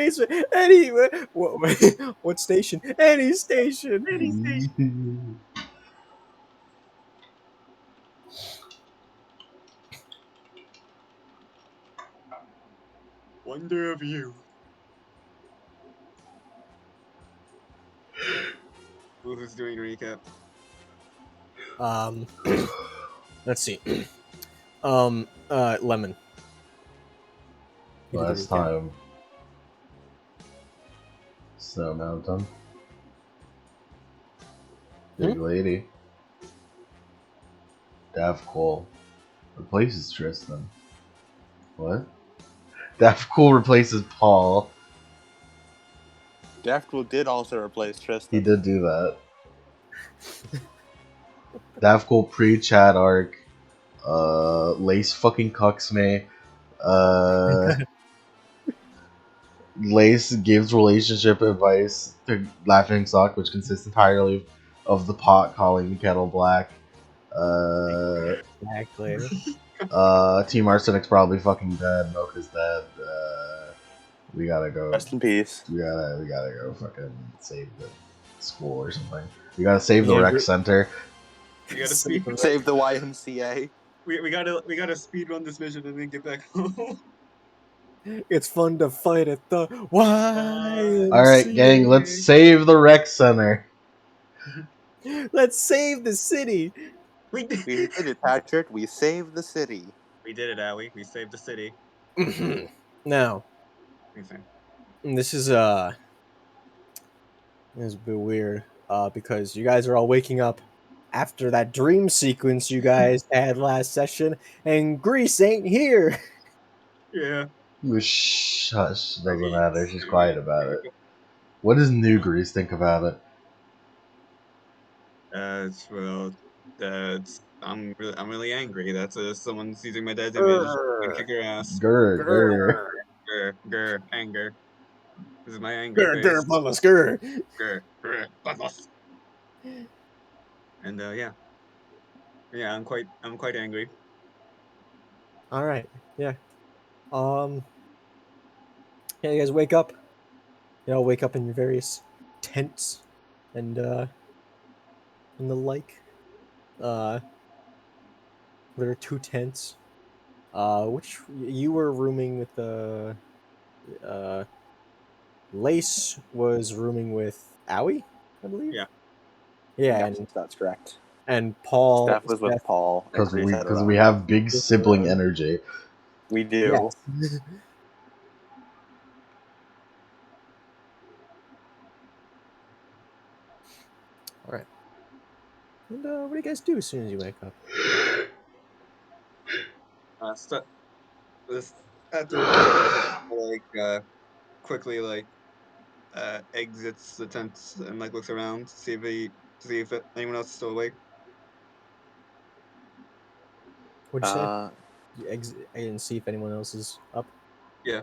race. What station? Any station. Wonder of you. Who's doing a recap? Let's see. Lemon. You do the Last recap. time. Snow Mountain. Big Lady. Daft Cole replaces Tristan. What? Daft Cole replaces Paul. Daft Cole did also replace Tristan. He did do that. Daft Cole pre-chat arc. Lace fucking cucks me. Lace gives relationship advice to Laughingstock, which consists entirely of the pot calling the kettle black. Exactly. Team Arsenic's probably fucking dead. Mocha's dead. We gotta go. Rest in peace. We gotta go fucking save the school or something. We gotta save the rec center. We gotta speed. Save the YMCA. We gotta speed run this mission and then get back home. It's fun to fight at the YMCA. Alright, gang, let's save the rec center. Let's save the city. We did it, Patrick. We saved the city. We did it, Allie. We saved the city. Now, Okay. this is a bit weird because you guys are all waking up after that dream sequence you guys had last session, and Grease ain't here. Yeah. Shush, doesn't matter. She's quiet about it. What does New Grease think about it? I'm really angry. That's someone's using my dad's image and kick her ass. Grr. Anger. This is my anger face. Grr. Bloodlust. And yeah, I'm quite angry. All right, yeah. Yeah, you guys wake up. You all wake up in your various tents and the like. There are 2 tents. Which you were rooming with the Lace was rooming with Owie, I believe. Yeah. Yeah, Yes, that's correct. and Paul. Steph was with Paul. Because we have big sibling energy. We do. Yes. All right. And what do you guys do as soon as you wake up? Quickly exits the tent and looks around to see if anyone else is still awake. What'd you say? You exit and see if anyone else is up. Yeah.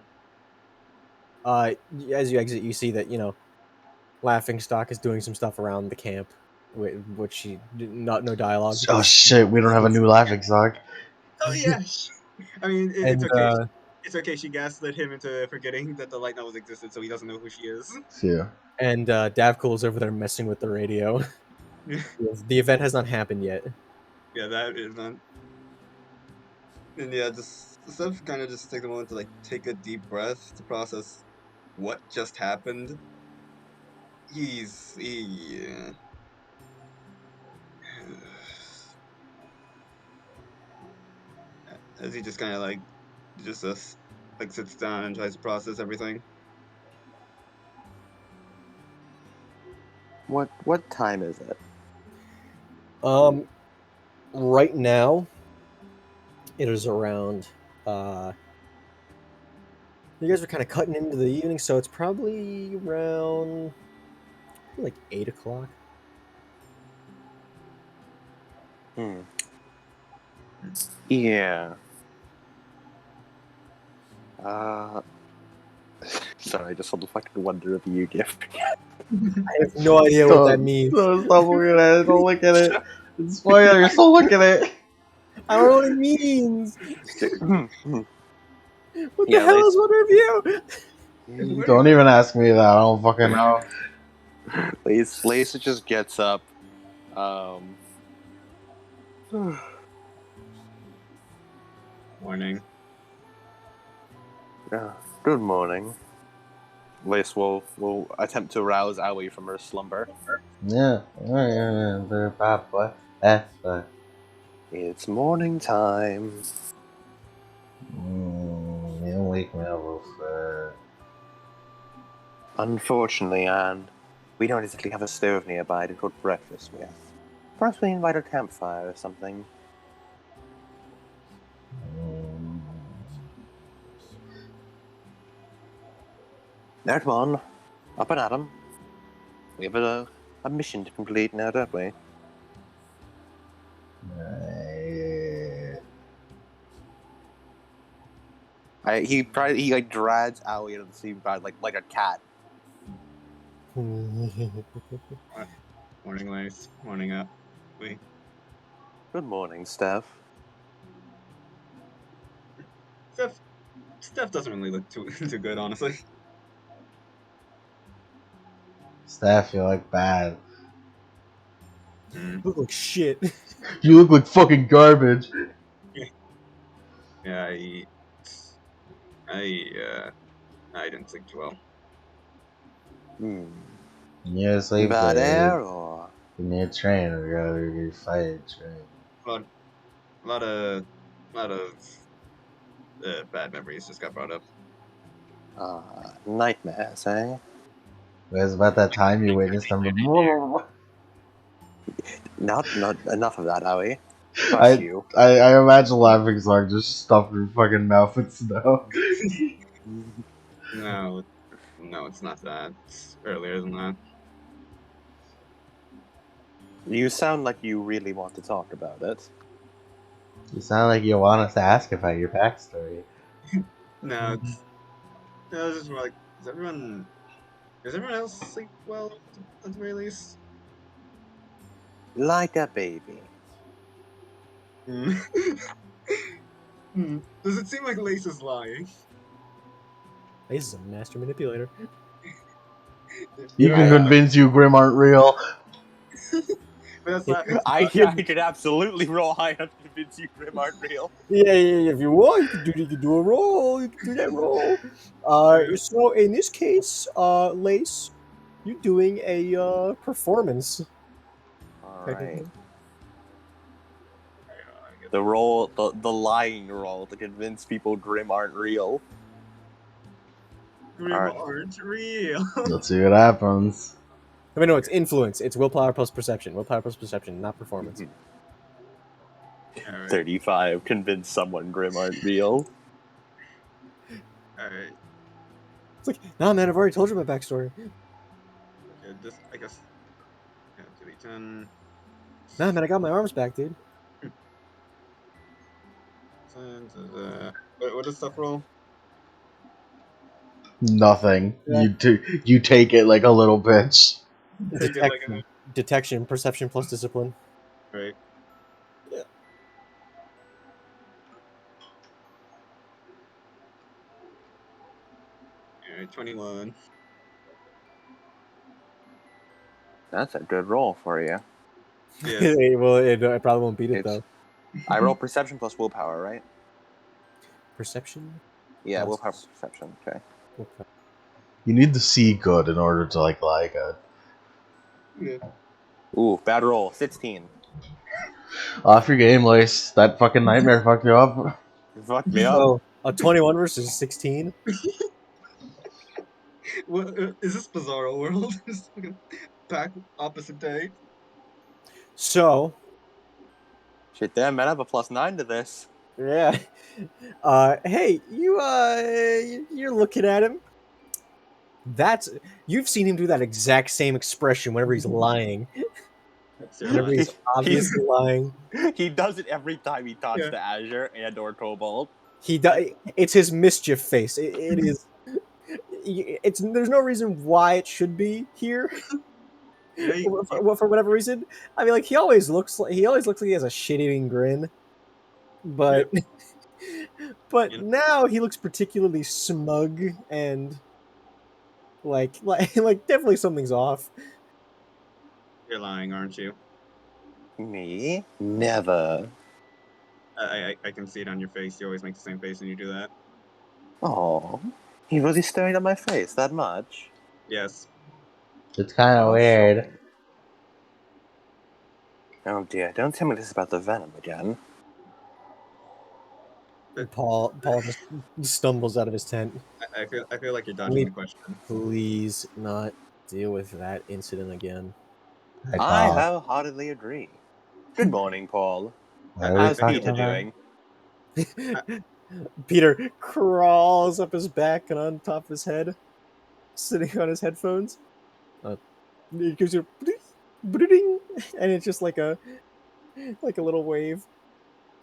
As you exit, you see that Laughingstock is doing some stuff around the camp, which she no dialogue. Oh shit, we don't have a new Laughingstock. Oh yeah. I mean, it's And, okay. It's okay. She gaslit him into forgetting that the light novels existed, so he doesn't know who she is. Yeah. And Davcool's over there messing with the radio. The event has not happened yet. Yeah, that is not. And yeah, just stuff kind of just take a moment to take a deep breath to process what just happened. As he just kind of just sits down and tries to process everything. What time is it? Right now, it is around. You guys are kind of cutting into the evening, so it's probably around 8 o'clock. Yeah. Sorry, I just saw the fucking Wonder of You gift. I have no idea what that means. Stop looking at it. Don't look at it. It's spoilers. Don't look at it. I don't know what it means. What the hell is Wonder of You? Don't even ask me that. I don't fucking know. Lisa just gets up. Morning. Good morning. Lace will attempt to rouse Aoi from her slumber. Yeah. It's morning time. You wake me up real fast. Unfortunately, Anne, we don't exactly have a stove nearby to cook breakfast with. Perhaps we invite a campfire or something. Now, come on. Up and at 'em. We have a mission to complete now, don't we? He like drags Aoi into the sleeping bag like a cat. Morning, Lace. Morning up. Wait. Good morning, Steph. Steph doesn't really look too good, honestly. Steph, you look bad. Look like shit. You look like fucking garbage. Yeah, I didn't sleep too well. You sleep Bad good. air or You need a train or you fight a train. A lot of bad memories just got brought up. nightmares, eh? It was about that time you witnessed them. Not enough of that, Aoi. Fuck I, you. I imagine laughing song just stuffed her fucking mouth with snow. No, it's not that. It's earlier than that. You sound like you really want to talk about it. You sound like you want us to ask about your backstory. No, it's just more like, does everyone else sleep well at the very least? Like a baby. Hmm. Does it seem like Lace is lying? This is a master manipulator. You can convince you Grim aren't real. But that's not. I could absolutely roll high enough to convince you Grim aren't real. Yeah, if you want, you can do a roll. You can do that roll. So in this case, Lace, you're doing a performance. Alright. The lying roll to convince people Grim aren't real. Grim Alright. aren't real. Let's see what happens. I mean, no, it's influence. It's willpower plus perception. Willpower plus perception, not performance. All right. 35. Convince someone Grim aren't real. All right. It's like, nah, man, I've already told you my backstory. Okay, just I guess. Yeah, 2d10. Nah, man, I got my arms back, dude. What does stuff roll? Nothing. Yeah. You take it like a little bitch. Take it like Detection, perception plus discipline. right. Yeah. All right, 21. That's a good roll for you. Yeah. Well, I probably won't beat it, It's- though. I roll perception plus willpower, right? Perception? Yeah, Plus- willpower plus perception. Okay. Okay. You need to see good in order to like good. Yeah. Ooh, bad roll. 16. Off your game, Lace. That fucking nightmare fucked you up. Fuck me up. So, a 21 versus 16? What is this Bizarro world? Just fucking back opposite day. So, Shit, damn, man, I have a +9 to this. yeah. Hey, you're looking at him. You've seen him do that exact same expression whenever he's lying. Whenever he's obviously lying. He does it every time he talks Yeah. to Azure and or Cobalt. It's his mischief face. It is. There's no reason why it should be here. Yeah, For whatever reason. I mean, like he always looks like he has a shit-eating grin, but but You know. now he looks particularly smug and Like definitely something's off. You're lying, aren't you? Me? Never. I can see it on your face. You always make the same face when you do that. Oh, he really staring at my face that much? Yes. It's kind of I'll show weird. him. Oh dear, don't tell me this is about the venom again. Paul just stumbles out of his tent. I feel like you're dodging the question. Please not deal with that incident again. Hi, I Paul. wholeheartedly agree. Good morning, Paul. What are we How's I feel Peter talking about? doing? Peter crawls up his back and on top of his head, sitting on his headphones. It gives you a and it's just like a little wave,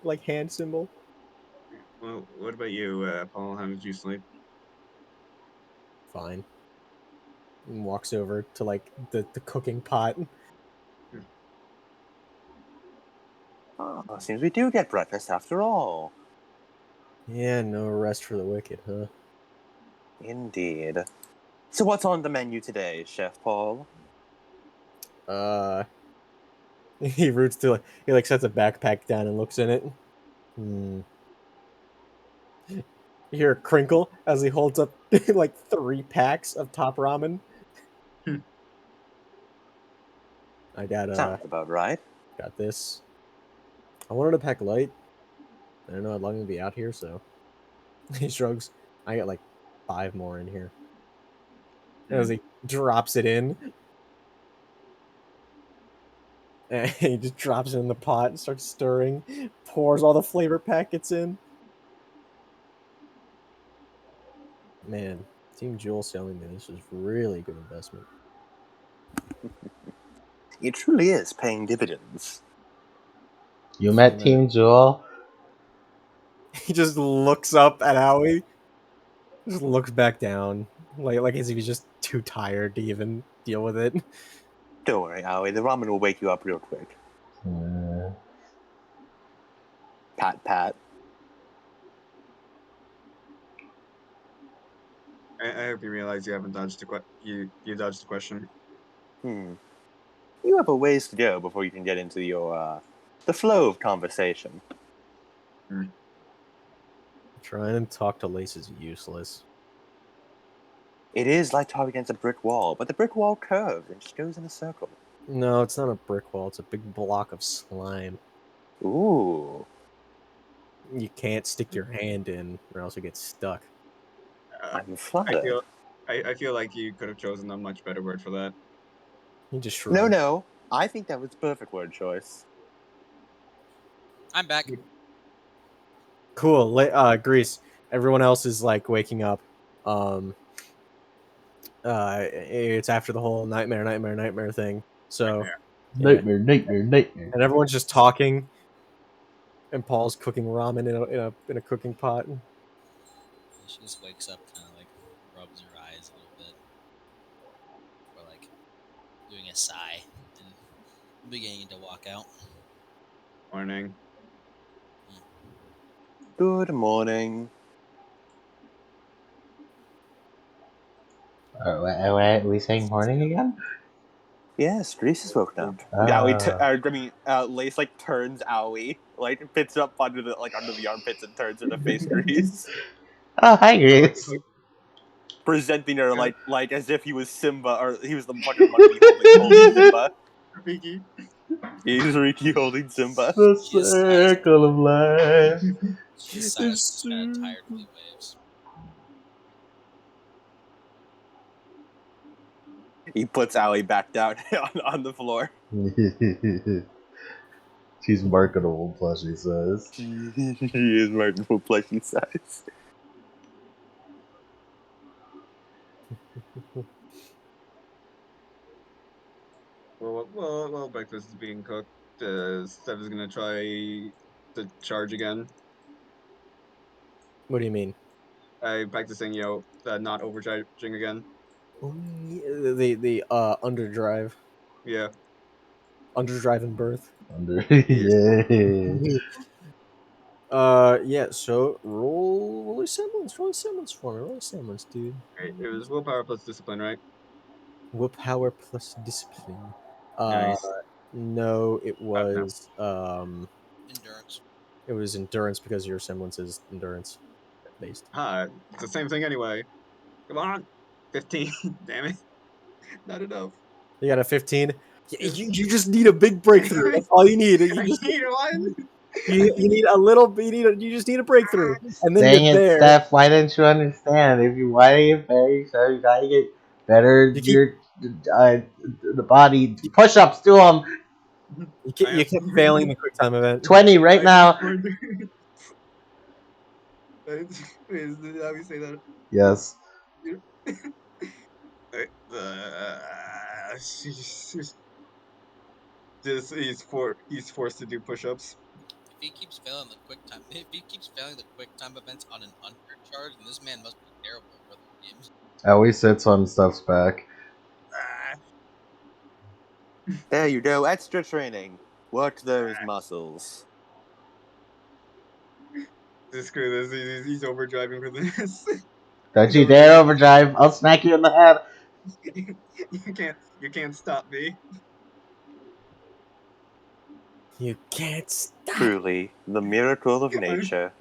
like hand symbol. well, what about you, Paul? How did you sleep? Fine. And walks over to like the cooking pot. Oh, seems we do get breakfast after all. Yeah, no rest for the wicked, huh? Indeed. So what's on the menu today, Chef Paul? He roots to he like sets a backpack down and looks in it. Hmm. You hear a crinkle as he holds up like 3 packs of top ramen. I Sounds about right. got this. I wanted to pack light. I don't know how long to be out here, so he shrugs. I got like 5 more in here. As he drops it in, and he just drops it in the pot and starts stirring, pours all the flavor packets in. Man, Team Jewel selling me this is really a good investment. It truly is paying dividends. You met Team Jewel? He just looks up at Howie, just looks back down, like as if he's just too tired to even deal with it. Don't worry, Howie, the ramen will wake you up real quick. Pat, pat. I hope you realize you haven't dodged you dodged the question. You have a ways to go before you can get into your, the flow of conversation. Trying to talk to Lace is useless. It is like talking against a brick wall, but the brick wall curves and just goes in a circle. No, it's not a brick wall. It's a big block of slime. Ooh. You can't stick your hand in, or else it gets stuck. I'm I flattered. feel I feel like you could have chosen a much better word for that. He just shrugs. No. I think that was perfect word choice. I'm back. Cool. Grease. Everyone else is like waking up. It's after the whole nightmare thing. So Nightmare. and everyone's just talking. And Paul's cooking ramen in a cooking pot. She just wakes up, kind of like rubs her eyes a little bit, or like doing a sigh, and beginning to walk out. Morning. Good morning. Are we saying morning again? Yes, Grease is woken up. Lace like turns Owie, like fits up under the armpits and turns her to face Grease, Oh, hi, Grace. presenting her like as if he was Simba or he was the fucking monkey holding Simba. Rafiki. He's Ricky holding Simba. The She just sighs. circle of life. She just sighs, just kind of tiredly waves. He puts Owie back down on the floor. She's marketable, plus he says. He is marketable plushy size. Well, breakfast is being cooked. Steph is gonna try to charge again. What do you mean? Practicing, not overcharging again. The Yeah. underdrive and birth. Under Yes. yay. Yeah. So roll a semblance. Roll a semblance for me. Roll a semblance, dude. Right, it was willpower plus discipline, right? Willpower plus discipline. Nice. No, No. Endurance. it was endurance because your semblance is endurance based. It's the same thing anyway. Come on. 15. Damn it. Not enough. You got a 15. Yeah. You just need a big breakthrough. That's all you need. I need one. You need a little bit. You just need a breakthrough, and then Dang you're it, there. Steph! Why didn't you understand? If you want to get better, so you gotta get better. You keep Your the body push-ups. Do them. I you have kept failing the quick time event. 20 right I have now. 4 Wait, is that how we say that? Yes. Wait, he's forced to do push-ups. If he keeps failing the quick time, if he keeps failing the quick time events on an undercharge, then this man must be terrible at rhythm games. I always sits on stuff's back. Ah, There you go, extra training. Work those muscles. screw this. He's overdriving for this. Don't He's you dare overdriving. overdrive. I'll smack you in the head. You can't stop me. You can't stop. Truly, the miracle of I'm, nature.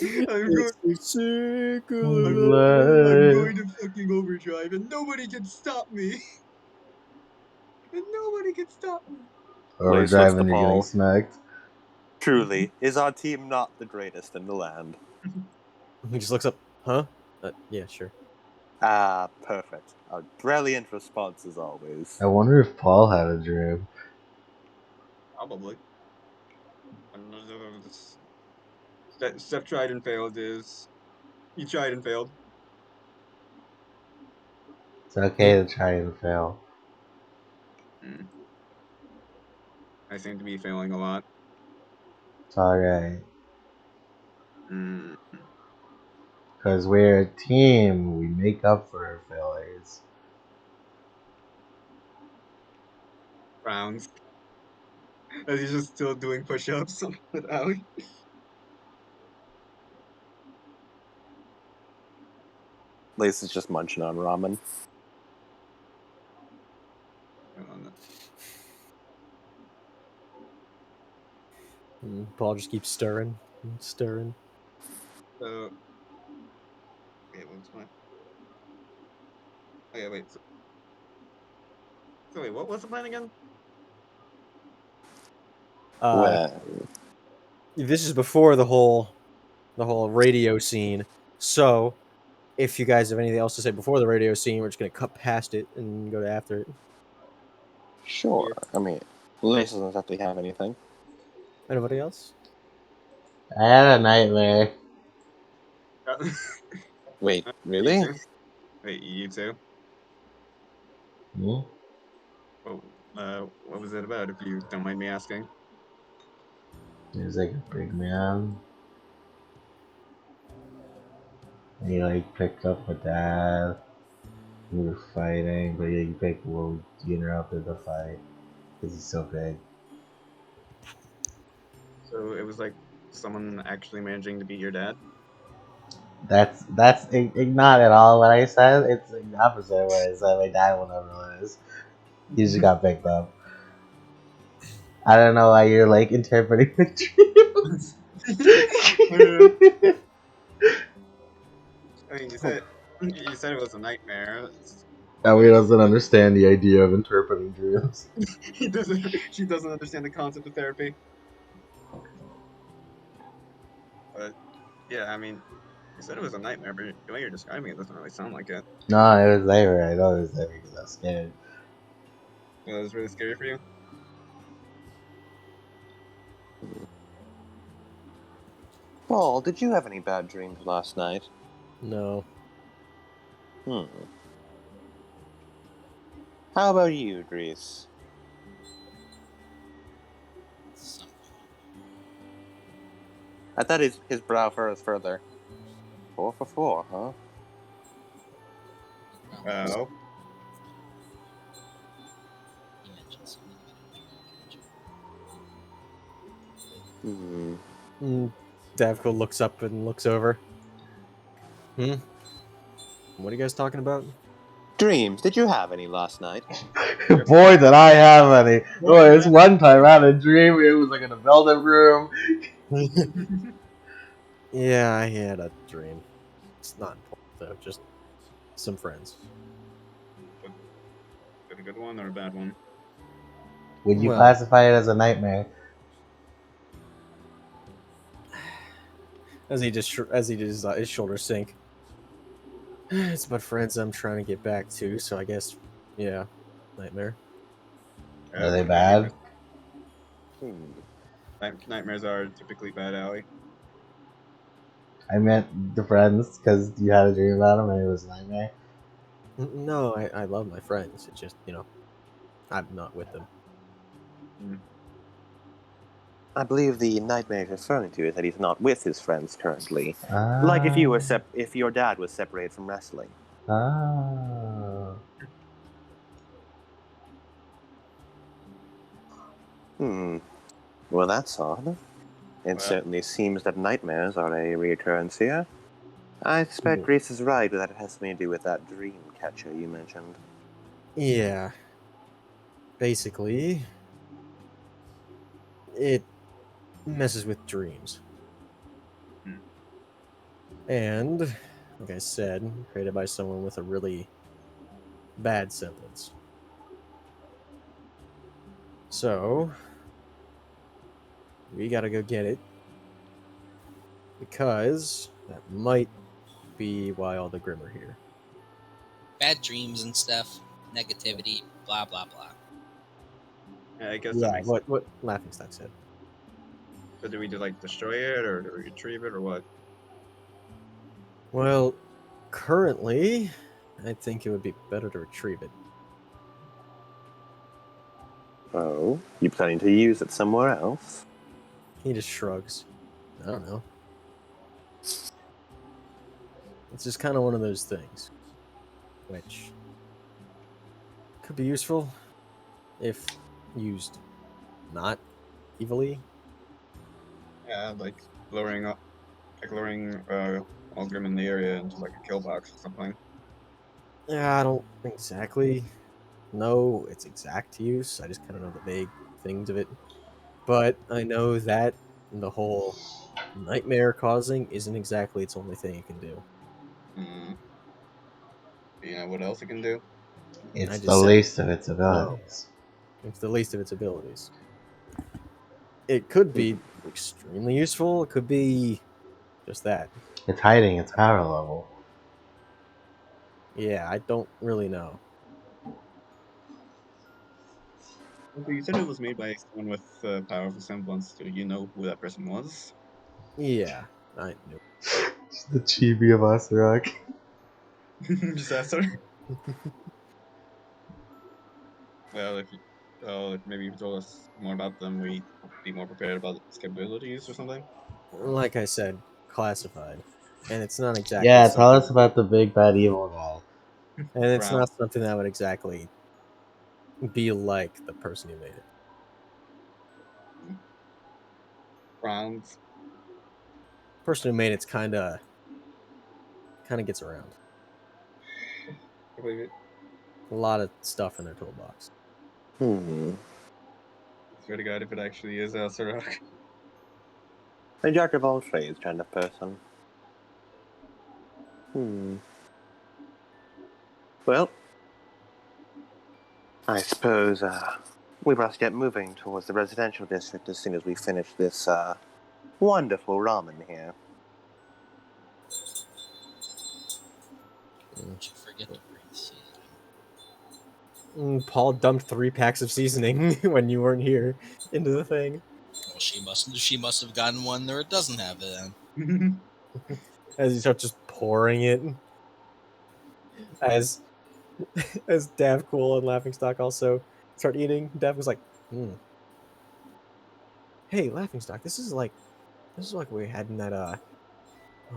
I'm going. It's the circle of I'm, I'm life. going to fucking overdrive, and nobody can stop me. And nobody can stop me. Lace lifts the Overdriving, you're getting ball. smacked. Truly, is our team not the greatest in the land? He just looks up. Huh? Yeah, sure. Ah, perfect. A brilliant response as always. I wonder if Paul had a dream. Probably. Steph tried and failed. He tried and failed. It's okay to try and fail. Mm. I seem to be failing a lot. It's alright. Mm. Because we're a team. We make up for our failures. Frowns. As he's just still doing push-ups without. Lace is just munching on ramen. Paul just keeps stirring and stirring. So, okay, what's my? Okay, wait. So wait, what was the plan again? Uh, Well, this is before the whole radio scene. So, if you guys have anything else to say before the radio scene, we're just gonna cut past it and go to after it. sure. Yeah. I mean, Lace doesn't exactly have anything. Anybody else? I had a nightmare. Wait, You really? too? Wait, you too? Hmm? What was it about, if you don't mind me asking? He was like a big man. And he like picked up my dad. We were fighting, but he interrupted the fight because he's so big. So it was like someone actually managing to beat your dad? That's not at all what I said. It's the opposite of what I said. My dad will never lose. He just got picked up. I don't know why you're like interpreting the dream. I mean, you said it was a nightmare. Ellie What is doesn't what? understand the idea of interpreting dreams. He doesn't. She doesn't understand the concept of therapy. But yeah, I mean, you said it was a nightmare, but the way you're describing it doesn't really sound like it. No, it was there. I know it was there because I was scared. It was really scary for you. Paul, did you have any bad dreams last night? No. Hmm. How about you, Dries? Some I thought his brow furrows further. 4 for 4, huh? Oh, he mentioned something about a dream catcher. Hmm. Mm, Davko looks up and looks over. What are you guys talking about? Dreams. Did you have any last night? Boy, did I have any. Boy, this one time I had a dream. It was like in a velvet room. Yeah, I had a dream. It's not important though, just some friends. Is it a good one or a bad one? Would you Well- classify it as a nightmare? As he did his shoulders sink. It's about friends I'm trying to get back to, so I guess, yeah, nightmare. Are they What bad? Nightmares are typically bad, Allie. I meant the friends because you had a dream about them and it was a nightmare. No, I love my friends. It's just, I'm not with them. I believe the nightmare he's referring to is that he's not with his friends currently. Ah. Like if you were if your dad was separated from wrestling. Ah. Well, that's odd. It certainly seems that nightmares are a reoccurrence here. I suspect Reese is right that it has something to do with that dream catcher you mentioned. Yeah. Basically, it messes with dreams. And, like I said, created by someone with a really bad semblance. So, we gotta go get it. Because that might be why all the Grim are here. Bad dreams and stuff, negativity, blah blah blah. Yeah, I guess Yeah, that makes what Laughingstock said. So do we just like destroy it or retrieve it or what? Well, currently, I think it would be better to retrieve it. Oh, you planning to use it somewhere else? He just shrugs. I don't know. It's just kind of one of those things, which could be useful if used not evilly. Yeah, like lowering Algrim in the area into like a kill box or something. Yeah, I don't exactly know its exact use. I just kind of know the vague things of it. But I know that the whole nightmare causing isn't exactly its only thing it can do. You know what else it can do? It's I the just said least of its abilities. it's the least of its abilities. It could be extremely useful. It could be just that. It's hiding its power level. Yeah, I don't really know. But you said it was made by someone with powerful semblance. Do you know who that person was? Yeah, I knew. It's the chibi of Asurok. Just ask her. Well, if maybe you told us more about them, we'd be more prepared about its capabilities or something. Like I said, classified, and it's not exactly Yeah, tell something. us about the big bad evil guy. And it's Brown. not something that would exactly be like the person who made it. Browns. The person who made it's kind of gets around. I believe it. A lot of stuff in their toolbox. Swear to God, if it actually is Elsarock. A jack of all trades kind of person. Well, I suppose we must get moving towards the residential district as soon as we finish this wonderful ramen here. Don't you forget to bring seasoning. Paul dumped 3 packs of seasoning when you weren't here into the thing. Well, she must have gotten one where it doesn't have it then. As you start just pouring it. As Dav Cool and Laughingstock also start eating, Dav was like, Hey, Laughingstock, this is like what we had in that what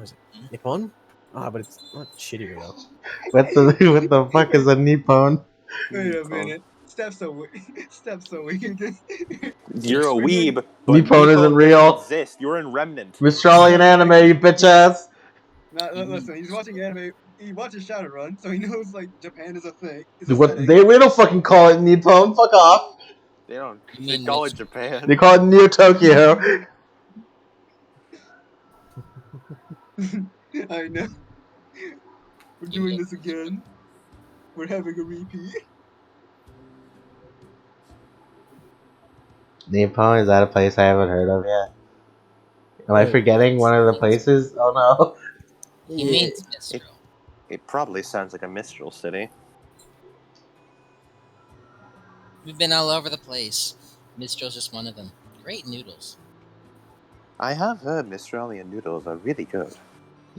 was it? Nippon? But it's not shittier though. What the fuck is a Nippon? Wait a minute. Steph's so weak. You're a weeb, but Nippon isn't doesn't real. exist. You're in Remnant. Australian anime, you bitch ass. Now, listen, he's watching anime. He watches Shadowrun, so he knows like Japan is a thing. Is a What setting. we don't fucking call it Nippon. Fuck off. They don't. You They mean call which- it Japan. They call it Neo Tokyo. I know. We're you doing look- this again. We're having a repeat. Nippon, is that a place I haven't heard of yet? Am I forgetting one of the places? Oh no. He means Mistral. It probably sounds like a Mistral city. We've been all over the place. Mistral's just one of them. Great noodles. I have heard Mistralian noodles are really good.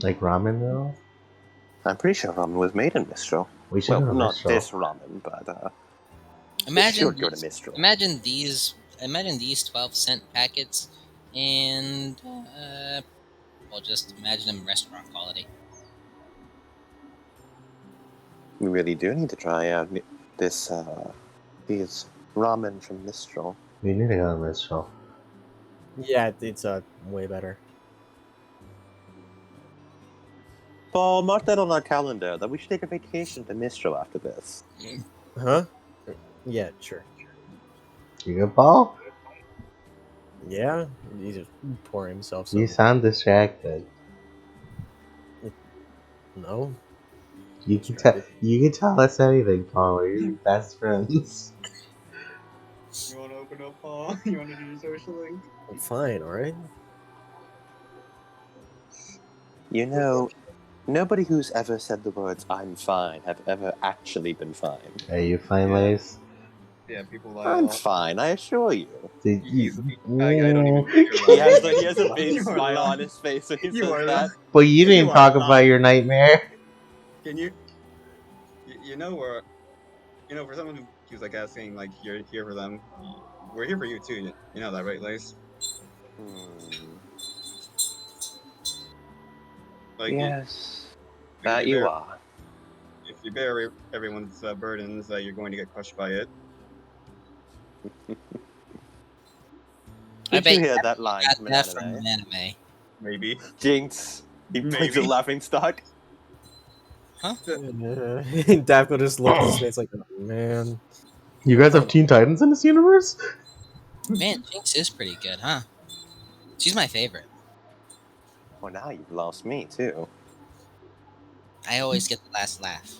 Like ramen noodles? I'm pretty sure ramen was made in Mistral. We should Well, go to not Mistral. this ramen, but Imagine should go to these, Mistral. imagine these 12-cent packets, and well, just imagine them restaurant quality. We really do need to try out this these ramen from Mistral. We need to go to Mistral. Yeah, it's way better. Paul, mark that on our calendar that we should take a vacation to Mistral after this. Huh? Yeah, sure. You good, Paul? Yeah, he's just pouring himself some. You sound distracted. No. You can tell us anything, Paul. We're your best friends. You want to open up, Paul? You want to do your social link? I'm fine, alright? You know, nobody who's ever said the words "I'm fine" have ever actually been fine. Are you fine, Yeah. Lace? Yeah, people lie a I'm lot. fine, I assure you. Did He's- you? I don't even think you're He has, lying. he has a big You are smile lying. on his face when he You says are that. But you didn't You are talk about lying. your nightmare. Can you? You know where? You know, for someone who's like asking, like, you're here for them. We're here for you too. You know that, right, Lace? Like, Yes, if that you you bear- are. If you bear everyone's burdens, you're going to get crushed by it. I Did bet you hear that line got from an that from anime? an anime. Maybe. Jinx. He points a Maybe. laughing stock. Daphne just looked at his face like, oh, man. You guys have Teen Titans in this universe? Man, Jinx is pretty good, huh? She's my favorite. Well, now you've lost me too. I always get the last laugh.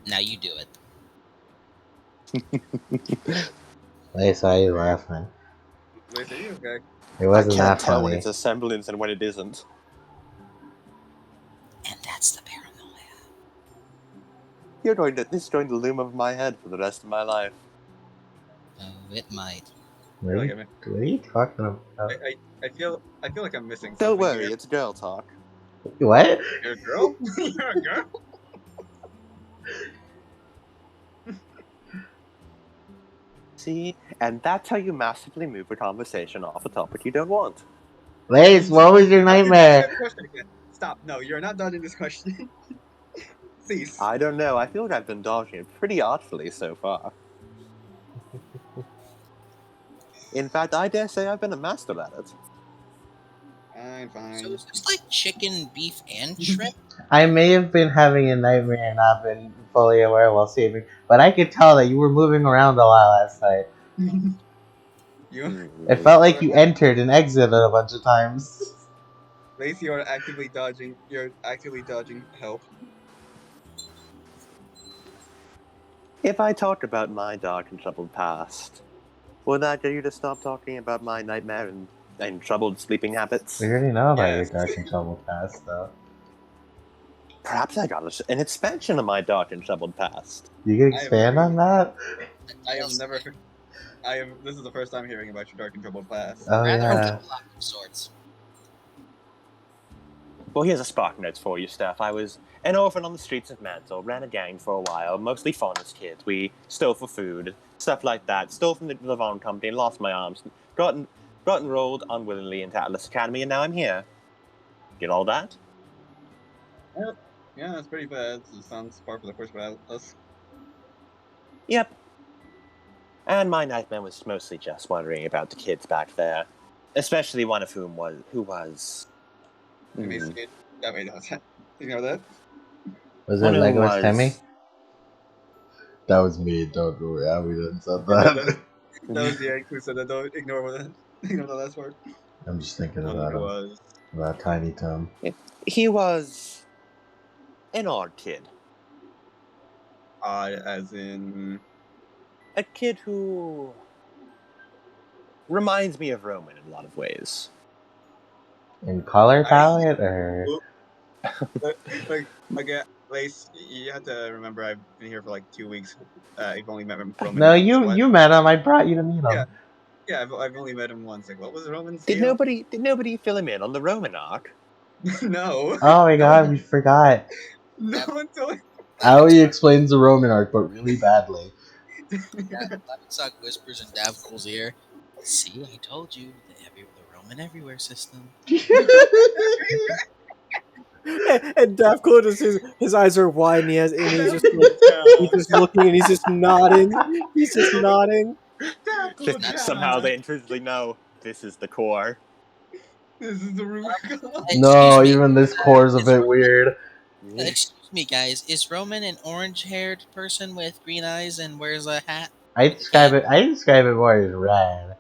Now you do it. Lace, why are you laughing? Lace, are you okay? It wasn't I can't that tell when funny. it's a semblance and when it isn't. And that's the paranoia. This is going to loom over my head for the rest of my life. Oh, it might. What are you talking about? I feel like I'm missing Don't something worry, here. it's girl talk. What? You're a girl? You're a girl? See? And that's how you massively move a conversation off a topic you don't want. Lace, what was your nightmare? Stop. No, you're not dodging this question. Cease. I don't know, I feel like I've been dodging it pretty artfully so far. In fact, I dare say I've been a master at it. Fine. So is this like chicken, beef, and shrimp? I may have been having a nightmare and not been fully aware while sleeping, but I could tell that you were moving around a lot last night. It felt like you entered and exited a bunch of times. Lace, you're actively dodging. You're actively dodging help. If I talk about my dark and troubled past, would that get you to stop talking about my nightmare and troubled sleeping habits? We already know about Yes. your dark and troubled past, though. Perhaps I got an expansion of my dark and troubled past. You can expand on that? I have never. This is the first time hearing about your dark and troubled past. Oh, Rather yeah. a lot of sorts. Well, here's a spark notes for you, Steph. I was an orphan on the streets of Mantle, ran a gang for a while, mostly faunus kids. We stole for food, stuff like that. Stole from the Levon company, lost my arms, got enrolled unwillingly into Atlas Academy, and now I'm here. Get all that? Yeah, that's pretty bad. It sounds par for the course for Atlas. Yep. And my nightmare was mostly just worrying about the kids back there, especially one of whom who was. Basically, I mean, ignore that. Was it One of whom Legolas Timmy? was. That was me. Don't worry, I didn't said that, that. that was the egg who said that. Don't ignore that. Ignore the last part. I'm just thinking One about who him, was. about Tiny Tim. He was an odd kid. As in. A kid who reminds me of Roman in a lot of ways. In color I. palette, or like, again, Lace, you have to remember I've been here for like 2 weeks. I've only met Roman no? once. You What? you met him. I brought you to meet Yeah, him. yeah, I've only met him once. Like, what was Roman's Did deal? nobody fill him in on the Roman arc? No. Oh my No one, god, we forgot. no That, one told Aoi explains the Roman arc, but really badly. Sock whispers in Davkol's ear. See, I told you the Roman everywhere system. And Davko just his eyes are wide and and he's Damn just like cool he's town. just looking and he's just nodding. He's just nodding. Damn cool Somehow town. they intrinsically know this is the core. This is the Rubicon. No, Excuse me. even this core is a Is bit weird. Excuse me, guys. Is Roman an orange-haired person with green eyes and wears a hat I with a describe cape? it. I describe it more as red.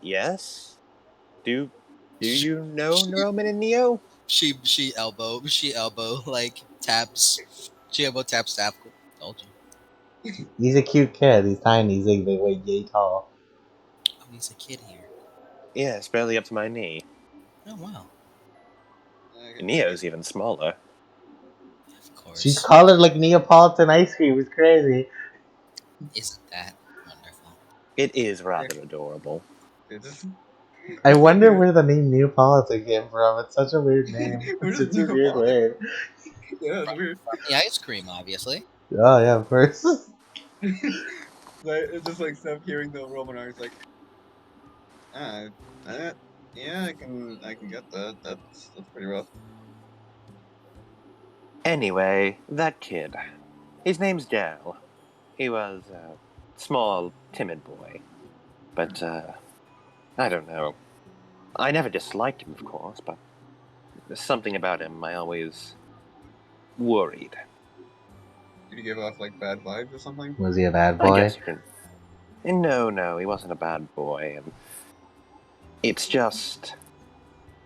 Yes. Do you know Roman and Neo? She elbow like taps. She elbow taps Davkol. Told you. He's a cute kid. He's tiny. He's like way yay tall. Oh, he's a kid here. Yes, barely up to my knee. Oh wow. Neo's even smaller. Of She's course. colored like Neapolitan ice cream. It's crazy. Isn't that wonderful? It is rather adorable. Just, I just like wonder here. where the name Neapolitan came from. It's such a weird name. We're It's just such a weird Neapolitan. word. Yeah, it's weird. From the ice cream, obviously. Oh yeah, of course. Like, it's just like stuff hearing the Roman arcs like, ah, yeah, I can get that. That's pretty rough. Anyway, that kid. His name's Dale. He was a small, timid boy. But, I don't know. I never disliked him, of course, but there's something about him I always worried. Did you give off like bad vibes or something? Was he a bad I boy? guess you can. No, he wasn't a bad boy. And it's just.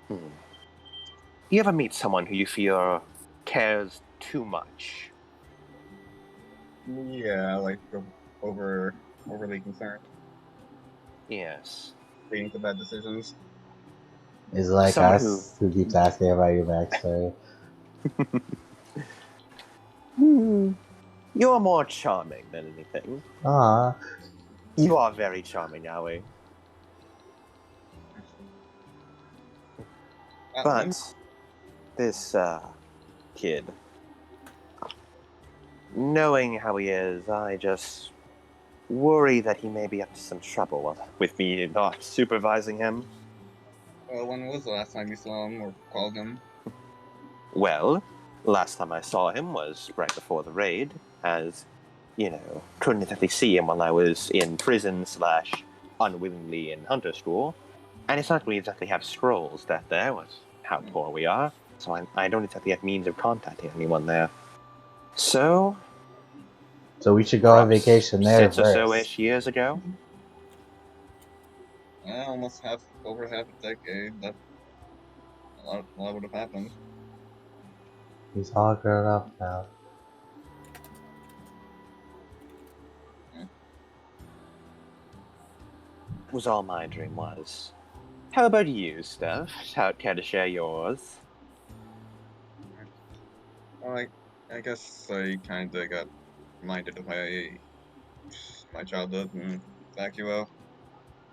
You ever meet someone who you feel cares too much? Yeah, like overly concerned, Yes. leading to bad decisions. Is like Someone who. us who keeps asking about your backstory. You're more charming than anything. Aw. You are very charming, Aoi. But this kid, knowing how he is, I just worry that he may be up to some trouble with me not supervising him. When was the last time you saw him or called him? Well, last time I saw him was right before the raid, as, couldn't exactly see him while I was in prison / unwillingly in hunter school. And it's not we exactly have scrolls that there was how poor we are, so I don't exactly have means of contacting anyone there. So So we should go on perhaps vacation there 6 or so first. ish years ago. Almost over half a decade. That a lot would have happened. He's all grown up now. Was all my dream was. How about you, Steph? Care to share yours? Well, I guess I kind of got reminded of my childhood and ARGYLE.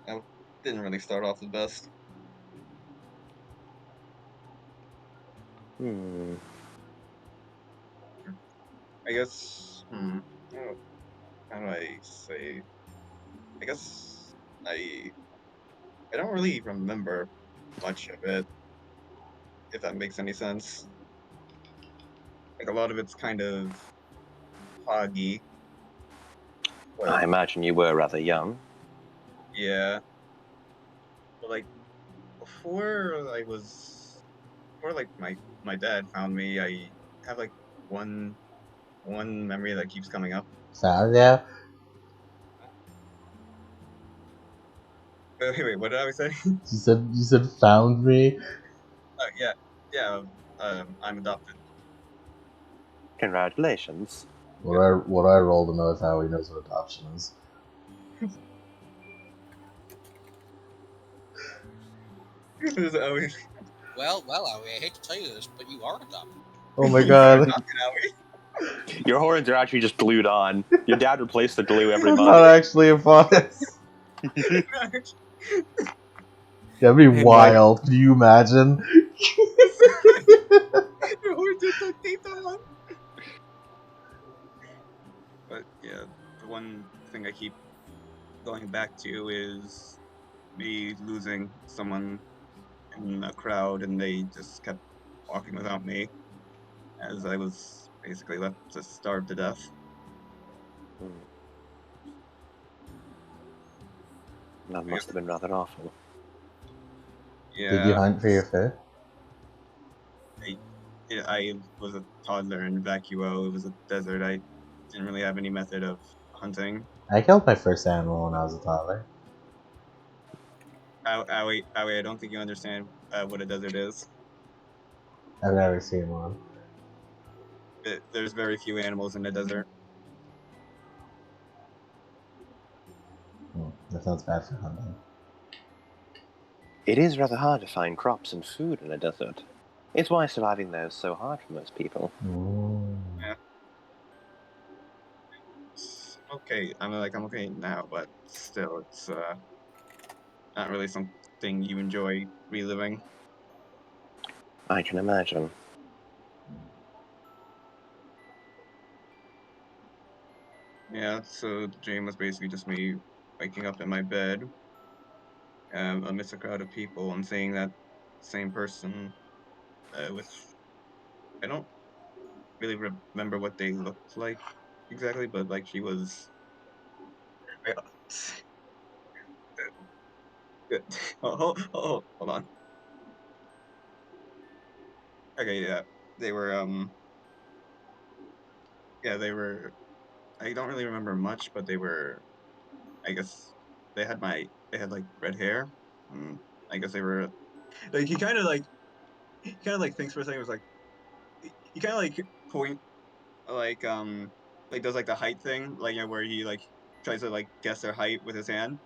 I didn't really start off the best. I guess. How do I say? I guess I don't really remember much of it, if that makes any sense. Like a lot of it's kind of foggy. Well, I imagine you were rather young. yeah. But like before like my dad found me, I have like one memory that keeps coming up. Sound yeah. Wait, what did I say? You said found me. Yeah, yeah. I'm adopted. Congratulations. What I roll to know is how he knows what adoption is. There's always Well, Aoi, I hate to tell you this, but you are adopted. Oh my you are god. adopted, Howie. Your horns are actually just glued on. Your dad replaced the glue every I'm month. not actually a fungus. That'd be Hey, Mike. wild. Can you imagine? Your horns are duct taped on. But yeah, the one thing I keep going back to is me losing someone in a crowd, and they just kept walking without me, as I was basically left to starve to death. That I guess, must have been rather awful. Did you yeah, hunt for your fish? I, yeah, I was a toddler in vacuo. It was a desert. I didn't really have any method of hunting. I killed my first animal when I was a toddler. I don't think you understand what a desert is. I've never seen one. There's very few animals in the desert. That sounds bad for hunting. It is rather hard to find crops and food in a desert. It's why surviving there is so hard for most people. Yeah. Okay, I'm okay now, but still, it's not really something you enjoy reliving. I can imagine. Yeah, so the dream was basically just me waking up in my bed, amidst a crowd of people, and seeing that same person, with I don't really remember what they looked like exactly, but like she was. Yeah. Hold on. Okay, yeah, they were yeah, they were. I don't really remember much, but they were. I guess they had like red hair. Mm, I guess they were like he kind of like thinks for a second. Was like he kind of like point like like does like the height thing, like where he like tries to like guess their height with his hand,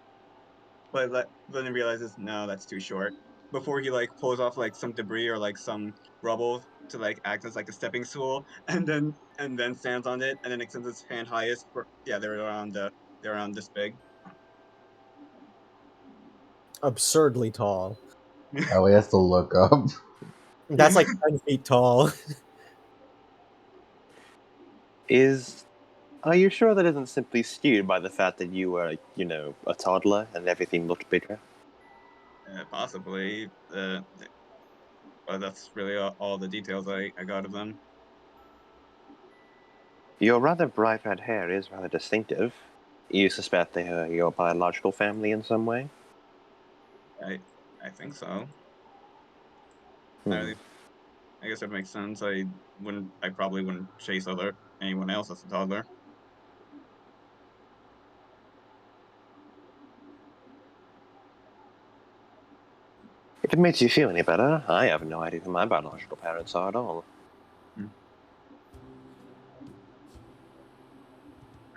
but then he realizes no, that's too short. Before he like pulls off like some debris or like some rubble to like act as like a stepping stool, and then stands on it, and then extends his hand highest. Yeah, they're around this big. Absurdly tall. Oh, he has to look up. That's like 10 feet tall. Are you sure that isn't simply skewed by the fact that you were, a toddler and everything looked bigger? Possibly. But that's really all the details I got of them. Your rather bright red hair is rather distinctive. You suspect they are your biological family in some way? I I think so. Hmm. I I guess that makes sense. I probably wouldn't chase anyone else as a toddler. If it makes you feel any better, I have no idea who my biological parents are at all. Hmm.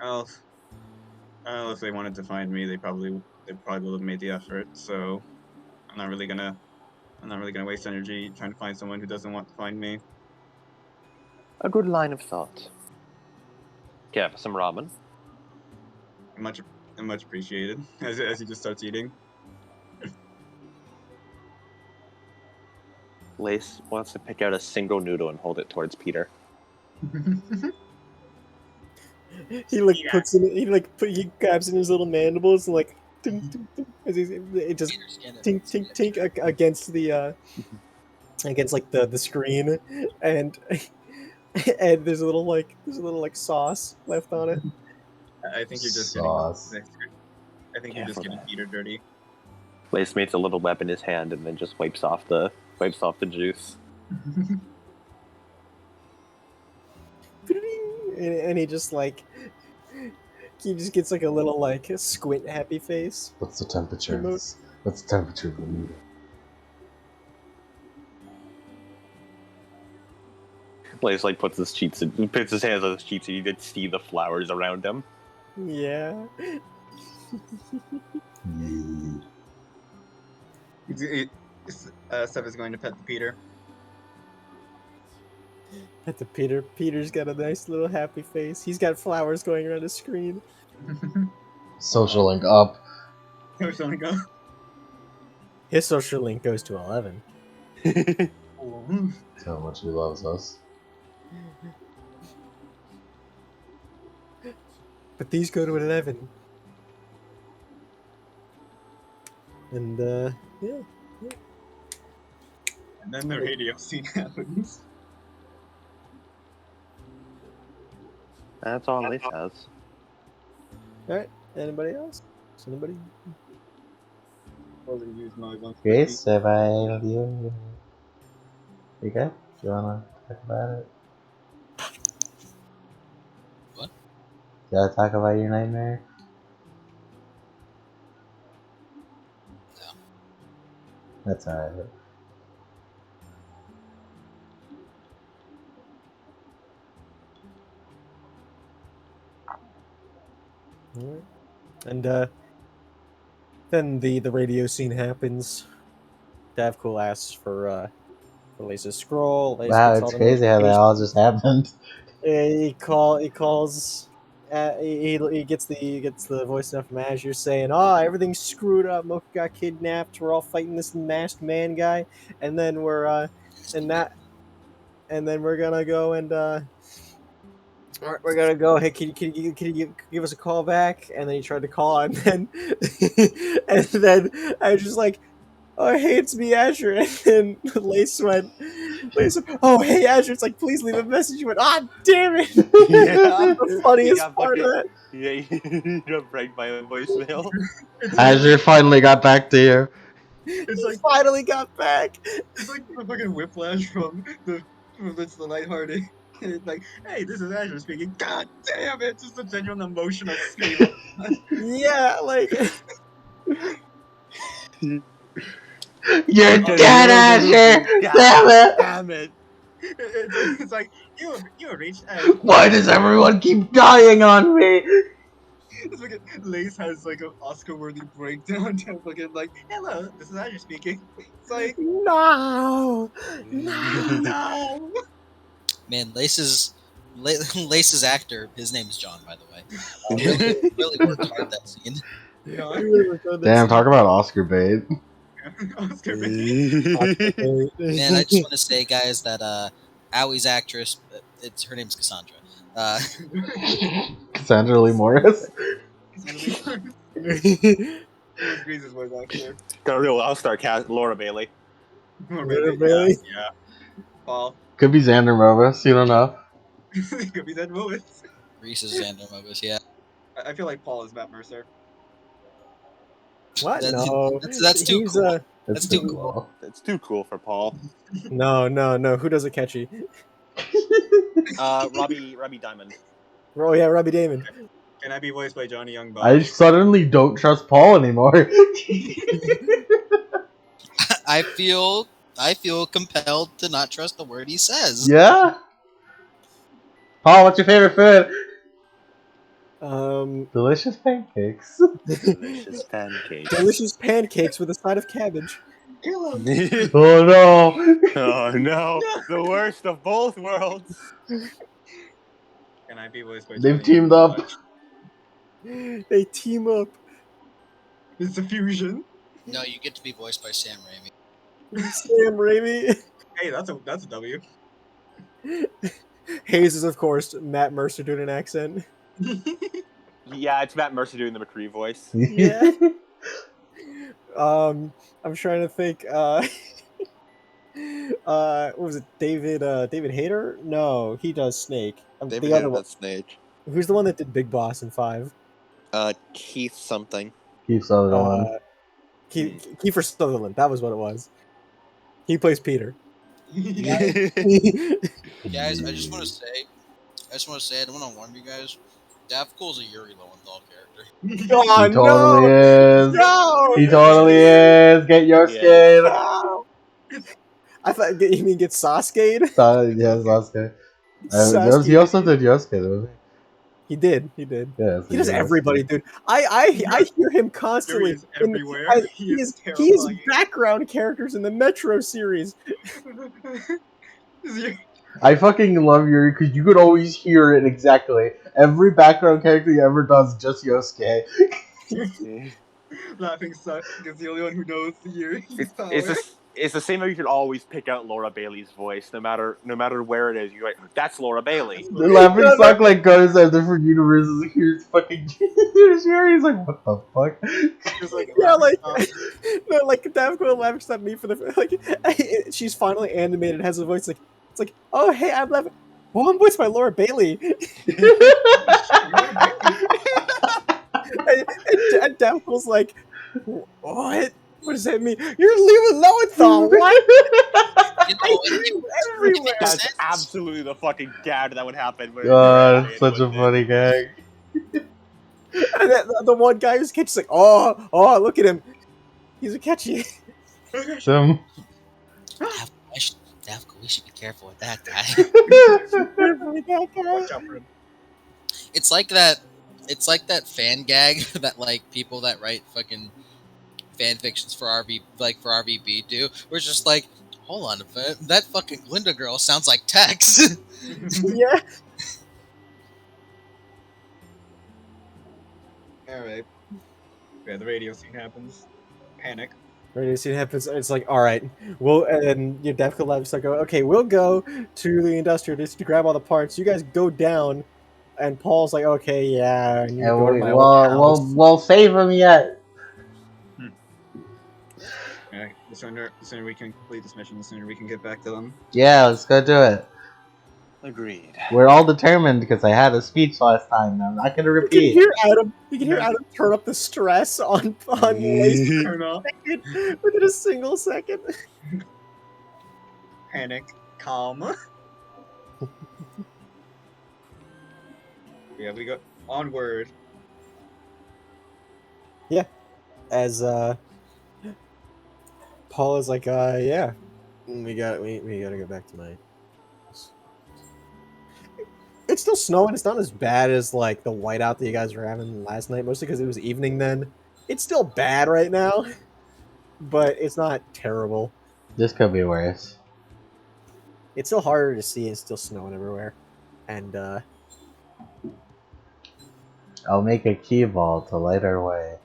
Well, if they wanted to find me, they probably would have made the effort. So I'm not really gonna I'm not really gonna waste energy trying to find someone who doesn't want to find me. A good line of thought. Care for some ramen? Much much appreciated. As he just starts eating. Lace wants to pick out a single noodle and hold it towards Peter. He like puts in he grabs in his little mandibles and like tink, tink, tink, as it just Peter skin it. tink tink tink against the against like the screen, and and there's a little like sauce left on it. I think you're just Sauce. I think you're just Careful getting there. Peter dirty. Lace makes a little web in his hand and then just wipes off the juice. And he just like he just gets like a little like squint happy face. What's the temperature? Emote. What's the temperature of the noodle? Lace like puts his hands on his cheeks and you can see the flowers around him. Yeah. Steph is going to pet the Peter. At the Peter. Peter's got a nice little happy face. He's got flowers going around his screen. Social link up. How's that go? His social link goes to 11. Oh. That's how much he loves us. But these go to 11. And yeah. And then the radio scene happens. That's all Lace has. Alright. Anybody else? Anybody? Wasn't used my once. Grace, have I failed you? You good? Do you wanna talk about it? What? You gotta talk about your nightmare? No. That's alright. Alright. And then the radio scene happens. Davcool asks for Lace's scroll. Lace Wow, gets all it's the crazy how that notifications. all just happened. He calls. He gets the voice note from Azure saying, "Oh, everything's screwed up. Mocha got kidnapped. We're all fighting this masked man guy, and then we're gonna go and we're gonna go. Hey, can you give us a call back?" And then he tried to call, and then and then I was just like, "Oh, hey, it's me, Azure." And then Lace went, "Oh, hey, Azure." It's like, "Please leave a message." He went, "Ah, damn it." Yeah. The funniest part of that. Yeah, you got pranked by a voicemail. It's Azure finally got back to you. It's He like finally got back. it's like the fucking whiplash from It's the Lighthearted. It's like, hey, this is Azure speaking. God damn it! Just a genuine emotional scream. Yeah, like You're Because dead, Azure! Damn it! Damn it! It's like you reached out. Why does everyone keep dying on me? It's like Lace has like an Oscar-worthy breakdown to fucking like, hello, this is Azure speaking. It's like, no. no. Man, Lace's actor. His name is John, by the way. Really worked hard that scene. No, Damn, talk about Oscar bait. Oscar. Man, I just want to say, guys, that Owie's actress, her name's Cassandra. Cassandra Lee Morris. Who was Grease's voice actor? Got a real all-star cast, Laura Bailey. Really? Yeah. Paul. Could be Xander Movis, you don't know. Could be that moment. Reese's Xander Mogus, yeah. I feel like Paul is Matt Mercer. What? That- No. that's too He's cool. That's too cool. It's too cool for Paul. No. Who does it catchy? Robbie Diamond. Oh yeah, Robbie Damon. Can I be voiced by Johnny Young Bob? I suddenly don't trust Paul anymore. I feel compelled to not trust a word he says. Yeah? Paul, what's your favorite food? Delicious pancakes. Delicious pancakes. Delicious pancakes with a side of cabbage. Kill him. Oh no! Oh no! The worst of both worlds. Can I be voiced by They've Johnny teamed Young up. Bob? They team up. It's a fusion. No, you get to be voiced by Sam Raimi. Sam Raimi. Hey, that's a W. Hayes is of course Matt Mercer doing an accent. Yeah, it's Matt Mercer doing the McCree voice. Yeah. I'm trying to think. What was it? David Hayter? No, he does Snake. David The other Hayter one. does Snake. Who's the one that did Big Boss in 5? Keith something. Keep Sutherland. Kiefer Sutherland. That was what it was. He plays Peter. Guys, I just want to say, I don't want to warn you guys. Daphcool's a Yuri Lowenthal character. Oh, He totally is. No! He totally is. Get your skin. No! I thought you mean get Sasuke? Yeah, Sasuke. He also did Yosuke, didn't He did. he? Yeah, so He does yeah, everybody, dude. I hear him constantly. Yuri is everywhere. He is he is terrifying. background characters in the Metro series. I fucking love Yuri because you could always hear it exactly. Every background character he ever does, just Yosuke. Laughing sucks because the only one who knows Yuri's power. It's the same way you can always pick out Laura Bailey's voice, no matter where it is. You're like, that's Laura Bailey. The laughing suck like goes at different universes. Here's fucking here's Yuri. He's like, what the fuck? Yeah, like Daphne laughs at me for the she's finally animated, has a voice like it's like, oh hey, I'm laughing. Oh, I'm voiced by Laura Bailey. and Daphne's like, what? What does that mean? You're leaving Lowenthal, what? Everywhere. That's absolutely the fucking gag that would happen. God, such a funny gag. And the one guy who's catches like, oh, look at him. He's a catchy. Some. Daphcool, we should be careful with that guy. Watch out for him. It's like that fan gag that like people that write fucking fan fictions for RVB do. We're just like, hold on a minute, that fucking Glinda girl sounds like Tex. Yeah. Alright. Yeah, the radio scene happens. Panic. Radio scene happens. It's like, all right, and your Daphne Labs like, okay, we'll go to the industrial district to grab all the parts. You guys go down, and Paul's like, okay, yeah, and you go to my old house. We'll save him yet. Yeah, the sooner we can complete this mission, the sooner we can get back to them. Yeah, let's go do it. Agreed. We're all determined because I had a speech last time. I'm not gonna repeat. You can hear Adam turn up the stress on Lace Turn off. within a single second. Panic. Calm. Yeah, we go onward. Yeah. As Paul is like, yeah. We gotta go back tonight. It's still snowing. It's not as bad as like the whiteout that you guys were having last night, mostly because it was evening then. It's still bad right now, but it's not terrible. This could be worse. It's still harder to see. It's still snowing everywhere, and I'll make a key ball to light our way.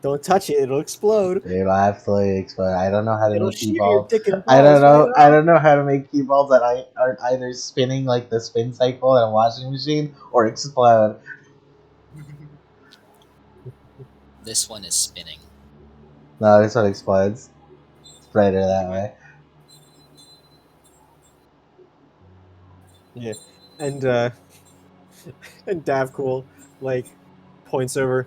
don't touch it; it'll explode. It'll absolutely explode. I don't know how to It'll make shoot key your balls. dick and I don't balls know. right I don't know how to make key balls that aren't either spinning like the spin cycle in a washing machine or explode. This one is spinning. No, this one explodes. It's brighter that way. Yeah, and Davcool like points over.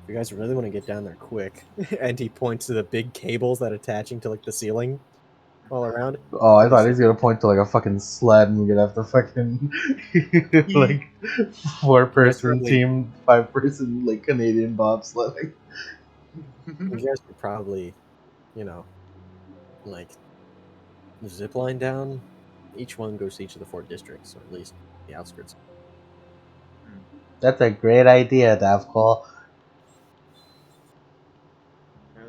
You guys really want to get down there quick, and he points to the big cables that are attaching to like the ceiling all around. Oh, I thought he was gonna point to like a fucking sled and we're gonna have to fucking like 4-person team, 5-person like Canadian bobsledding. You guys could probably, like zip line down. Each one goes to each of the 4 districts, or at least the outskirts. That's a great idea, Davcol. Yeah,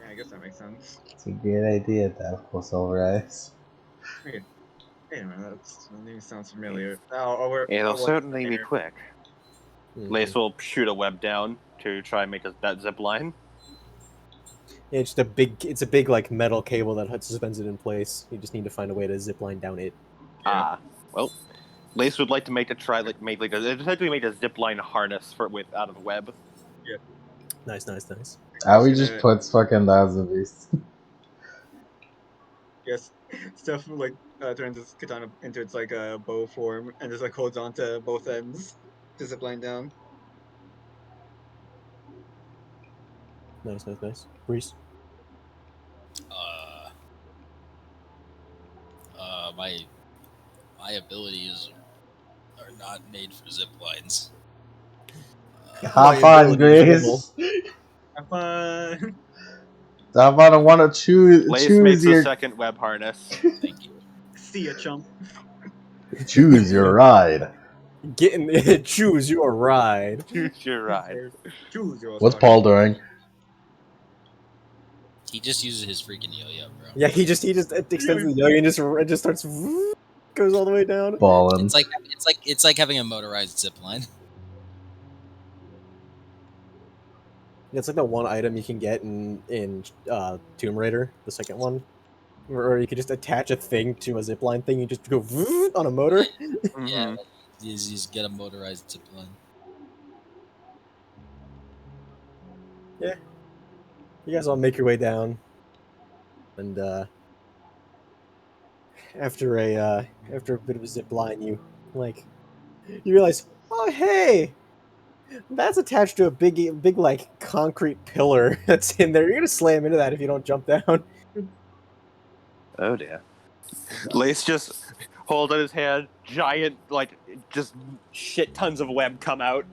I guess that makes sense. It's a great idea, Davcol Silver Eyes. Wait a minute, that name sounds familiar. It'll certainly be quick. Mm-hmm. Lace will shoot a web down to try and make that zip line. Yeah, it's a big like metal cable that suspends it in place. You just need to find a way to zip line down it. Well, Lace would like to make a zip line harness out of the web. Yeah. Nice. We just puts fucking thousands of beasts. Yes, Steph like turns his katana into its like a bow form and just like holds on to both ends to zip line down. Nice, nice, nice. Reese. My abilities are not made for zip lines. Have My fun, ability is dribble. Grace. Have fun. Have fun. I want to Lace choose makes your a second web harness. Thank you. See ya, chump. choose your ride. Get in the choose your ride. Choose your ride. Choose your What's star. Paul doing? He just uses his freaking yo-yo, bro. Yeah, he just extends the yo and just starts goes all the way down. Ballin'. It's like having a motorized zip line. Yeah, it's like the one item you can get in Tomb Raider, the second one, where you could just attach a thing to a zipline thing. You just go on a motor. Yeah, you just get a motorized zip line. Yeah, you guys all make your way down, and after a bit of a zip line, you realize, oh hey, that's attached to a big like concrete pillar that's in there. You're gonna slam into that if you don't jump down. Oh dear. Lace just hold in his hand, giant, like, just shit tons of web come out.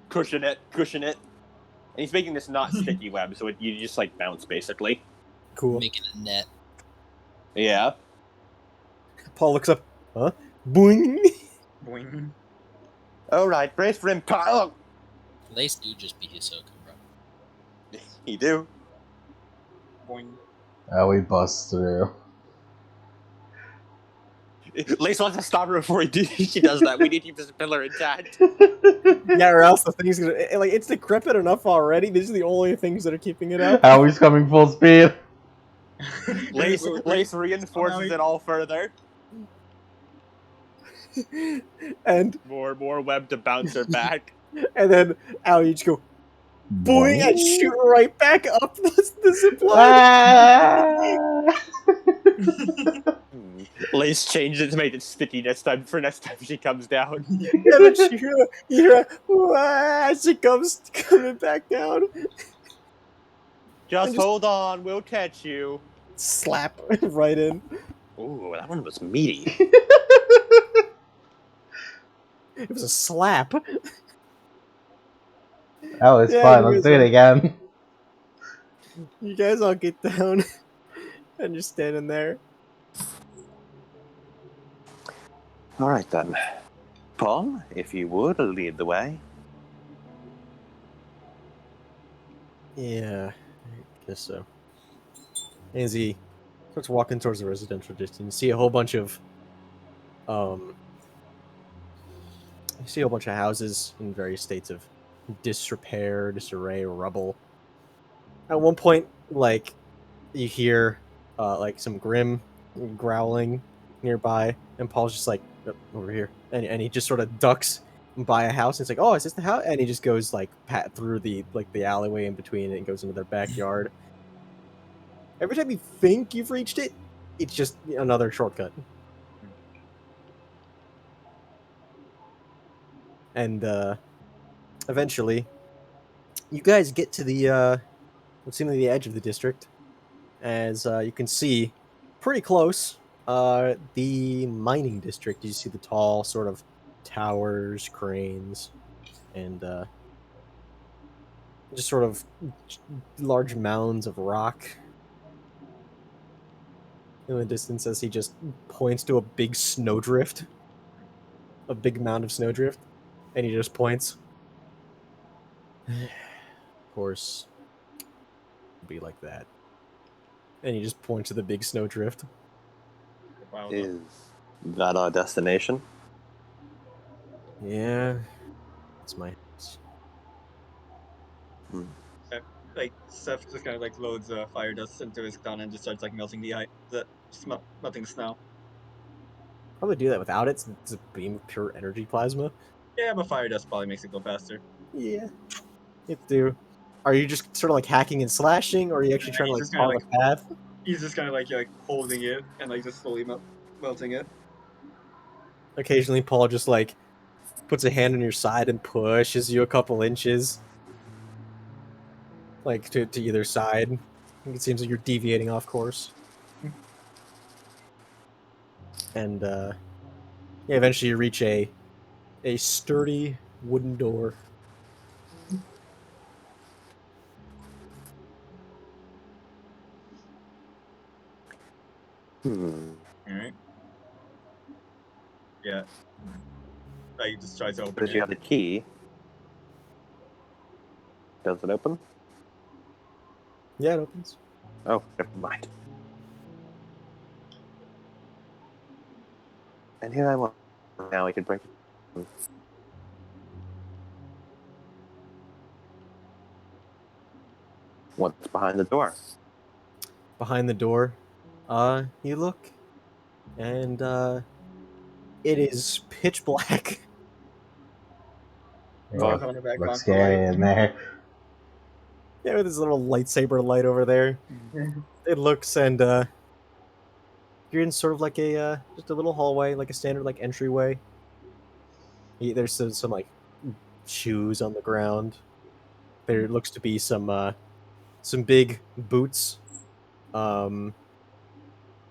Cushion it. And he's making this not sticky web, so you just, like, bounce, basically. Cool. Making a net. Yeah. Paul looks up. Huh? Boing. Boing. Alright, brace for impact. Oh, Lace do just be Hisoka, bro. he do. Boing. Oh, we bust through. Lace wants to stop her before she does that. We need to keep this pillar intact. Yeah, or else the thing's gonna like it's decrepit enough already. These are the only things that are keeping it up. Howie's coming full speed. Lace reinforces it all further. and More web to bounce her back. then Al, you just go boing and shoot right back up the zip line. Ah! Lace changed it to make it sticky next time she comes down. And then you hear as she comes coming back down. Just just- hold on, we'll catch you. Slap right in. Ooh, that one was meaty. It was a slap. Oh, it's Yeah, fun. you Let's guys do it again. You guys all get down, and you're standing there. Alright then. Paul, if you would, lead the way. Yeah, I guess so. As he starts walking towards the residential district, you see a whole bunch of houses in various states of disrepair, disarray, rubble. At one point, like, you hear like some grim growling nearby, and Paul's just like, "Oh, over here," and he just sort of ducks by a house. And it's like, oh, is this the house? And he just goes like pat through the alleyway in between it and goes into their backyard. Every time you think you've reached it, it's just another shortcut. And eventually, you guys get to the what's seemingly the edge of the district, as you can see, pretty close, the mining district. You see the tall sort of towers, cranes, and just sort of large mounds of rock in the distance as he just points to a big snowdrift. A big mound of snowdrift. And he just points. Of course, it'll be like that. And he just points to the big snowdrift. Wow. Is that our destination? Yeah, it's my house. Like Seth just kind of like loads fire dust into his katana and just starts like melting melting the snow. Probably do that without it, since it's a beam of pure energy plasma. Yeah, but fire dust probably makes it go faster. Yeah, it do. Are you just sort of like hacking and slashing, or are you actually trying to like he's just kinda carve a path? he's just kind of like holding it and like just slowly melting it. Occasionally, Paul just like puts a hand on your side and pushes you a couple inches, like to either side. It seems like you're deviating off course. And yeah, eventually you reach a sturdy wooden door. Hmm. All right. Yeah. Like just tries to open But if you it. have the key, does it open? Yeah, it opens. Oh, never mind. And here I was. Now we can break it. What's behind the door? Behind the door, you look, and it is pitch black. Someone's Oh, on the back looks box for light. scary in there. Yeah, with this little lightsaber light over there. It looks, and you're in sort of like a just a little hallway, like a standard like entryway. There's some like shoes on the ground. There looks to be some big boots, um,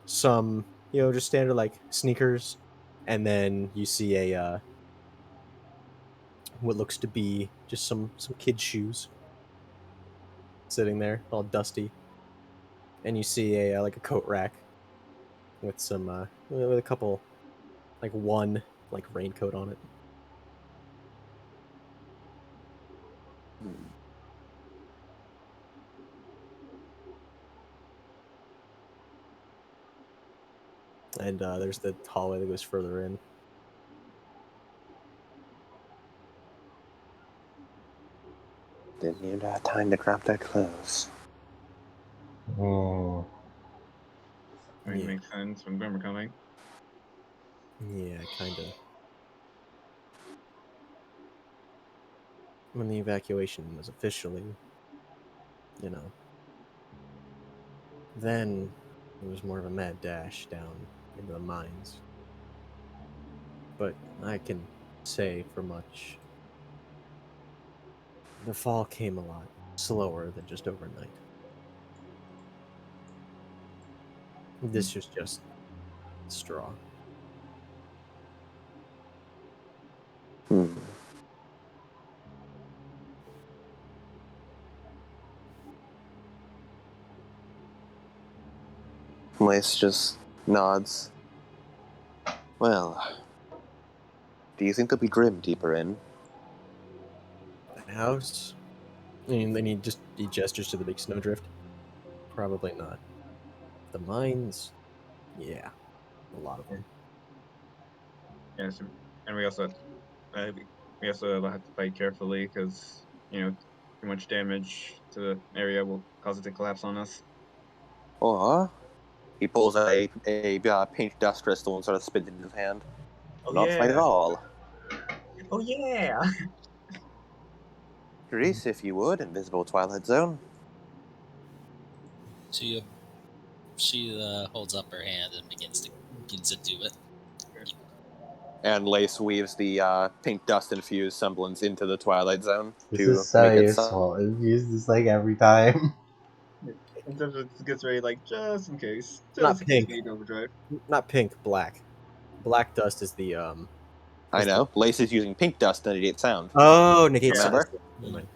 some just standard like sneakers, and then you see a what looks to be just some kid shoes sitting there, all dusty, and you see a like a coat rack with some with a couple like one like raincoat on it. And there's the hallway that goes further in. Didn't even have time to grab their clothes. Mm. I mean, Yeah, makes sense when Grimmer coming. yeah, kind of. When the evacuation was officially, you know, then it was more of a mad dash down into the mines. But I can say for much, the fall came a lot slower than just overnight. This was just straw. Hmm. Lace just nods. Well, do you think there'll be Grim deeper in? The house? And then he gestures to the big snowdrift. Probably not. The mines? Yeah, a lot of them. Yes, and we also have to fight carefully because too much damage to the area will cause it to collapse on us. Or he pulls out a pink dust crystal and sort of spins it in his hand. Oh Not fight at yeah! all. Oh yeah! Grease, if you would, invisible Twilight Zone. She holds up her hand and begins to do it. And Lace weaves the pink dust infused semblance into the Twilight Zone This to is so make it useful. I've used this like every time. In terms of it gets ready, like Not just in case pink. we need overdrive. Not pink, black. Black dust is the I know. Lace is using pink dust to negate sound. Oh, negate Yeah. sound. Remember? Never mind.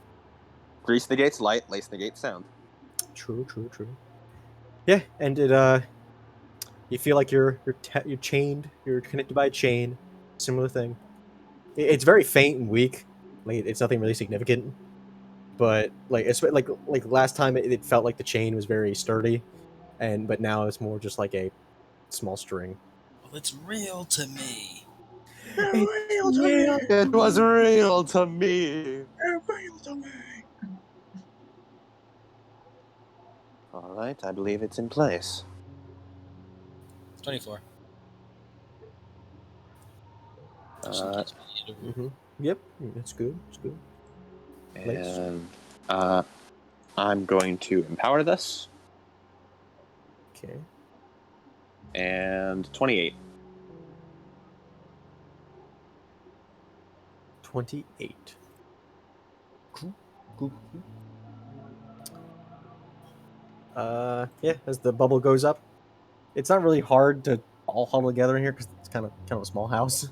Grease negates light, Lace negates sound. True. Yeah, and it you feel like you're chained. You're connected by a chain. Similar thing. It's very faint and weak. Like it's nothing really significant. But like it's like last time it felt like the chain was very sturdy, but now it's more just like a small string. Well, it's real to me. It's Real to me! real. It was real to me. Real to me! Alright, I believe it's in place. 24. Just in Uh, case we need to. Mm-hmm. Yep, it's good. It's good. and I'm going to empower this. Okay. And 28. 28. Cool. Cool. Yeah, as the bubble goes up, it's not really hard to all huddle together in here because it's kind of a small house.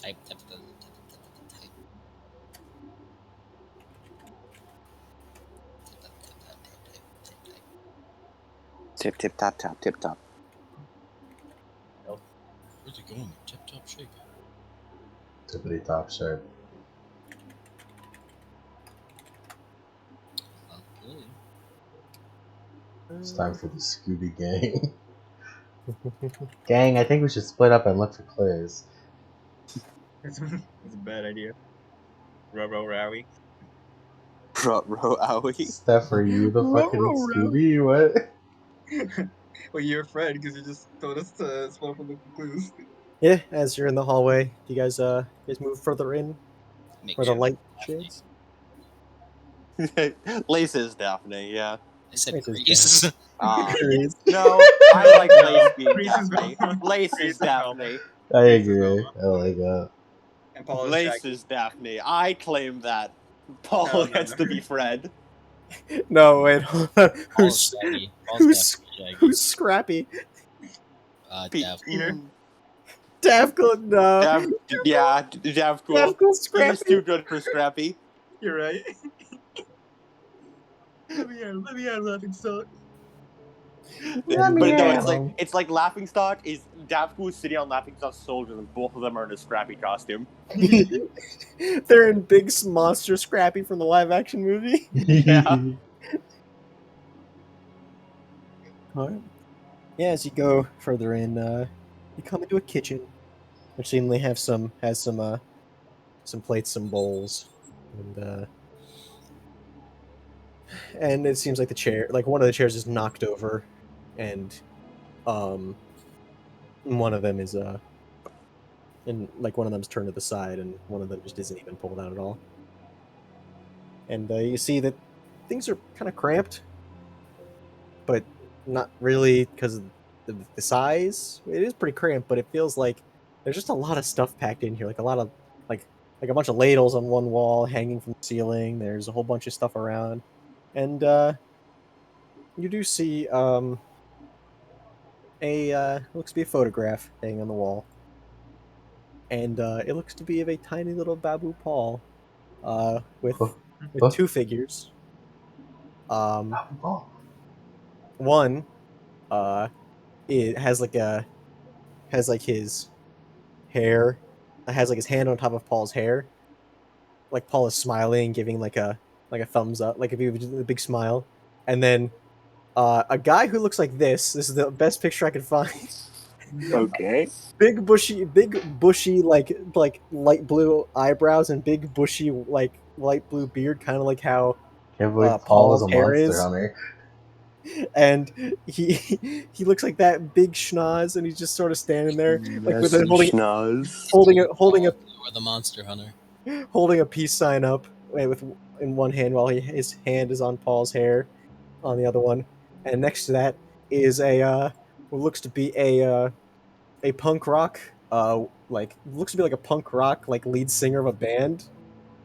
Type. Tip, tip, top, top, tip, top. Where's it going? Tip top shaker. Tippity top shirt. Okay. It's time for the Scooby Gang. Gang, I think we should split up and look for clues. It's a bad idea. Rowie. Row owie. Steph, are you the fucking Scooby? What? Well, you're a friend because you just told us to split up and look for clues. Yeah, as you're in the hallway, do you guys move further in Make where the sure. light Daphne. shades? Laces, Daphne, yeah. I said Lace is grease. Grease. No, I like No, Lace being Grease is Daphne. Velma. Lace Grease is is Velma. Daphne. I Grease is agree. Velma. I like that. And Paul is Lace Jackie. is Daphne. I claim that. Paul No. gets to be Fred. No, wait, hold on. Paul's Shaggy. Paul's Who's definitely Shaggy. who's Scrappy? Dav. Davco, no. Davcool. Davco He Scrappy. was too good for Scrappy. You're right. let me add laughing stock. Let me But no, in. it's like Laughing Stock is Davcool sitting on Laughing Stock's shoulders, and both of them are in a Scrappy costume. They're in big monster Scrappy from the live action movie. Yeah. Alright. Yeah, as you go further in, you come into a kitchen, which seemingly has some plates, some bowls, and it seems like one of the chairs is knocked over, and one of them is and like one of them's turned to the side, and one of them just isn't even pulled out at all. And you see that things are kind of cramped, but not really because of the size. It is pretty cramped, but it feels like there's just a lot of stuff packed in here, like a lot of like a bunch of ladles on one wall hanging from the ceiling. There's a whole bunch of stuff around, and you do see looks to be a photograph hanging on the wall, and it looks to be of a tiny little Babu Paul, with two figures. Oh, One, it has like his hair, has like his hand on top of Paul's hair, like Paul is smiling, giving like a thumbs up, like if he was a big smile, and then a guy who looks like this. This is the best picture I could find. Okay. big bushy, like light blue eyebrows and big bushy like light blue beard, kind of like how can't believe Paul is Paul's a hair monster is. hunter. And he looks like that big schnoz, and he's just sort of standing there, like with Some holding schnoz. Or the monster hunter. holding a peace sign up with in one hand while his hand is on Paul's hair on the other one, and next to that is what looks to be a punk rock like looks to be like a punk rock like lead singer of a band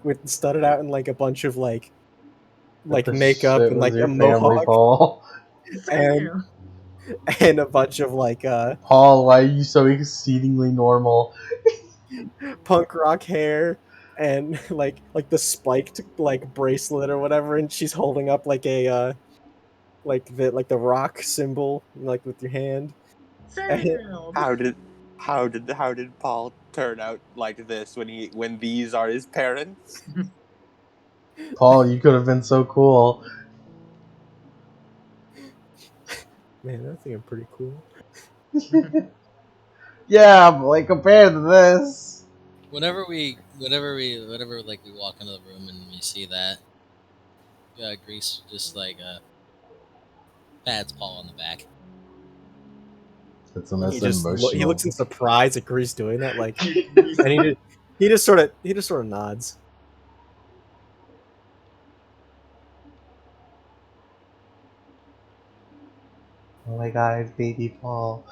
with studded out in like a bunch of like What the makeup shit and was like a your family, mohawk Paul? and a bunch of like Paul, why are you so exceedingly normal? punk rock hair and like the spiked like bracelet or whatever, and she's holding up like a like the rock symbol like with your hand. And How did Paul turn out like this when these are his parents? Paul, you could have been so cool. man, I think I'm pretty cool. Yeah, but like compared to this. Whenever we like we walk into the room and we see that, Grease just like pats Paul on the back. It's the most he looks emotional. in surprise at Grease doing that, like, He's- and he just sort of nods. Oh my god, it's baby Paul.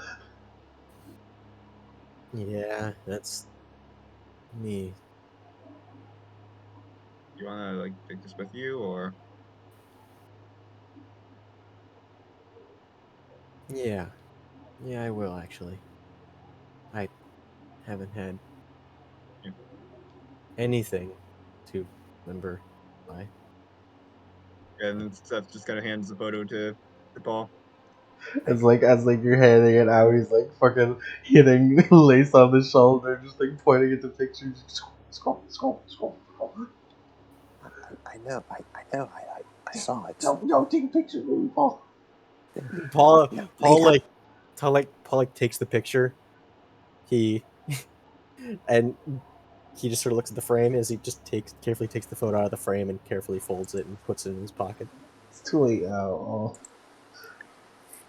Yeah, that's me. You wanna like take this with you, or Yeah, yeah, I will actually. I haven't had Yeah. anything to remember by. and then Seth just kind of hands the photo to Paul. It's like as like you're handing it out, he's like fucking hitting Lace on the shoulder, just like pointing at the picture. Scroll, scroll, scroll, scroll. I know, I saw it. No, take a picture, baby Paul. Paul, No, Paul, later. Paul takes the picture. He and he just sort of looks at the frame as he just carefully takes the photo out of the frame and carefully folds it and puts it in his pocket. It's too late now. Oh.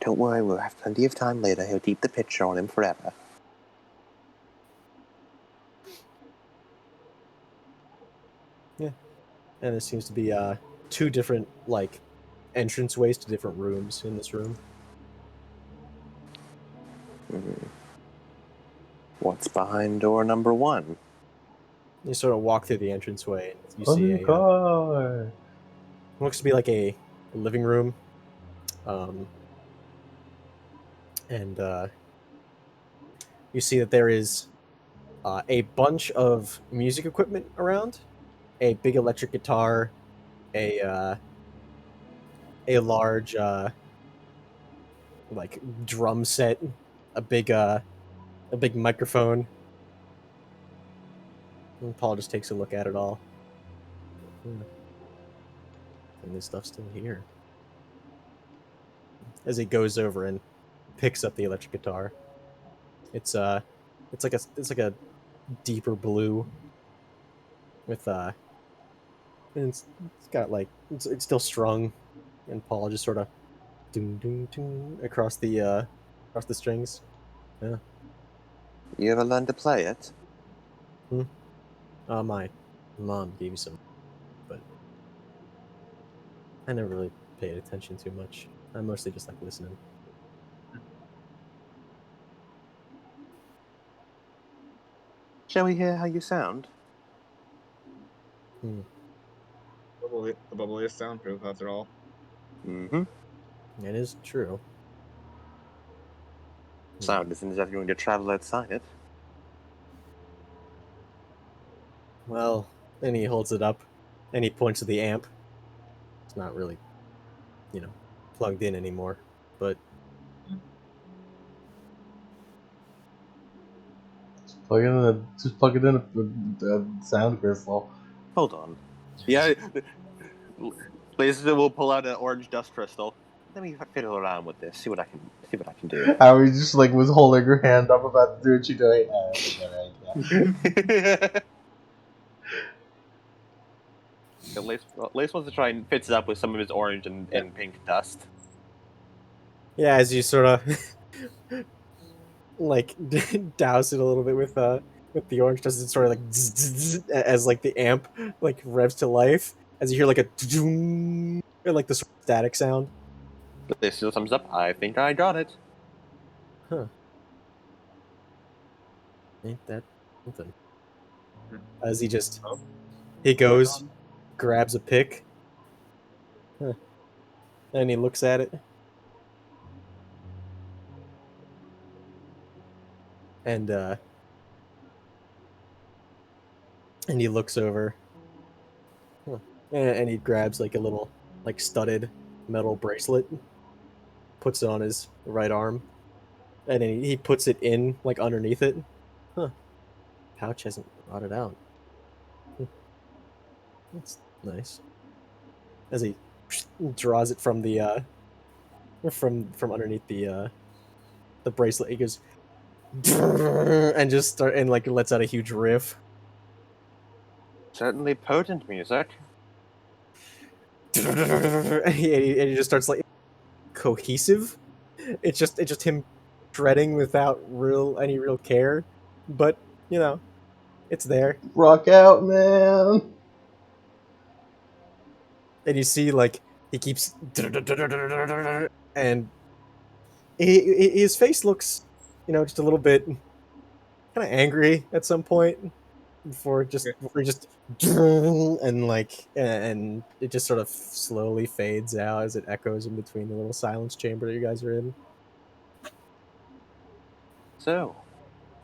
Don't worry, we'll have plenty of time later. He'll keep the picture on him forever. Yeah, and there seems to be two different like entranceways to different rooms in this room. What's behind door number 1? You sort of walk through the entranceway and you Oh see my god. looks to be like a living room, and you see that there is a bunch of music equipment around, a big electric guitar, a large like drum set, a big microphone. And Paul just takes a look at it all. And this stuff's still here. As he goes over and picks up the electric guitar. It's like a deeper blue with and it's got like it's still strung, and Paul just sort of doom doom doom across the strings. Yeah. You ever learn to play it? My mom gave me some, but I never really paid attention too much. I mostly just like listening. Shall we hear how you sound? Hmm. The bubble is soundproof after all. Mm-hmm. It is true. Sound isn't as if you're going to travel outside it. Well, then he holds it up, and he points to the amp. It's not really, plugged in anymore, but Just plug it in a sound crystal. Hold on. Yeah, Laser will pull out an orange dust crystal. Let me fiddle around with this. See what I can do. I was just like was holding her hand up about to do what you're doing. That's a good idea. Lace wants to try and fix it up with some of his orange and pink dust. yeah, as you sort of like douse it a little bit with the orange dust, it's sort of like as like the amp like revs to life, as you hear like a or like the sort of static sound. Lace still thumbs up. I think I got it. Huh. Ain't that something? As he goes, grabs a pick, and he looks at it, and he looks over, and he grabs like a little like studded metal bracelet, puts it on his right arm, and then he puts it in like underneath it. Huh. Pouch hasn't rotted out. That's nice. As he draws it from the from underneath the bracelet, he goes and just start and like lets out a huge riff. Certainly potent music. And he just starts like cohesive. It's just him treading without any real care, but you know, it's there. Rock out, man. And you see like he keeps and his face looks, just a little bit kind of angry at some point before he just and it just sort of slowly fades out as it echoes in between the little silence chamber that you guys are in. So,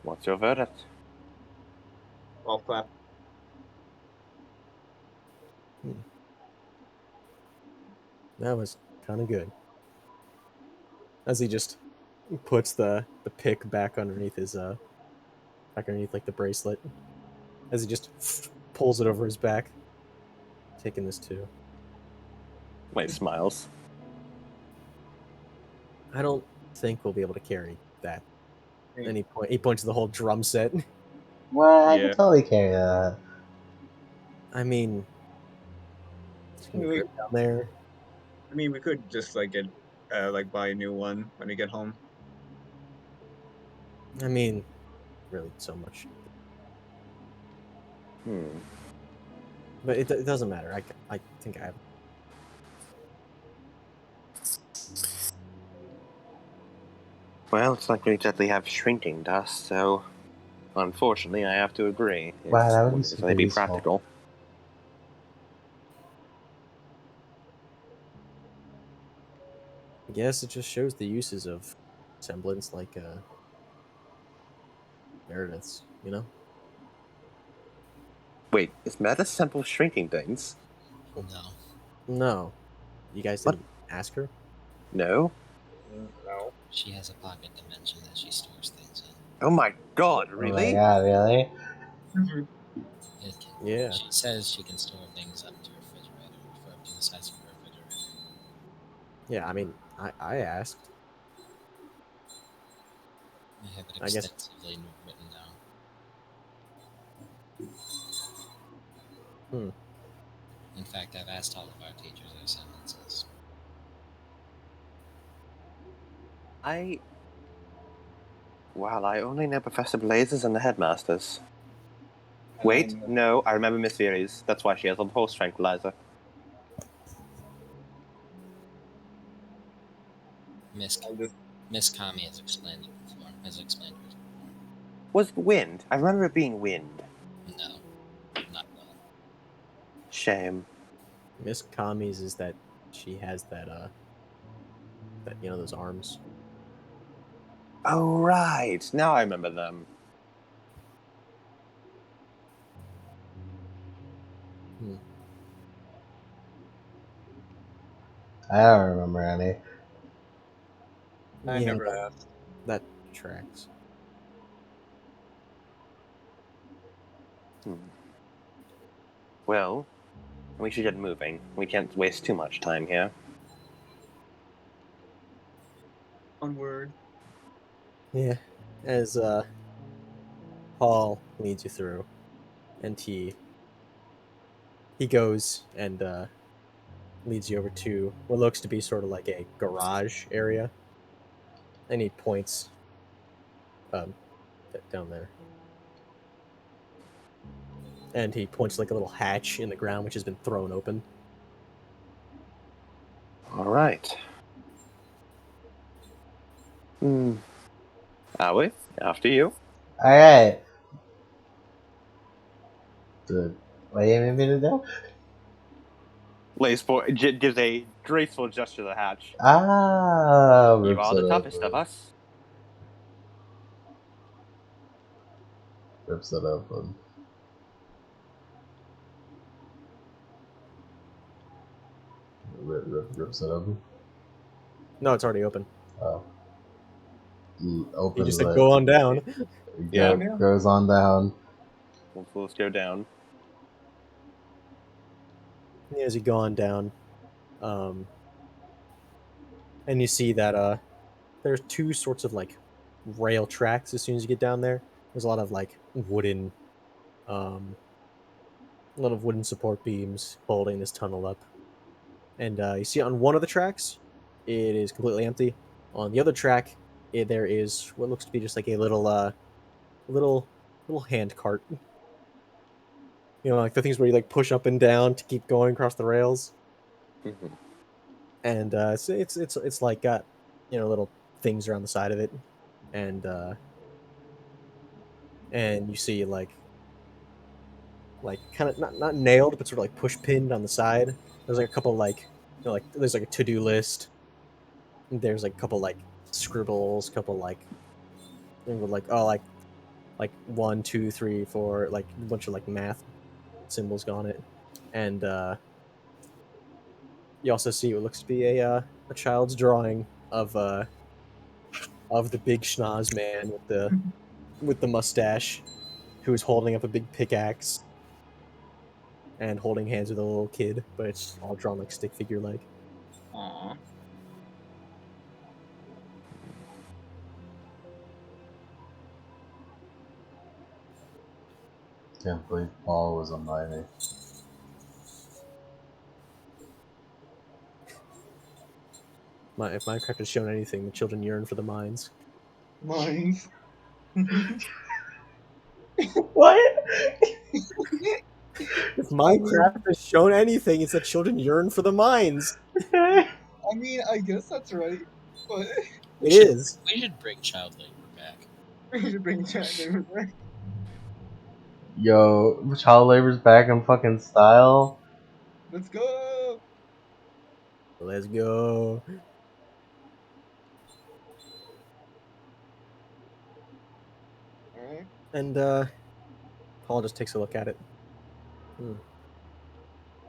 what's your verdict? Well, clap. That was kind of good. As he just puts the pick back underneath back underneath like the bracelet, as he just pulls it over his back, taking this too. Wait, smiles. I don't think we'll be able to carry that. Hey. And he points to the whole drum set. Well, I Yeah. can totally carry that. I mean, can you We- grip down there? I mean, we could just like get like buy a new one when we get home. I mean, really, so much. But it doesn't matter. I think I have. Well, it's not going to exactly have shrinking dust, so unfortunately I have to agree. Wow, that would be wouldn't super necessarily be useful. practical. I guess it just shows the uses of semblance like Meredith's, Wait, is meta simple shrinking things? No. No, you guys What? didn't ask her. No? No. She has a pocket dimension that she stores things in. Oh my god, Oh my really? god, really? It can, Yeah. She says she can store things up to her refrigerator, for up to the size of her refrigerator. Yeah, I mean, I asked. I have it I guess- extensively written down. In fact, I've asked all of our teachers their sentences. Wow, I only know Professor Blazes and the headmasters. Wait, no, I remember Miss Veery's. That's why she has a pulse tranquilizer. Miss I just Miss Kami has explained it before. Has explained it before. Was it wind? I remember it being wind. No, not well. Shame. Miss Kami's is that she has that those arms. Oh, right. Now I remember them. I don't remember any. I Yeah, never asked. that tracks. Well, we should get moving. We can't waste too much time here. Onward. Yeah, as Paul leads you through, and he goes and leads you over to what looks to be sort of like a garage area, and he points down there, and he points like a little hatch in the ground which has been thrown open. All right. Aoi, after you. Alright. Good. What do you need me to do? Gives a graceful gesture to the hatch. Ah, You rips are the it toughest open. of us. Rips it open. Rips it open. No, it's already open. Oh. You Opens just said it. go on down. Yeah. Goes on down. Let's go down. As you go on down, and you see that there's two sorts of like rail tracks as soon as you get down there. There's a lot of like wooden a lot of wooden support beams holding this tunnel up. And you see on one of the tracks, it is completely empty. On the other track, there is what looks to be just like a little hand cart. You know, like the things where you like push up and down to keep going across the rails. Mhm. And so it's like got little things around the side of it, and you see like kind of not nailed, but sort of like push pinned on the side. There's like a couple like like there's like a to-do list. And there's like a couple like scribbles, couple like like 1, 2, 3, 4, like a bunch of like math symbols on it, and you also see what looks to be a child's drawing of the big schnoz man with the mustache, who is holding up a big pickaxe and holding hands with a little kid, but it's all drawn like stick figure like. Aw. Can't believe Paul was a minor. If Minecraft has shown anything, the children yearn for the mines. Mines. What? If Minecraft has shown anything, it's that children yearn for the mines. I mean, I guess that's right, but It is. We should bring child labor back. we should bring chat over there. Yo, child labor's back in fucking style. Let's go. Let's go. All right. And Paul just takes a look at it.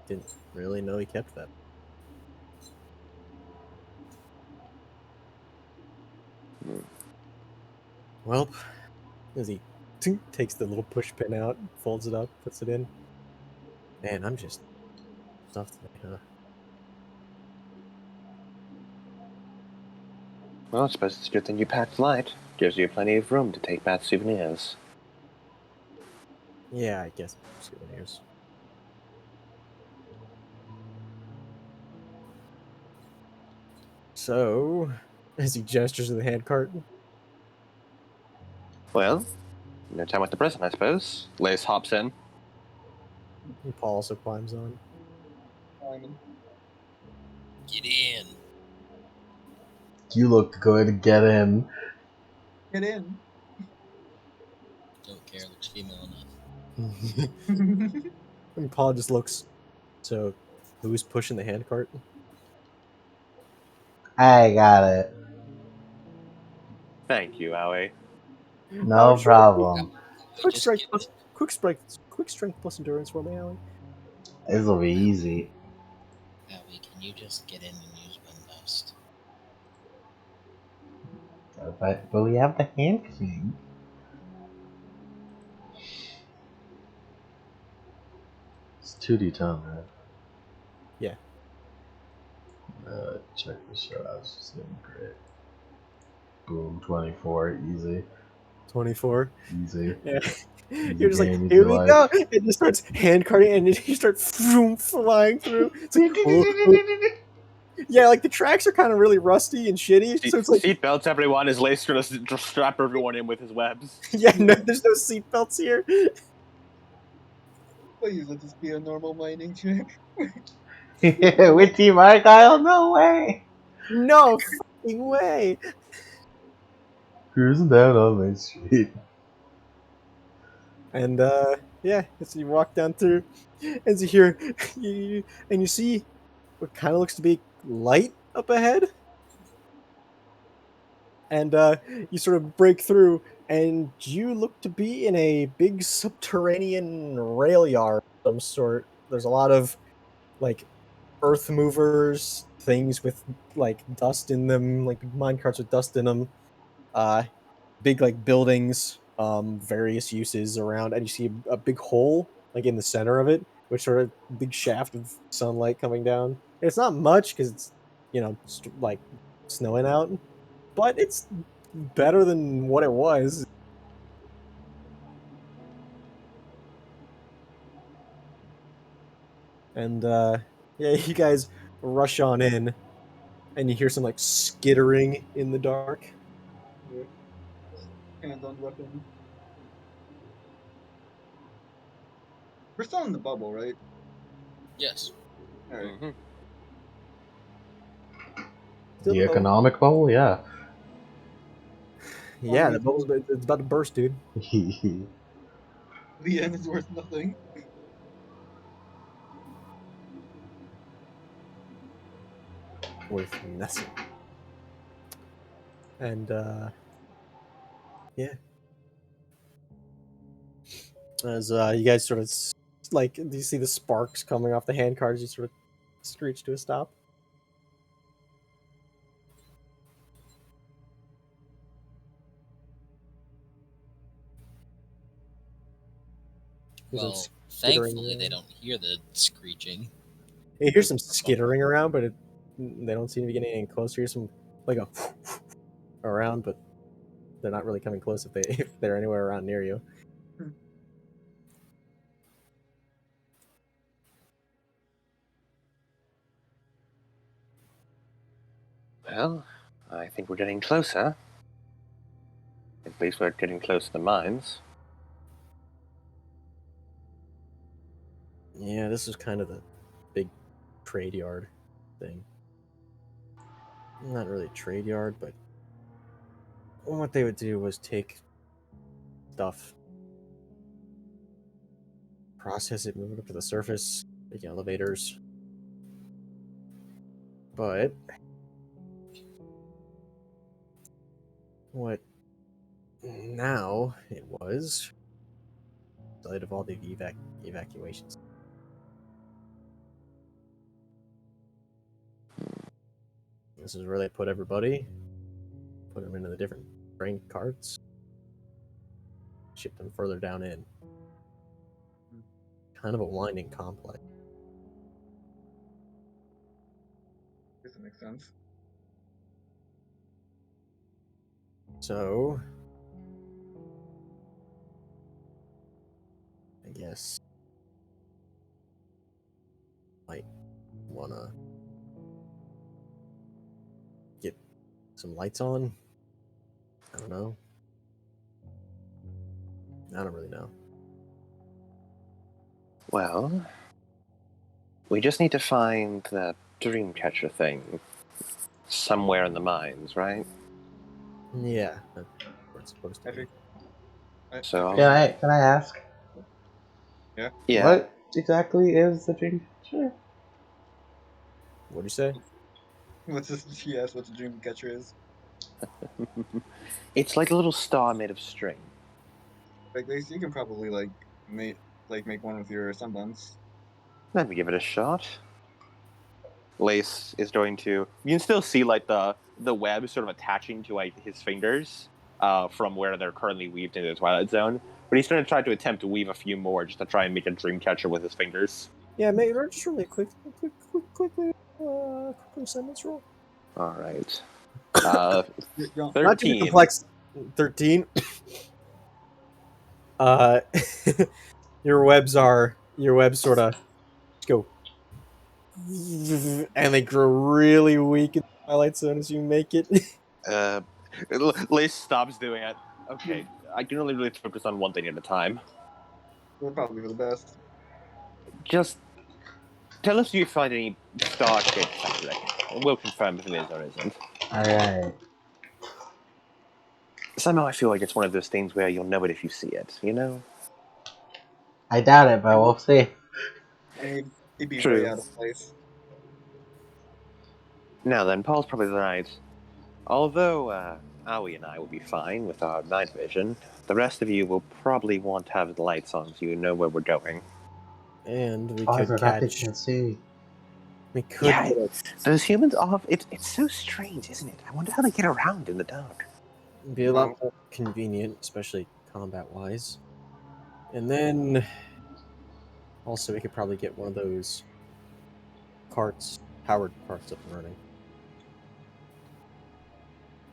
Didn't really know he kept that. Well, as he takes the little push pin out, folds it up, puts it in. Man, I'm just stuffed today, huh? Well, I suppose it's a good thing you packed light. Gives you plenty of room to take back souvenirs. Yeah, I guess souvenirs. So, as he gestures to the hand cart, Well, no time with the present, I suppose. Lace hops in. and Paul also climbs on. Simon. Get in. You look good. Get in. Get in. Don't care. Looks female enough. And Paul just looks. So, who's pushing the hand cart? I got it. Thank you, Howie. No sure. problem. Quick Just strength, get in. quick strength plus endurance for me, Allie. This'll be easy. Abby, can you just get in and use wind dust? But we have the hand thing. It's 2D tone, right? Yeah. Check this shit out. It's just getting great. Boom, 24, easy. 24. Easy. Yeah. Easy You're just like, game, here easy we life. go. It just starts hand carting and you start flying through. It's like, yeah, like the tracks are kind of really rusty and shitty. So it's like, Seat belts, everyone. Is Lace gonna strap everyone in with his webs? yeah, no, there's no seatbelts here. Please let this be a normal mining check. With Team ARGYLE? No way! No fucking way. Cruising down on Main Street. And yeah, as you walk down through, as you hear, and you see what kind of looks to be light up ahead. And you sort of break through, and you look to be in a big subterranean rail yard of some sort. There's a lot of like earth movers, things with like dust in them, like minecarts with dust in them. Big like buildings, various uses around, and you see a big hole like in the center of it, which sort of big shaft of sunlight coming down. And it's not much because it's like snowing out, but it's better than what it was. And yeah, you guys rush on in, and you hear some like skittering in the dark. hand-on weapon. We're still in the bubble, right? Yes. All right. Mm-hmm. Still The the bubble. economic bubble, yeah. Yeah, the bubble's it's about to burst, dude. The end is worth nothing. Worth nothing. And yeah. As you guys sort of like, do you see the sparks coming off the hand cards? You sort of screech to a stop. There's some Well, skittering thankfully they around. don't hear the screeching. You hear some skittering around, but they don't seem to be getting any closer. You hear some like a around, but they're not really coming close if they're anywhere around near you. Well, I think we're getting closer. At least we're getting close to the mines. Yeah, this is kind of the big trade yard thing. Not really a trade yard, but what they would do was take stuff, process it, move it up to the surface, make elevators. But what now it was, in light of all the evacuations. This is where they put everybody, put them into the different grain carts, ship them further down in. Kind of a winding complex. Doesn't make sense. So, I guess might wanna get some lights on. I don't know. I don't really know. Well, we just need to find that Dreamcatcher thing somewhere in the mines, right? Yeah, that's where it's supposed to I be. think. So- Can I ask? Yeah. Yeah. What exactly is the dream catcher? What'd you say? What's this? She asked what the dream catcher is. It's like a little star made of string. Like, Lace, you can probably make one with your semblance. Let me give it a shot. Lace is going to. You can still see like the web sort of attaching to like his fingers from where they're currently weaved into the Twilight Zone. But he's going to try to attempt to weave a few more just to try and make a dream catcher with his fingers. Yeah, maybe just really quickly sentence roll. All right. Not too 13. complex. 13. Your webs sort of go, and they grow really weak in the Twilight Zone as you make it. Lace stops doing it. Okay, I can only really focus on one thing at a time. Well, probably for the best. Just tell us if you find any star-shaped fabric, and we'll confirm if it is or isn't. Alright. Somehow I feel like it's one of those things where you'll know it if you see it, you know? I doubt it, but we'll see. I mean, he'd be True. way out of place. Now then, Paul's probably right. Although Aoi and I will be fine with our night vision, the rest of you will probably want to have the lights on so you know where we're going. And we Oh, I could forgot they catch. can't see. We could. Yeah, those humans are. It's so strange, isn't it? I wonder how they get around in the dark. Be a lot more convenient, especially combat-wise. And then, also, we could probably get one of those carts, powered carts, up and running.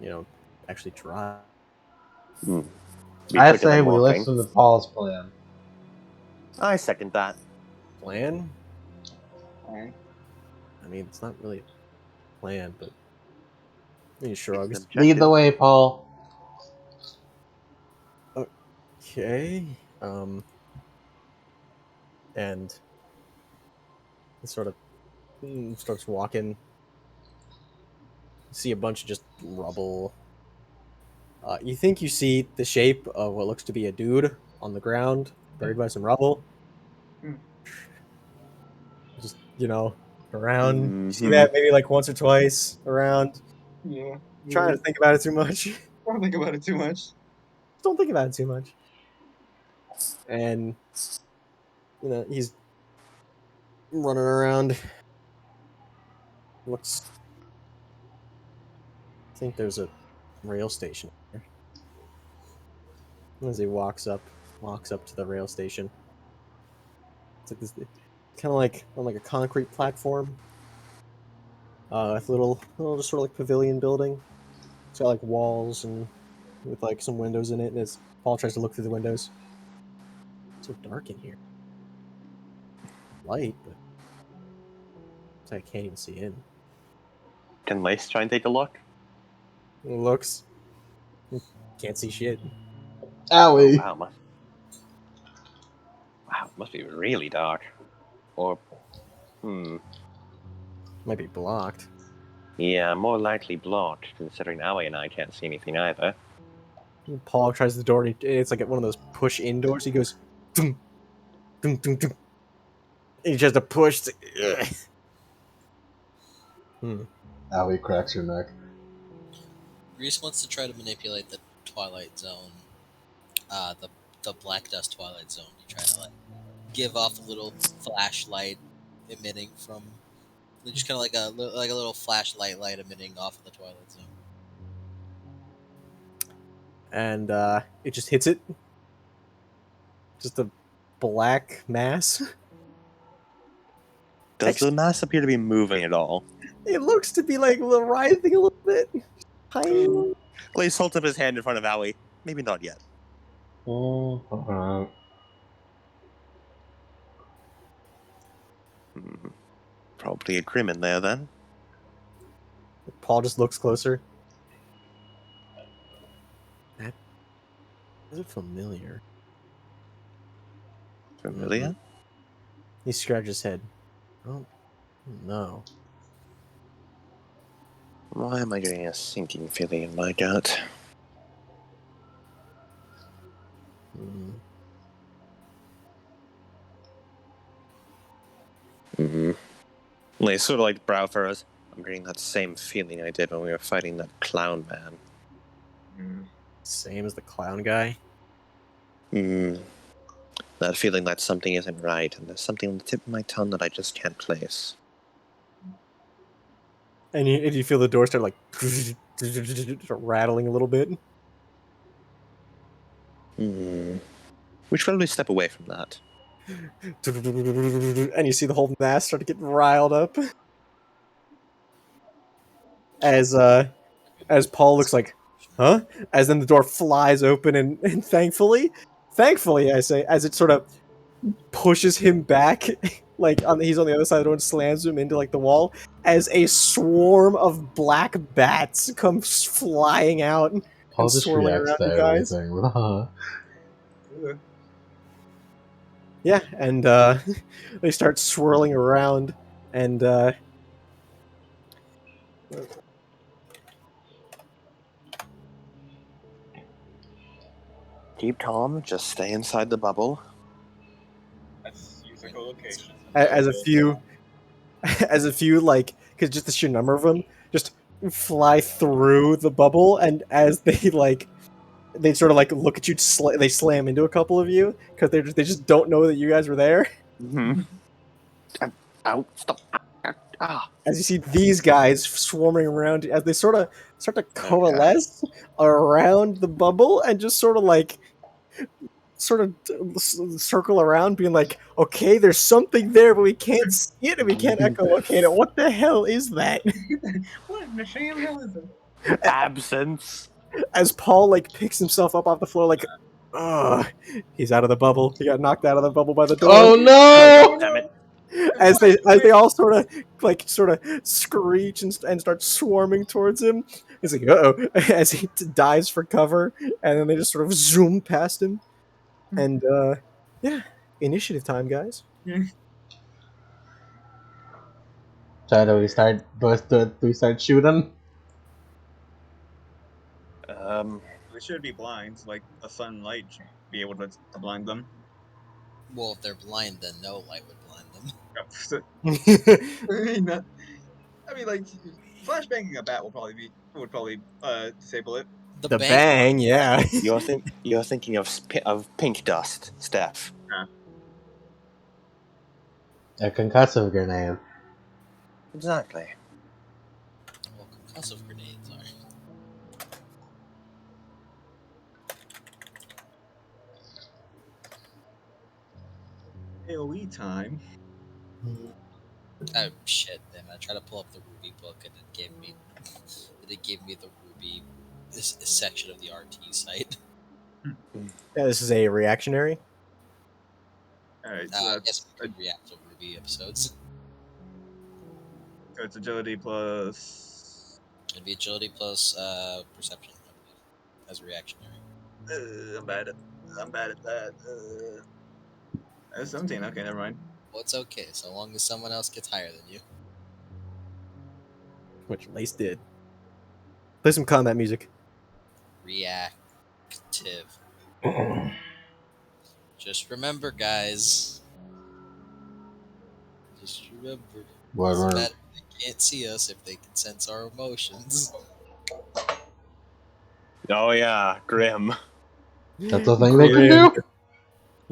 You know, actually drive. Be I quicker say than we walking. listen to Paul's plan. I second that. Plan? Fine. I mean, it's not really a plan, but he shrugs. Lead the way, Paul. Okay. And it sort of starts walking. You see a bunch of just rubble. You think you see the shape of what looks to be a dude on the ground, buried by some rubble. Hmm. Just, around. You see Mhm. that maybe like once or twice around. Yeah. Trying to think about it too much. Don't think about it too much. Don't think about it too much. And he's running around. Looks. I think there's a rail station here. As he walks up to the rail station. It's like this, kind of like on like a concrete platform. With a little just sort of like pavilion building. It's got like walls and with like some windows in it. And as Paul tries to look through the windows, it's so dark in here. Light, but it's like I can't even see in. Can Lace try and take a look? It looks, can't see shit. Oh, Owie. wow, it must be really dark. Or, Might be blocked. yeah, more likely blocked, considering Aoi and I can't see anything either. Paul tries the door. And it's like one of those push in doors. He goes, dum, dum, dum, dum. And he tries to push. It's like, Owie cracks your neck. Reese wants to try to manipulate the Twilight Zone, the Black Dust Twilight Zone. You try to like give off a little flashlight emitting from, just kind of like a little flashlight light emitting off of the Twilight Zone. And it just hits it. Just a black mass. Does the mass appear to be moving at all? It looks to be like writhing a little bit. Tiny. Lace holds up his hand in front of Aoi. Maybe not yet. Probably a Grim in there then. Paul just looks closer. That is it familiar? Familiar? He scratches his head. Oh no. Why am I getting a sinking feeling in my gut? Lace sort of like brow furrows. I'm getting that same feeling I did when we were fighting that clown man. Same as the clown guy. That feeling that something isn't right, and there's something on the tip of my tongue that I just can't place. And you feel the door start like rattling a little bit. We should probably step away from that. And you see the whole mass start to get riled up. As Paul looks like, huh? As then the door flies open and thankfully I say, as it sort of pushes him back, like he's on the other side of the door and slams him into like the wall, as a swarm of black bats come flying out Paul and just swirling reacts around to you guys. everything with huh. Yeah, and they start swirling around, and Keep calm, just stay inside the bubble. Let's use echolocation. as a few like, because just the sheer number of them just fly through the bubble, and as they sort of like look at you, they slam into a couple of you because they just don't know that you guys were there. Ow, stop. Ah. As you see these guys swarming around, as they sort of start to coalesce around the bubble and just sort of circle around, being like, okay, there's something there, but we can't see it and we can't echolocate it. What the hell is that? What in the damn hell is it? Absence. As Paul like picks himself up off the floor, like, ugh, he's out of the bubble. He got knocked out of the bubble by the door. Oh no! Damn it. As they all sort of screech and start swarming towards him. He's like, uh-oh, as he dives for cover, and then they just sort of zoom past him. And yeah, initiative time, guys. So do we start? Do we start shooting? They should be blind. Like a sunlight should be able to blind them. Well, if they're blind, then no light would blind them. I mean, like flashbanging a bat would probably disable it. The bang, yeah. You're thinking of pink dust, Steph. A concussive grenade. Exactly. Well, concussive grenades are. AOE time. Oh shit! Then I tried to pull up the Ruby book and it gave me the Ruby this section of the RT site. Yeah, this is a reactionary. All right, I so guess we could react to Ruby episodes. it's agility plus. It'd be agility plus perception, I believe, as a reactionary. I'm bad at that. 17. Okay, never mind. Well, it's okay so long as someone else gets higher than you. Which Lace did. Play some combat music. Reactive. Just remember, guys. Just remember. What Doesn't were- matter if they can't see us if they can sense our emotions. Oh yeah, Grim. That's the thing they can do.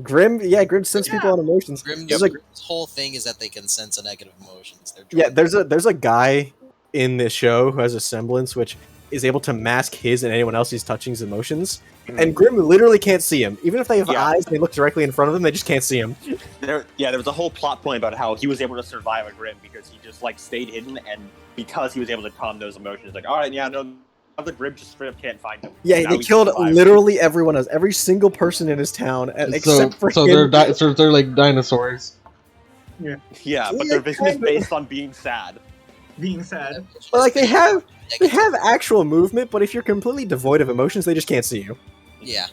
Grim, yeah, Grim sends people on emotions. Grim's, There's like, Grim's whole thing is that they can sense a negative emotions. They're yeah, drunk. there's a guy in this show who has a semblance which is able to mask his and anyone else he's touching's emotions. And Grim literally can't see him. Even if they have Yeah. eyes and they look directly in front of them, they just can't see him. There was a whole plot point about how he was able to survive a Grim because he just like stayed hidden, and because he was able to calm those emotions, like, all right, yeah, no, the Grim just straight up can't find him. Yeah, Now they he killed survived. literally everyone else, every single person in his town, except for So him. they're like dinosaurs. Yeah, but Yeah, their vision is kinda. based on being sad. Being sad. But like they have actual movement, but if you're completely devoid of emotions, they just can't see you. Yeah.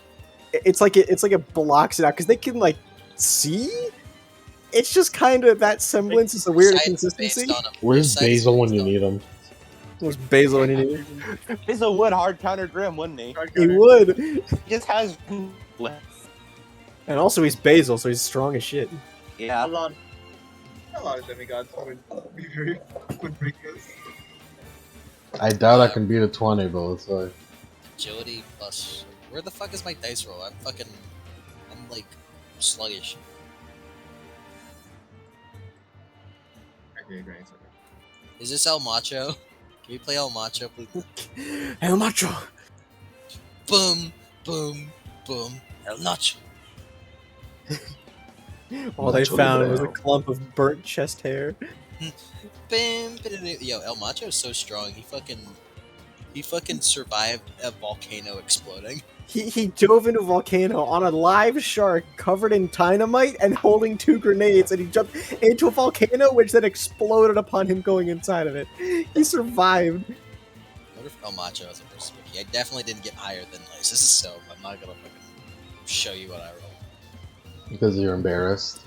It's like it blocks it out because they can like see. It's just kind of that semblance. It's a weird Side is inconsistency. based on Where's side is Basil when based you on- need him? Was Basil when he needed? Basil would hard counter Grim, wouldn't he? He would, He just has. and also he's Basil, so he's strong as shit. Yeah. A lot of demigods would break this. I doubt I can beat a 20, but it's like Agility plus. Where the fuck is my dice roll? I'm like sluggish. Okay, great. Is this El Macho? Can we play El Macho, please? El Macho. Boom, boom, boom. El Nacho. All they found was a clump of burnt chest hair. Bam, yo, El Macho is so strong. He fucking survived a volcano exploding. He dove into a volcano on a live shark covered in dynamite and holding 2 grenades, and he jumped into a volcano which then exploded upon him going inside of it. He survived. What if El Macho is a versus wiki? I definitely didn't get higher than Lace. This is so. I'm not gonna fucking show you what I rolled. because you're embarrassed.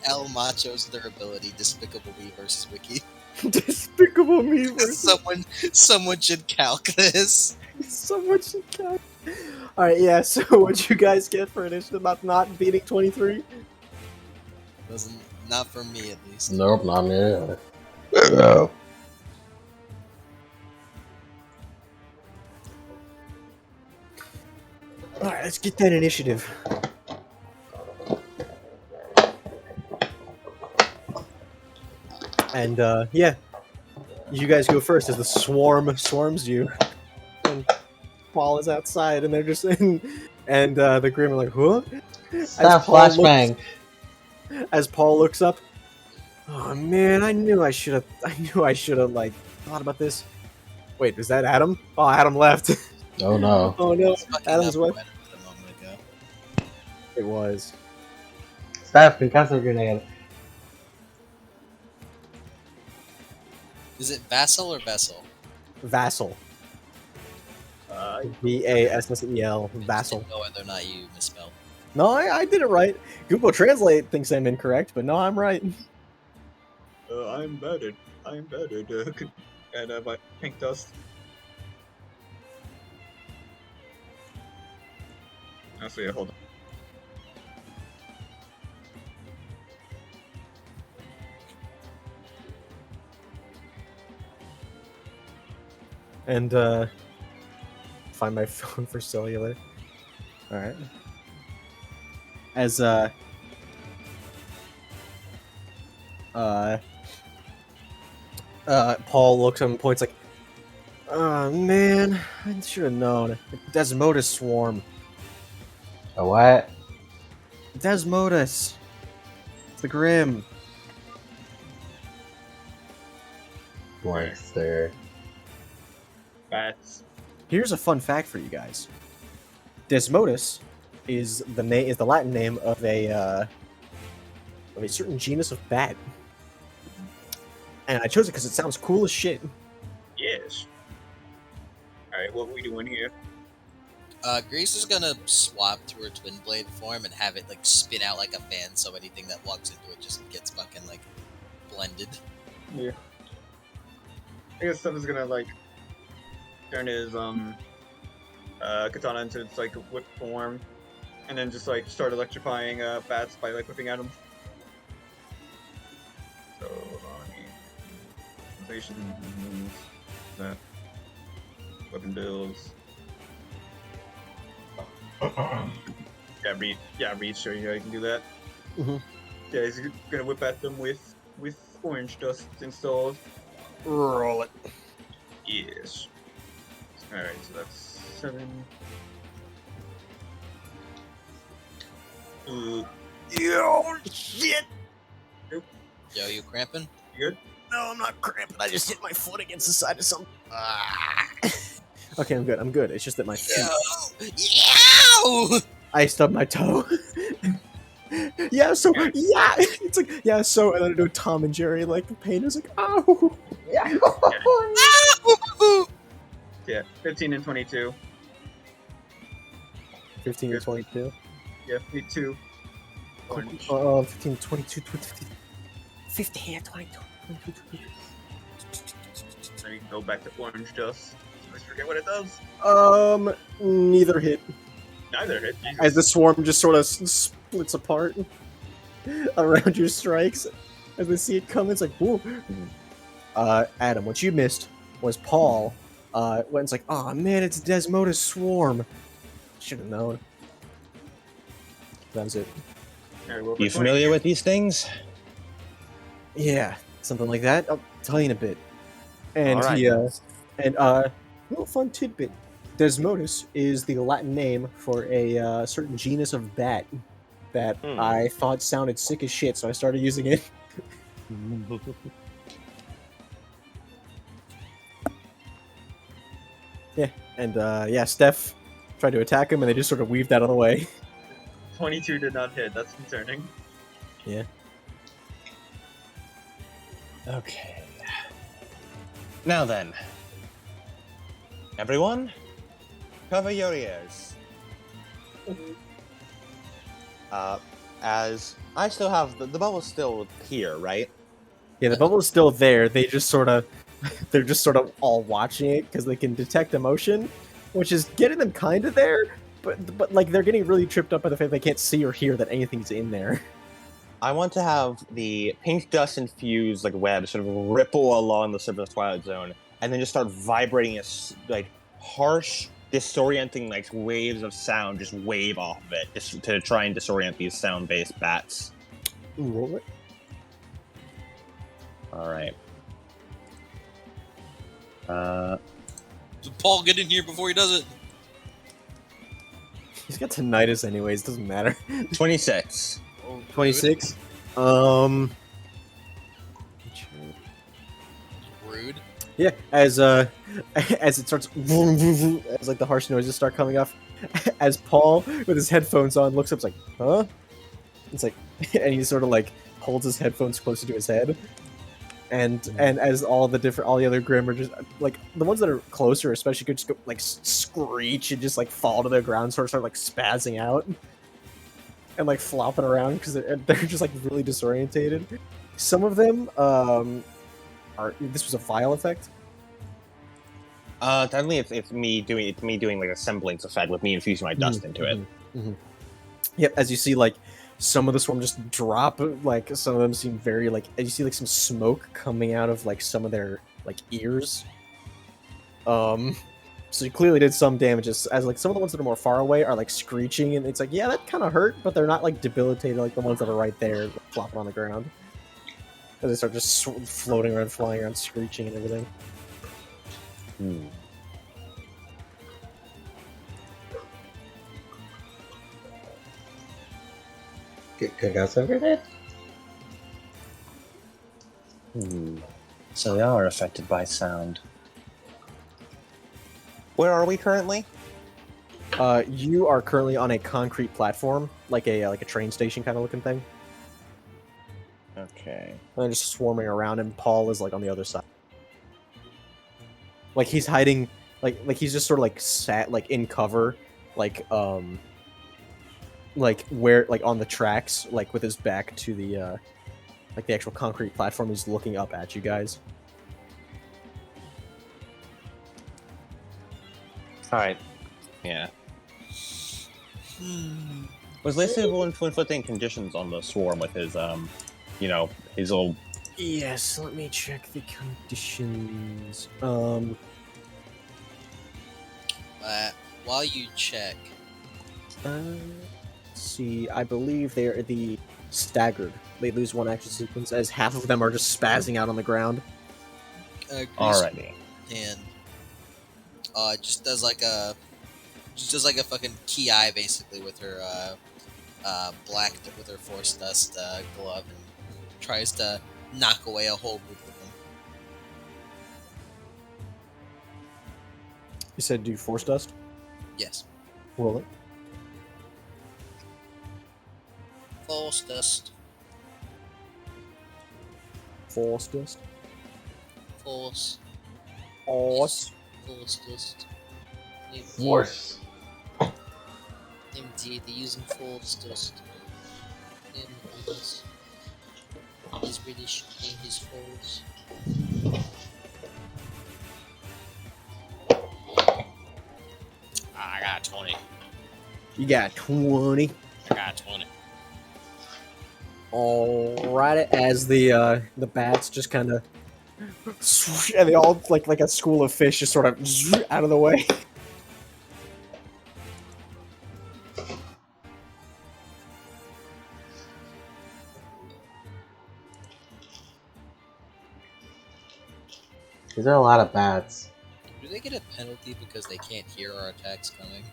El Macho's durability, Despicable Me versus wiki. Despicable Me versus Someone should calc this. so much. Alright, yeah, so what'd you guys get for initiative about not beating 23? Not for me at least. Nope, not me. Alright, let's get that initiative. And, yeah. You guys go first as the swarm swarms you. And Paul is outside, and they're just in. And, the Grim are like, huh? Stop flashbang. As Paul looks up, oh man, I knew I should have like thought about this. Wait, is that Adam? Oh, Adam left. Oh no. Oh no, Fucking Adam's up wife. went a moment ago. It was. Stop concussive grenade. Is it Vassal or Vessel? Vassal. Vassel. Just Vassal. didn't know whether or not you misspelled. No, I did it right. Google Translate thinks I'm incorrect, but no, I'm right. I'm battered. And my pink dust. Actually, hold on. And find my phone for cellular. All right. As Paul looks at him and points like, "Oh man, I should have known. Desmodus swarm. A what? Desmodus. It's the Grim." Monster. Bats. Here's a fun fact for you guys. Desmodus is the Latin name of a certain genus of bat, and I chose it because it sounds cool as shit. Yes. Alright, what we doing here? Grace is gonna swap to her twin blade form and have it like spin out like a fan, so anything that walks into it just gets fucking like blended. Yeah. I guess Steph is gonna like turn his katana into its like whip form, and then just like start electrifying bats by like whipping at them. So sensation moves that weapon builds. Reed, sure, yeah, you can do that. Mhm. Yeah, he's gonna whip at them with orange dust installed. Roll it. Yes. Alright, so that's 7. Yo, shit! Yo, you cramping? You good? No, I'm not cramping. I just hit my foot against the side of something. Okay, I'm good. It's just that my feet. Yow! I stubbed my toe. Yeah, so yeah, it's like yeah, so and then I do Tom and Jerry like the pain is like ow. Yeah. Yeah, 15 and 22. 15 and 22. Yeah, me too. Orange. 15, 22, 23, 15 and 22. So you can go back to orange dust. I forget what it does. Neither hit. Neither hit. Jesus. As the swarm just sort of splits apart around your strikes, as they see it come, it's like, whoa. Adam, what you missed was Paul. When's like, oh man, it's Desmodus swarm. Should have known. That was it. Alright, well, You for familiar 20 with these things? Yeah, something like that. I'll tell you in a bit. And All right. little fun tidbit. Desmodus is the Latin name for a certain genus of bat that I thought sounded sick as shit, so I started using it. Yeah, and Steph tried to attack him, and they just sort of weaved out of the way. 22 did not hit. That's concerning. Yeah. Okay. Now then, everyone, cover your ears. As I still have the bubble's still here, right? Yeah, the bubble is still there. They're just sort of all watching it because they can detect emotion, which is getting them kind of there. But like they're getting really tripped up by the fact they can't see or hear that anything's in there. I want to have the pink dust infused like web sort of ripple along the surface of the Twilight Zone, and then just start vibrating as like harsh, disorienting like waves of sound just wave off of it, just to try and disorient these sound-based bats. Roll it. All right. Paul, get in here before he does it. He's got tinnitus anyways. Doesn't matter. 26. 26. Rude. Yeah, as it starts, as like the harsh noises start coming off, as Paul with his headphones on looks up, it's like, huh? It's like, and he sort of like holds his headphones closer to his head, and as all the other Grim are just like the ones that are closer, especially could just go, like screech and just like fall to the ground, sort of start like spazzing out and like flopping around because they're just like really disorientated. Some of them are. This was a vial effect. Technically, it's me doing like a semblance effect with me infusing my dust into it. Yep, as you see, like some of the swarm just drop. Like some of them seem very like. As you see, like some smoke coming out of like some of their like ears. So you clearly did some damages. As like some of the ones that are more far away are like screeching, and it's like, yeah, that kind of hurt, but they're not like debilitated like the ones that are right there, like, flopping on the ground. As they start just floating around, flying around, screeching and everything. Concussive grenade? So they are affected by sound. Where are we currently? You are currently on a concrete platform, like a train station kind of looking thing. Okay. And they're just swarming around, and Paul is like on the other side. Like he's hiding, like he's just sort of like sat like in cover, like where like on the tracks, like with his back to the like the actual concrete platform. He's looking up at you guys. All right. Yeah. Was Lacey inflicting conditions on the swarm with his you know, his old. Yes, let me check the conditions. While you check, Let's see. I believe they're the staggered. They lose one action sequence, as half of them are just spazzing out on the ground. Alrighty. And just does like a fucking ki basically with her with her force dust glove, and tries to knock away a whole group of them. You said do force dust? Yes. Roll it. Force dust. Force dust. Force. Force. Force dust. Force. Indeed, they're using force dust. He's really shooting his force. I got 20. You got 20. I got 20. Alright, as the bats just kind of, and they all like a school of fish just sort of out of the way. These are a lot of bats. Do they get a penalty because they can't hear our attacks coming?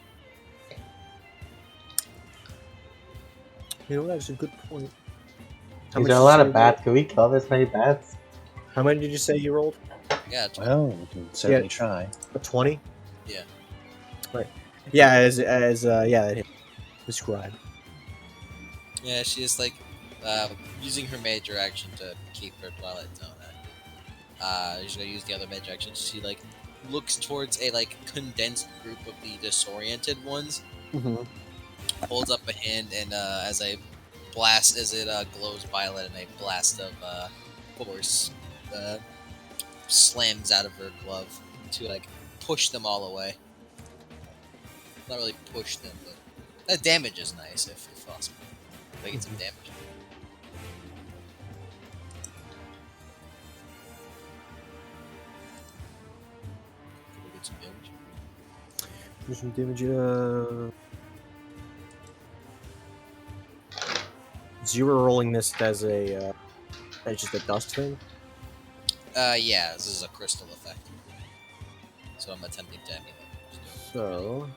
You know, that's a good point. These are a lot of bats. Can we kill this many bats? How many did you say you rolled? Yeah. Well, we can certainly try. A 20? Yeah. Right. Yeah, yeah, that hit. Describe. Yeah, she's like using her major action to keep her Twilight Zone active. She's gonna use the other major action. She like looks towards a like condensed group of the disoriented ones. Mm-hmm. Holds up a hand, and as a blast, as it glows violet, and a blast of force slams out of her glove to like push them all away. Not really push them, but that damage is nice if possible. They get some damage. Get some damage. Do some damage. Zero rolling this as a as just a dust thing. Yeah, this is a crystal effect, so I'm attempting to emulate. So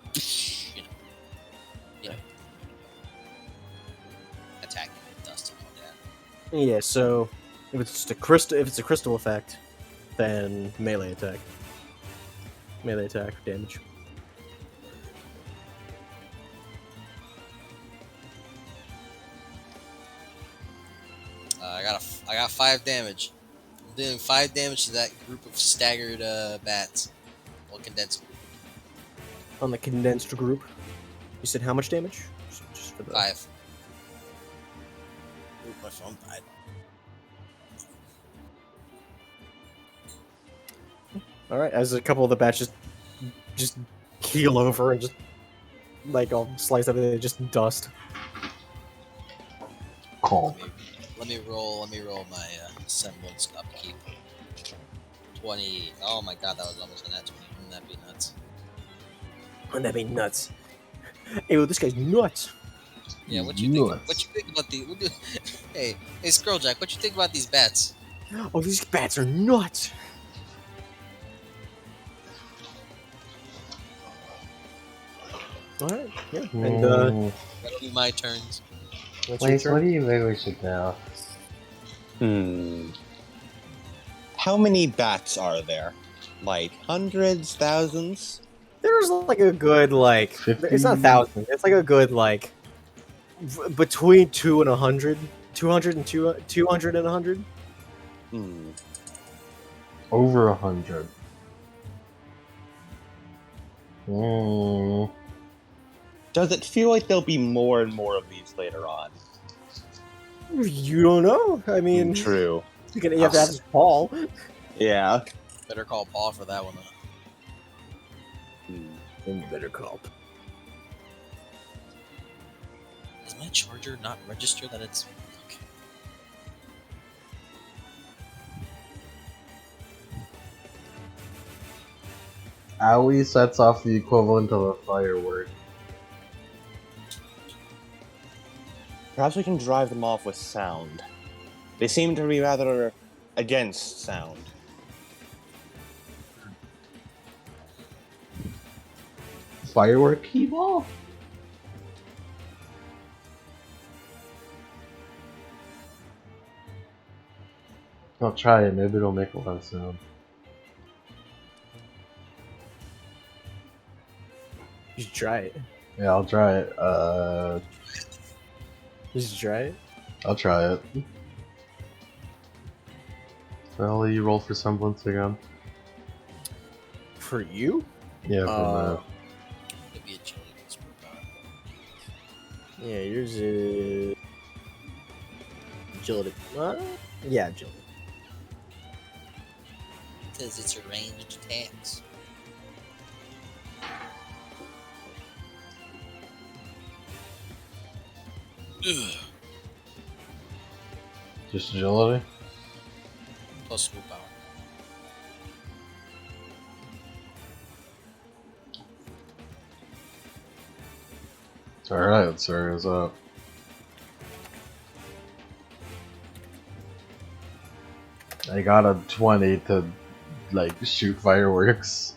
you know, attacking with dust and all that. yeah, so if it's a crystal effect, then melee attack damage. I got 5 damage. Doing 5 damage to that group of staggered bats. Well, condensed group. On the condensed group. You said how much damage? Just for the 5. Ooh, my phone died. All right. As a couple of the bats just keel over and just like all slice up and just dust. Calm. Let me roll my semblance upkeep. 20. Oh my god, that was almost an at 20. Wouldn't that be nuts? Wouldn't that be nuts? Hey, well, this guy's nuts. Yeah, what you think? Nuts. What you think about the? Hey, Scrolljack, what you think about these bats? Oh, these bats are nuts. All right. Yeah. And That'll be my turns. what's your Wait, turn? what do you think we should do? How many bats are there? Like hundreds, thousands? There's like a good like 50? it's not 1,000. It's like a good like between 2 and 100, 200 and 200 and 100. Hmm. Over 100. Mm. Does it feel like there'll be more and more of these later on? You don't know. I mean, True. you have to ask Paul. Yeah. Better call Paul for that one. You better call. Does my charger not register that it's okay? Owie sets off the equivalent of a firework. Perhaps we can drive them off with sound. They seem to be rather against sound. Firework keyball? I'll try it, maybe it'll make a lot of sound. You should try it. Yeah, I'll try it. You should try it. I'll try it. Well, you roll for semblance again. For you? Yeah, for It'd be agility with superpower. Yeah, yours is agility. Yeah, agility. Because it's a ranged attacks. Ugh. just agility? Plus superpower. Alright, let's start us up. I got a 20 to, like, shoot fireworks.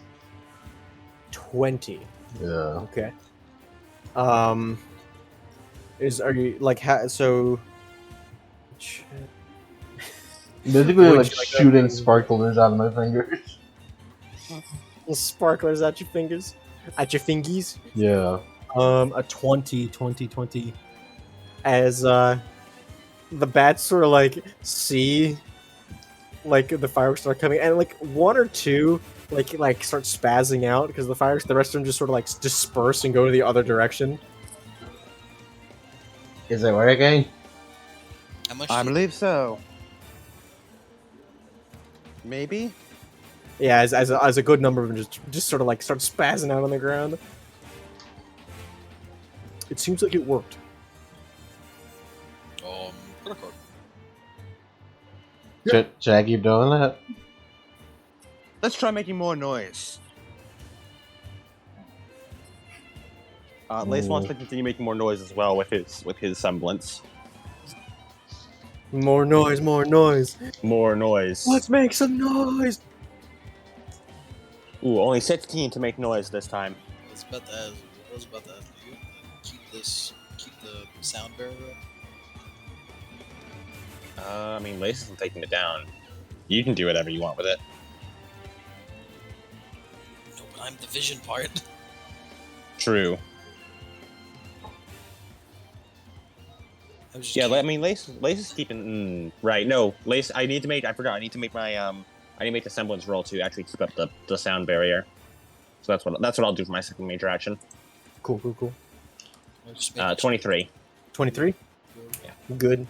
20. Yeah. Okay. Are you like so? Basically, Would like, you like shooting that? sparklers out of my fingers. Sparklers at your fingers, at your fingies. Yeah. A 20, as the bats sort of like see like the fireworks start coming, and like one or two like start spazzing out because the fireworks. The rest of them just sort of like disperse and go to the other direction. Is it working? How much? I do you- believe so. Maybe? Yeah, as a good number of them just sort of like start spazzing out on the ground. It seems like it worked. Critical. Should I keep doing that? Let's try making more noise. Lace wants to continue making more noise as well with his semblance. More noise, more noise. More noise. Let's make some noise. Ooh, only 16 to make noise this time. I was about to ask you. Keep the sound barrier up. I mean, Lace isn't taking it down. You can do whatever you want with it. No, but I'm the vision part. True. I was just Yeah, I curious. mean, Lace is keeping right. No, Lace. I forgot. I need to make my I need to make the semblance roll to actually keep up the sound barrier. So that's what I'll do for my second major action. Cool, cool, cool. I was just making sure. 23. 23? Yeah. Good.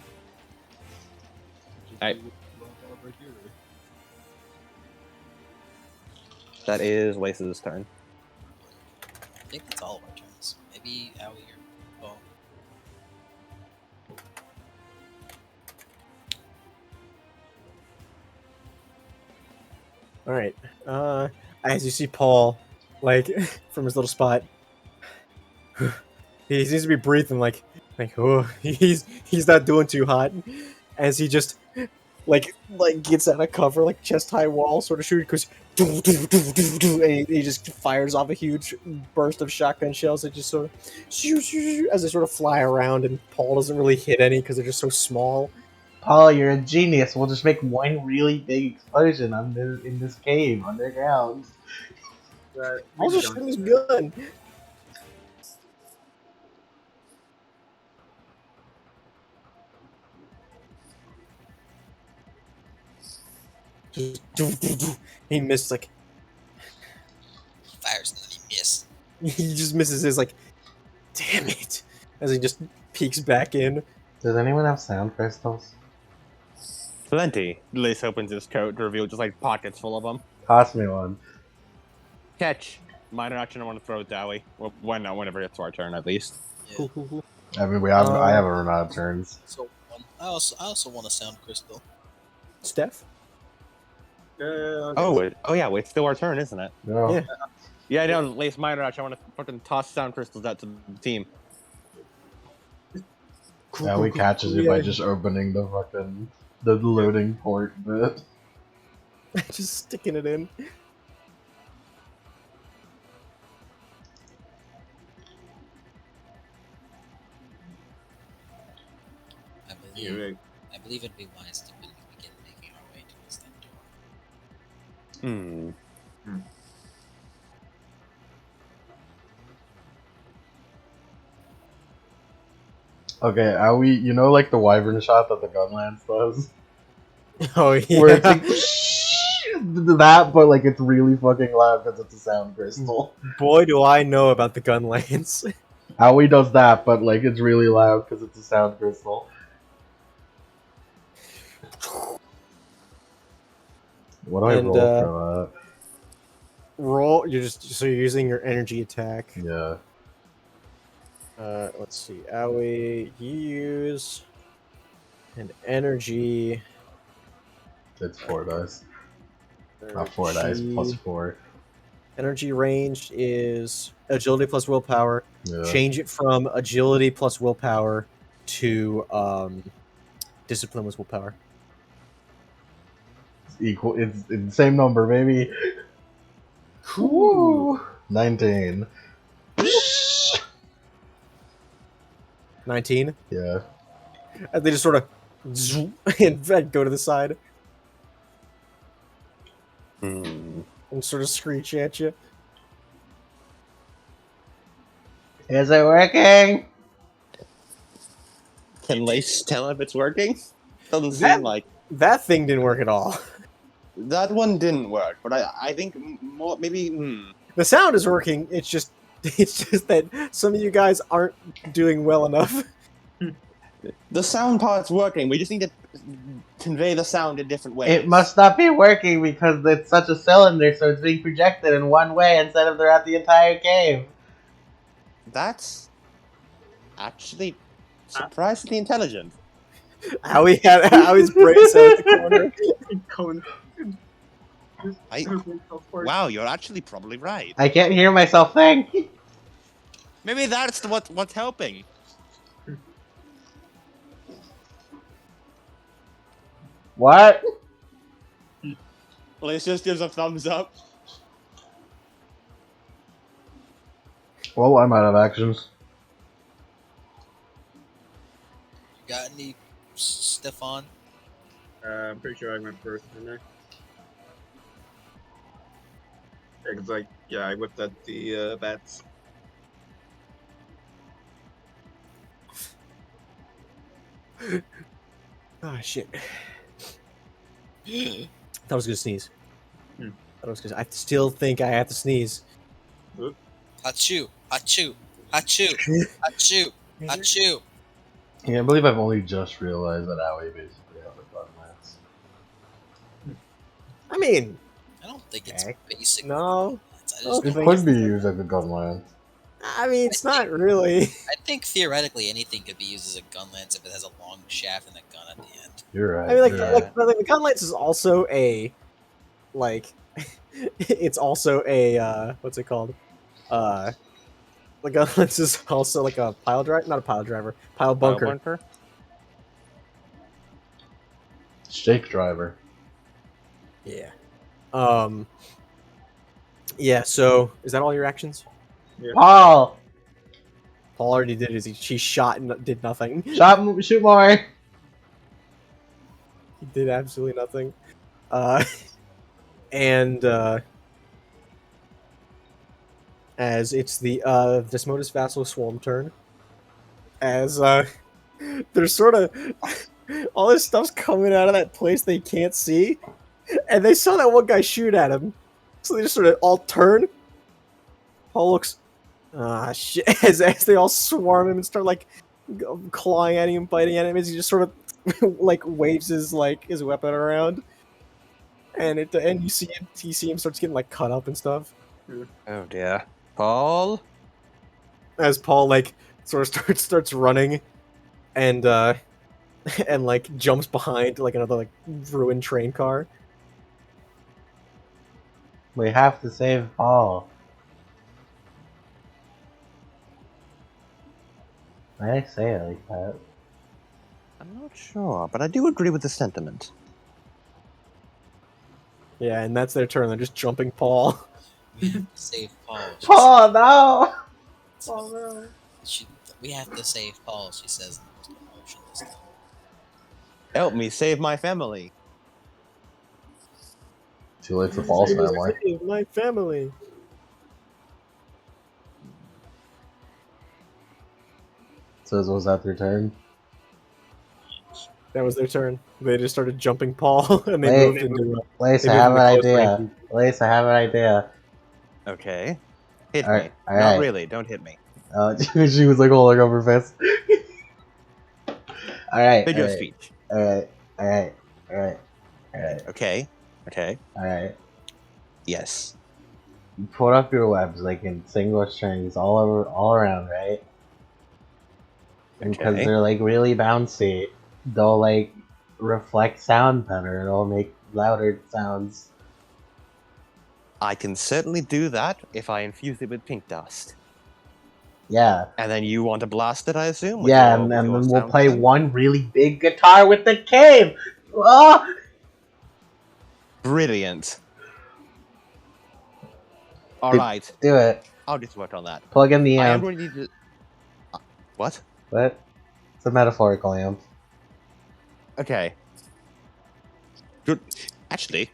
That is Lace's turn. I think that's all of our turns. Maybe Owie or Paul. All right. As you see Paul, like from his little spot, he seems to be breathing like oh, he's not doing too hot, as he just like gets out of cover, like chest high wall sort of shooting, because and he just fires off a huge burst of shotgun shells that just sort of as they sort of fly around, and Paul doesn't really hit any because they're just so small. Paul, you're a genius. We'll just make one really big explosion in this cave underground. Paul's just shooting his gun. Just he missed like He fires and then he misses. he just misses his like damn it as he just peeks back in. Does anyone have sound crystals? Plenty. Lace opens his coat to reveal just like pockets full of them. Toss me one. Catch. Minor action. I want to throw it Dowie. Well, whenever it's our turn, at least. Yeah. Cool. I mean, I haven't run out of turns. So I also want a sound crystal. Steph? Oh yeah. Wait, it's still our turn, isn't it? No. Yeah. Yeah, I know. Lace minor action. I want to fucking toss sound crystals out to the team. Yeah, we catches you by just opening the fucking the loading port bit. just sticking it in. I believe it'd be wise to begin making our way towards that door. Okay, are we? You know, like the wyvern shot that the Gunlance does, Oh yeah. where it's like that, but like it's really fucking loud because it's a sound crystal. Boy, do I know about the gun lance. Aoi does that, but like it's really loud because it's a sound crystal. What do I And, roll for Roll. You're using your energy attack. that? Yeah. Let's see. Aoi, you use an energy. It's 4 dice. Not 4 dice, plus 4. Energy range is agility plus willpower. Yeah. Change it from agility plus willpower to discipline with willpower. It's equal. It's the same number, baby. Cool. 19. 19. Yeah. And they just sort of and go to the side and sort of screech at you. Is it working? Can Lace tell if it's working? Doesn't That- seem like That thing didn't work at all. that one didn't work. But I think more maybe. The sound is working. It's just that some of you guys aren't doing well enough. The sound part's working. We just need to convey the sound in different ways. It must not be working because it's such a cylinder, so it's being projected in one way instead of throughout the entire cave. That's actually surprisingly intelligent. Howie's brain cell at the corner. Wow, you're actually probably right. I can't hear myself think. Maybe that's what's helping. What? Lace just gives a thumbs up. Well, I'm out of actions. You got any, Stefan? I'm pretty sure I went first, didn't I? Yeah, 'cause I whipped at the bats. Ah, shit. Thought I was gonna sneeze. I still think I have to sneeze. Achoo, achoo, achoo, achoo, achoo. I can't believe I've only just realized that Owie basically has a gun lance. I mean, I don't think it's heck, basic. no. I just Oh, don't It think could be it's- used as a gun lance. I mean, it's not really. I think theoretically anything could be used as a gun lance if it has a long shaft and a gun at the end. You're right. I mean, like, you're Yeah. right. the gun lance is also a, like, it's also a what's it called? The gun lance is also like a pile driver, not a pile driver, pile bunker. Stake driver. Yeah. Yeah. So, is that all your actions? Paul! Paul already did his. He shot and did nothing. Shoot more! He did absolutely nothing. And as it's the Desmodus Vassal Swarm turn, as there's sort of all this stuff's coming out of that place they can't see, and they saw that one guy shoot at him, so they just sort of all turn. Paul looks, shit, as they all swarm him and start like clawing at him, biting at him, as he just sort of like waves his weapon around, and you see him starts getting like cut up and stuff. Oh dear. Paul? As Paul like sort of starts running, and and like jumps behind like another like ruined train car. We have to save Paul. Why did I say it like that? I'm not sure, but I do agree with the sentiment. Yeah, and that's their turn. They're just jumping Paul. We have to save Paul. She Paul, no! says- we have to save Paul, she says in the most emotionless tone. Help me save my family. Too late for Paul's family. Save my family. So was that their turn? That was their turn. They just started jumping Paul, and they Wait. moved into. Lace, They I moved have an into close idea. range. Lace, I have an idea. Okay. Hit All right, me. all Not right. really, don't hit me. She was like holding up her fist. Alright, Figure of alright, speech. alright, alright, alright, alright, Okay. Okay. alright. Yes. You put up your webs like in single strings all around, right? And because Okay. they're like really bouncy, they'll like reflect sound better. It'll make louder sounds. I can certainly do that if I infuse it with pink dust. Yeah, And then you want to blast it, I assume? with yeah, your- and with your then we'll sound play thing? one really big guitar with the cane. Oh! Brilliant. Do- Alright. Do it. I'll just work on that. Plug in the I am amp. going to need to... What? What? It's a metaphorical amp. Okay. Good. Actually,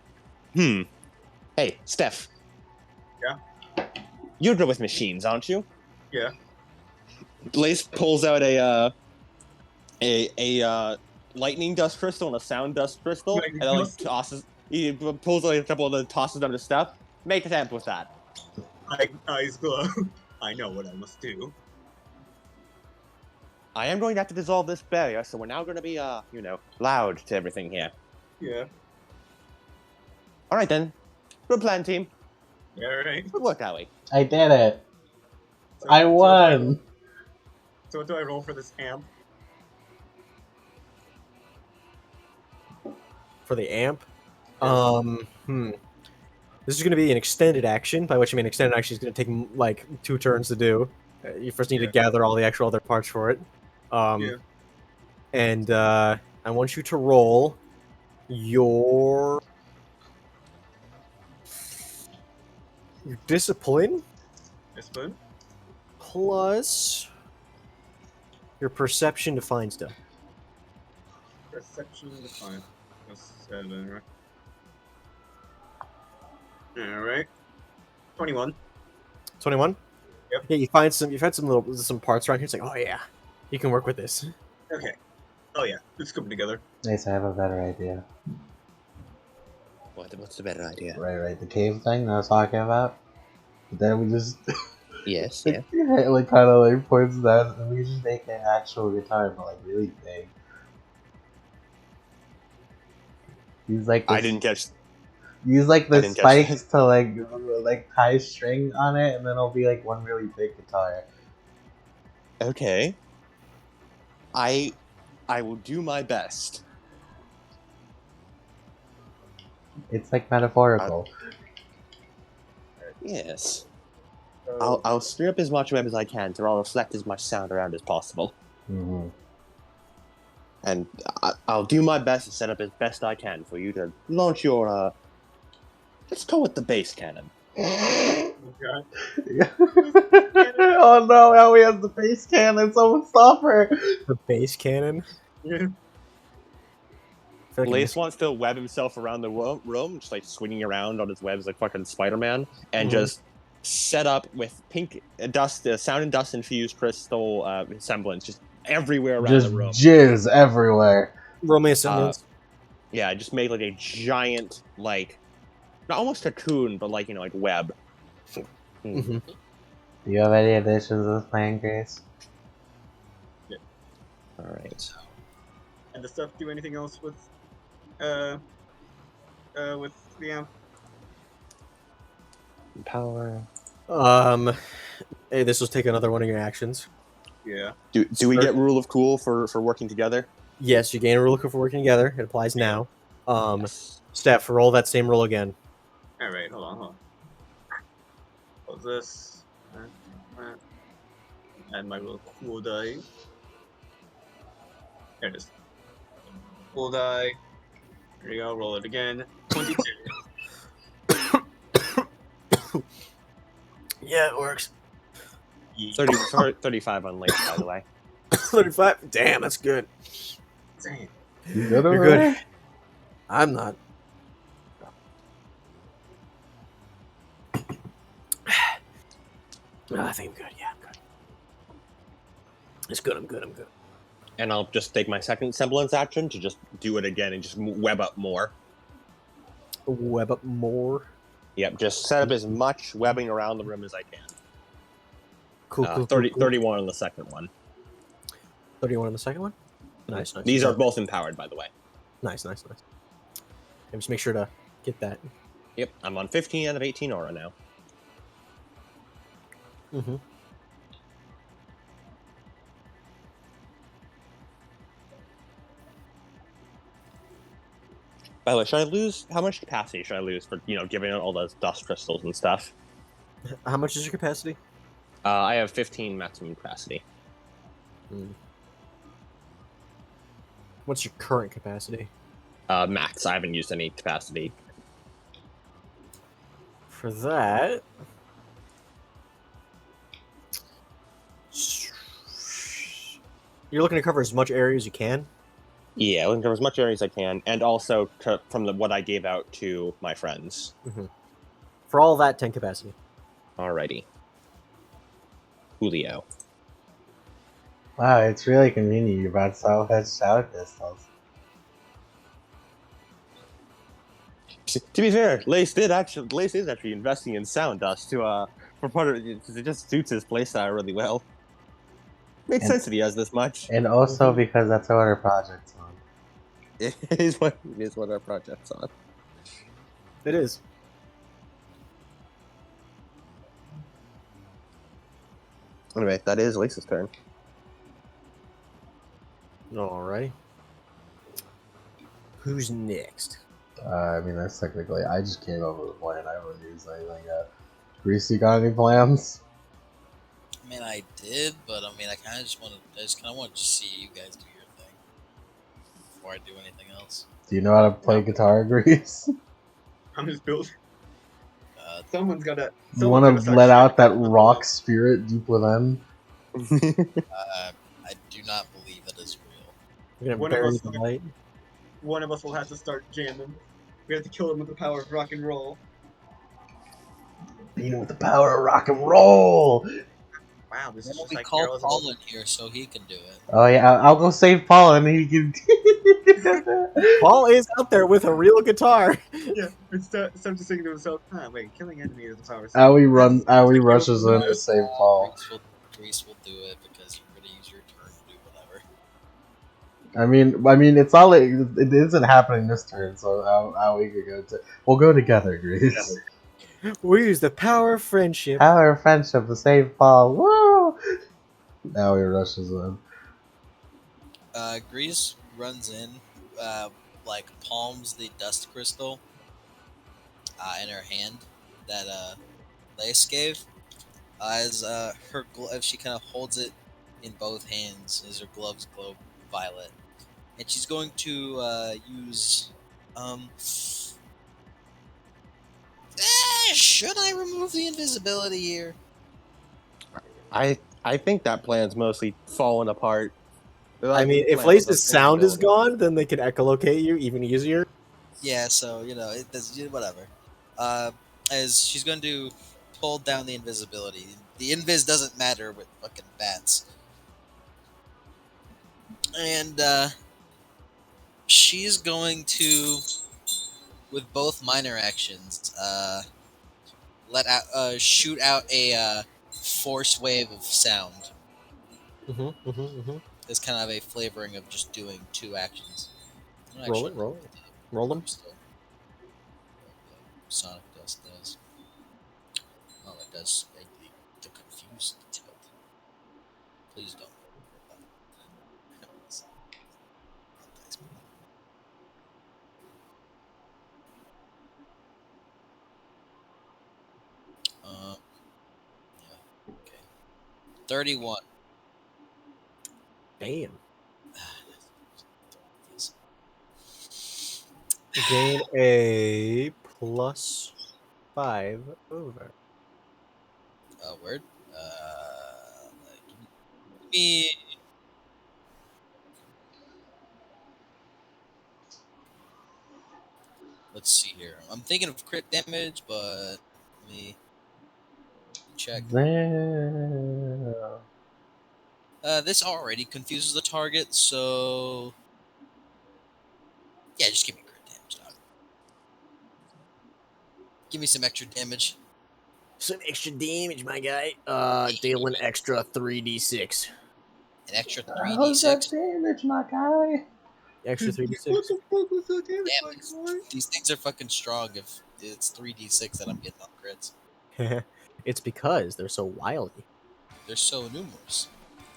Hey, Steph. Yeah? You're good with machines, aren't you? Yeah. Blaze pulls out a lightning dust crystal and a sound dust crystal, Lightning and then like dust? tosses. He pulls like a couple of them, tosses them to Steph. Make an amp with that. Eyes glow. I know what I must do. I am going to have to dissolve this barrier, so we're now going to be loud to everything here. Yeah. All right then. Good plan, team. Yeah, right. Good work, Allie. I did it. So- I so won. So what do I roll for this amp? For the amp, This is going to be an extended action, by which I mean extended action is going to take like 2 turns to do. You first need to Yeah. gather all the actual other parts for it. Yeah. And I want you to roll your discipline This one? plus your perception to find stuff. Perception defined. That's 7, right? Alright. 21. 21. Yep. Yeah, you've had some parts around here. It's like, oh yeah, you can work with this. Okay. Oh yeah, let's come together. Nice, I have a better idea. What's the better idea? Right, the cave thing that I was talking about. But then we just Yes, like kind of like points that, and we just make an actual guitar, but like really big. Use like I this, didn't catch. use like I the didn't catch spikes to like tie string on it, and then it'll be like one really big guitar. Okay. I will do my best. It's like metaphorical. Yes. So, I'll stir up as much web as I can to reflect as much sound around as possible. Mm-hmm. And I'll do my best to set up as best I can for you to launch your, let's call it the bass cannon. okay. Oh no, now we have the bass cannon. Someone stop her. The bass cannon. Yeah. I feel like Lace wants to web himself around the room, just like swinging around on his webs like fucking Spider-Man, and just set up with pink dust, sound and dust infused crystal semblance just everywhere around Just the room. jizz everywhere. romance semblance. Yeah, just make like a giant, like, not almost cocoon, but like, like web. Mm-hmm. Do you have any additions to this plan, Grace? All right. And the stuff do anything else with the amp? Power. Hey, this will take another one of your actions. Yeah. Do we get rule of cool for working together? Yes, you gain a rule for working together. It applies now. Yes. Steph, roll that same roll again. Alright, hold on. What's this? And my little cool die. There it is. Cool die. There you go, roll it again. 22. Yeah, it works. 35 on Lace, by the way. 35. Damn, that's good. Damn. You good over You're good. there? I'm not. I think I'm good. Yeah, I'm good. It's good. I'm good. I'm good. And I'll just take my second semblance action to just do it again and just web up more. Web up more. Yep, just set up as much webbing around the room as I can. Cool, cool, 30, cool. 31 on the second one. 31 on the second one? Nice, nice. These are both empowered, by the way. Nice, nice, nice. And just make sure to get that. Yep, I'm on 15 out of 18 aura now. Mm-hmm. By the way, should I lose... How much capacity should I lose for, giving out all those dust crystals and stuff? How much is your capacity? I have 15 maximum capacity. What's your current capacity? Max. I haven't used any capacity. For that... You're looking to cover as much area as you can? Yeah, looking to cover as much area as I can, and also from what I gave out to my friends. Mm-hmm. For all that, 10 capacity. Alrighty. Julio. Wow, it's really convenient you brought Southhead shower crystals. To be fair, Lace is actually investing in sound dust for part of it. It just suits his playstyle really well. Makes sense that he has this much. And also because that's what our project's on. It is what our project's on. It is. Anyway, that is Lace's turn. Alright. Who's next? I mean, that's technically, I just came up with a plan. I haven't used anything yet. Greasy, got any plans? I mean, I did, but I mean, I kind of just want to see you guys do your thing before I do anything else. Do you know how to play guitar, Grease? I'm just built. Someone's gotta. You want to let out that rock spirit deep within? I do not believe it is real. You're One gonna of bury us the will- light? One of us will have to start jamming. We have to kill him with the power of rock and roll. You know, with the power of rock and roll! wow, this is Well, just we like called Heroes of Paul Old. in here so he can do it. Oh yeah, I'll go save Paul and he can. Paul is out there with a real guitar. Yeah, it's time to sing to himself. Ah, wait, killing enemies is a power. Aoi Like Heroes rushes of in Old. to save Paul. Grease will do it because you're gonna use your turn to do whatever. I mean, it's all it isn't happening this turn, so Aoi could go to. We'll go together, Grease. We use the power of friendship. Our friendship to save Paul. Woo! Aoi rushes in. Grease runs in, like palms the dust crystal in her hand that Lace gave. As her as she kind of holds it in both hands as her gloves glow violet, and she's going to use. Um, should I remove the invisibility here? I think that plan's mostly fallen apart. I mean, if Plan with Lace's the sound is invisibility. gone, then they can echolocate you even easier. Yeah, so it does whatever. Uh, as she's going to pull down the invisibility. The invis doesn't matter with fucking bats. And she's going to, with both minor actions, shoot out a force wave of sound. It's kind of a flavoring of just doing two actions. Roll it, roll it. Roll them. Sonic Dust does. Oh, it does the confused tilt. Please don't. Yeah. Okay. 31. Damn. Gain a +5 over. Word. Give me. Let's see here. I'm thinking of crit damage, but let me check. There. This already confuses the target, so yeah, just give me crit damage, dog. Give me some extra damage. Some extra damage, my guy. Deal an extra 3d6. An extra How's that 3d6. damage, my guy? Extra What 3d6. the fuck was that damage, Damn, my boy? these things are fucking strong. If it's 3d6 that I'm getting on crits, It's because they're so wily. they're so numerous.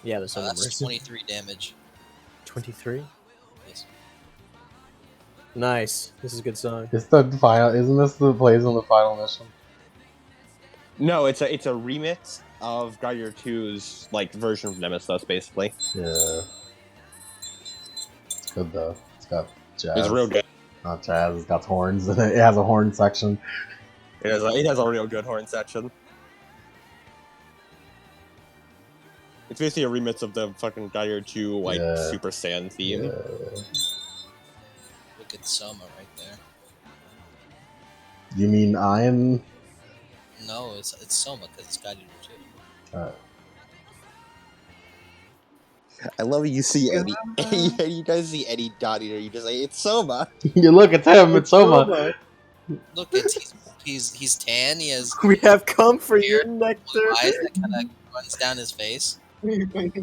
Yeah, they're so That's numerous. 23 damage. 23. Yes. Nice. This is a good song. It's the final. Isn't this the plays on the final mission? No, it's a remix of Guardian 2's like version of Nemesis, basically. Yeah. It's good though. It's got jazz. It's real good. Not jazz. It's got horns in it. It has a horn section. It has a real good horn section. It's basically a remix of the fucking Guardian 2 like Yeah. Super Saiyan theme. Yeah. Look at Soma right there. You mean I'm? No, it's Soma because it's Guardian 2. I love you see Eddie. You guys see Eddie Dottie, or you just say it's Soma. You look at him. It's Soma. Look, he's tan. He has We have come for Weird your nectar. blue eyes that kind of runs down his face. You can't tell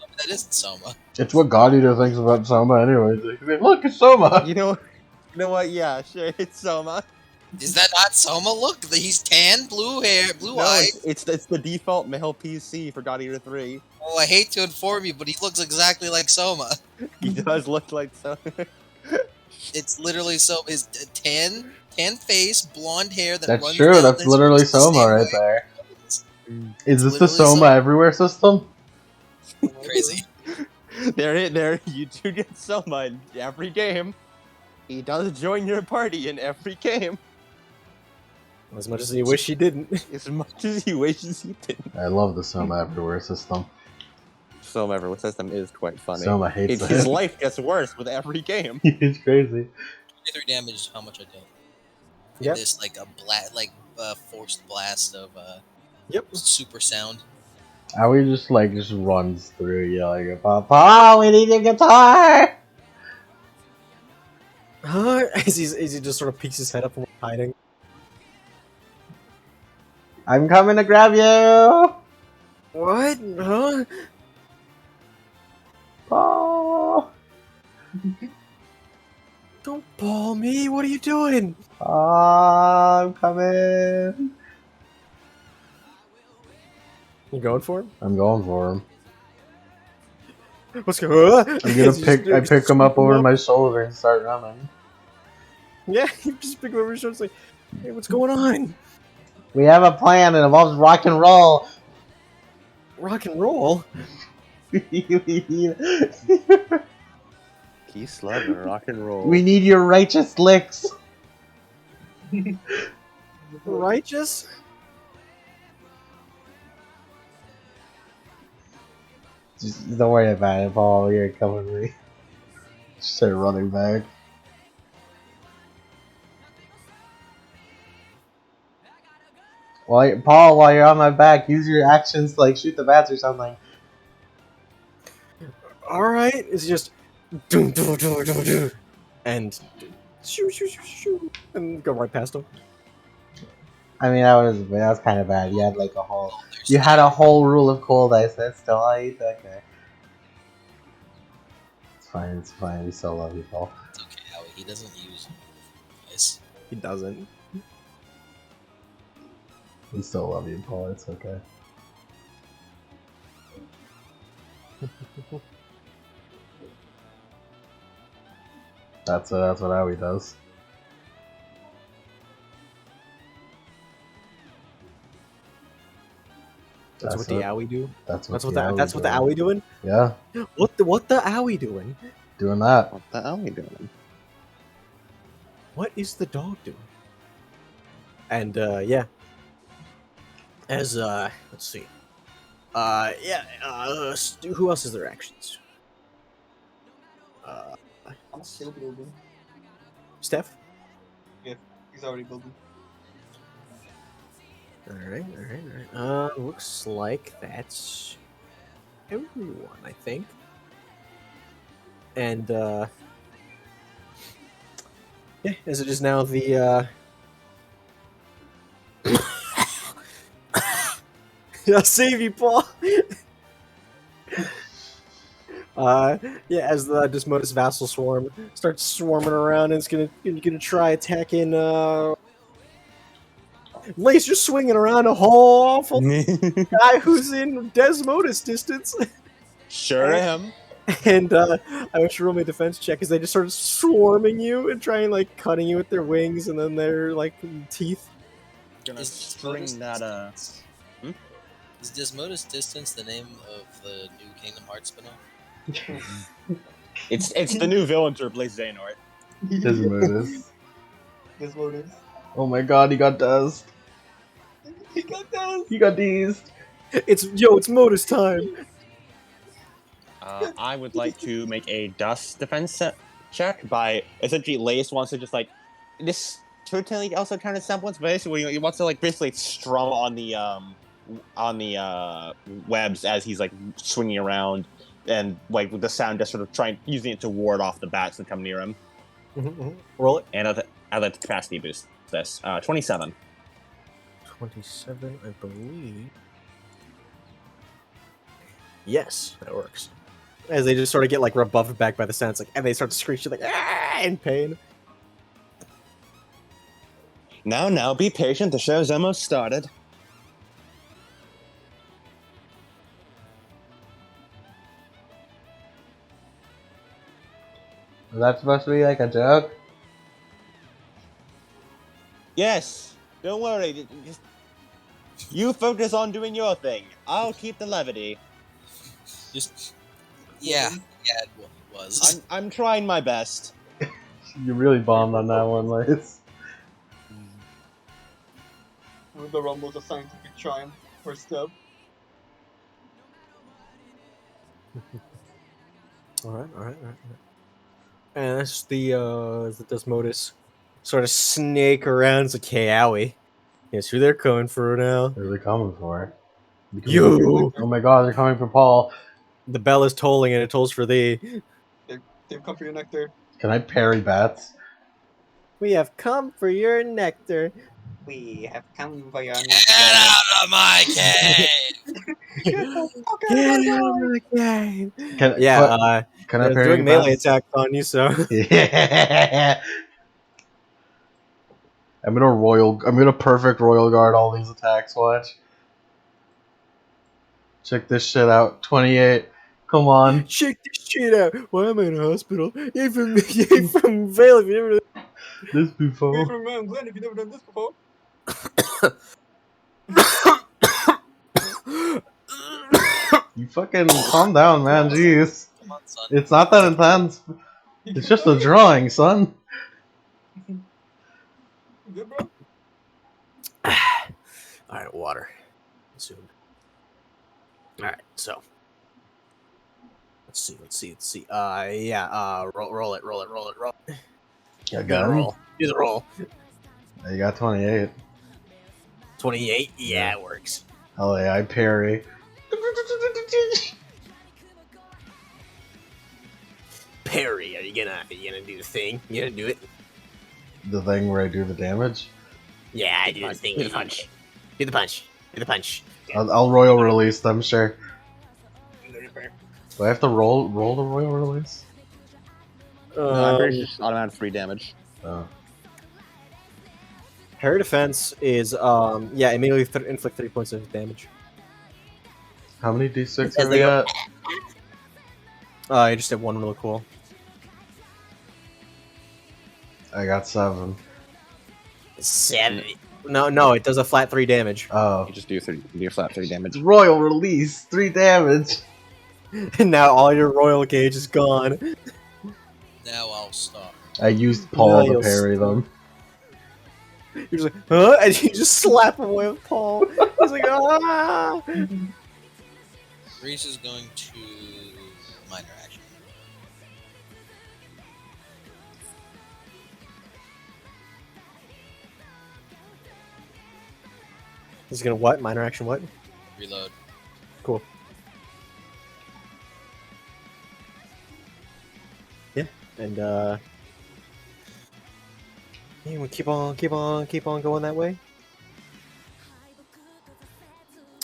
me that isn't Soma. It's what God Eater thinks about Soma, anyways. He's like, look, it's Soma. You know what? Yeah, sure, it's Soma. Is that not Soma? Look, he's tan, blue hair, blue No, eyes. it's the default male PC for God Eater 3. Oh, I hate to inform you, but he looks exactly like Soma. He does look like Soma. It's literally so his tan face, blonde hair that That's runs true. down That's his literally face the Soma same right way. there. It's Is this the literally Soma everywhere system? Crazy. There, you do get Soma in every game. He does join your party in every game. As much as you wish you didn't. As much as he wishes he didn't. I love the Soma everywhere system. Soma everywhere system is quite funny. Soma hates His it. life gets worse with every game. It's crazy. 23 damage is how much I did. Yep. This like a black, like forced blast of Yep. super sound. Aoi just runs through yelling, "Papa, we need your guitar!" As he just sort of peeks his head up from hiding. I'm coming to grab you! What? Huh? Paul! Don't ball me. What are you doing? I'm coming! You going for him? I'm going for him. Let's go. I'm gonna I pick him up over my shoulder and start running. Yeah, you just pick him over your shoulder. It's like, hey, what's going on? We have a plan. It involves rock and roll. Rock and roll. Peace, love, and rock and roll. We need your righteous licks. Righteous. Just don't worry about it, Paul. You're coming with me. Start running back. Paul, while you're on my back, use your actions to like shoot the bats or something. All right. It's just doom, doom, doom, doom, doom, and shoo, shoo, shoo, shoo, and go right past him. I mean, that was kind of bad. You had like you had a whole rule of cold ice. That's still all you okay. It's fine. It's fine. We still love you, Paul. It's okay, Howie. He doesn't use ice. He doesn't. We still love you, Paul. It's okay. That's what Howie does. That's what the owie do. That's what the owie doing. Yeah, What the owie doing? doing that. What the hell are you doing? What is the dog doing? And yeah. As let's see. Who else is their actions? I'm still building. Steph. He's already building. All right. Looks like that's everyone, I think. And yeah, as it is now the I'll save you, Paul. Yeah, as the Desmodus Vassal Swarm starts swarming around, and it's gonna try attacking laser swinging around a whole awful guy who's in Desmodus distance. Sure am. And I wish you roll me a defense check as they just start swarming you and trying like cutting you with their wings and then their like teeth. Gonna Is string Desmodus that Is Desmodus Distance the name of the new Kingdom Hearts spinoff? It's the new villain to replace Xehanort. Desmodus. Desmodus. Oh my god, he got dust. He got those. He got dazed. It's Modus time. I would like to make a dust defense check by essentially Lace wants to just like this totally also kind of semblance, but basically he wants to like basically strum on the webs as he's like swinging around and like with the sound just sort of trying using it to ward off the bats that come near him. Roll it. And I'd like to capacity boost this 27. 27, I believe. Yes, that works. As they just sort of get like rebuffed back by the sounds, like, and they start to screech like in pain. Now, be patient. The show's almost started. Was that supposed to be like a joke? Yes, don't worry. Just you focus on doing your thing. I'll keep the levity. Just yeah, it was. I'm trying my best. You really bombed on that one, Liz. The Rumble's a scientific triumph for Step. All right. And that's the Desmodus sort of snake around. It's like, hey, owie. Guess who they're coming for now? Who are they coming for? You! Oh my god, they're coming for Paul. The bell is tolling and it tolls for thee. They've come for your nectar. Can I parry bats? We have come for your nectar. We have come for your Get nectar. out of my cave! Get the fuck out Get of my out of way! my game. Can Yeah, can I they're parry doing melee bats? attacks on you, so. Yeah. I'm gonna perfect royal guard all these attacks. Watch. Check this shit out. 28. Come on. Check this shit out. Why am I in a hospital? You're from Vale if you never. This Hey, before. from Mount Glen, if you've never done this before. You fucking calm down, man. Jeez. Come on, son. It's not that intense. It's just a drawing, son. Good, bro? Alright, water. Assume. Alright, so. Let's see. Yeah, roll it. You Do got the him? roll. Do the roll. You got 28. 28? Yeah, it works. Oh yeah, I parry. Parry, are you gonna do the thing? You gonna do it? The thing where I do the damage. Yeah, I do the thing. Do the punch. Do the punch. Do the punch. I'll royal release them, sure. Do I have to roll the royal release? No, I'm pretty sure it's automatic 3 damage. Oh. Parry defense is yeah, immediately inflict 3 points of damage. How many d6 As are they we go- at? I just did one really cool. I got 7. 7. No, it does a flat 3 damage. Oh. You just do flat 3 damage. Royal release, 3 damage. And now all your royal gauge is gone. Now I'll stop. I used Paul to Nice. parry them. You're just like, huh? And you just slap him away with Paul. He's like, ah! Reese is going to minor action. He's gonna what? Minor action what? Reload. Cool. Yeah, and yeah, we keep on going that way.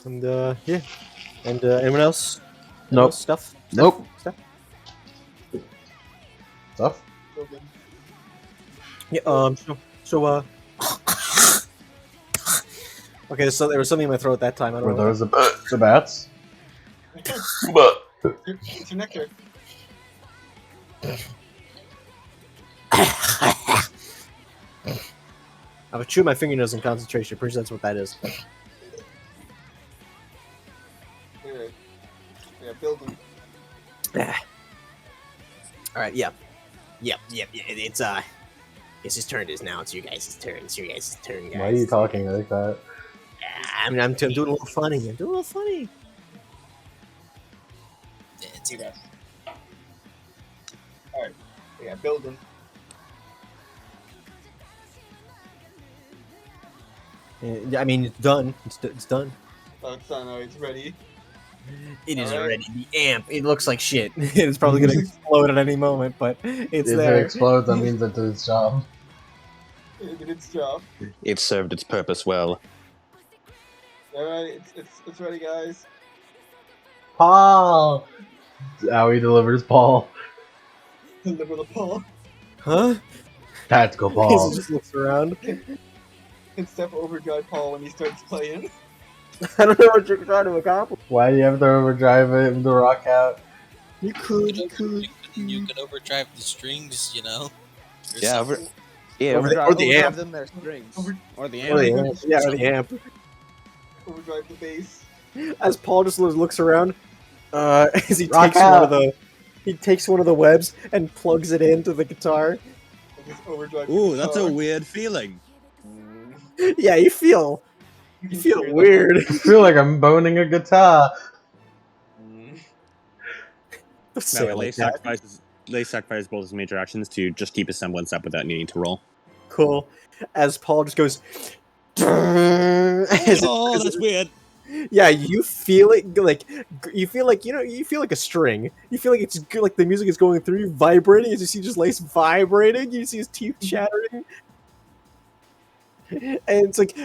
And yeah, and anyone else? Anyone Nope. else? Stuff. Nope. Stuff. Stuff? Yeah. So. Okay, so there was something in my throat that time. I don't Were know. those the bats? It's your nectar. I would chew my fingernails in concentration. Pretty sure that's what that is. Alright. Yeah, build them. All right. Yeah. It's it's his turn. It is now. It's you guys' turn. It's your guys' turn, guys. Why are you talking like that? I'm doing a little funny. I'm doing a little funny. Yeah, it's You guys. Alright. Yeah, build them. I mean, it's done. It's done. Oh, it's done. Alright, it's ready. It is Alright. already the amp. It looks like shit. It's probably gonna explode at any moment, but it's If there. it explodes, that means it did its job. It did its job. It served its purpose well. Alright, it's ready, guys. Paul! How he delivers Paul. Deliver the paw. Huh? Tactical He Paul. just looks around. And step overdrive Paul when he starts playing. I don't know what you're trying to accomplish. Why do you have to overdrive it with the rock out? You could. You could overdrive the strings, you know. There's Yeah, some- Or the amp. them their strings. Or the Or the amp. Yeah, or the amp. Overdrive the bass. As Paul just looks around, as he Rock takes one out. of the webs and plugs it into the guitar. And just overdrive the Ooh, that's a guitar. weird feeling. Yeah, you feel weird. I feel like I'm boning a guitar. Don't say No, it Lay like that. sacrifices both his major actions to just keep a semblance up without needing to roll. Cool. As Paul just goes, Oh, that's weird. Yeah, you feel it like you feel like you feel like a string. You feel like it's good, like the music is going through you, vibrating as you see just Lace vibrating. You see his teeth chattering, and it's like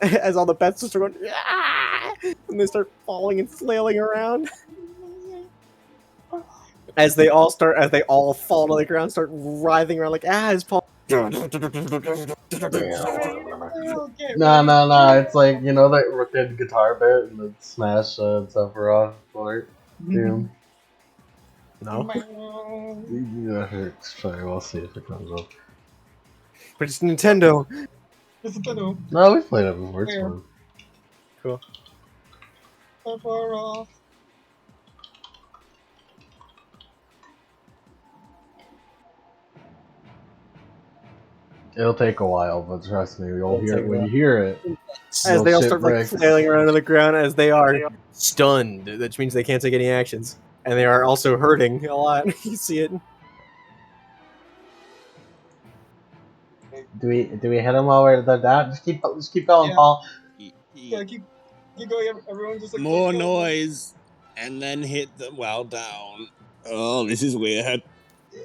as all the bats start going, and they start falling and flailing around. As they all fall to the ground, start writhing around like as Paul. No, it's like, you know, that wicked guitar bit and the Smash and Sephiroth part theme? No, Yeah, sorry, we'll see if it comes up. but it's Nintendo. It's a Nintendo. No, we've played it before, it's Where? fun. Cool. Sephiroth. It'll take a while, but trust me, you'll It'll hear take it a when while. you hear it. As they all shit start like bricks. flailing around on the ground, as they are stunned, which means they can't take any actions, and they are also hurting a lot. You see it. Do we hit them while we're down? Just keep going, Yeah. Paul. Yeah, keep going. Everyone just like More keep going. noise, and then hit them while down. Oh, this is weird. Yeah.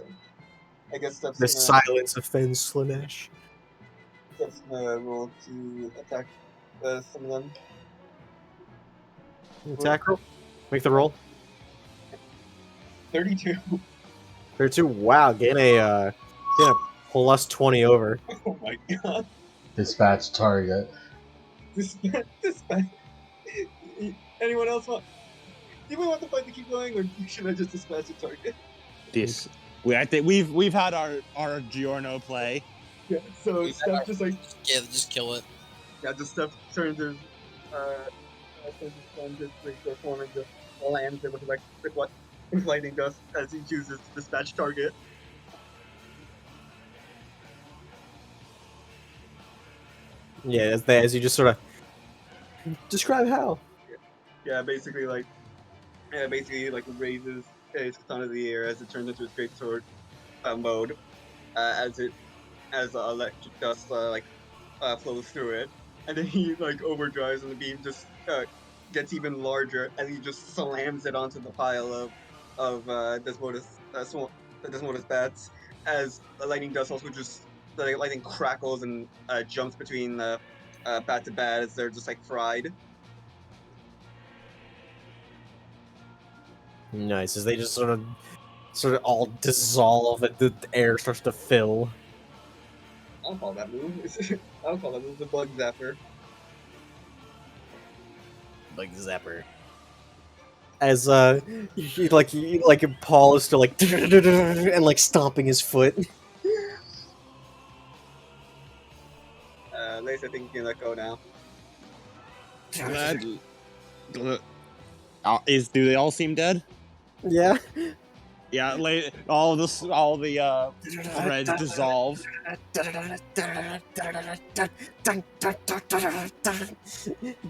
I guess Steph's The gonna silence offends Slanesh. roll to attack some of them. Attack roll. Make the roll. 32. 32. Wow, get a plus 20 over. Oh my god. Dispatch target. This. Anyone else want? Do we want the fight to keep going, or should I just dispatch the target? This. I think we've had our Giorno play. Yeah. So Steph just like Yeah, just kill it. just Steph turns his just form and just lands it with lightning dust as he chooses to dispatch target. Yeah, as you just sort of describe how. Yeah, basically raises his katana to the air as it turns into his great sword mode, as electric dust flows through it, and then he overdrives and the beam just gets even larger as he just slams it onto the pile of Desmoda's bats, as the lightning dust also just the lightning crackles and jumps between bat to bat as they're just fried. Nice, as they just sort of all dissolve and the air starts to fill. I don't call that move. I don't call that move the bug zapper. Like Zapper. As Paul is still and stomping his foot. Lace, I think you can let go now. Do they all seem dead? Yeah. Yeah, all the threads dissolve.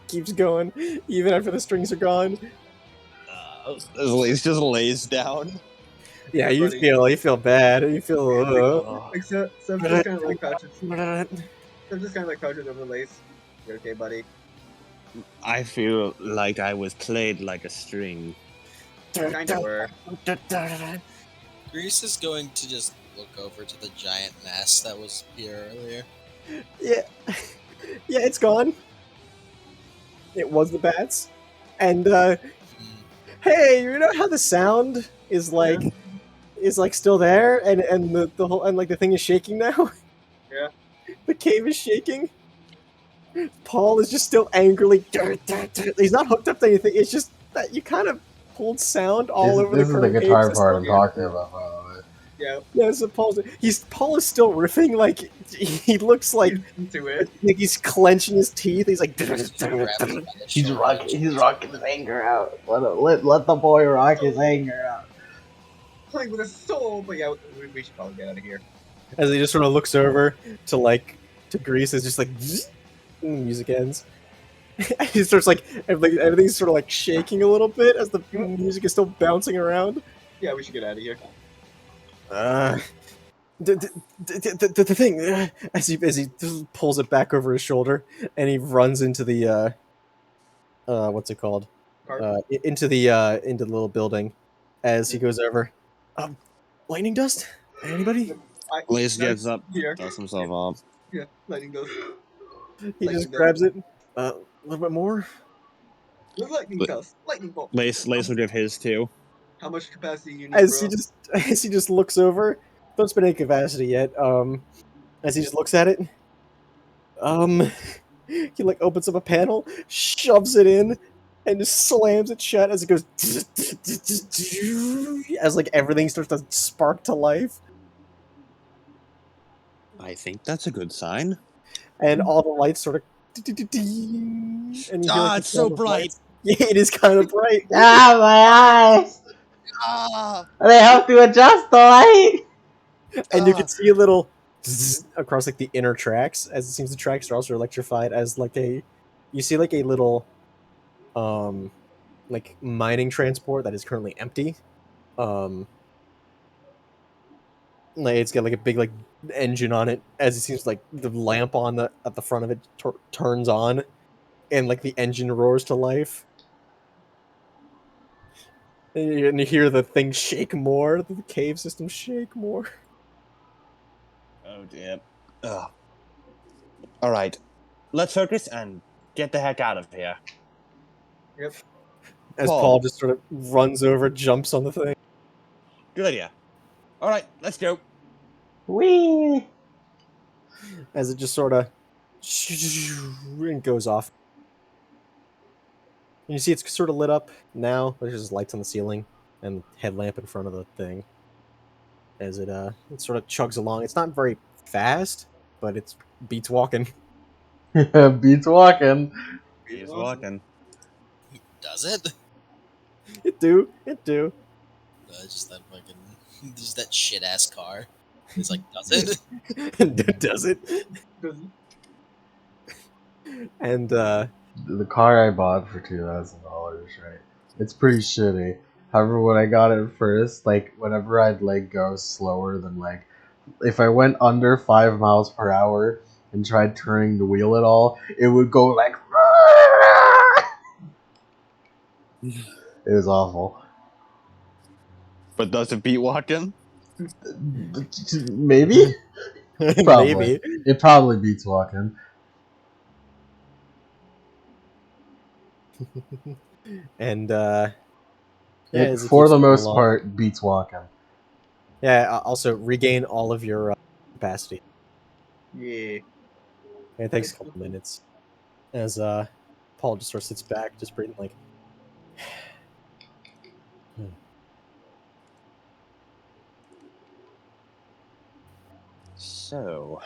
Keeps going, even after the strings are gone. It just lays down. Yeah, you feel bad. You feel. Except Seb just kind of crouches. Seb just kind of crouches over Lace. You're okay, buddy. I feel like I was played like a string. Kind of were. Grease is going to just look over to the giant mass that was here earlier. Yeah, yeah, it's gone. It was the bats, and hey, you know how the sound is still there, and the whole the thing is shaking now. Yeah. The cave is shaking. Paul is just still angrily. He's not hooked up to anything. It's just that you kind of pulled sound all over the This is the cave guitar system. part I'm talking about, by the way. Yeah. Yeah, so Paul is still riffing. He looks like Into it. he's clenching his teeth. He's like. He's rocking his anger out. Let the boy rock his anger out. Playing with a soul, but yeah, we should probably get out of here. As he just sort of looks over to Grease, it's just and the music ends. He starts everything's sort of shaking a little bit as the music is still bouncing around. Yeah, we should get out of here. The thing, as he pulls it back over his shoulder, and he runs into the what's it called? Cart? Into the little building, as he goes over. Lightning dust? Anybody? Lace Nice. gets up, Here. dusts himself off. Yeah, lightning dust. He Lightning just dust. grabs it. A little bit more. Lightning But- dust. Lightning bolt. Lace will give his too. How much capacity you need, As bro? he just looks over. Don't spend any capacity yet. As he just looks at it. He like opens up a panel, shoves it in, and just slams it shut as it goes. As like everything starts to spark to life, I think that's a good sign. and all the lights sort of. And you hear like Ah, the it's so sound of bright. lights. Yeah, it is kind of bright. Ah, my eyes! Ah, They have to adjust the light! And you can see a little across like the inner tracks, as it seems the tracks are also electrified. As like you see like a little, like mining transport that is currently empty. Um, like it's got like a big like engine on it. As it seems like the lamp on the at the front of it turns on, and like the engine roars to life. And you hear the thing shake more, the cave system shake more. oh dear. Ugh. All right, let's focus and get the heck out of here. Yep. As Paul. Paul just sort of runs over, jumps on the thing. Good idea. All right, let's go. Whee! As it just sort of and goes off. And you see it's sort of lit up now. There's just lights on the ceiling and headlamp in front of the thing. As it sort of chugs along. It's not very fast, but it's beats walking. Beats walking. He's Awesome. walking. Does it? It do. Just that fucking, just that shit ass car. It's like, does it? Does it? Does he? And The car I bought for $2,000, right? It's pretty shitty. However, when I got it first, like whenever I'd like go slower than like, if I went under 5 miles per hour and tried turning the wheel at all, it would go like. It was awful. But does it beat walking? Maybe. Probably. maybe. It probably beats walking. And It, as it for keeps the going most along. part, beats walking. Yeah. Also regain all of your capacity. Yeah. It takes a couple minutes. As Paul just sort of sits back, just breathing like. So,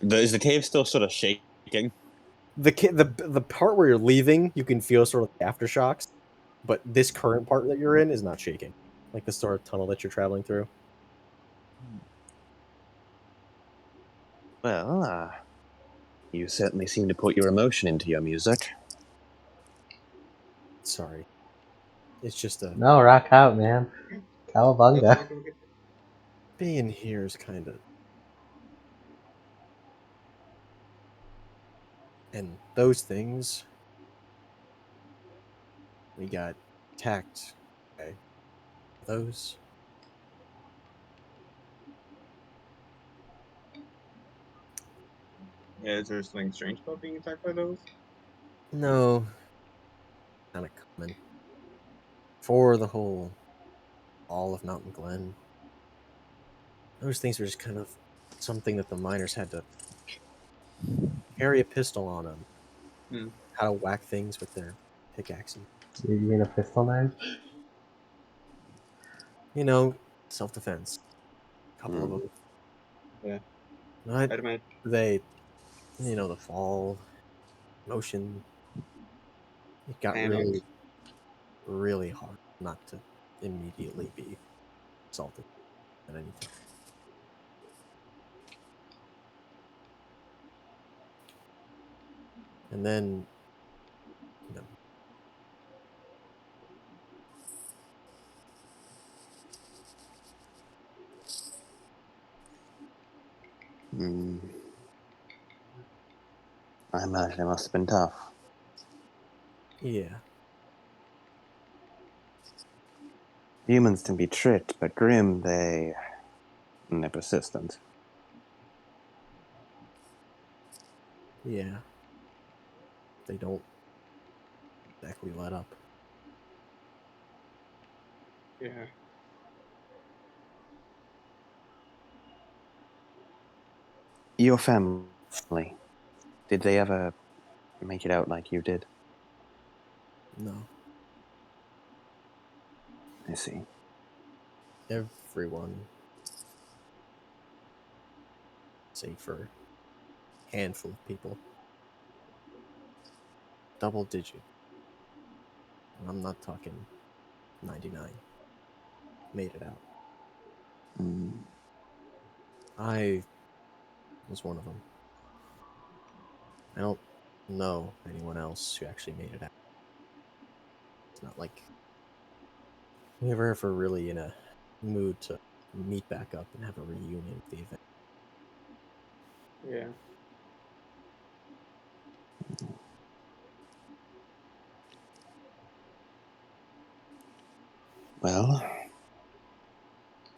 is the cave still sort of shaking? The part where you're leaving, you can feel sort of the aftershocks, but this current part that you're in is not shaking, like the sort of tunnel that you're traveling through. Well, you certainly seem to put your emotion into your music. Sorry, it's just a No, rock out, man. Cowabunga. being here is kind of, and those things we got attacked. Okay, those. Yeah, is there something strange about being attacked by those? No, kind of common for the whole all of Mountain Glen. Those things were just kind of something that the miners had to carry a pistol on them. Hmm. How to whack things with their pickaxes. You mean a pistol knife? You know, self-defense. A couple of them. Yeah. Not I'd imagine. they, the fall, motion. It got Panic. really, really hard not to immediately be assaulted at any time. And then, you know, Mm. I imagine it must have been tough. Yeah. Humans can be tricked, but Grim, they're persistent. Yeah. They don't exactly let up. Yeah. Your family, did they ever make it out like you did? No. I see. Everyone, save for a handful of people, double digit. And I'm not talking 99. Made it out. Mm. I was one of them. I don't know anyone else who actually made it out. It's not like we were ever really in a mood to meet back up and have a reunion at the event. Yeah. Well,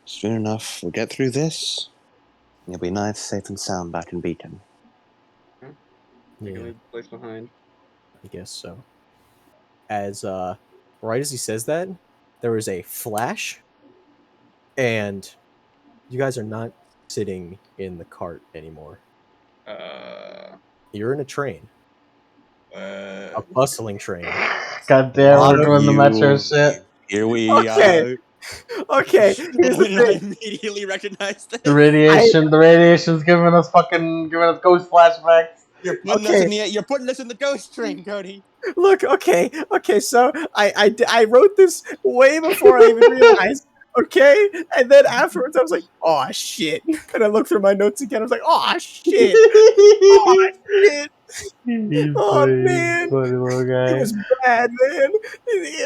soon enough we'll get through this. You'll be nice, safe and sound back in Beacon. We can Yeah, leave the place behind. I guess so. As right as he says that, there is a flash, and you guys are not sitting in the cart anymore. Uh. You're in a train, a Uh. bustling train. God A damn, lot we're of doing the metro shit. Here we okay, are. okay. Here's the I thing. immediately recognized The this. radiation's giving us ghost flashbacks. Okay, You're putting us in the ghost train, Cody. look. Okay. So I wrote this way before I even realized. Okay, and then afterwards I was like, oh shit, and I looked through my notes again. I was like, oh shit, oh shit, He's oh man, funny little it guy. was bad, man.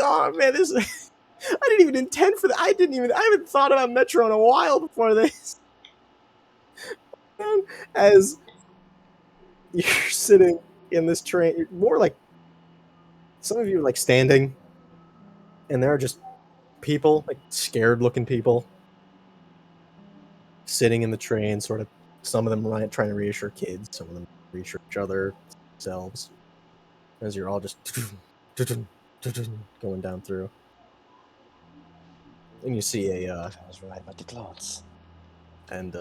Oh man, this. I didn't even intend for that. I haven't thought about Metro in a while before this. As you're sitting in this train, you're more like some of you are like standing, and there are just people, like scared looking people, sitting in the train, sort of. Some of them trying to reassure kids, some of them reassure each other, themselves, as you're all just going down through. And you see I was right about the clothes. and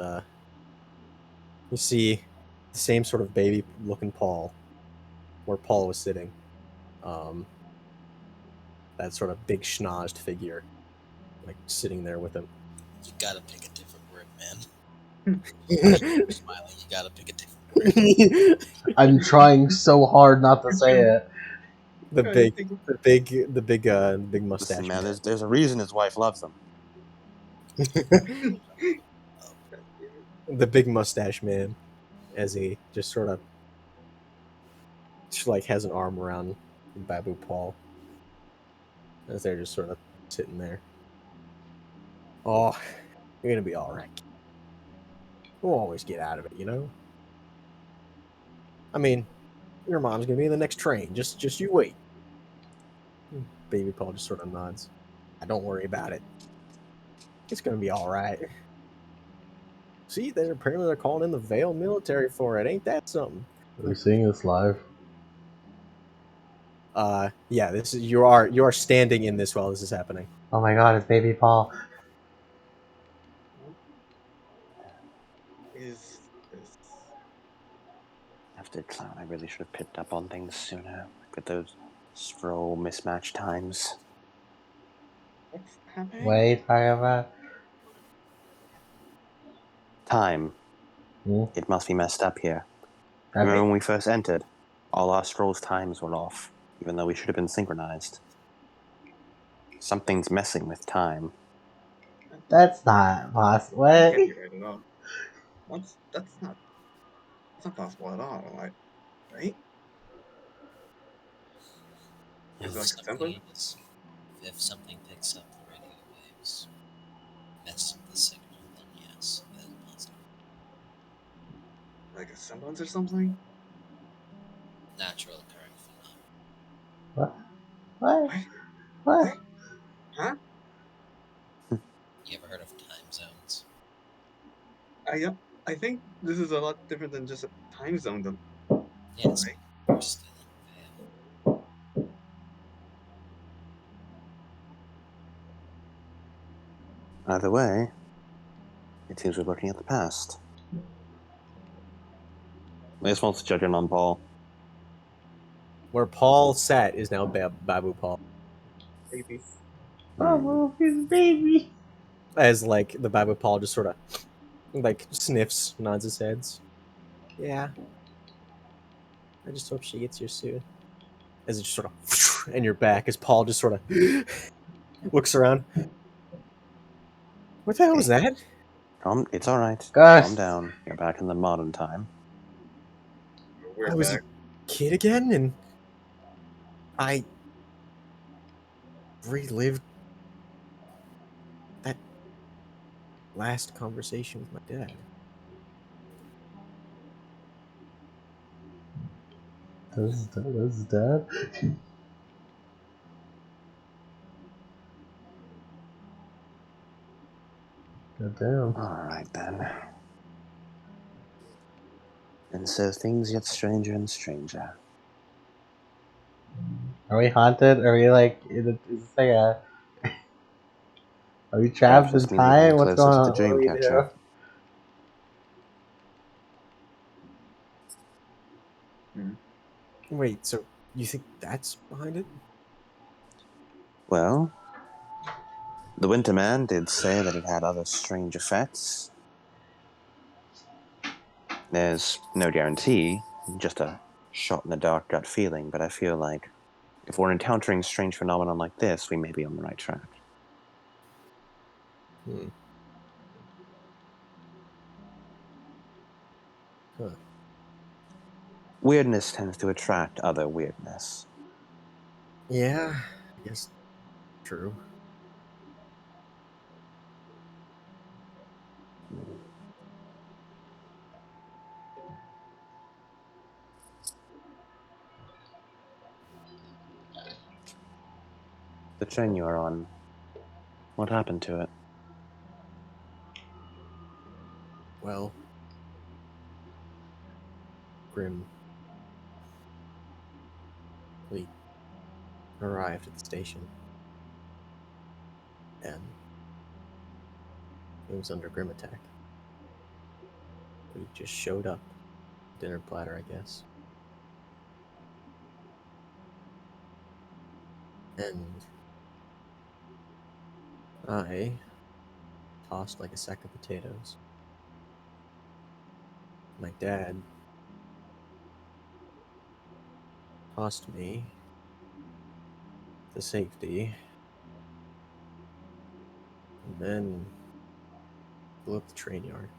you see the same sort of baby looking Paul, where Paul was sitting. Um, that sort of big schnozzed figure, like sitting there with him. You gotta pick a different word, man. the You're smiling. You gotta pick a different word. I'm trying so hard not to say it. big, big Listen, mustache man, man. there's a reason his wife loves him. The big mustache man, as he just sort of like has an arm around Babu Paul, as they're just sort of sitting there. Oh, you're gonna be all right. We'll always get out of it, you know. I mean, your mom's gonna be in the next train. Just you wait. Baby Paul just sort of nods. Don't worry about it. It's gonna be all right. See, they're calling in the Vale military for it. Ain't that something? Are we seeing this live? Yeah. This is you are standing in this while this is happening. Oh my god, it's baby Paul. Is this? After Clown, I really should have picked up on things sooner. With those stroll mismatch times. What's happening? Wait, however. Time. Hmm? It must be messed up here. I Remember mean, when we first entered? All our scrolls' times were off, even though we should have been synchronized. Something's messing with time. that's not possible. That What? can't be right at all. What's that's not possible at all. Like, right? Is it If like a template? something is, if something picks up the radio waves, messes with the signal, then yes, that is possible. like a semblance or something? Natural occurring phenomenon. What? What? What? Huh? You ever heard of time zones? I think this is a lot different than just a time zone, though. Yes, Right? we're still in Vale. Either way, it seems we're looking at the past. This one's judging on Paul. Where Paul sat is now Babu Paul. Maybe. Oh, his baby. As like the Babu Paul just sort of like sniffs, nods his heads. Yeah. I just hope she gets here soon. As it just sort of and you're back as Paul just sort of looks around. What the hell was that? It's all right. Gosh. Calm down. You're back in the modern time. We're I was a back. kid again, and I relived that last conversation with my dad. This is dad. God damn. All right, then. And so things get stranger and stranger. Are we haunted? Are we like? Is this like a? Are we Perhaps trapped in just me moving time? What's closer going to the on? What do dream we do? catcher. Wait, so you think that's behind it? Well, the Winter Man did say that it had other strange effects. There's no guarantee, just a shot in the dark gut feeling, but I feel like if we're encountering strange phenomenon like this, we may be on the right track. Hmm. Huh. Weirdness tends to attract other weirdness. Yeah, I guess true. The train you are on, what happened to it? Well, Grim, we arrived at the station, and it was under Grim attack. We just showed up, dinner platter, I guess. And I tossed like a sack of potatoes. My dad tossed me to safety, and then blew up the train yard.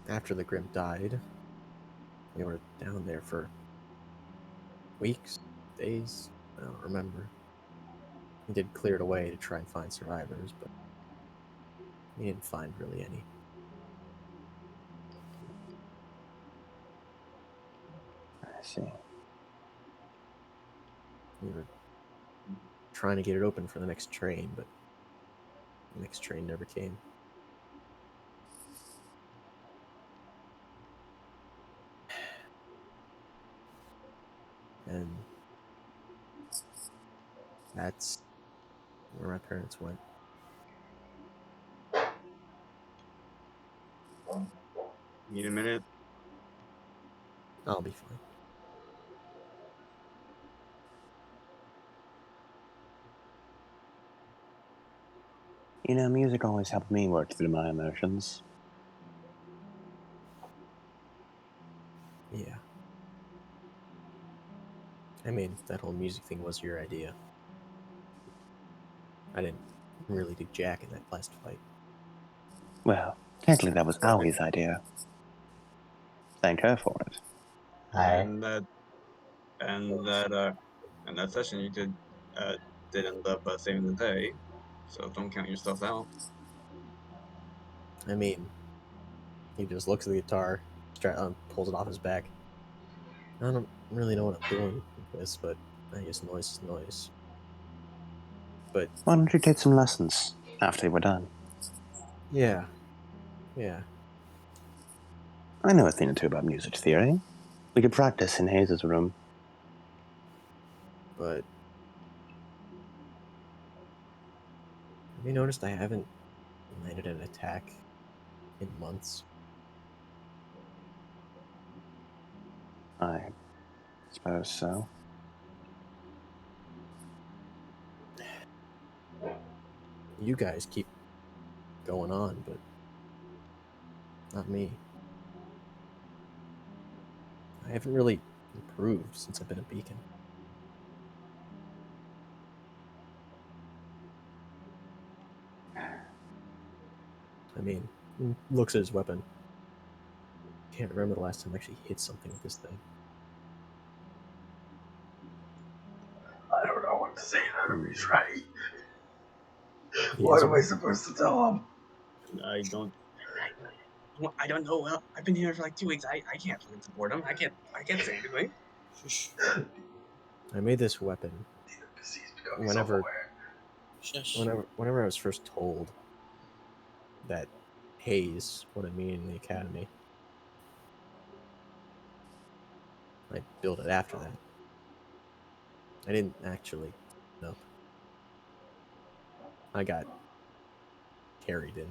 After the Grim died, we were down there for weeks, days, I don't remember. We did clear it away to try and find survivors, but we didn't find really any. I see. We were trying to get it open for the next train, but the next train never came. And that's where my parents went. Need a minute? I'll be fine. You know, music always helped me work through my emotions. Yeah. I mean, that whole music thing was your idea. I didn't really do jack in that last fight. Well, technically that was Aoi's idea. Thank her for it. Hi. And that and that session you did end up saving the day, so don't count yourself out. I mean, he just looks at the guitar, pulls it off his back. I don't really know what I'm doing with this, but I guess noise is noise. But Why don't you take some lessons after we're done? yeah. I know a thing or two about music theory. We could practice in Hayes' room. But have you noticed I haven't landed an attack in months? I suppose so. You guys keep going on, but not me. I haven't really improved since I've been a beacon. I mean, looks at his weapon. Can't remember the last time I actually hit something with this thing. I don't know what to say to him. He's right. He What is am I right. supposed to tell him? I don't know. Well, I've been here for like 2 weeks. I can't fucking support him. I can't say anything. Shush. I made this weapon Because he's becoming whenever self-aware. Shush. whenever I was first told that Hayes, what I mean in the academy, I built it after that. I didn't actually up. I got carried in.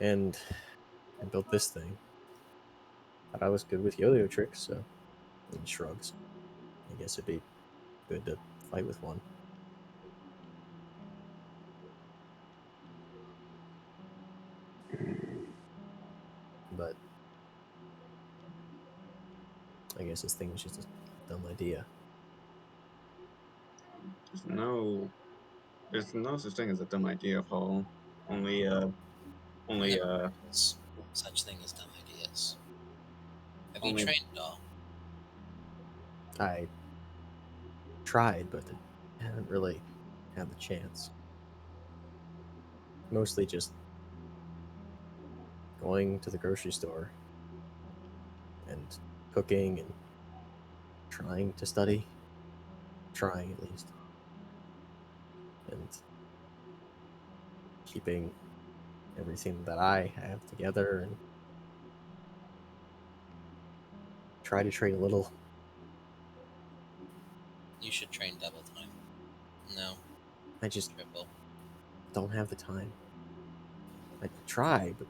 And I built this thing. Thought I was good with yo-yo tricks, so he shrugs. I guess it'd be good to fight with one. But I guess this thing was just a dumb idea. There's no such thing as a dumb idea, Paul. Only Never is such thing as dumb ideas. Have you only trained at all? I tried, but I haven't really had the chance. Mostly just going to the grocery store and cooking and trying to study. Trying, at least. And keeping everything that I have together and try to train a little. You should train double time. No, I just triple. don't have the time. I try, but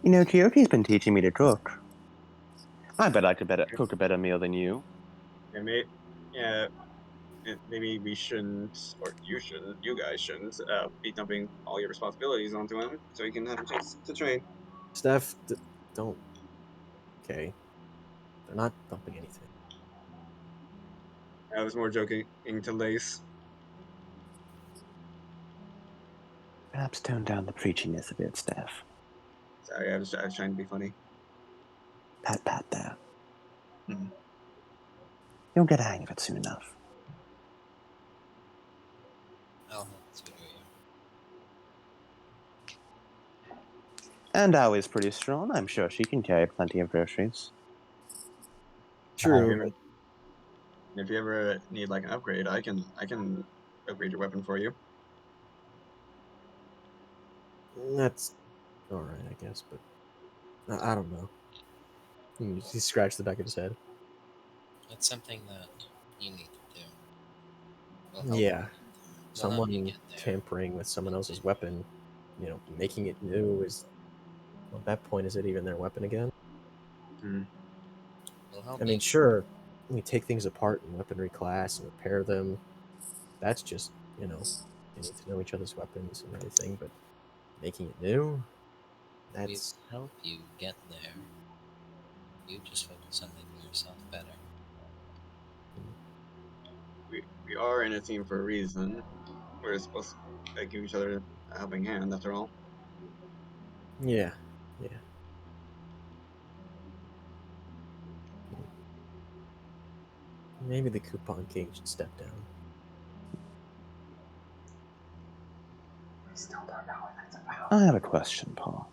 You know, Chiyoki's been teaching me to cook. I bet I could cook a better meal than you. yeah, yeah, maybe we shouldn't, or you guys shouldn't, be dumping all your responsibilities onto him, so he can have a chance to train. Steph, don't. Okay, they're not dumping anything. I was more joking to Lace. Perhaps tone down the preachiness a bit, Steph. Sorry, I was trying to be funny. Pat there. Mhm. You'll get a hang of it soon enough. I'll tutor you. And Ao is pretty strong. I'm sure she can carry plenty of groceries. True, but If you ever need like an upgrade, I can upgrade your weapon for you. that's all right, I guess. But I don't know. He scratched the back of his head. It's something that you need to do. We'll help Yeah, you get there. We'll help you someone get there. tampering with someone else's weapon, making it new is. Well, at that point, is it even their weapon again? Mm. We'll help I you. mean, sure, we take things apart in weaponry class and repair them. That's just, getting to know each other's weapons and everything, but making it new, We will that's. help you get there. You just focus on making yourself better. We are in a team for a reason. We're supposed to give each other a helping hand, after all. Yeah. Maybe the coupon king should step down. Still don't know what that's about. I have a question, Paul.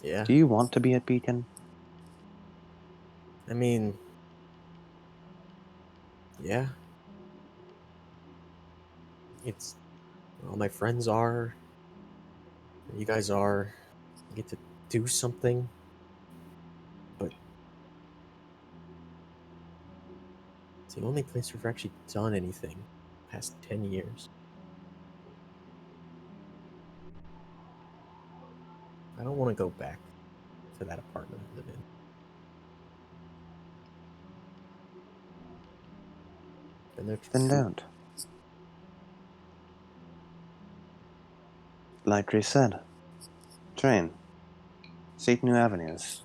Yeah. Do you want to be at Beacon? I mean, yeah. It's all my friends are. You guys are. I get to do something. But it's the only place we've actually done anything past 10 years. I don't want to go back to that apartment I live in. Been there Then too. don't. Like Ray said, train, seek new avenues,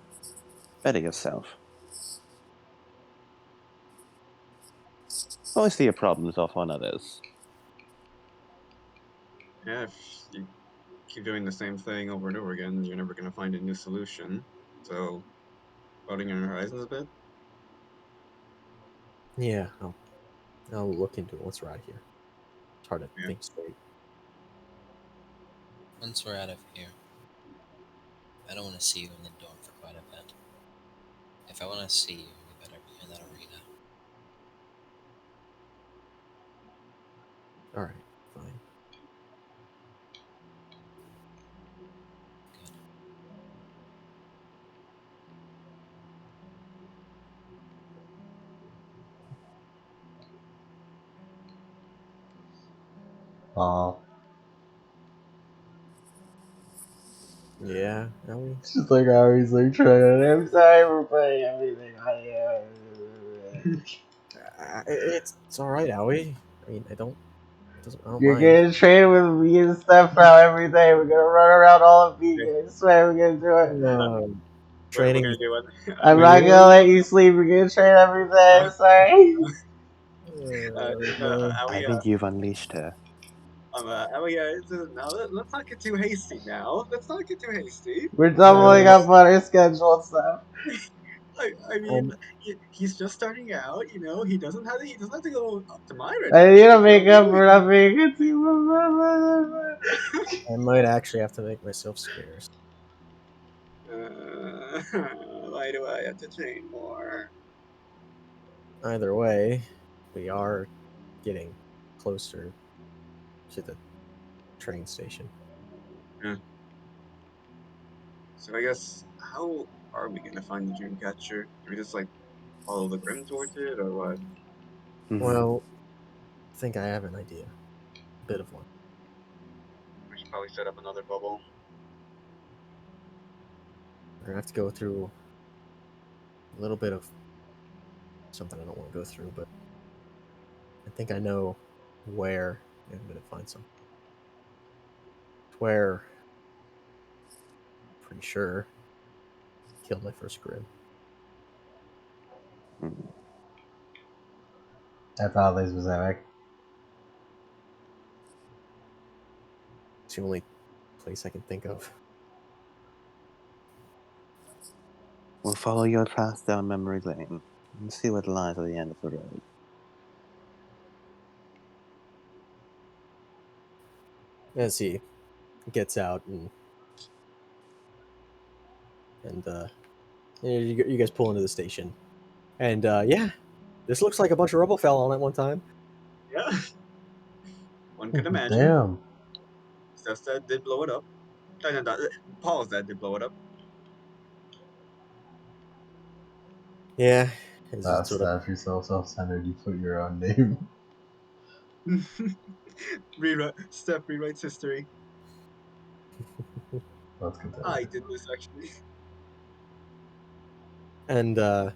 better yourself. Always see your problems off on others. Yeah, if you keep doing the same thing over and over again, you're never gonna find a new solution. So, broadening your horizons a bit. Yeah, I'll look into it once we're out of here. It's hard to Yeah. think straight. Once we're out of here, I don't want to see you in the dorm for quite a bit. If I want to see you, we better be in that arena. Alright, fine. Good. Yeah, Ellie? It's just like how he's like trying. I'm sorry for putting everything on you. It's alright, Owie. I mean, I don't You're mind. gonna train with me and stuff out every day. We're gonna run around all of me. I swear we're gonna do it. We're Training gonna do it. I'm with not you? gonna let you sleep. We're gonna train every day. I'm sorry. Are I we, think you've unleashed her. now let's not get too hasty now. Let's not get too hasty. We're doubling Uh, up on our schedule and stuff. I mean, he's just starting out, you know. He doesn't have to go up to my I need regimen. to You know, make up for not being a team. I might actually have to make myself scarce. why do I have to train more? Either way, we are getting closer to the train station. So I guess how are we gonna find the dream catcher? Do we just like follow the grim towards it, or what? Well, I think I have an idea. A bit of one. We should probably set up another bubble. We're gonna have to go through a little bit of something I don't want to go through, but I think I know where I'm gonna find something. Where, pretty sure, killed my first grim. That's oddly specific. It's the only place I can think of. We'll follow your path down memory lane and see what lies at the end of the road. As he gets out and you guys pull into the station, and yeah, this looks like a bunch of rubble fell on it one time. Yeah, one could imagine. Damn. Steph's dad did blow it up. No, Paul's dad did blow it up. Yeah, it's just That sort of stuff. You're so self-centered. You put your own name. Steph rewrites history. Let's continue. I did this actually. and oh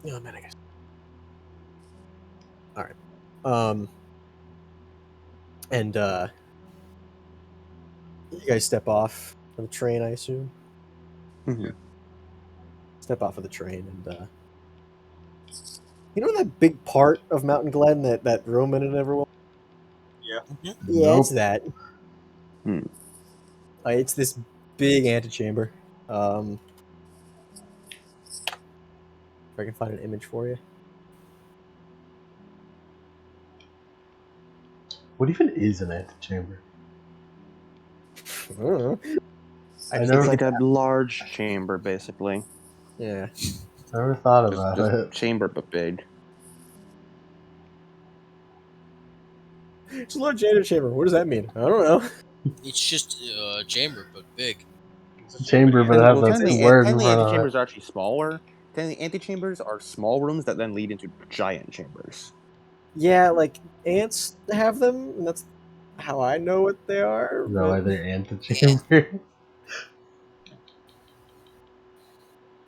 man, I guess. All right, and you guys step off of the train, I assume. Mhm. Step off of the train, and you know that big part of Mountain Glen that Roman and everyone. Yeah. Yeah, it's Nope. that. Hmm. It's this big antechamber. If I can find an image for you. What even is an antechamber? I don't know. I just never- It's think like a large chamber, basically. yeah. I never thought Just, about just it. chamber, but big. It's a large chamber. What does that mean? I don't know. It's just a chamber, but big. Chamber, but it Well, has a technically, word in technically front of antechambers it. are actually smaller. Technically, antechambers are small rooms that then lead into giant chambers. Yeah, like ants have them, and that's how I know what they are. Is that But why they're antechamber?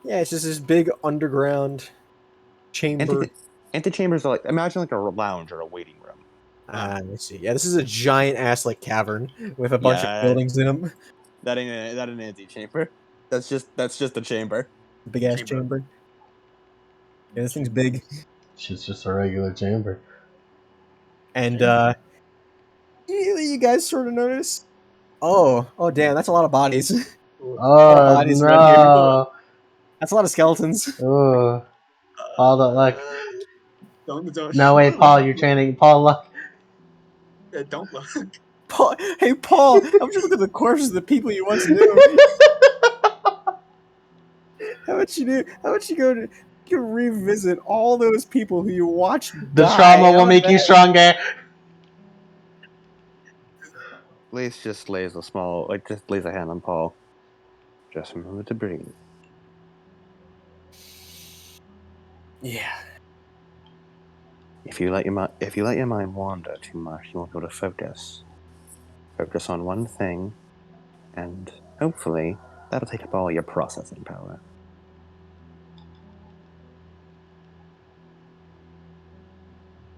yeah, it's just this big underground chamber. Antechambers are like, imagine like a lounge or a waiting room. I see. Yeah, this is a giant ass like cavern with a bunch of Yeah. buildings in them. That ain't an antechamber. That's just a chamber. Big ass Chamber. chamber. Yeah, this thing's big. It's just a regular chamber. And you guys sort of notice. Oh damn, that's a lot of bodies. a lot of Oh bodies around here. no! That's a lot of skeletons. Oh, Paul, don't look. Don't No way, Paul, you're training. Paul, look. Don't look. Paul, hey Paul, how would you look at the corpses of the people you once knew? How about you do? How about you go to you revisit all those people who you watched The die? trauma How will about make you that? stronger. Lace just lays a small, like just lays a hand on Paul. Just remember to breathe. Yeah. If you let your mind wander too much, you won't be able to focus. Focus on one thing, and hopefully that'll take up all your processing power.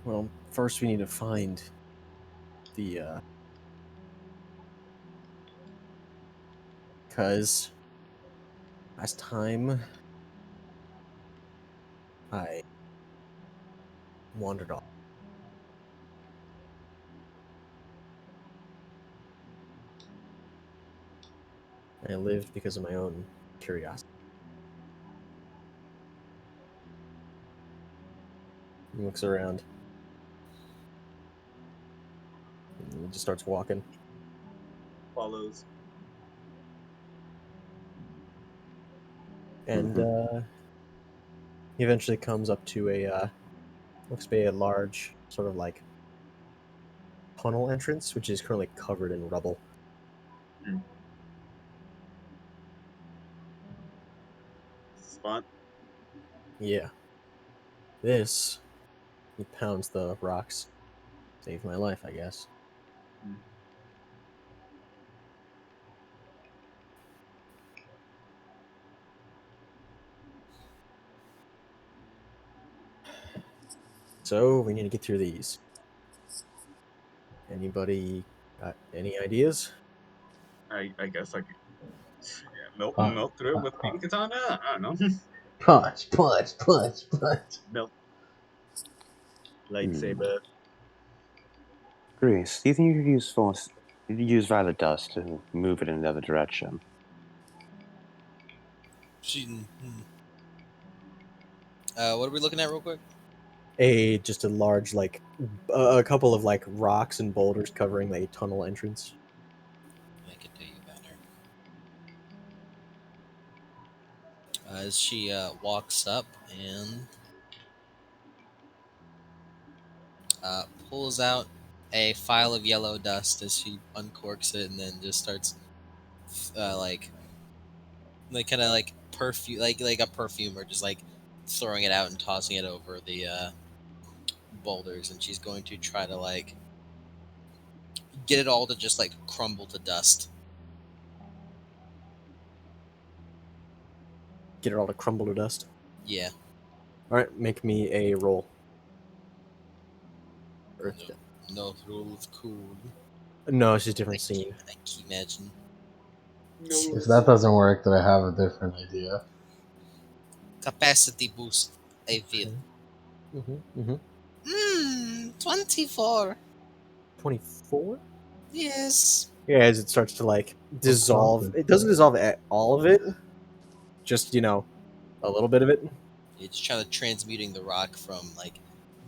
Well, first we need to find the because last time I wandered off. I lived because of my own curiosity. He looks around. And he just starts walking. Follows. And he eventually comes up to a looks to be a large sort of like tunnel entrance, which is currently covered in rubble. Spot. Yeah. This he pounds the rocks. Saved my life, I guess. So we need to get through these. Anybody got any ideas? I guess I could Huh. milk through it with a katana. I don't know. Punch, punch, punch, punch. Milk. Lightsaber. Grease, do you think you could use force? You could use violet dust to move it in the other direction? What are we looking at real quick? Just a large like a couple of like rocks and boulders covering a tunnel entrance. I can tell you better. As she walks up and pulls out a file of yellow dust as she uncorks it and then just starts like kind of like perfume like a perfumer just like throwing it out and tossing it over the boulders, and she's going to try to like get it all to just like crumble to dust. Get it all to crumble to dust. Yeah. All right, make me a roll. Earth. No rules cool. No, it's just a different scene. I can imagine. If that doesn't work, then I have a different idea. Capacity boost. I feel. Mm-hmm. 24. 24. Yes. Yeah, as it starts to like dissolve. It doesn't dissolve all of it. Just a little bit of it. It's trying to transmuting the rock from like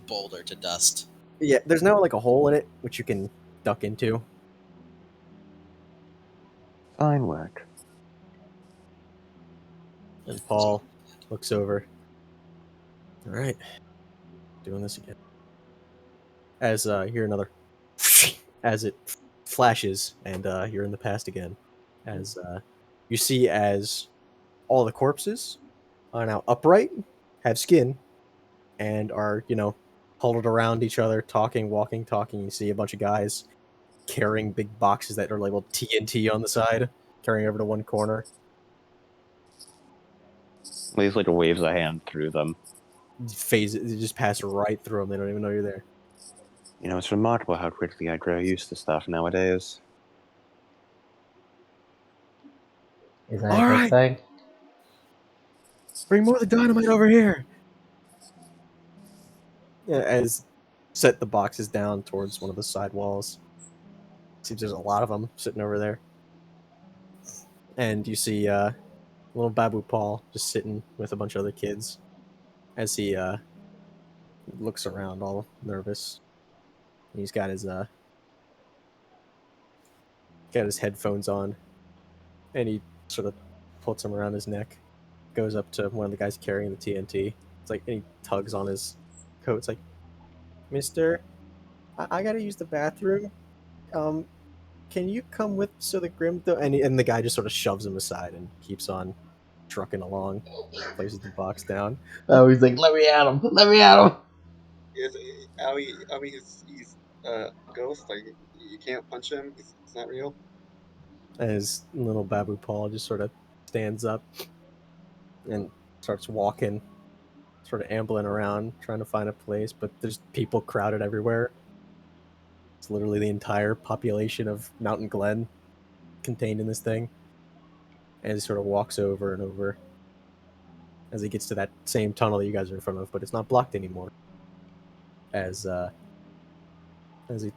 boulder to dust. Yeah, there's now like a hole in it which you can duck into. Fine work. And Paul looks over. All right, doing this again. As you hear another, as it flashes, and you're in the past again. As you see, as all the corpses are now upright, have skin, and are huddled around each other, talking, walking, talking. You see a bunch of guys carrying big boxes that are labeled TNT on the side, carrying over to one corner. Lee's like waves a hand through them. Phase it, just pass right through them. They don't even know you're there. You know, it's remarkable how quickly I grow used to stuff nowadays. Is that All a good right, thing? bring more of the dynamite over here. Yeah, as set the boxes down towards one of the side walls. Seems there's a lot of them sitting over there. And you see little Babu Paul just sitting with a bunch of other kids as he looks around all nervous. He's got his headphones on, and he sort of puts them around his neck, goes up to one of the guys carrying the TNT. It's like, and he tugs on his coat. It's like, Mister, I gotta use the bathroom. Can you come with so the Grim? And the guy just sort of shoves him aside and keeps on trucking along, places the box down. Oh, he's like, let me at him. Let me at him. Is he's a ghost. Like you can't punch him. He's not real. As little Babu Paul just sort of stands up and starts walking, sort of ambling around, trying to find a place. But there's people crowded everywhere. It's literally the entire population of Mountain Glen contained in this thing. And he sort of walks over and over as he gets to that same tunnel that you guys are in front of, but it's not blocked anymore. As he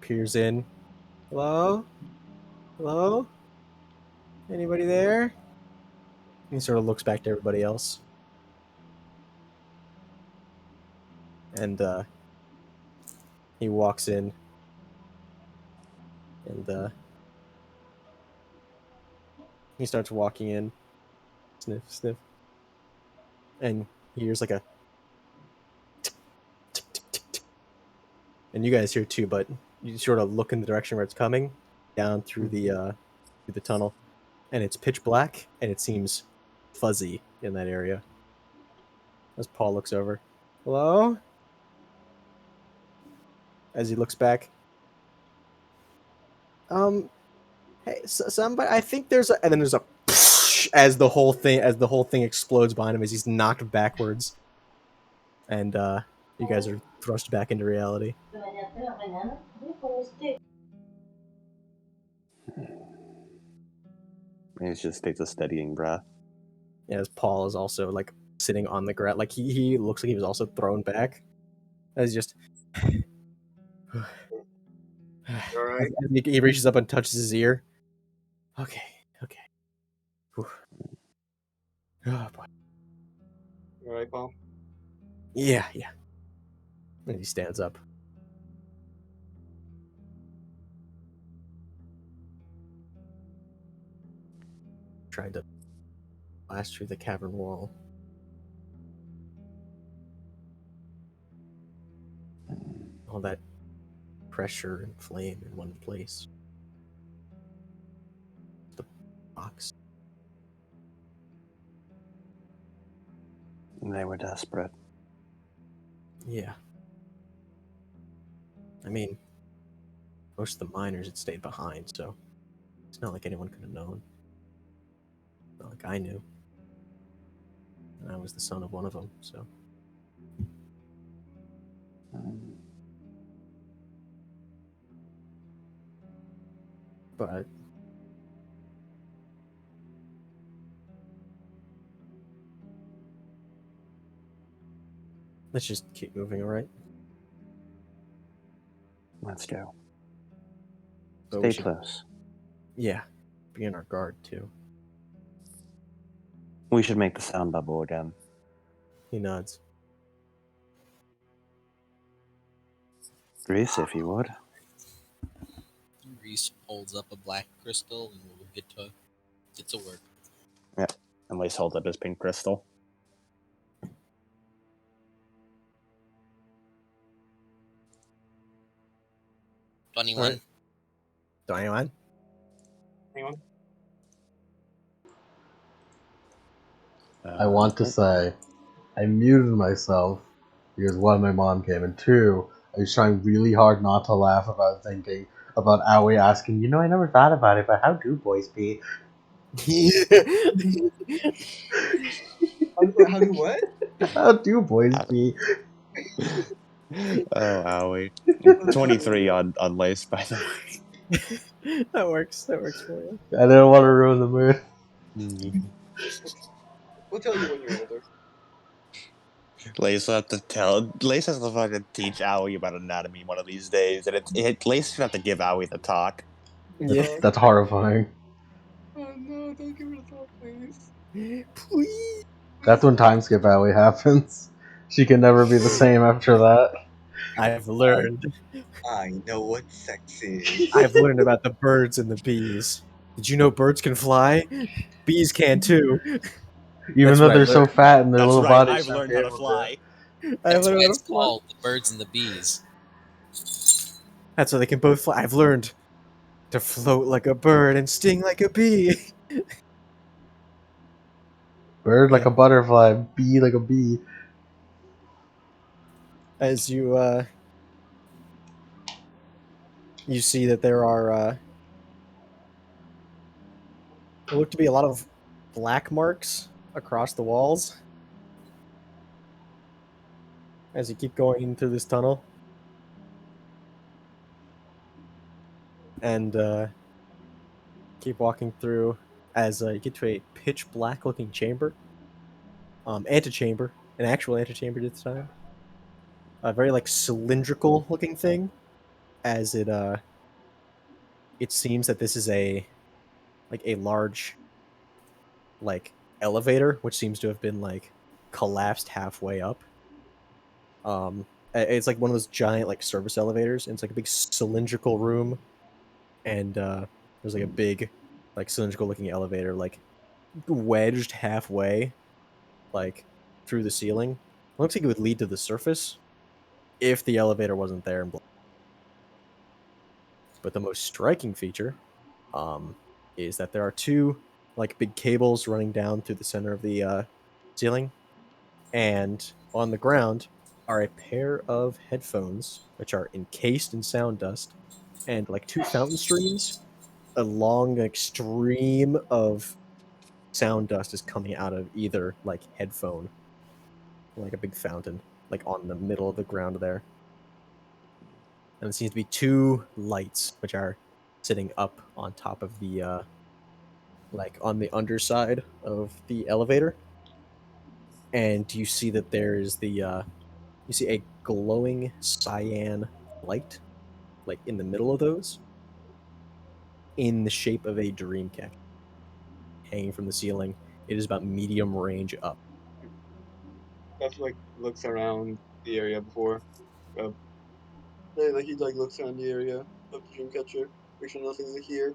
peers in, hello, hello, anybody there? And he sort of looks back to everybody else, and he walks in, and he starts walking in, sniff, sniff, and he hears like a tick, tick, tick, tick, tick. And you guys hear too, but you sort of look in the direction where it's coming, down through the tunnel, and it's pitch black, and it seems fuzzy in that area. As Paul looks over, hello, as he looks back, hey, somebody, I think there's a, and then there's a as the whole thing explodes behind him as he's knocked backwards, and you guys are thrust back into reality. He just takes a steadying breath. As Paul is also like sitting on the ground, like he looks like he was also thrown back. As just All right. as he reaches up and touches his ear. Okay, okay. Whew. Oh boy. All right, Paul. Yeah, yeah. And he stands up. Trying to blast through the cavern wall. All that pressure and flame in one place. The box. They were desperate. Yeah. I mean, most of the miners had stayed behind, so it's not like anyone could have known. Not like I knew. And I was the son of one of them, so. But let's just keep moving, alright? Let's go. But we Stay should, close. yeah, be on our guard too. We should make the sound bubble again. He nods. Reese, if you would. Reese holds up a black crystal and we'll get to work. Yeah. And Lace holds up his pink crystal. $21. Alright. 21. Anyone? I want to say, I muted myself because one, my mom came, and two, I was trying really hard not to laugh about thinking about Aoi asking, I never thought about it, but how do boys pee? How do what? How do boys pee? Oh, owie. 23 on Lace, by the way. That works. That works for you. I didn't want to ruin the mood. We'll tell you when you're older. Lace will have to tell. Lace has to fucking teach Owie about anatomy one of these days, and Lace should have to give Owie the talk. Yeah. That's horrifying. Oh no, don't give her the thought, please. Please. That's when time skip Aoi happens. She can never be the same after that. I've learned. I know what sex is. I've learned about the birds and the bees. Did you know birds can fly? Bees can too. Even That's though what I they're so learned. fat and their That's little right, bodies I've shouldn't learned be how to able fly. I've That's learned why how it's to fly. called the birds and the bees. That's why they can both fly. I've learned to float like a bird and sting like a bee. Bird like Yeah. a butterfly, bee like a bee. As you see that there are there look to be a lot of black marks across the walls as you keep going through this tunnel. And keep walking through as you get to a pitch black looking chamber. Antechamber. An actual antechamber this time. A very like cylindrical looking thing. As it seems that this is a large like elevator, which seems to have been like collapsed halfway up. It's like one of those giant like service elevators, and it's like a big cylindrical room, and there's like a big like cylindrical looking elevator like wedged halfway like through the ceiling. It looks like it would lead to the surface if the elevator wasn't there. But the most striking feature is that there are two like big cables running down through the center of the ceiling, and on the ground are a pair of headphones which are encased in sound dust, and like two fountain streams. A long like, stream of sound dust is coming out of either like headphone, like a big fountain, like on the middle of the ground there. And it seems to be two lights which are sitting up on top of the like on the underside of the elevator. And you see that there is the you see a glowing cyan light like in the middle of those in the shape of a dream catcher hanging from the ceiling. It is about medium range up. That's like looks around the area before. Uh, like he like looks around the area of the Dreamcatcher. Make sure nothing's here.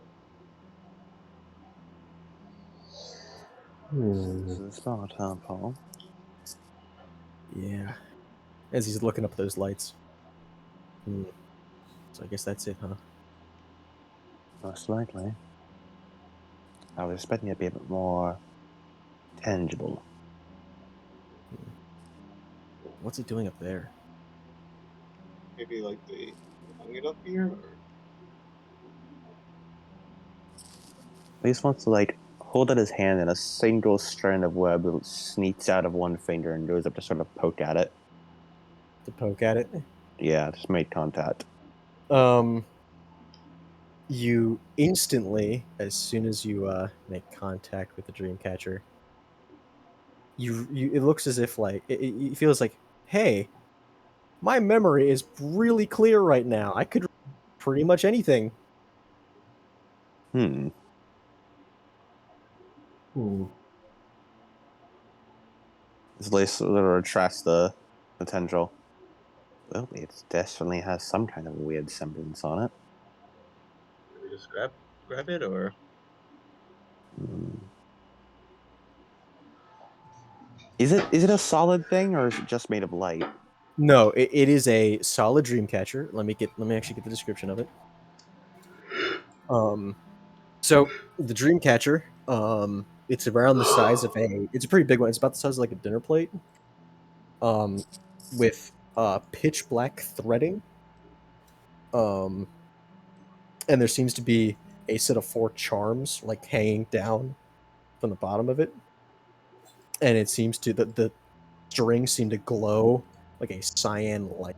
This is a small town, Paul. Yeah. As he's looking up those lights. So I guess that's it, huh? Most likely. I was expecting it to be a bit more tangible. What's he doing up there? Maybe like they hung it up here. Or... Lace wants to like hold out his hand and a single strand of web sneaks out of one finger and goes up to sort of poke at it. To poke at it? Yeah, just made contact. You instantly, as soon as you make contact with the Dreamcatcher, you it looks as if like it feels like, hey, my memory is really clear right now. I could pretty much anything. Hmm. This Lace sort of retracts the tendril. Well, it definitely has some kind of weird semblance on it. Do we just grab it, or Hmm. Is it a solid thing, or is it just made of light? No, it is a solid dream catcher. Let me actually get the description of it. So the dream catcher, it's around the size of it's a pretty big one. It's about the size of like a dinner plate. With pitch black threading. Um, and there seems to be a set of 4 charms like hanging down from the bottom of it, and it seems to the strings seem to glow like a cyan light,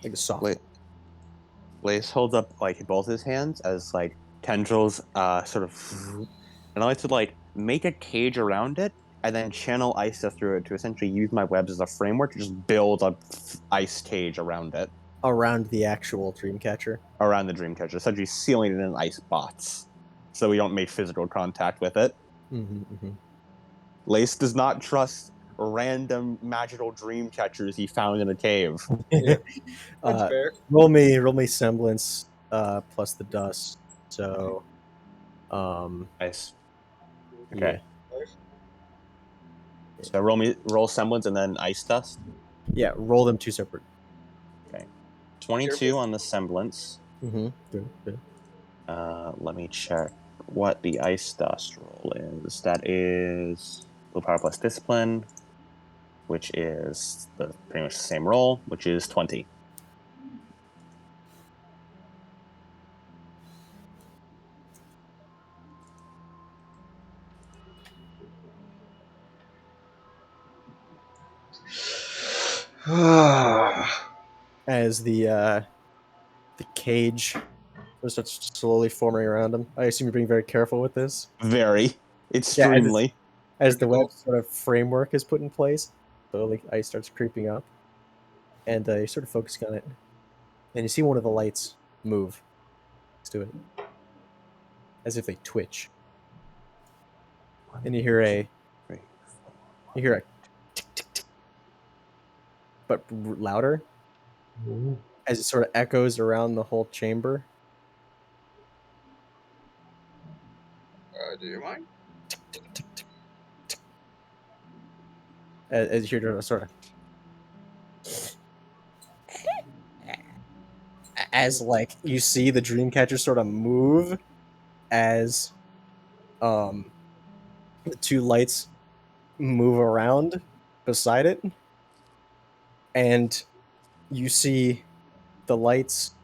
like a soft. Wait, Blaze holds up like both his hands as like tendrils, sort of, and I like to like make a cage around it and then channel ice through it to essentially use my webs as a framework to just build a ice cage around it, Around the actual dream catcher. around the dreamcatcher, essentially sealing it in ice bots, so we don't make physical contact with it. Mm-hmm. Lace does not trust random magical dream catchers he found in a cave. yeah, that's uh, fair. roll me semblance plus the dust. So, Nice. yeah, Okay. So roll semblance and then ice dust. yeah. Roll them 2 separate. Okay. 22 on the semblance. Mm-hmm. Good, good. Let me check what the ice dust roll is. That is willpower plus discipline, which is pretty much the same roll, which is 20. As the cage starts slowly forming around him. I assume you're being very careful with this. Very. Yeah, Extremely. as the web sort of framework is put in place, slowly ice starts creeping up, and you're sort of focusing on it, and you see one of the lights move next to it, as if they twitch, and you hear a tick tick tick, but louder, as it sort of echoes around the whole chamber. Do you mind? Tick, tick, tick, tick, tick. As you hear sort of as like you see the dreamcatcher sort of move as the 2 lights move around beside it, and you see the lights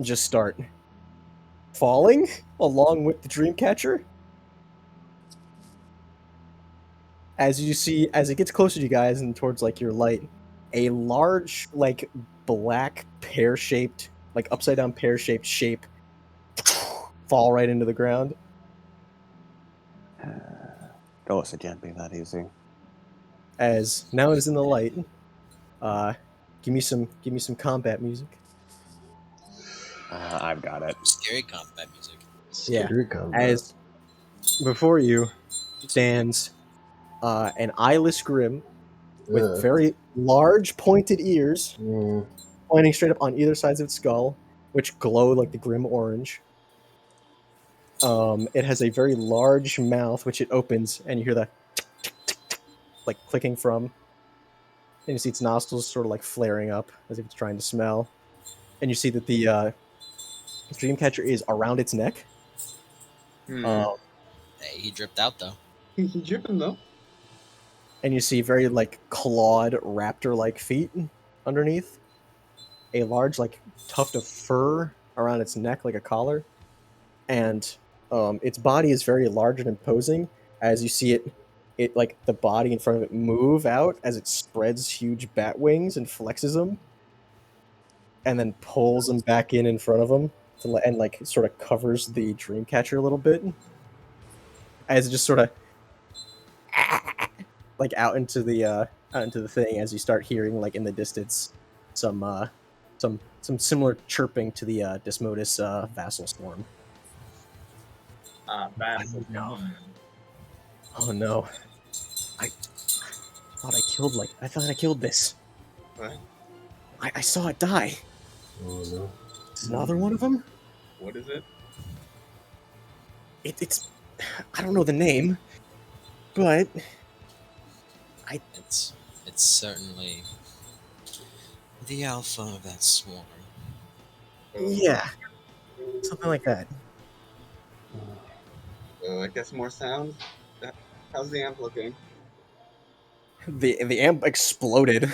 just start falling along with the dreamcatcher. As you see, as it gets closer to you guys and towards like your light, a large like black pear-shaped, like upside down pear-shaped shape fall right into the ground. Oh, it can't be that easy. As now it is in the light. Give me some combat music. I've got it. Scary combat music. Yeah. Scary combat. As before you stands an eyeless grim with Ugh. very large pointed ears Mm. pointing straight up on either sides of its skull, which glow like the grim orange. It has a very large mouth, which it opens, and you hear the tick, tick, tick, tick, like clicking from. And you see its nostrils sort of like flaring up as if it's trying to smell. And you see that the dreamcatcher is around its neck. Hey, he dripped out though. He dripping though. And you see very like clawed raptor-like feet underneath. A large like tuft of fur around its neck like a collar. And its body is very large and imposing as you see it like the body in front of it move out as it spreads huge bat wings and flexes them, and then pulls them back in front of them and like sort of covers the dreamcatcher a little bit as it just sort of like out into the thing as you start hearing like in the distance some similar chirping to the Desmodus vassal storm. Basil. No. Oh no. I thought I killed this. What? I saw it die. Oh no. Is another one of them? What is it? It's I don't know the name, but It's certainly the alpha of that swarm. yeah, something like that. I guess more sounds. How's the amp looking? The amp exploded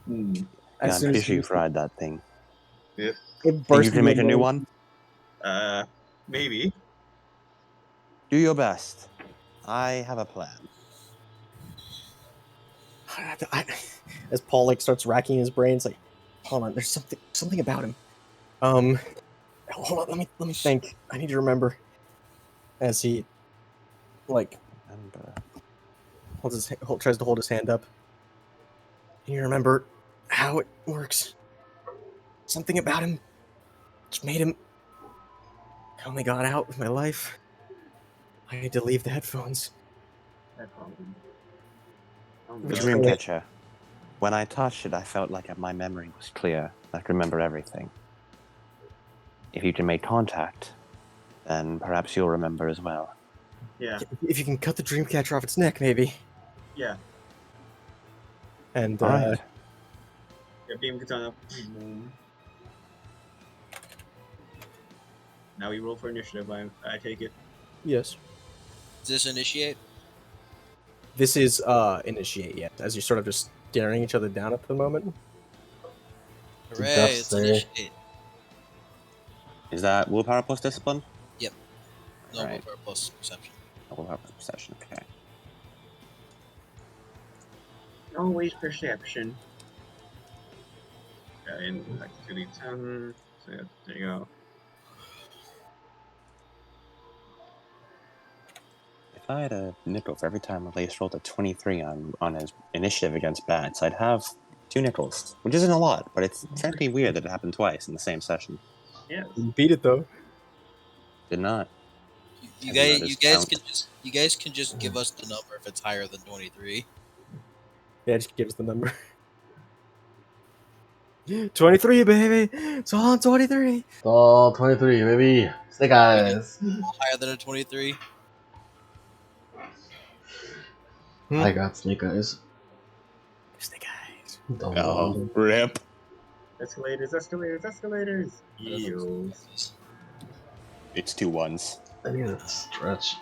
Hmm. as Yeah, I'm soon pretty as sure you fried that thing. Yeah. it Think you burst can into make a new million- one? Maybe. Do your best. I have a plan. As Paul like starts racking his brains, like, hold on, there's something about him. Hold on, let me think. I need to remember. As he like Remember. tries to hold his hand up. Can you remember how it works? Something about him just made him. I only got out with my life. I had to leave the headphones. That problem. Oh The Which no. way? Dreamcatcher. When I touched it, I felt like my memory was clear. I could remember everything. If you can make contact, then perhaps you'll remember as well. Yeah. If you can cut the dreamcatcher off its neck, maybe. Yeah. And All right. Yeah. Beam katana. Boom. Now we roll for initiative. I take it. yes, Does this initiate? this is initiate yet. As you're sort of just staring each other down at the moment. Did Hooray! Duff It's say- initiate. Is that willpower plus discipline? No Right. willpower plus perception. Oh, willpower plus perception. Okay. Always perception. And like 2d10. So yeah, there you go. If I had a nickel for every time Lace rolled a 23 on his initiative against bats, I'd have 2 nickels, which isn't a lot, but it's frankly weird that it happened twice in the same session. Yes. You beat it though. Did not. You I guys, noticed you guys count. can just give us the number if it's higher than 23. Yeah, just give us the number. 23, baby. It's on 23. Oh, 23, baby. Snake eyes. Higher than a 23. Hmm? I got snake eyes. Snake eyes. Don't. Rip. Escalators, escalators, escalators. Eels. It's 2 1s. I need a stretch.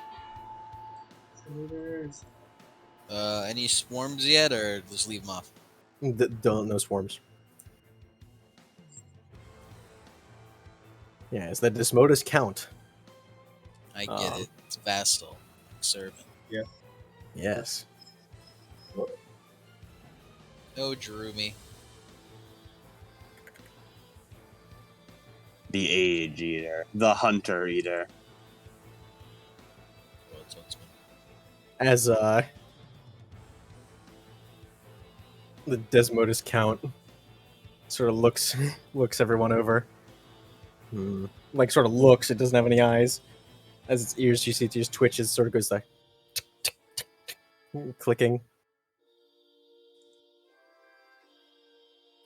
Escalators. Any swarms yet, or just leave them off? Don't no swarms. Yeah, is that Desmodus count? I get it. It's vassal, servant. Yes. Oh, Jerumi. The Age Eater. The Hunter Eater. Oh, it's Huntsman. As the Desmodus count sort of looks everyone over. Like sort of looks, it doesn't have any eyes. As its ears, you see it just twitches, sort of goes like clicking.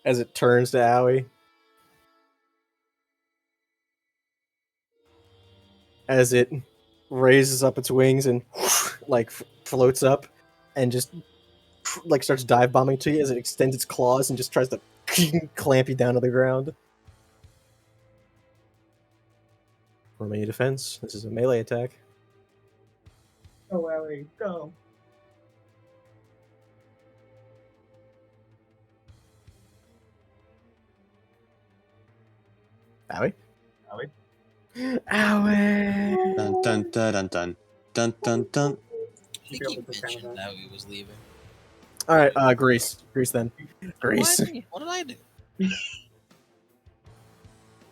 As it turns to Owie. As it raises up its wings and like floats up and just like starts dive bombing to you as it extends its claws and just tries to clamp you down to the ground. Roll me a defense. This is a melee attack. Go, Ellie, go. Owie? Owie? Owie! Dun dun dun dun dun dun dun dun. I think he mentioned that he was leaving. Alright, Grease. Grease then. Grease. What did I do?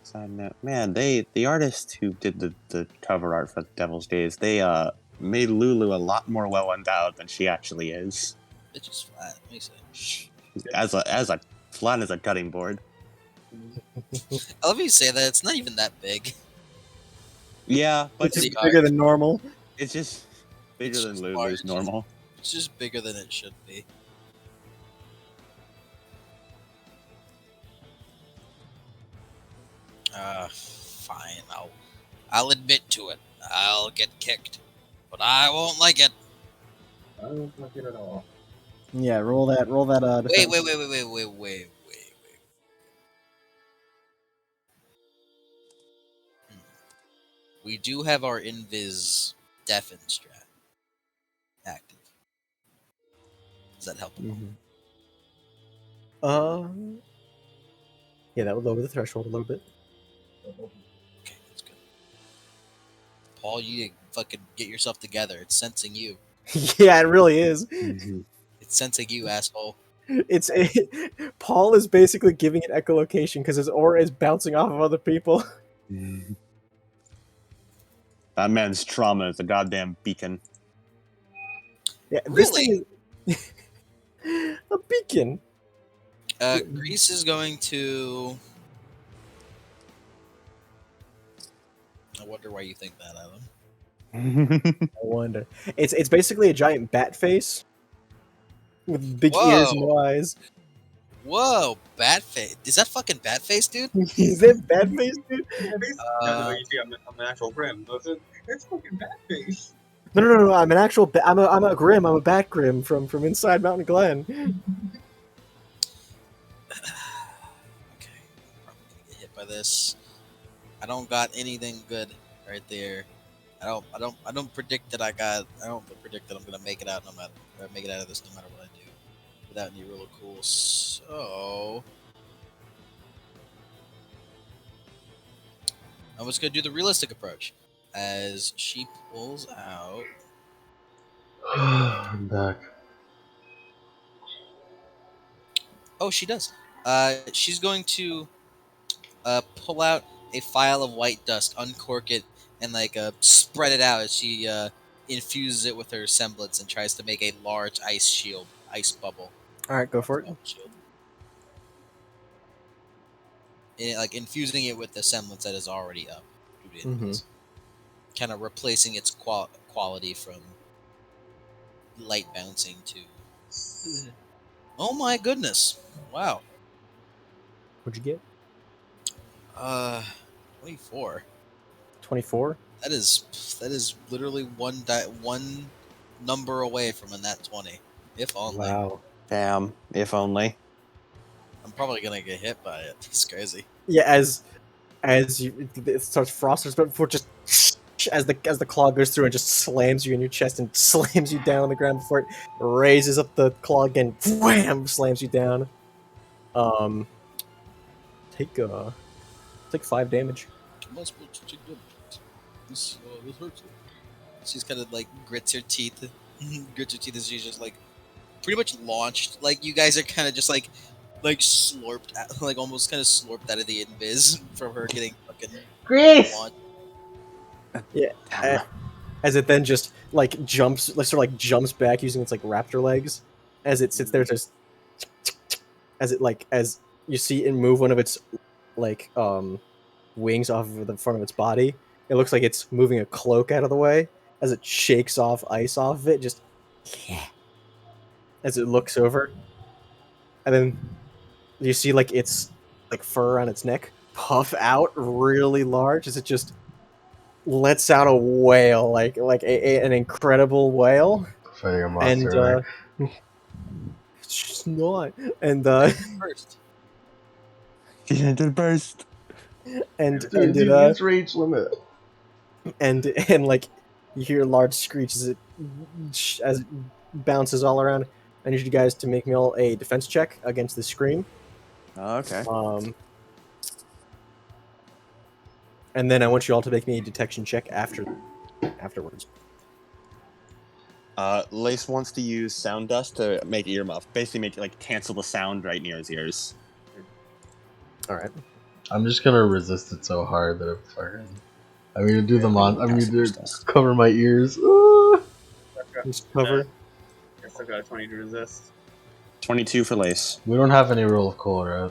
Side note. Man, the artist who did the cover art for Devil's Days, they made Lulu a lot more well endowed than she actually is. Bitch is flat. Let me see. As a flat as a cutting board. I love you say that. It's not even that big. Yeah, but It's Pretty just bigger than normal. it's just Bigger It's than just Lulu's large. normal. It's just bigger than it should be. Fine. I'll admit to it. I'll get kicked, but I won't like it. I don't like it at all. Yeah, roll that. Wait, Defense. wait. We do have our invis deafen strat active. Does that help? Mhm. Yeah, that would lower the threshold a little bit. Okay, that's good. Paul, you need to fucking get yourself together. It's sensing you. Yeah, it really is. It's sensing you, asshole. Paul is basically giving it echolocation because his aura is bouncing off of other people. That man's trauma is a goddamn beacon. Yeah, this Really? thing is a beacon. Grease is going to. I wonder why you think that, Adam. I wonder. It's basically a giant bat face with big ears and Whoa! no eyes. Whoa! Bat face. Is that fucking bat face, dude? Is that bat face, dude? That's what you see. I'm an actual grim. It's fucking bad face. No. I'm an actual. I'm a grim. I'm a bat grim from inside Mountain Glen. Okay, probably gonna get hit by this. I don't got anything good right there. I don't predict that I don't predict that I'm gonna make it out no matter or make it out of this no matter what I do without any really cool. So I'm just gonna do the realistic approach as she pulls out. I'm back. Oh, she does. She's going to pull out a phial of white dust, uncork it, and spread it out as she infuses it with her semblance and tries to make a large ice bubble. All right, go for it. Shield. Like infusing it with the semblance that is already up. Kind of replacing its quality from light bouncing to. Oh my goodness! Wow. What'd you get? 24. 24. That is literally one number away from a nat 20. If only. Wow. Damn, if only. I'm probably gonna get hit by it. It's crazy. Yeah, as it starts frosting, but before just as the claw goes through and just slams you in your chest and slams you down on the ground before it raises up the claw again, wham, slams you down. Take 5 damage. This hurts. She's kind of grits her teeth. Grits her teeth as she's just pretty much launched. You guys are kind of just slurped out, almost kind of slurped out of the invis from her getting fucking launched. Yeah, as it then just jumps, jumps back using its raptor legs, as it sits there just as you see it move one of its wings off of the front of its body. It looks like it's moving a cloak out of the way as it shakes off ice off of it, just as it looks over, and then you see its fur on its neck puff out really large as it just lets out a wail, an incredible wail. Fighting a monster. And it's just not. And First. Yeah, did burst. and Dude, it use rage limit. and you hear a large screech as it bounces all around. I need you guys to make me all a defense check against the scream. Okay. And then I want you all to make me a detection check afterwards. Lace wants to use sound dust to make earmuff. Basically make it cancel the sound right near his ears. Alright. I'm just gonna resist it so hard that I'm gonna do the I'm gonna do cover my ears. Just cover. I still got a 20 to resist. 22 for Lace. We don't have any roll of cold, right?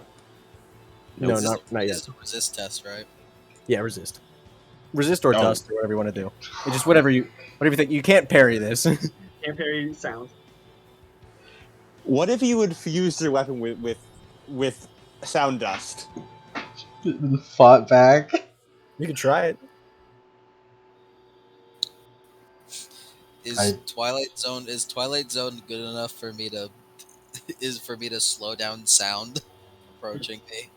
No, This not yet. is a resist test, right? Yeah, resist. Resist or Oh. dust or whatever you want to do. It's just whatever you think. You can't parry this. Can't parry sound. What if you would fuse your weapon with sound dust? Fought back. You can try it. Is Twilight Zone good enough for me to slow down sound approaching me?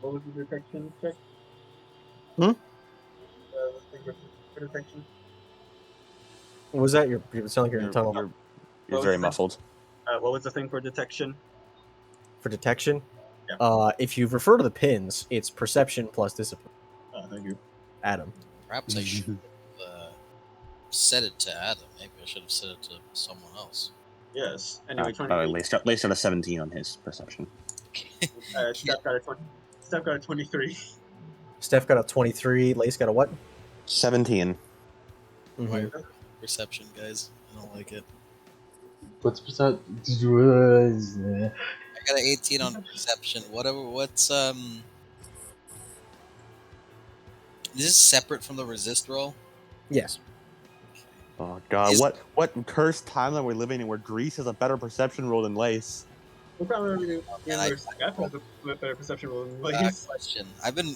What was the detection check? Hmm? The thing for detection. What was that? You sound like you're in a tunnel. You're very muffled. What was the thing for detection? For detection. Yeah. If you refer to the pins, it's perception plus discipline. Thank you. Adam. Perhaps I should set it to Adam. Maybe I should have set it to someone else. Yes. Anyway, Lace got a 17 on his perception. Steph got a 20. Steph got a 23. Steph got a 23. Lace got a what? 17. Mhm. Perception, guys. I don't like it. What's percent? I got an 18 on perception. What's Is this separate from the resist roll? Yes. Oh god, what cursed timeline we're living in where Grease has a better perception roll than Lace? We're probably And I- a better perception roll than Question. I've been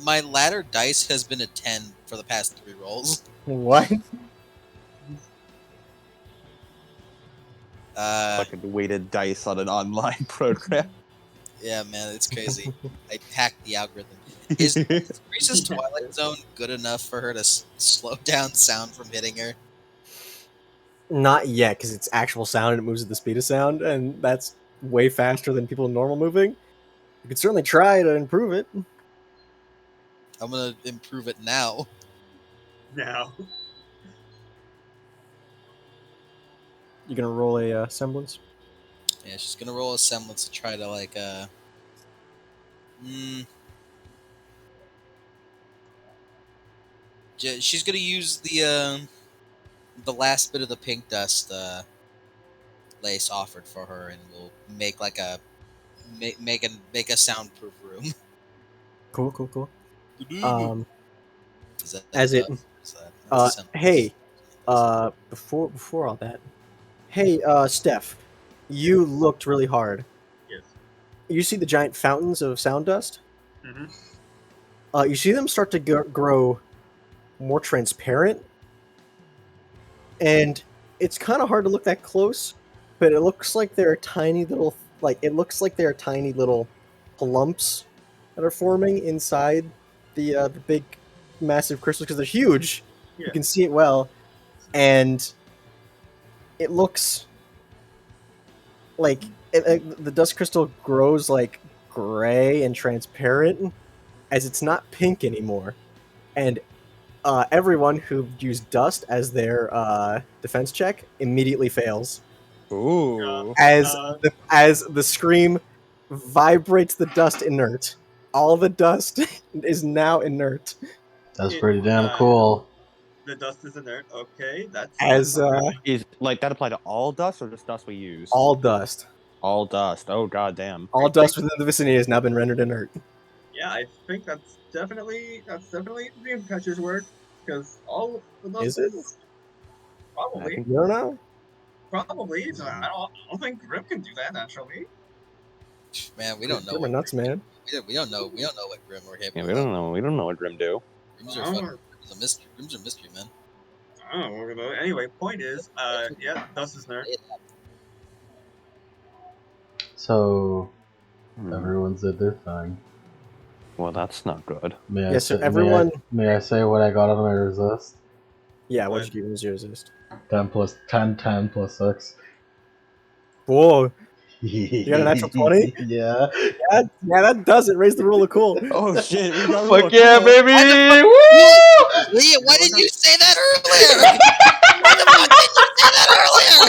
my ladder dice has been a 10 for the past 3 rolls. What? Fucking weighted dice on an online program. Yeah, man, it's crazy. I hacked the algorithm. Is Grease's Twilight Zone good enough for her to slow down sound from hitting her? Not yet, because it's actual sound and it moves at the speed of sound, and that's way faster than people normal moving. You could certainly try to improve it. I'm gonna improve it now. Now. You gonna roll a semblance? Yeah, she's gonna roll a semblance to try to she's gonna use the last bit of the pink dust Lace offered for her, and we'll make make a soundproof room. Cool. Is that As it- is that a semblance? Hey, before all that, hey, Steph, you looked really hard. Yes. You see the giant fountains of sound dust? Mm-hmm. You see them start to grow more transparent, and it's kind of hard to look that close, but it looks like there are tiny little lumps that are forming inside the big massive crystals, because they're huge. Yeah. You can see it well, and it looks like the dust crystal grows like gray and transparent, as it's not pink anymore. And everyone who used dust as their defense check immediately fails, Ooh. as the scream vibrates the dust inert. All the dust is now inert. That's pretty damn cool. The dust is inert. Okay, that's As Is like that apply to all dust or just dust we use? all dust, All dust. Oh god damn. all dust within the vicinity has now been rendered inert. yeah. I think that's definitely Dreamcatcher's work, because all the dust Is it? Probably. You don't know. Probably. So I don't think Grim can do that naturally. Man, we don't know. You're nuts, man. We don't know what Grim or Hip. Yeah, we don't know what Grim do. Grims are fucking. Grims are mystery. Grims are mystery, man. I don't know what we're gonna. Anyway, point is, yeah, dust is inert. So everyone said their thing. Well, that's not good. May Yeah, so everyone. May I say what I got on my resist? Yeah, what'd you give as your resist? 10 plus 6. Whoa, you got a natural 20? Yeah. Yeah, that does it. Raise the rule of cool. Oh shit! We got Fuck yeah, baby! Woo! Leah, why didn't you say that earlier? Why the fuck didn't you say that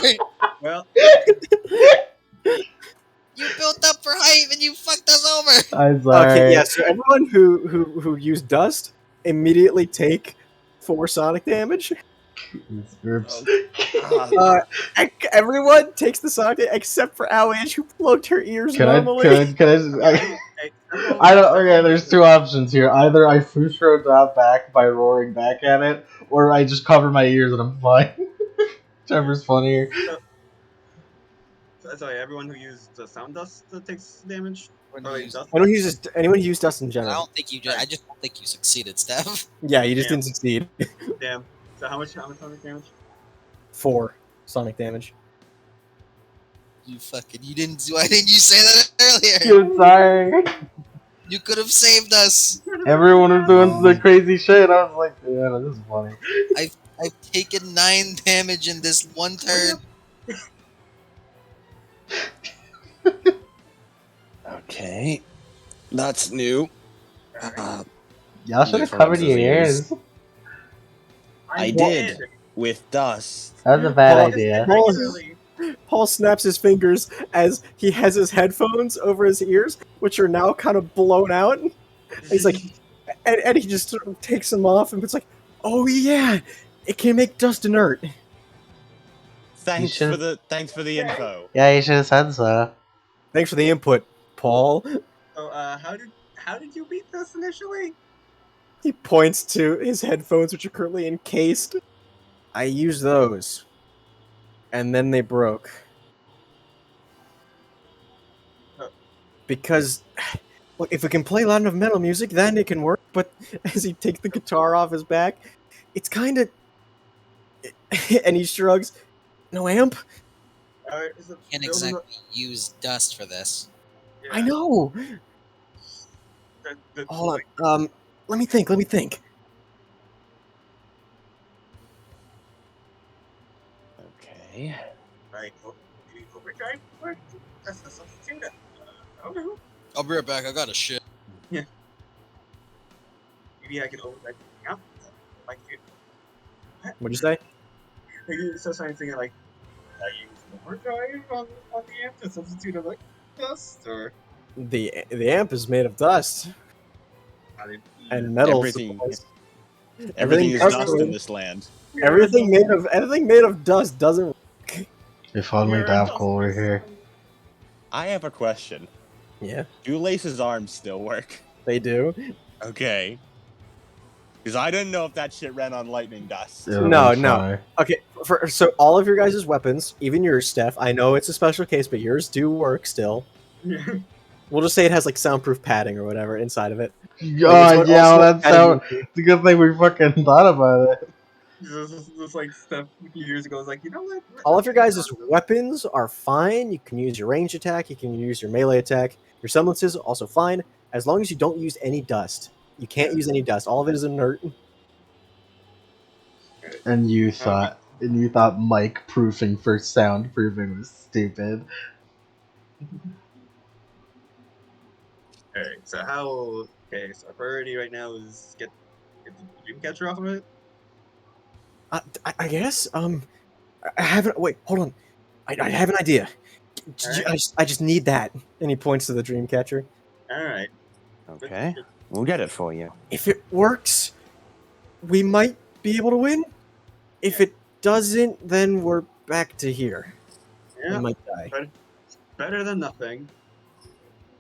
earlier? Well, You built up for hype and you fucked us over. I'm sorry. Okay, yeah. So everyone who used dust immediately take 4 sonic damage. Everyone takes the sonic damage except for Outage, who plugged her ears Can I? normally. Can I just? except I don't. Okay, there's two options here. Either I Fushro that back by roaring back at it, or I just cover my ears and I'm fine. Whichever's funnier. Sorry, everyone who used sound dust takes damage. When Oh, you wait, use- dust. Anyone who used dust in I general. don't think you. I just don't think you succeeded, Steph. Yeah, you just Damn. didn't succeed. Damn. So how much sonic damage? 4 sonic damage. You fucking. You didn't. Why didn't you say that earlier? I'm sorry. You could have saved us. Everyone was doing the crazy shit. I was like, yeah, this is funny. I've taken 9 damage in this one turn. Okay. That's new. Y'all should New have for covered Rubs' your ears. ears. I did. With dust. That was a bad Paul- idea. Paul snaps his fingers as he has his headphones over his ears, which are now kind of blown out. He's like, and he just sort of takes them off and it's like, oh yeah, it can make dust inert. Thanks should- for the info. Yeah, you should have said so. Thanks for the input, Paul. So, how did you beat this initially? He points to his headphones, which are currently encased. I used those, and then they broke. Because, look, if we can play loud enough metal music, then it can work. But as he takes the guitar off his back, it's kind of... and he shrugs. No amp? Is it Can't building exactly use dust for this. Yeah, I know! that's Hold like, on, let me think. Okay. right. Maybe overdrive work. That's the substitute. I don't know. I'll be right back. I got a shit. Maybe I can overdrive. Yeah. Like it. What'd you say? Like, so something like I use overdrive on the amp to substitute like dust or The amp is made of dust I didn't. and metal. Everything supplies. Everything is doesn't dust in work. this land. Everything made of dust doesn't work. If only Davkol were here. I have a question. Yeah, Do Lace's arms still work? they do. Okay. Because I didn't know if that shit ran on lightning dust. It would've No, been no. funny. Okay, so all of your guys' weapons, even yours, Steph, I know it's a special case, but yours do work still. We'll just say it has like soundproof padding or whatever inside of it. Yeah, Like, it's yeah, also well, that's padding how. into- It's a good thing we fucking thought about it. This like stuff a few years ago was like, you know what? All of your guys' weapons are fine. You can use your range attack. You can use your melee attack. Your semblances also fine, as long as you don't use any dust. You can't use any dust. All of it is inert. And you thought mic proofing for sound proofing was stupid. Alright, so how? Okay, so our priority right now is get the Dreamcatcher off of it. I guess. I haven't. Wait, hold on. I have an idea. I just need that. And he points to the Dreamcatcher. Alright. Okay. We'll get it for you. If it works, we might be able to win. If it doesn't, then we're back to here. Yeah, We might die. better than nothing.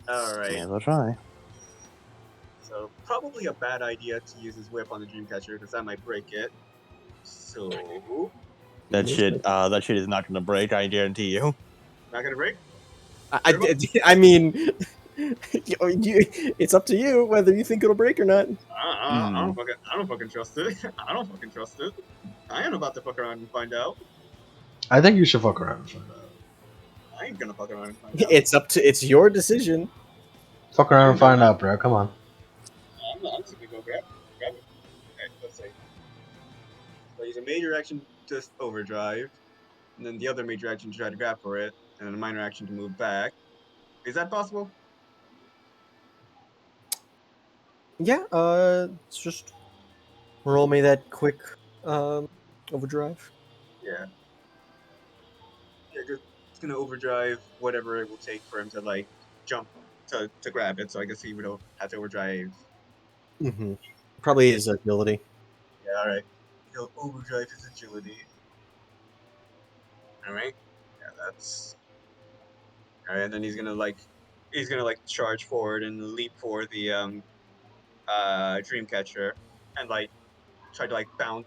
Alright, Yeah, we'll try. so probably a bad idea to use his whip on the Dreamcatcher because that might break it. So, That shit is not gonna break, I guarantee you. not gonna break? I mean, it's up to you whether you think it'll break or not. I don't fucking trust it. I don't fucking trust it. I ain't about to fuck around and find out. I think you should fuck around and find out. I ain't gonna fuck around and find out. It's your decision. Fuck around and find out, bro. Come on. I'm just gonna go grab it. Okay, let's see. So use a major action to overdrive, and then the other major action to try to grab for it, and then a minor action to move back. Is that possible? Yeah. It's just roll me that quick overdrive. Yeah. Yeah, just gonna overdrive whatever it will take for him to like jump to grab it. So I guess he would have to overdrive. Mm-hmm. Probably his ability. Yeah, all right. He'll overdrive his agility. All right. Yeah, that's. All right, and then he's gonna like he's gonna like charge forward and leap for the Dreamcatcher, and like try to like bounce.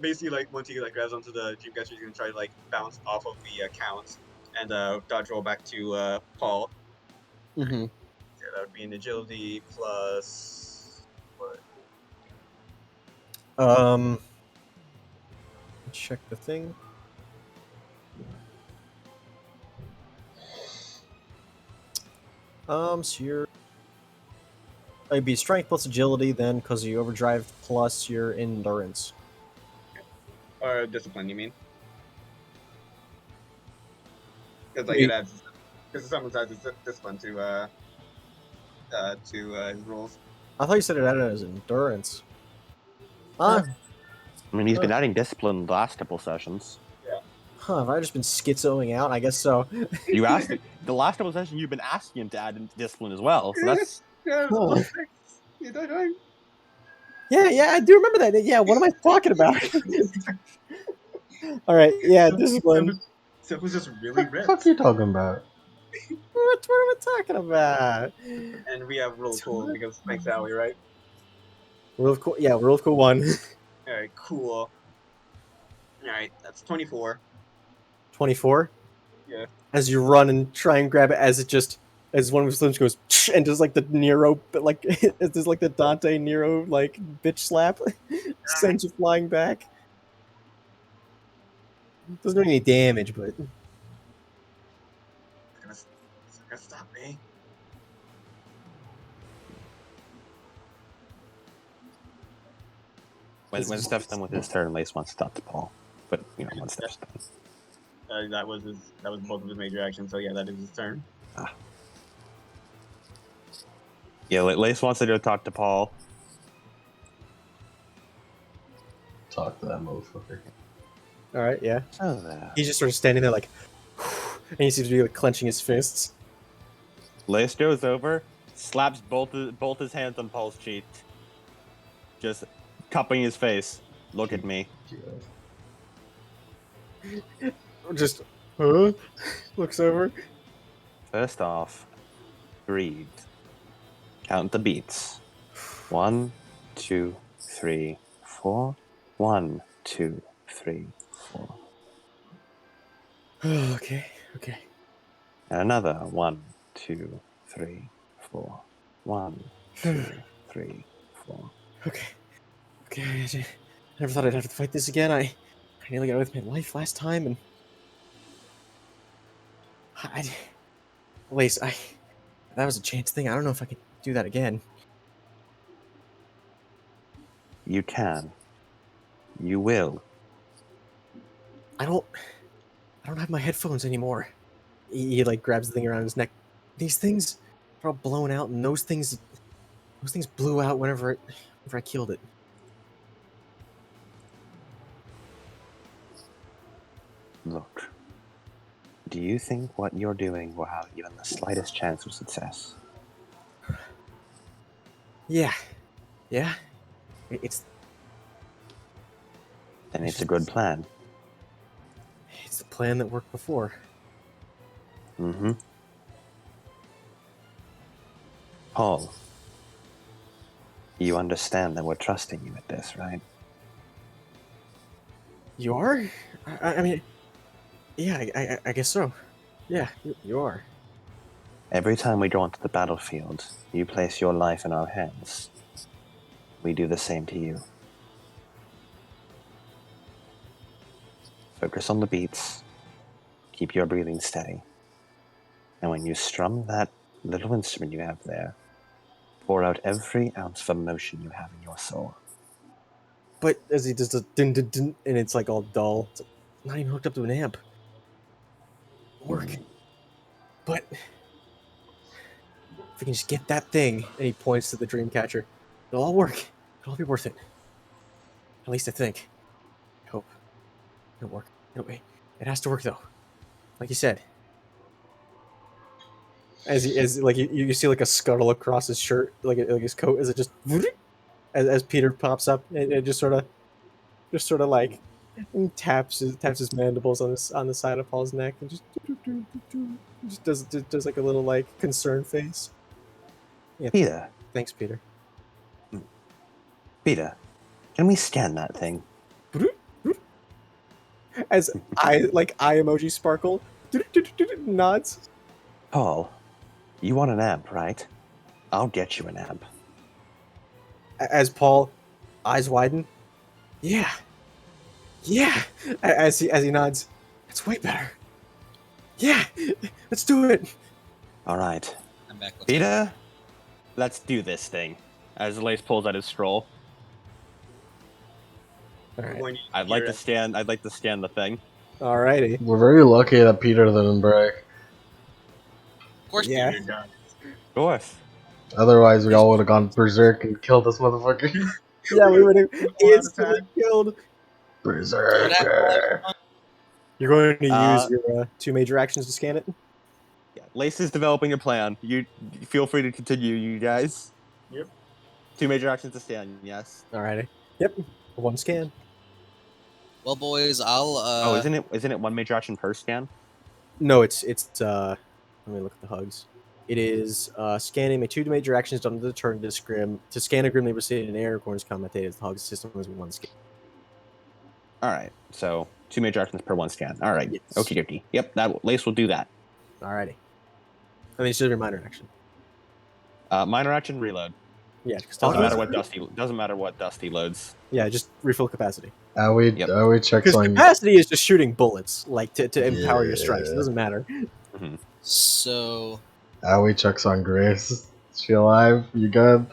Basically, like once he like grabs onto the Dreamcatcher, he's gonna try to like bounce off of the count and dodge roll back to Paul. Mm-hmm. Yeah, that would be an agility plus what? Check the thing. So you're. It'd be strength plus agility then, because you overdrive plus your endurance. Or discipline, you mean? Because like it adds, because someone adds discipline to his rules. I thought you said it added as endurance. Huh? I mean, he's been adding discipline the last couple sessions. Huh, have I just been schizoing out? I guess so. You asked the last couple sessions. You've been asking him to add in discipline as well. So that's Cool. You don't know. Yeah, I do remember that. Yeah, what am I talking about? All right, yeah, discipline. Seth was just really What the ripped. fuck are you talking about? What am I talking about? And we have rule cool because thanks to Howie, right? Rule of cool. Yeah, rule of cool 1. All right, cool. All right, that's 24. 24. Yeah. As you run and try and grab it, as one of his limbs goes, and just like the Nero, like it's just like the Dante Nero like bitch slap, sends you flying back. Doesn't do any damage, but It's gonna stop me. when Steph's done with his turn, Lace wants to talk to Paul. But once Steph's done. That was both of his major actions. So yeah, that is his turn. Yeah, Lace wants to go talk to Paul. Talk to that motherfucker. all right, yeah. Oh, He's just sort of standing there like, and he seems to be like clenching his fists. Lace goes over, slaps both his hands on Paul's cheek, just cupping his face. Look at me. Just, huh? Looks over. First off, breathe. Count the beats. 1, 2, 3, 4. 1, 2, 3, 4. Okay. And another 1, 2, 3, 4. 1, 2, 3, 4. Okay. I never thought I'd have to fight this again. I nearly got away with my life last time, and Lace, that was a chance thing. I don't know if I could do that again. You can. You will. I don't have my headphones anymore. He like grabs the thing around his neck. These things are all blown out, and those things blew out whenever I killed it. Look. Do you think what you're doing will have even the slightest chance of success? Yeah. It's Then it's a good plan. the plan that worked before. Mm-hmm. Paul, you understand that we're trusting you with this, right? You are? I mean, yeah, I guess so. Yeah, you are. Every time we go onto the battlefield, you place your life in our hands. We do the same to you. Focus on the beats. Keep your breathing steady. And when you strum that little instrument you have there, pour out every ounce of emotion you have in your soul. But as he does the dun dun dun, and it's like all dull. It's not even hooked up to an amp. Work. But if we can just get that thing, and he points to the Dreamcatcher, it'll all work. It'll all be worth it. At least I think. I hope. It'll work. It has to work though. Like you said. As you see like a scuttle across his shirt, like his coat, as it just as Peter pops up, and it just sort of like And taps his mandibles on the side of Paul's neck and just does like a little like concerned face. Yeah, Peter, thanks, Peter. Peter, can we scan that thing? As eye emoji sparkle nods. Paul, you want an amp, right? I'll get you an amp. As Paul eyes widen. Yeah. As he nods. That's way better. Yeah, let's do it. All right, I'm back with Peter, let's do this thing. As Lace pulls out his scroll, All I'm right. going to I'd like to scan the thing. Alrighty. We're very lucky that Peter didn't break. Of course, Yeah. Peter dies. Of course. Otherwise, we all would have gone berserk and killed this motherfucker. Yeah, we would have All out of instantly time. killed. What happened to Berserker. everyone? You're going to use Uh, your 2 major actions to scan it? Yeah, Lace is developing a plan. You feel free to continue, you guys. Yep. 2 major actions to scan. Yes. Alrighty. Yep. 1 scan. Well, boys, I'll Oh, isn't it 1 major action per scan? No, it's let me look at the hugs. It is scanning. Make 2 major actions done to the turn to scrim to scan a grimly received in air corners combat data. The hug system is 1 scan. All right. So 2 major actions per 1 scan. All right. Yes. Okie dokie. Yep. That Lace will do that. Alrighty. I mean, it's just a minor action. Minor action reload. Yeah, because Doesn't matter what Dusty loads. Yeah, just refill capacity. We Yep. check Because on. capacity is just shooting bullets, like to empower your strikes. It Yeah. doesn't matter. So We checks on Grace. Is she alive? You good?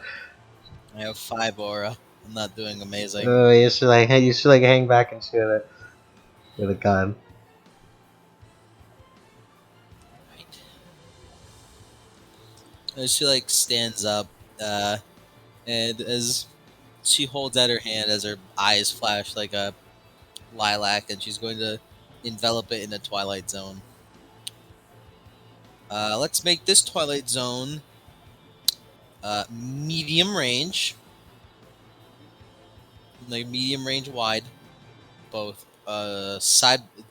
I have 5 aura. I'm not doing amazing. You should hang back and shoot it with a gun. Right. As she like stands up, and as she holds out her hand, as her eyes flash like a lilac, and she's going to envelop it in a twilight zone. Let's make this twilight zone medium range, like medium range wide, both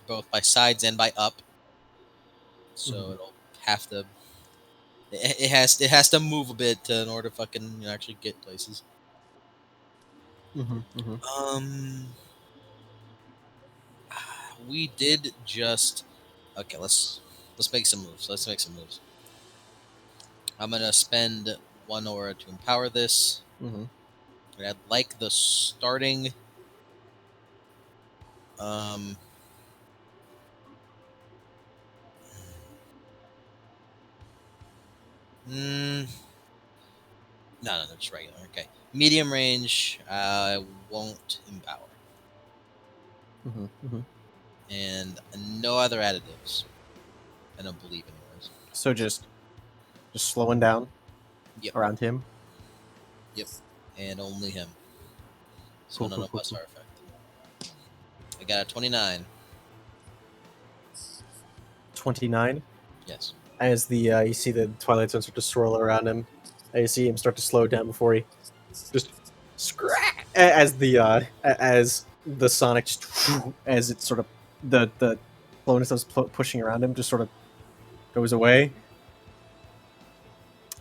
both by sides and by up. So it'll have to. It has to move a bit in order to fucking actually get places. We did just. Okay, let's make some moves. Let's make some moves. I'm gonna spend 1 aura to empower this. Mm-hmm. And I'd like the starting. No, just regular. Okay, medium range. I won't empower, and no other additives. I don't believe anyways. So just slowing down Yep. around him. Yep, and only him. So Cool, none cool, of cool, us cool. are affected. I got a 29. 29. Yes. As the you see the twilight zone start to swirl around him, you see him start to slow down before he just scratch as the sonic just as it sort of the slowness that's pushing around him just sort of goes away,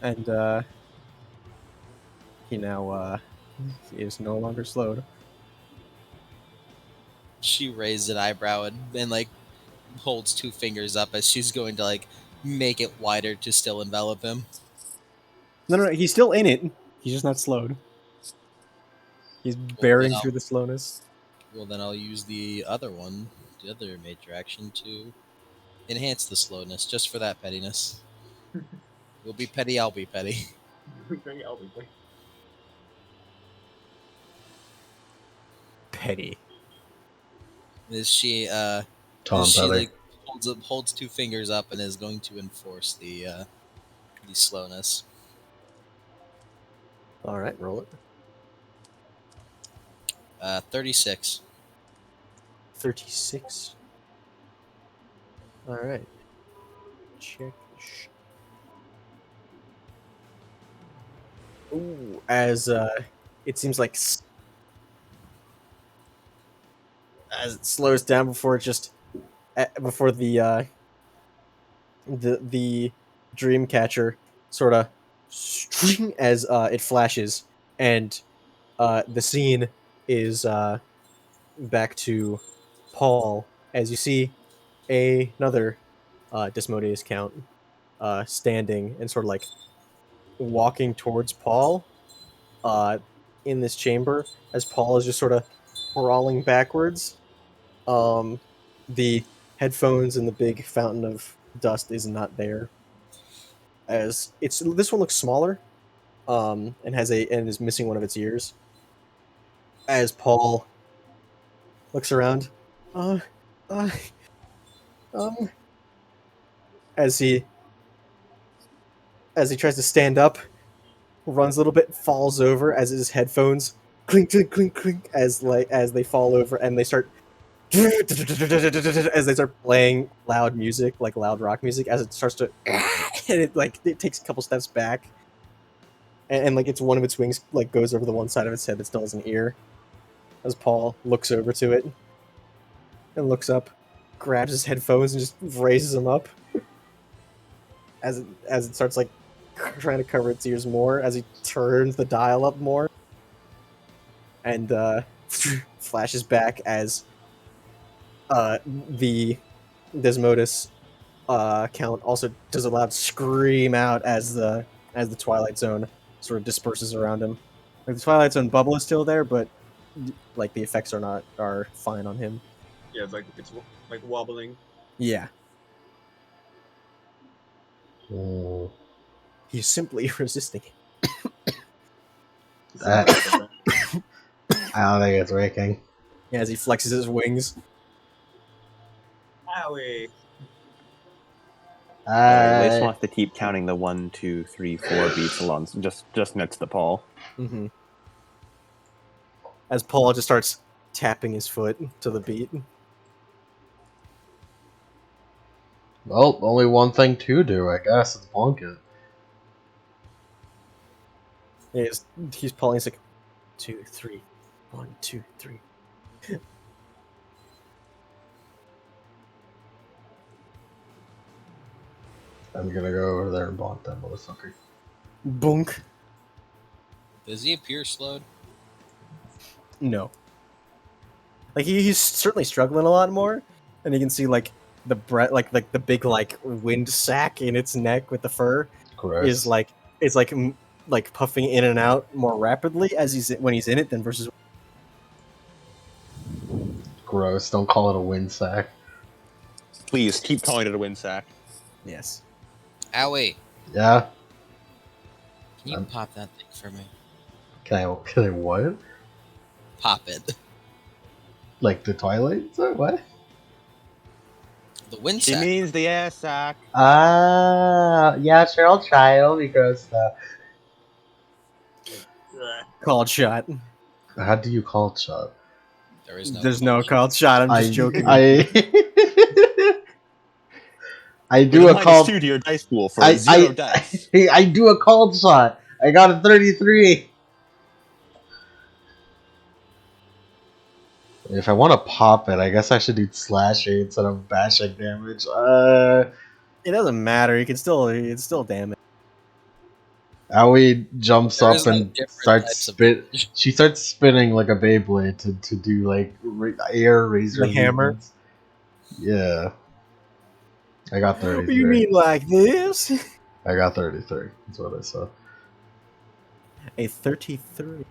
and he now he is no longer slowed. She raised an eyebrow and like holds 2 fingers up as she's going to like make it wider to still envelop him. No, he's still in it. He's just not slowed. He's bearing through the slowness. Well, then I'll use the other one, the other major action, to enhance the slowness, just for that pettiness. You'll be petty, I'll be petty. Petty. Is she Tom she Petty. like holds 2 fingers up and is going to enforce the slowness. All right, roll it. 36. 36. All right. Check. Ooh, as it seems like as it slows down before it just before the dream catcher sort of as it flashes, and the scene is back to Paul as you see another Dismodius Count standing and sort of like walking towards Paul uh, in this chamber as Paul is just sort of crawling backwards. The headphones and the big fountain of dust is not there, as it's this one looks smaller and is missing one of its ears. As Paul looks around, uh, uh, um, as he tries to stand up, runs a little bit, falls over as his headphones clink clink clink clink as they fall over and they start as they start playing loud music, like loud rock music, as it starts to and it takes a couple steps back and like it's one of its wings like goes over the one side of its head that still has an ear. As Paul looks over to it and looks up, grabs his headphones and just raises them up as it starts like trying to cover its ears more as he turns the dial up more and flashes back as the Desmodus count also does a loud scream out as the Twilight Zone sort of disperses around him. Like the Twilight Zone bubble is still there, but like the effects are fine on him. Yeah, it's like wobbling. Yeah, Mm. he's simply resisting. I don't think it's working. Yeah, as he flexes his wings. Owie. Sorry, Liz wants to keep counting the 1, 2, 3, 4 beats along, just next to Paul. Mm-hmm. As Paul just starts tapping his foot to the beat. Well, only one thing to do, I guess. It's bonk it. He's pulling. He's like 2, 3, 1, 2, 3. I'm gonna go over there and bonk that motherfucker. Bunk. Does he appear slowed? No. Like he's certainly struggling a lot more, and you can see like the like the big like wind sac in its neck with the fur Gross. is like puffing in and out more rapidly as when he's in it than versus. Gross. Don't call it a wind sack. Please keep calling it a wind sack. Yes. Owie, Yeah. can you pop that thing for me? Can I what? Pop it. Like the Twilight Zone? What? The wind She sack. means the air sack. Yeah, sure, I'll try. It'll be gross though. Called shot. How do you call it shot? There is no. There's no called shot. I'm just joking. I do With a called. -2 to your dice pool for 0 dice. I do a called shot. I got a 33. If I want to pop it, I guess I should do slashing instead of bashing damage. It doesn't matter. It's still damage. Aoi jumps There up is, like, and different starts types of spin. damage. She starts spinning like a Beyblade to do like air razor. The hammer? movements. Yeah. I got 33. What do you mean like this? I got 33. That's what I saw. A 33.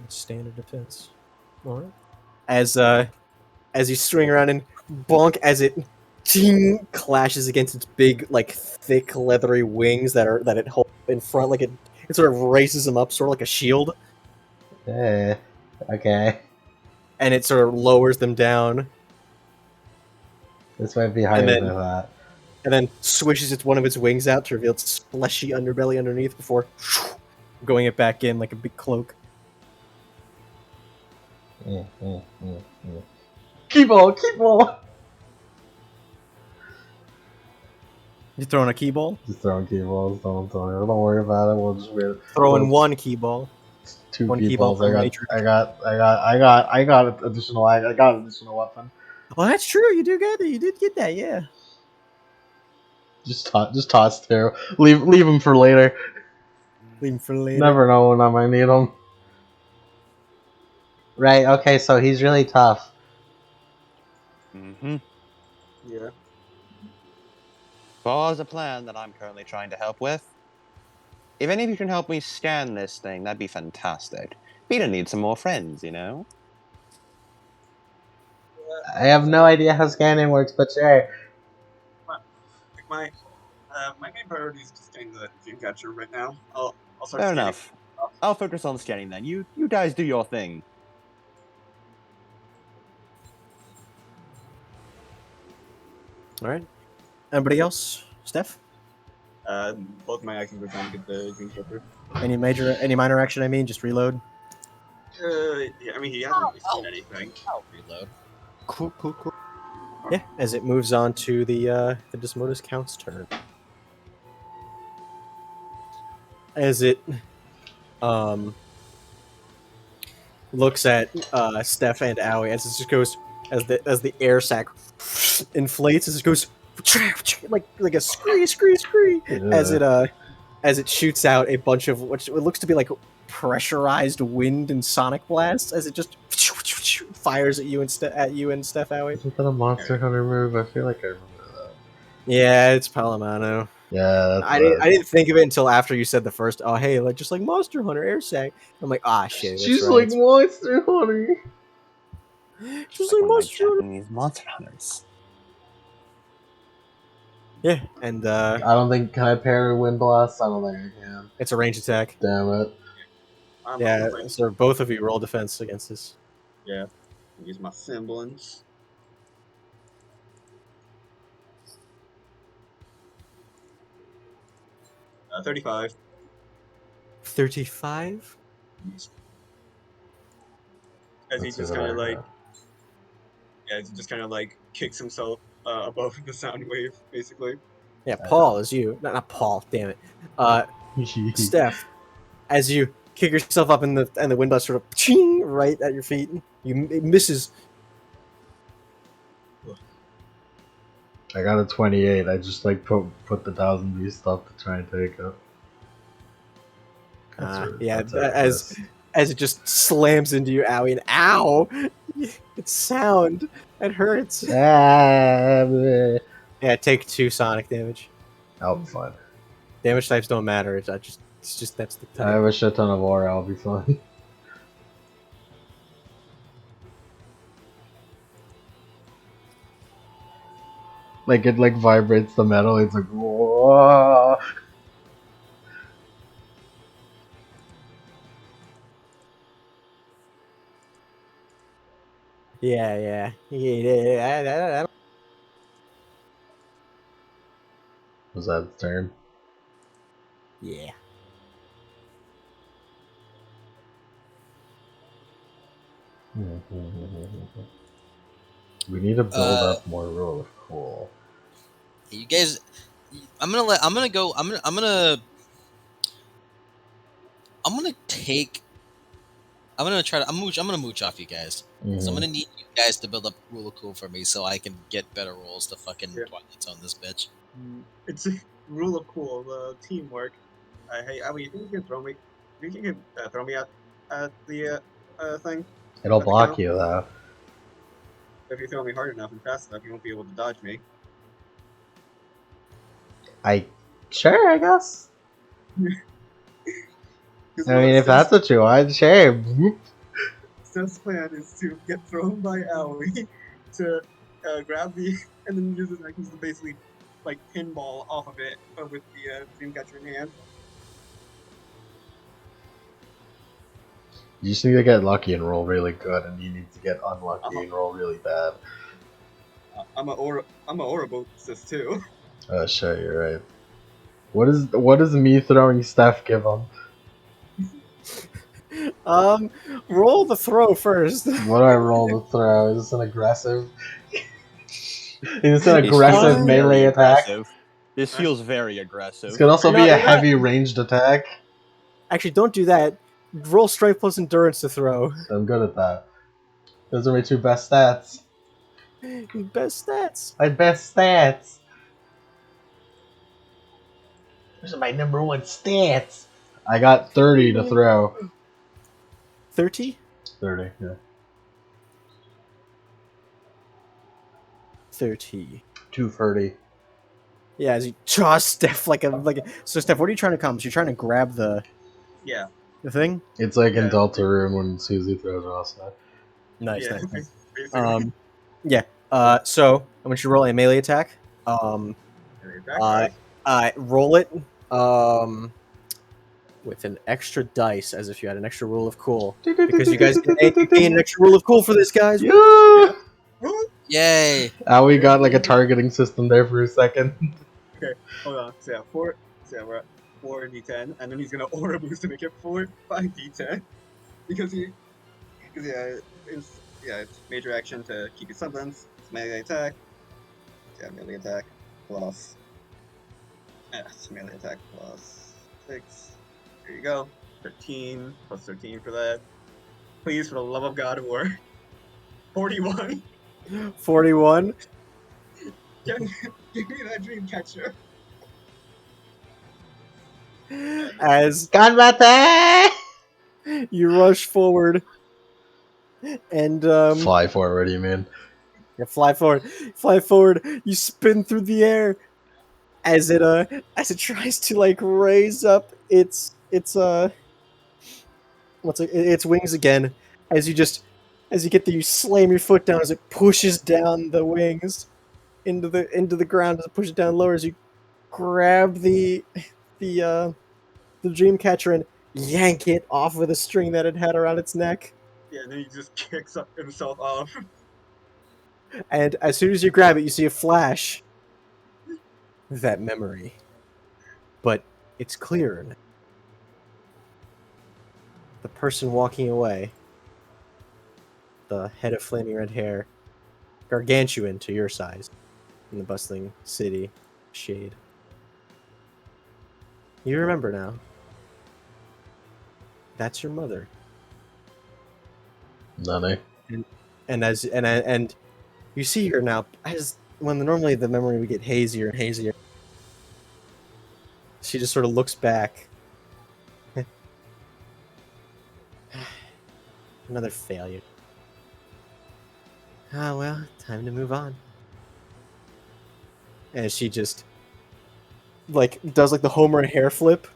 Standard defense. Alright. As you swing around and bonk as it ting clashes against its big, like thick leathery wings that it holds in front, like it sort of raises them up, sort of like a shield, Okay. and it sort of lowers them down, This might be higher then- than that. and then swishes one of its wings out to reveal its fleshy underbelly underneath before going it back in like a big cloak. Keyball, keyball. You throwing a key ball? Just throwing keyballs. Don't worry about it. We'll just wait. Throwing one key ball. 2 One key peoples. ball per I major. got additional. I got additional weapon. Oh, that's true. You did get that. Yeah. Just toss two. Leave him for later. Leave him for later. Never know when I might need him. Right. Okay. So he's really tough. Mm-hmm. Yeah. Well, there's a plan that I'm currently trying to help with. If any of you can help me scan this thing, that'd be fantastic. Peter needs some more friends, you know? I have no idea how scanning works, but sure. Like my main priority is just getting the dream catcher right now. I'll start Fair scanning enough. stuff. I'll focus on scanning then. You guys do your thing. All right. Anybody else? Steph? Both my actions were trying to get the dream catcher. Any minor action? I mean, just reload. Yeah, I mean he hasn't really seen anything. I'll reload. Cool. Yeah, as it moves on to the Desmodus Count's turn. As it looks at Steph and Owie as it just goes as the air sac inflates as it goes like a scree as it shoots out a bunch of what looks to be like pressurized wind and sonic blasts as it just fires at you and Steph Owie. Isn't that a Monster Hunter move? I feel like I remember that. Yeah, it's Palamano. Yeah, that's I didn't think of it until after you said the first. Oh, hey, like just like Monster Hunter air sac. I'm like, ah, shit. That's She's right. like Monster Hunter. Just Like like one of my Monster Hunter. Japanese monster hunters. Yeah, and I don't think can I pair Wind Blast? I don't think I can. it's a range attack. Damn it. Yeah, so both of you roll defense against this. Yeah. Use my semblance. 35. 35? As he just kind of like, he just kind of like kicks himself above the sound wave, basically. Yeah, Paul is you. Not Paul, damn it. Steph, as you kick yourself up and the wind blast sort of ching right at your feet. It misses. I got a 28. I just like put the 1000 beast up to try and take it. As it just slams into you, Owie, and ow! It's sound. It hurts. Yeah, take 2 sonic damage. I'll be fine. Damage types don't matter. It's just that's the type. I have a shit ton of aura. I'll be fine. Like it like vibrates the metal. It's like whoa. Yeah. Was that its turn? Yeah. We need to build up more roll of cool. You guys, I'm gonna mooch off you guys. So I'm gonna need you guys to build up rule of cool for me so I can get better rolls to fucking Twilight Zone this bitch. It's a rule of cool, teamwork. Hey, Abby, you think you can throw me? You think you can throw me at the thing? It'll block you though. If you throw me hard enough and fast enough, you won't be able to dodge me. Sure, I guess. I mean, if that's what you want, sure. Steph's plan is to get thrown by Owie to grab the and then use his actions to basically like pinball off of it with the Dreamcatcher in hand. You just need to get lucky and roll really good, and you need to get unlucky and roll really bad. I'm a Ouroboros too. Oh shit, you're right. What does me throwing Steph give him? Roll the throw first. What do I roll to throw? Is this an aggressive? Is this an aggressive melee attack? This feels very aggressive. This could also be a heavy ranged attack. Actually, don't do that. roll strength plus endurance to throw. I'm good at that. Those are my 2 best stats. Best stats. My best stats. Those are my number 1 stats. I got 30 to throw. 30? 30, yeah. 30. 230. Yeah, as you toss Steph like a. So Steph, what are you trying to accomplish? You're trying to grab the Yeah. thing. It's like in Yeah. Deltarune when Susie throws offside. Nice, Yeah. nice. Basically. Yeah. So I want you to roll a melee attack. Attack, Roll it. With an extra dice, as if you had an extra rule of cool, because you guys gain an extra rule of cool for this, guys. Yeah. Yeah. Woo! Yay! We got like a targeting system there for a second. Okay, hold on. So yeah, four. So yeah, we're at 4d10, and then he's gonna aura boost to make it 5d10 because it's major action to keep his semblance. It's melee attack. So yeah, melee attack plus. Yeah, it's melee attack plus 6. There you go. 13 plus 13 for that. Please, for the love of God, war. 41. 41. Give me that dream catcher. As Ganbate! you rush forward and Fly forward, you mean? yeah, fly forward. You spin through the air as it tries to like raise up its wings again. As you get there, you slam your foot down as it pushes down the wings into the ground. As it pushes down lower, as you grab the uh the dream catcher and yank it off of the string that it had around its neck. Yeah, and then he just kicks up himself off. And as soon as you grab it, you see a flash of that memory. But it's clearer now. The person walking away, the head of flaming red hair, gargantuan to your size, in the bustling city shade. You remember now. That's your mother. None. And you see her now as when normally the memory would get hazier and hazier. She just sort of looks back. Another failure. Ah, well, time to move on. And she just does the Homer hair flip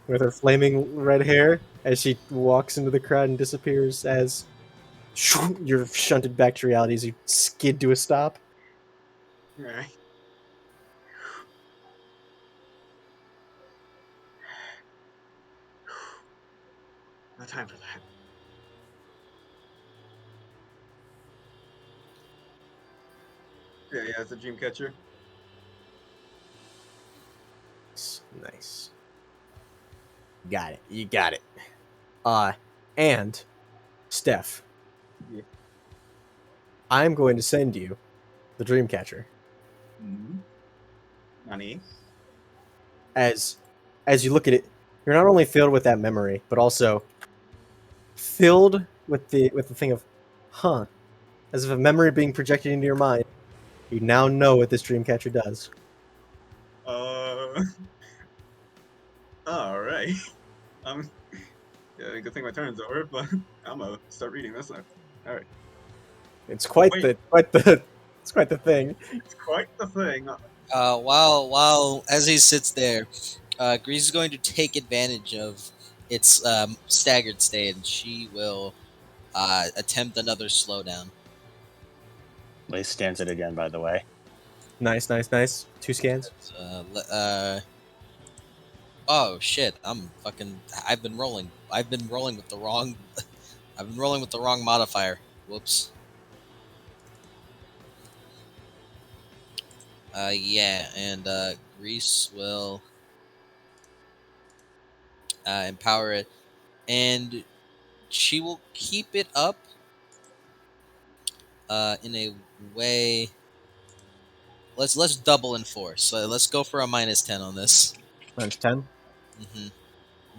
with her flaming red hair as she walks into the crowd and disappears as you're shunted back to reality as you skid to a stop. Alright. No time for that. Yeah, it's a dream catcher. Nice. Got it. You got it. And Steph, Yeah. I'm going to send you the Dreamcatcher. Mm-hmm. Nani? As you look at it, you're not only filled with that memory, but also filled with the thing of, as if a memory being projected into your mind. You now know what this Dreamcatcher does. Alright. Yeah, good thing my turn's over, but I'm gonna start reading this now. Alright. It's quite Wait. it's quite the thing. It's quite the thing. While as he sits there, Grease is going to take advantage of its staggered state, and she will attempt another slowdown. Blaze stands it again, by the way. Nice. 2 scans. Oh shit! I've been rolling with the wrong. I've been rolling with the wrong modifier. Whoops. Yeah, and Grease will empower it, and she will keep it up in a way. Let's double enforce. So let's go for a -10 on this. -10. Mm-hmm.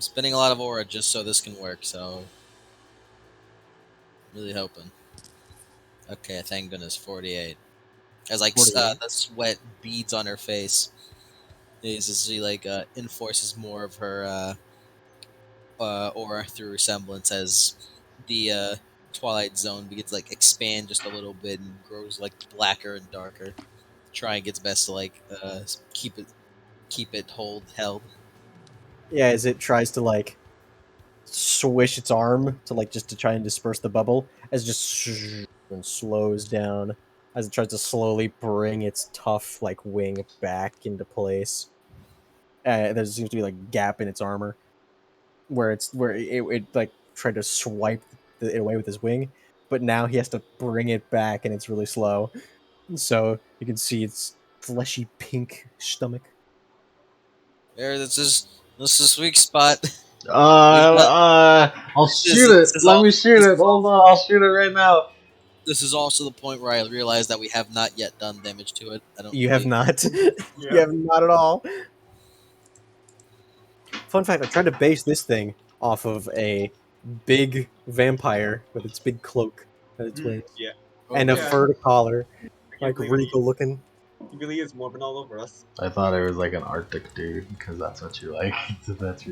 I'm spending a lot of aura just so this can work. So really hoping. Okay, thank goodness, 48. As like 48. the sweat beads on her face. She like enforces more of her aura through resemblance as the Twilight Zone begins to like expand just a little bit and grows like blacker and darker. Trying its best to like keep it held. Yeah, as it tries to like swish its arm to like just to try and disperse the bubble, as it just and slows down as it tries to slowly bring its tough like wing back into place. There seems to be like a gap in its armor where it like tried to swipe it away with his wing, but now he has to bring it back, and it's really slow. So you can see its fleshy pink stomach. There, this is weak spot. We've got I'll shoot this it. is Let all me shoot this it. is Hold all on, I'll shoot it right now. this is also the point where I realize that we have not yet done damage to it. I don't. You have Really, not. Yeah. You have not at all. Fun fact: I tried to base this thing off of a big vampire with its big cloak and its wings Yeah. and a okay. Yeah. furred collar, I can't like believe regal looking. he really is morbid all over us. I thought it was like an Arctic dude because that's what you like.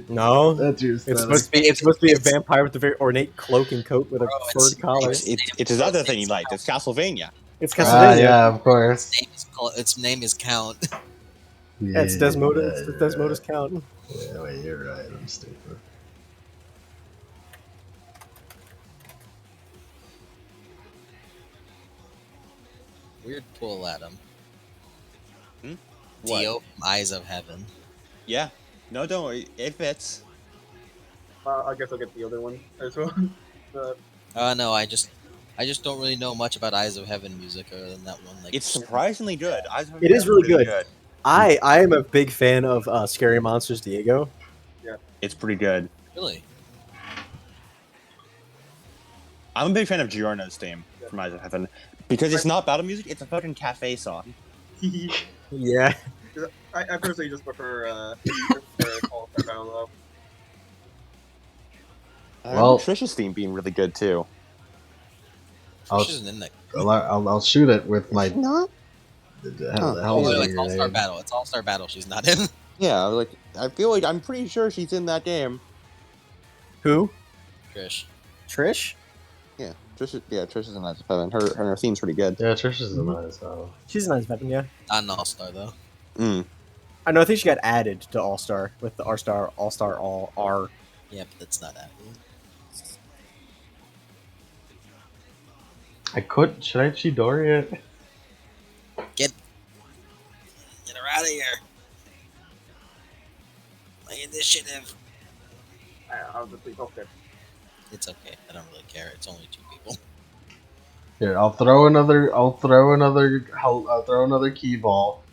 No, That's your it's aesthetic. supposed to be. It's supposed to be a vampire with a very ornate cloak and coat with a Bro, furred collar. It's his other thing he liked. It's Castlevania. It's Ah, Castlevania. yeah, of course. Its name is Count. Yeah, it's Desmodus. It's you're Desmodus right. Count. Yeah, wait, you're right. I'm stupid. Weird pull at him. What? Dio from Eyes of Heaven. Yeah. No, don't worry. It fits. I guess I'll get the other one as well. No, I just don't really know much about Eyes of Heaven music other than that one. Like It's surprisingly good. It is really good. I am a big fan of Scary Monsters Diego. It's pretty good. really. I'm a big fan of Giorno's theme from Eyes of Heaven because it's not battle music. It's a fucking cafe song. Yeah. I personally just prefer All Star Battle Love. Well- Trish's theme being really good too. I'll- Trish isn't in that. I'll shoot it with my. Not? The Huh. hell Oh, is it's your All Star name? Battle. It's All Star Battle. She's not in. Yeah, like I feel like I'm pretty sure she's in that game. Who? Trish. Trish? Yeah, Trish is in Eyes of Heaven. Her theme's pretty good. Yeah, Trish is a nice. She's a nice weapon, yeah. Not an All Star though. Mm. I know. I think she got added to All Star with the All Star All R. Yeah, but that's not happening. I could. Should I Chidori it? Get her out of here. My initiative. I'll just leave. Okay. It's okay. I don't really care. It's only 2 people. Here, I'll throw another. I'll throw another key ball.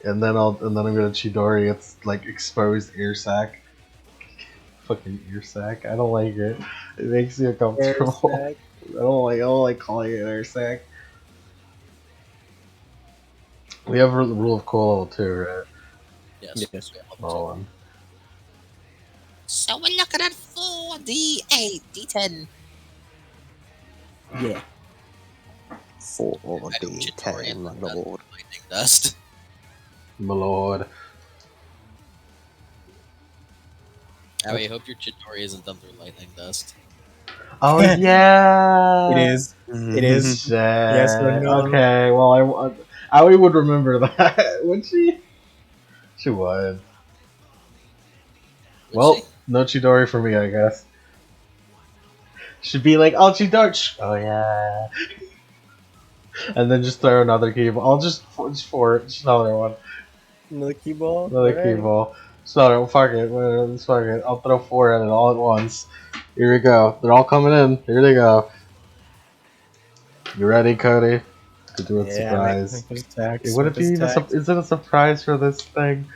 And then I'm gonna Chidori its like exposed ear sac. Fucking ear sac. I don't like it. It makes me uncomfortable. I don't like calling it ear sac. We have the rule of cool level 2, right? Yes. Yes. Oh, So we're looking at 4d8, d10. Yeah. 4d10, my lord. Lightning dust. my lord. I hope your Chidori isn't done through lightning dust. Oh yeah, It is. It is. Shit. Yes or no? Okay, well Aoi would remember that, would she? She would. Well, no Chidori for me, I guess. She'd be like, oh, Chidori. Oh yeah. And then just throw another key ball. I'll just another one. Another key ball. Another key ball. So fuck it. Let's fuck it. I'll throw 4 at it all at once. Here we go. They're all coming in. Here they go. You ready, Cody? To do a surprise. Would it be is it a surprise for this thing?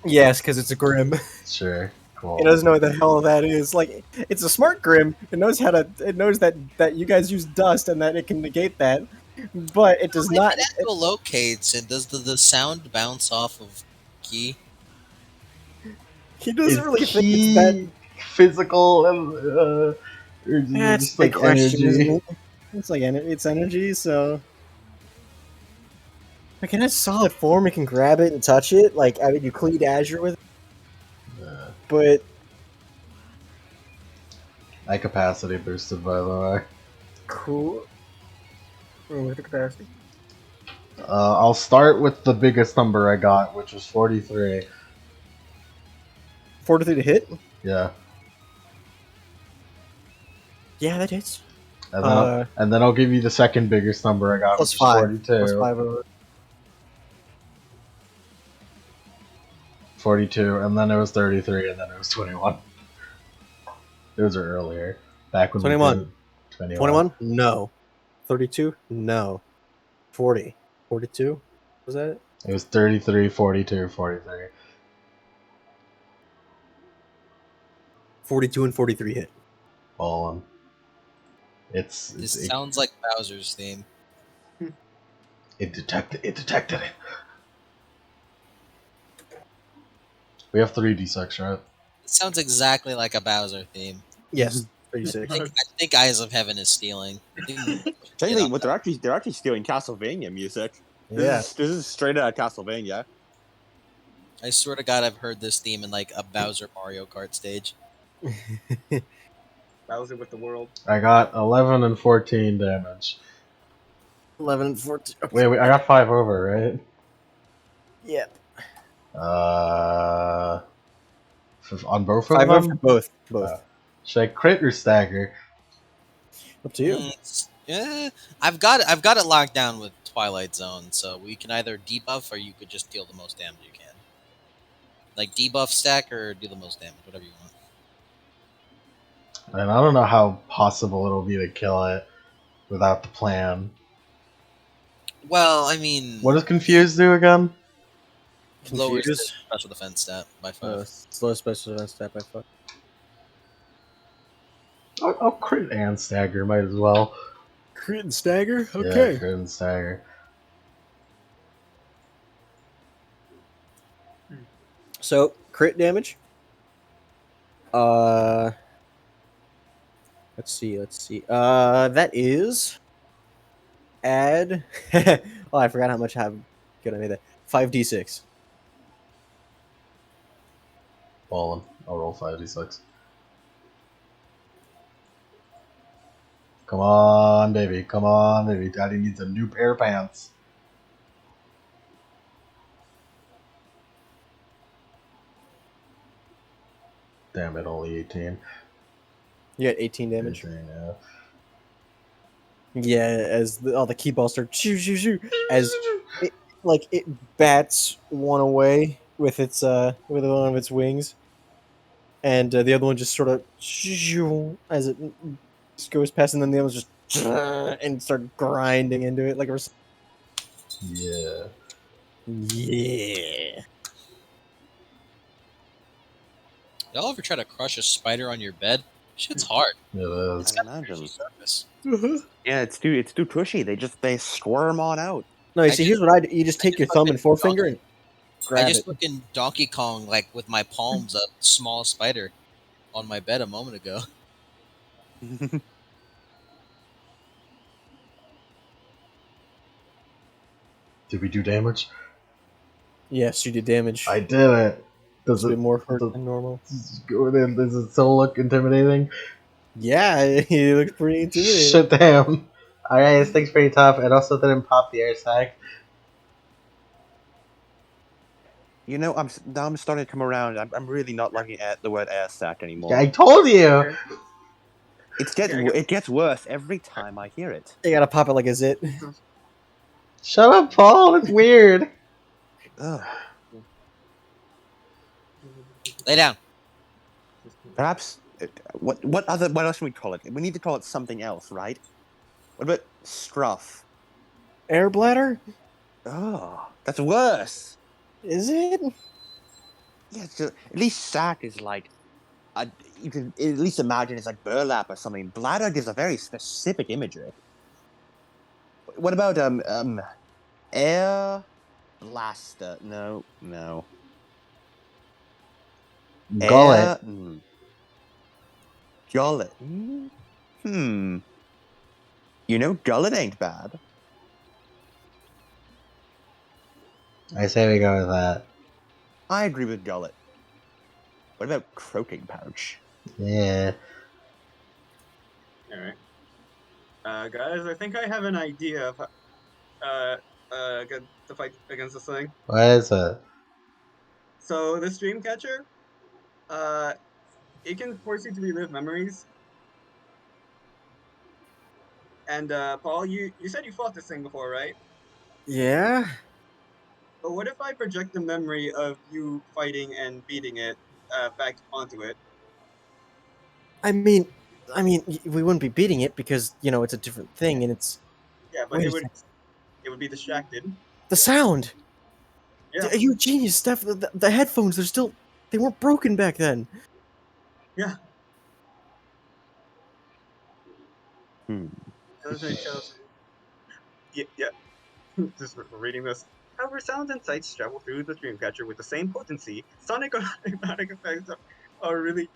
Yes, because it's a Grim. Sure. Cool. It doesn't know what the hell that is. Like, it's a smart Grim. It knows how to. It knows that you guys use dust and that it can negate that, but it does not. It locates and does the sound bounce off of key? He Is doesn't really think it's he that. physical and or Yeah, it's just like like question, isn't energy? it? It's like it's energy, so. Like in a solid form, you can grab it and touch it. Like I mean, you clean Azure with it, but My capacity boosted, by the way. cool. With the capacity. I'll start with the biggest number I got, which was 43. 43 to hit. Yeah, Yeah, that hits. and then I'll give you the second biggest number I got, Plus which is 5. 42. Plus 5 over. 42, and then it was 33, and then it was 21. Those are earlier. Back when we 21. did 21. 21? No. 32? No. 40. 42? Was that it? It was 33, 42, 43. 42 and 43 hit. Ballin'. This sounds like Bowser's theme. It detected it. We have 3d6, right? It sounds exactly like a Bowser theme. Yes. I 36. think Eyes of Heaven is stealing. Technically, what they're actually stealing Castlevania music. Yeah. This is straight out of Castlevania. I swear to God, I've heard this theme in like a Bowser Mario Kart stage. Bowser with the world. I got 11 and 14 damage. 11 and 14. Okay. Wait, I got 5 over, right? Yep. On both 5 of over for them? both. Both. Should I crit or stagger? Up to you. Yeah, I've got it locked down with Twilight Zone, so we can either debuff or you could just deal the most damage you can. Like debuff stack or do the most damage, whatever you want. And I don't know how possible it'll be to kill it without the plan. Well, I mean, What does Confuse do again? lowers the Confuse. special defense stat by 5. Slow special defense stat by 5. I'll crit and stagger, might as well. Crit and stagger? Yeah, Okay. crit and stagger. So, crit damage. Let's see. That is add. Oh, I forgot how much good I made that. 5d6. Ballin'. I'll roll 5d6. Come on, baby. Come on, baby. Daddy needs a new pair of pants. Damn it, only 18. You got 18 damage. 18, yeah. Yeah, as all the key balls start shoo shoo shoo as it bats one away with its with one of its wings, and the other one just sort of shoo as it just goes past, and then the other one just and start grinding into it like a. Yeah. Yeah. Y'all ever try to crush a spider on your bed? Shit's hard. It is. It's got a squishy surface. Yeah, it's too tushy. They squirm on out. No, you I see, just- here's what I do. You just take your thumb and forefinger and I grab just it. fucking Donkey Kong like with my palms a small spider on my bed a moment ago. Did we do damage? Yes, you did damage. I did it. Does a bit it more hurt does- than normal. Does it still look intimidating? Yeah, he looks pretty intimidating. Shit, damn. Alright, this thing's pretty tough. It also didn't pop the air sac. You know, I'm starting to come around. I'm really not liking the word air sack anymore. Yeah, I told you! It gets worse every time I hear it. You gotta pop it like a zit. Shut up, Paul. It's weird. Ugh. Lay down. Perhaps what else should we call it? We need to call it something else, right? What about scruff? Air bladder? Oh, that's worse. Is it? Yeah, at least sack is like you can at least imagine it's like burlap or something. Bladder gives a very specific imagery. What about air blaster? No. Gullet. Gullet. You know, gullet ain't bad. I say we go with that. I agree with gullet. What about croaking pouch? Yeah. All right. Guys, I think I have an idea of to fight against this thing. What is it? So the stream catcher, uh, it can force you to relive memories. And Paul, you said you fought this thing before, right? Yeah. But what if I project the memory of you fighting and beating it back onto it? I mean, we wouldn't be beating it because it's a different thing, and it's. Yeah, but Wait it a would second. it would be distracted. The sound. Yeah, Are you a genius, Steph? The headphones, they weren't broken back then. yeah. Hmm. Yeah, yeah. Just reading this. However, sounds and sights travel through the Dreamcatcher with the same potency. Sonic or hypnotic effects are really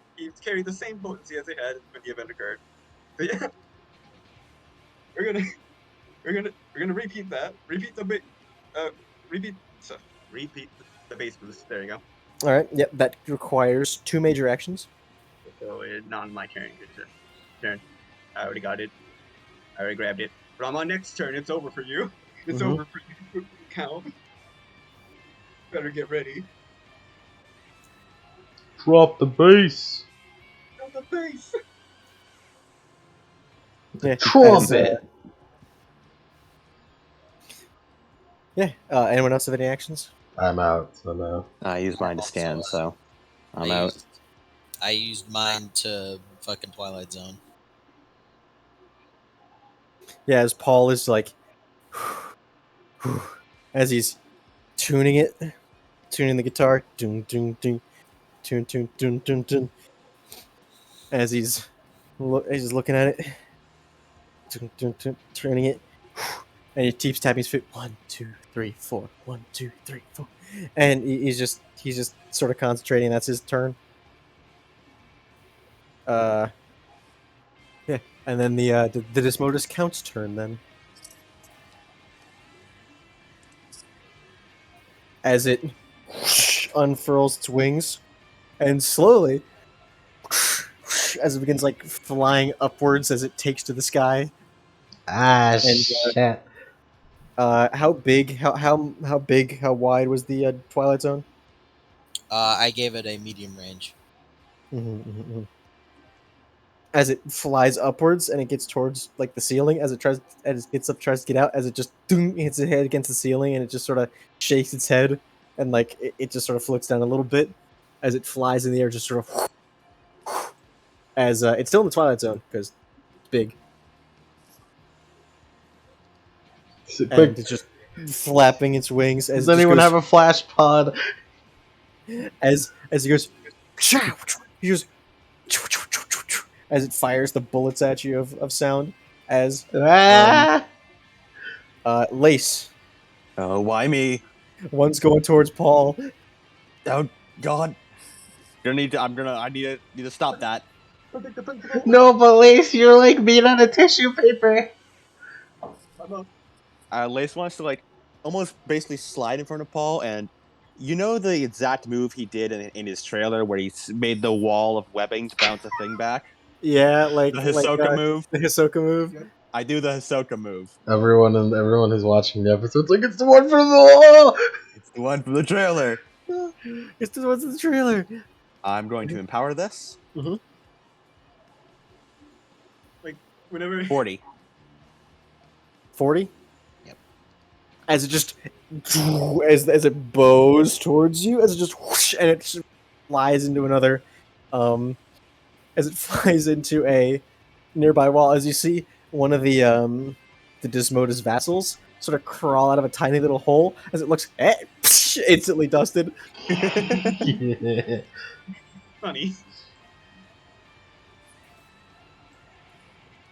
carry the same potency as they had when the event occurred. So yeah, we're gonna we're gonna repeat that. Uh repeat so repeat the base boost. There you go. All right. Yep. That requires 2 major actions. So it's not my turn. It's your turn. I already got it. I already grabbed it. But on my next turn, it's over for you. It's Mhm. over for you. Count. Better get ready. Drop the bass. Got the base. The Yeah. As trumpet. yeah. Anyone else have any actions? I'm out. So no. I used mine to Also scan, out. so I'm out. I used mine to fucking Twilight Zone. Yeah. As Paul is like, as he's tuning the guitar, dun dun dun, tune tune dun dun dun. As he's looking at it, dun, dun, dun, turning it, and he keeps tapping his foot. 1, 2, 3, 4. 1, 2, 3, 4. And he's just sort of concentrating. That's his turn. Uh, yeah. And then the Dismodus Count's turn then. As it unfurls its wings and slowly, as it begins like flying upwards as it takes to the sky. Ah, And shit. how big, how big, how wide was the Twilight Zone? I gave it a medium range. As it flies upwards and it gets towards like the ceiling, as it gets up, tries to get out, as it just hits its head against the ceiling, and it just sort of shakes its head, and like it just sort of floats down a little bit as it flies in the air, just sort of as it's still in the Twilight Zone because it's big, and Quick, it's just flapping its wings as does it just anyone goes have a flash pod? as he goes, he goes as it fires the bullets at you of sound as Ah! Lace. Oh, why me? One's going towards Paul. Oh God! I need to stop that. Protect the principal. No, but Lace, you're like being on a tissue paper. Lace wants to like almost basically slide in front of Paul, and you know the exact move he did in his trailer where he made the wall of webbing to bounce the thing back. Yeah, The Hisoka move. the Hisoka move. I do the Hisoka move. Everyone who's watching the episode's like, it's the one from the wall. It's the one from the trailer. It's the ones in the trailer. I'm going to empower this. Like whenever 40. 40? Yep. As it just as it bows towards you, as it just whoosh, and it just flies into another as it flies into a nearby wall, as you see one of the Dismodus vassals sort of crawl out of a tiny little hole as it looks instantly dusted. funny.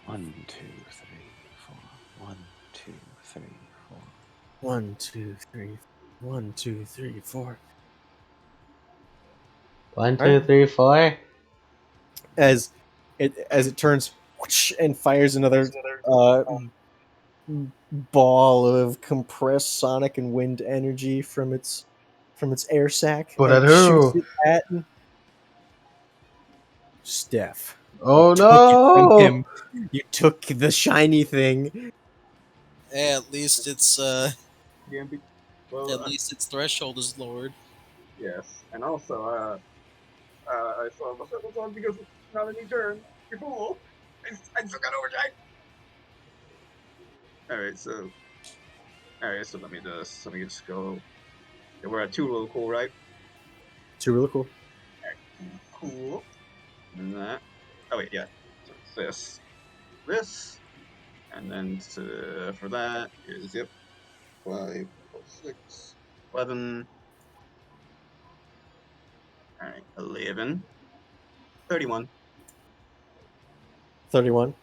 1, 2, 3, 4. 1, 2, 3, 4. 1, 2, 3. 1, 2, 3, 4. 1, 2, Alright. 3, 4. As it turns whoosh, and fires another uh, ball of compressed sonic and wind energy from its air sac But at and shoots who? it at Steph. Oh Took it from no! him. You took the shiny thing. At least its Gambit. Well, at least its threshold is lowered. yes, and also, I saw the circles on because it's not any turn. You fool! I still got overdrive. All right, so let me just go. Yeah, we're at 2 local, right? It's really cool. Cool. And that. Oh wait, yeah. So it's this, and then for that is 5, 6, 11. All right, 11, 31. 31.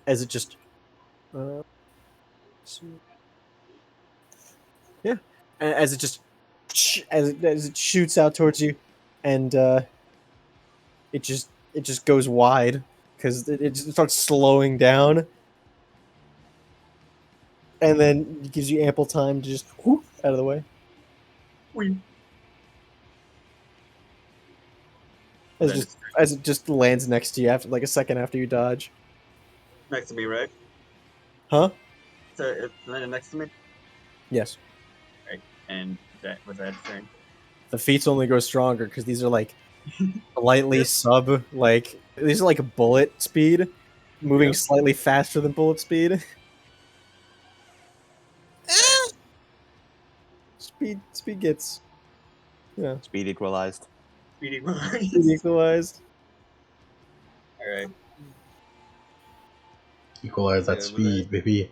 As it just yeah, as it just as it shoots out towards you, and it just goes wide because it just starts slowing down, and then it gives you ample time to just whoop out of the way We. as Then just it's as it just lands next to you after like a second after you dodge. next to me, right? Huh? So it's landed next to me, Yes. right? And that was that thing. The feats only grow stronger because these are like slightly sub like these are like bullet speed, moving Yep. slightly faster than bullet speed. Eh, Speed gets Speed equalized. Speedy speed boys. equalized. All right. Equalize that speed, baby.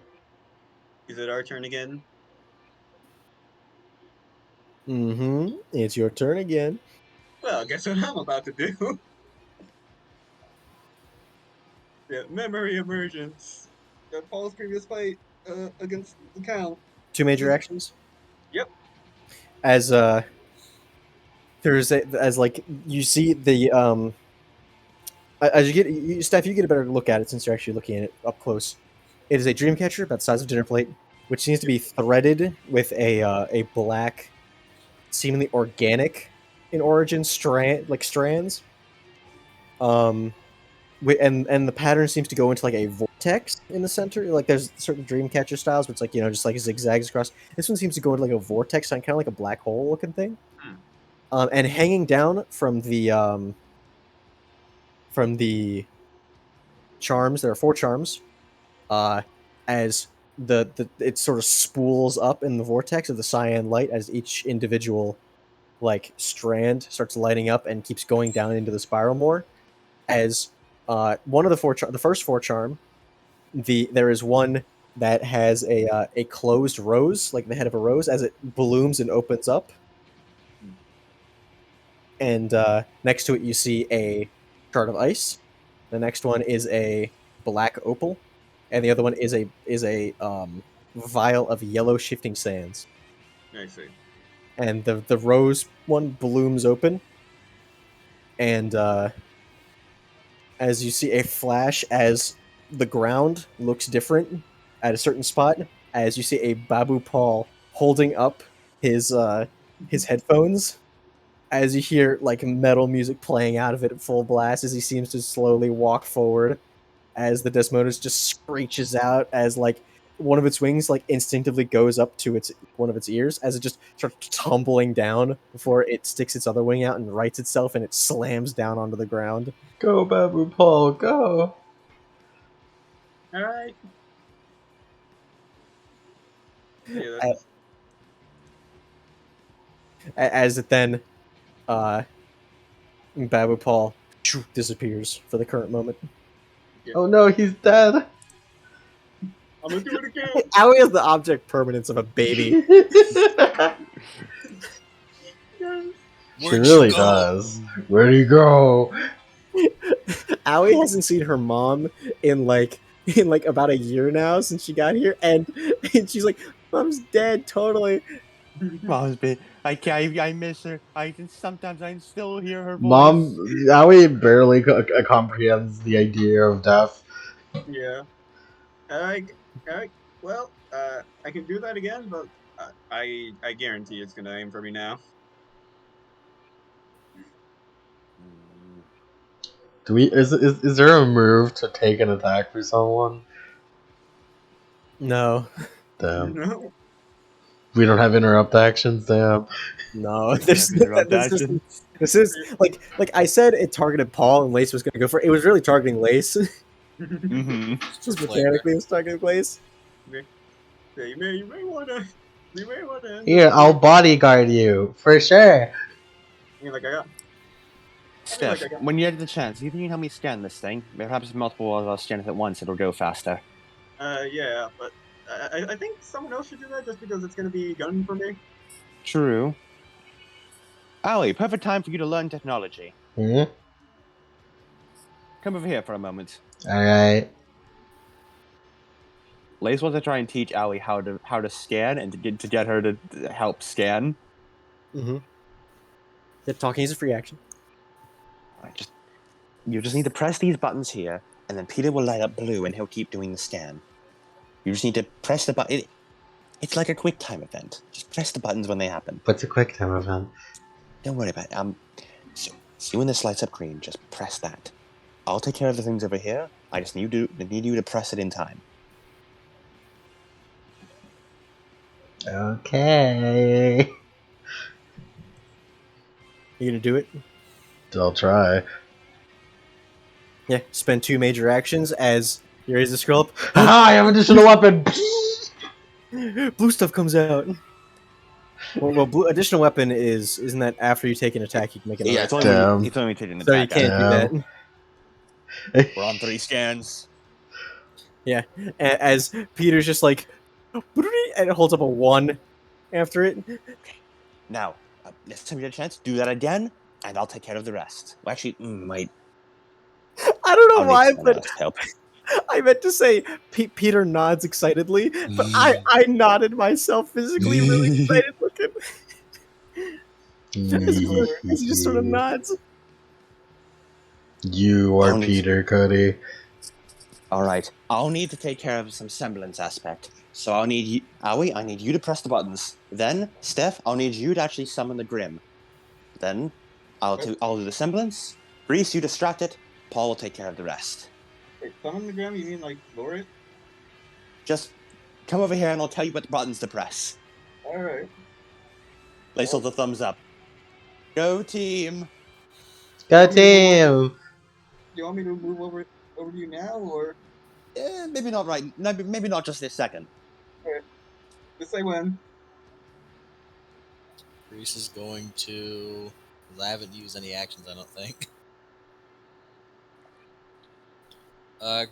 Is it our turn again? Mm-hmm. It's your turn again. Well, guess what I'm about to do? Yeah, memory emergence. Paul's previous fight against the Count. 2 major actions. Yep. As there's as like you see the as Steph, you get a better look at it since you're actually looking at it up close. It is a dream catcher about the size of a dinner plate, which seems to be threaded with a black, seemingly organic in origin strands. Um, and the pattern seems to go into like a vortex in the center. Like there's certain dream catcher styles, where it's like just like zigzags across. This one seems to go into like a vortex, kind of like a black hole looking thing. Hmm. And hanging down from the charms, there are 4 charms. As the it sort of spools up in the vortex of the cyan light as each individual like strand starts lighting up and keeps going down into the spiral more. As one of the the first 4 charm, there is one that has a closed rose, like the head of a rose, as it blooms and opens up. And next to it, you see a shard of ice. The next one is a black opal, and the other one is a vial of yellow shifting sands. I see. And the rose one blooms open, and as you see a flash as the ground looks different at a certain spot, as you see a Babu Paul holding up his headphones, as you hear like metal music playing out of it at full blast as he seems to slowly walk forward, as the Desmodus just screeches out as like one of its wings like instinctively goes up to its one of its ears as it just starts tumbling down before it sticks its other wing out and rights itself, and it slams down onto the ground. Go, Babu Paul, go! All right. Yeah, A- As it then Babu Paul disappears for the current moment. Oh no, he's dead! I'm gonna do it again. Aoi is the object permanence of a baby. She Where'd really you go? does. Where'd he go? Aoi hasn't seen her mom in like about a year now since she got here, and she's like, "Mom's dead, totally." Mom's been. I miss her. Sometimes I still hear her voice. Mom, Aoi barely comprehends the idea of death. Yeah. I, well, I can do that again, but I guarantee it's gonna aim for me now. Do we? Is there a move to take an attack for someone? No, Damn. No. We don't have interrupt actions. Damn. no. There's This just this is like I said. It targeted Paul, and Lace was going to go for it. It was really targeting Lace. Mm-hmm. For Just flavor. mechanically, it was targeting Lace. Yeah, you may wanna end Here, this. I'll bodyguard you for sure. Like I got. Steph, when you get the chance, you think you can help me scan this thing? Perhaps if multiple of us scan it at once, it'll go faster. Yeah, but I think someone else should do that just because it's gonna be gun for me. True. Ali, perfect time for you to learn technology. Hmm? Come over here for a moment. Alright. Lace wants to try and teach Ali how to scan and to get her to help scan. Mm-hmm. Yeah, talking is a free action. Right, you just need to press these buttons here, and then Peter will light up blue, and he'll keep doing the scan. You just need to press the button. It's like a quick time event. Just press the buttons when they happen. What's a quick time event? Don't worry about it. So see when this lights up green, just press that. I'll take care of the things over here. I just need you to press it in time. Okay. You gonna do it? I'll try. Yeah. Spend 2 major actions as you raise the scroll up. Haha, I have additional weapon! Blue stuff comes out. Well, blue additional weapon isn't that after you take an attack you can make another Yeah, it's attack. only Damn. it's only taking an So you attack. can't do that. Damn. We're on 3 scans. Yeah, as Peter's just like, and it holds up a 1 after it. Now, next time you get a chance, do that again, and I'll take care of the rest. Well, actually, wait. I don't I'll know need why, someone but else to help. I meant to say Peter nods excitedly, but I nodded myself physically really excited looking as he just sort of nods. You are I'll need- Peter Cuddy. All right, I'll need to take care of some semblance aspect. So I'll need you, Aoi. I need you to press the buttons. Then, Steph, I'll need you to actually summon the Grim. Then, I'll do the semblance. Reese, you distract it. Paul will take care of the rest. Wait, summon the gram? You mean like lower it? Just come over here, and I'll tell you what buttons to press. All right. Lace the thumbs up. Go team! Go team! You want me to move over to you now, or Maybe not right. Maybe not just this second. just say when? Grease is going to. 'Cause I haven't used any actions, I don't think.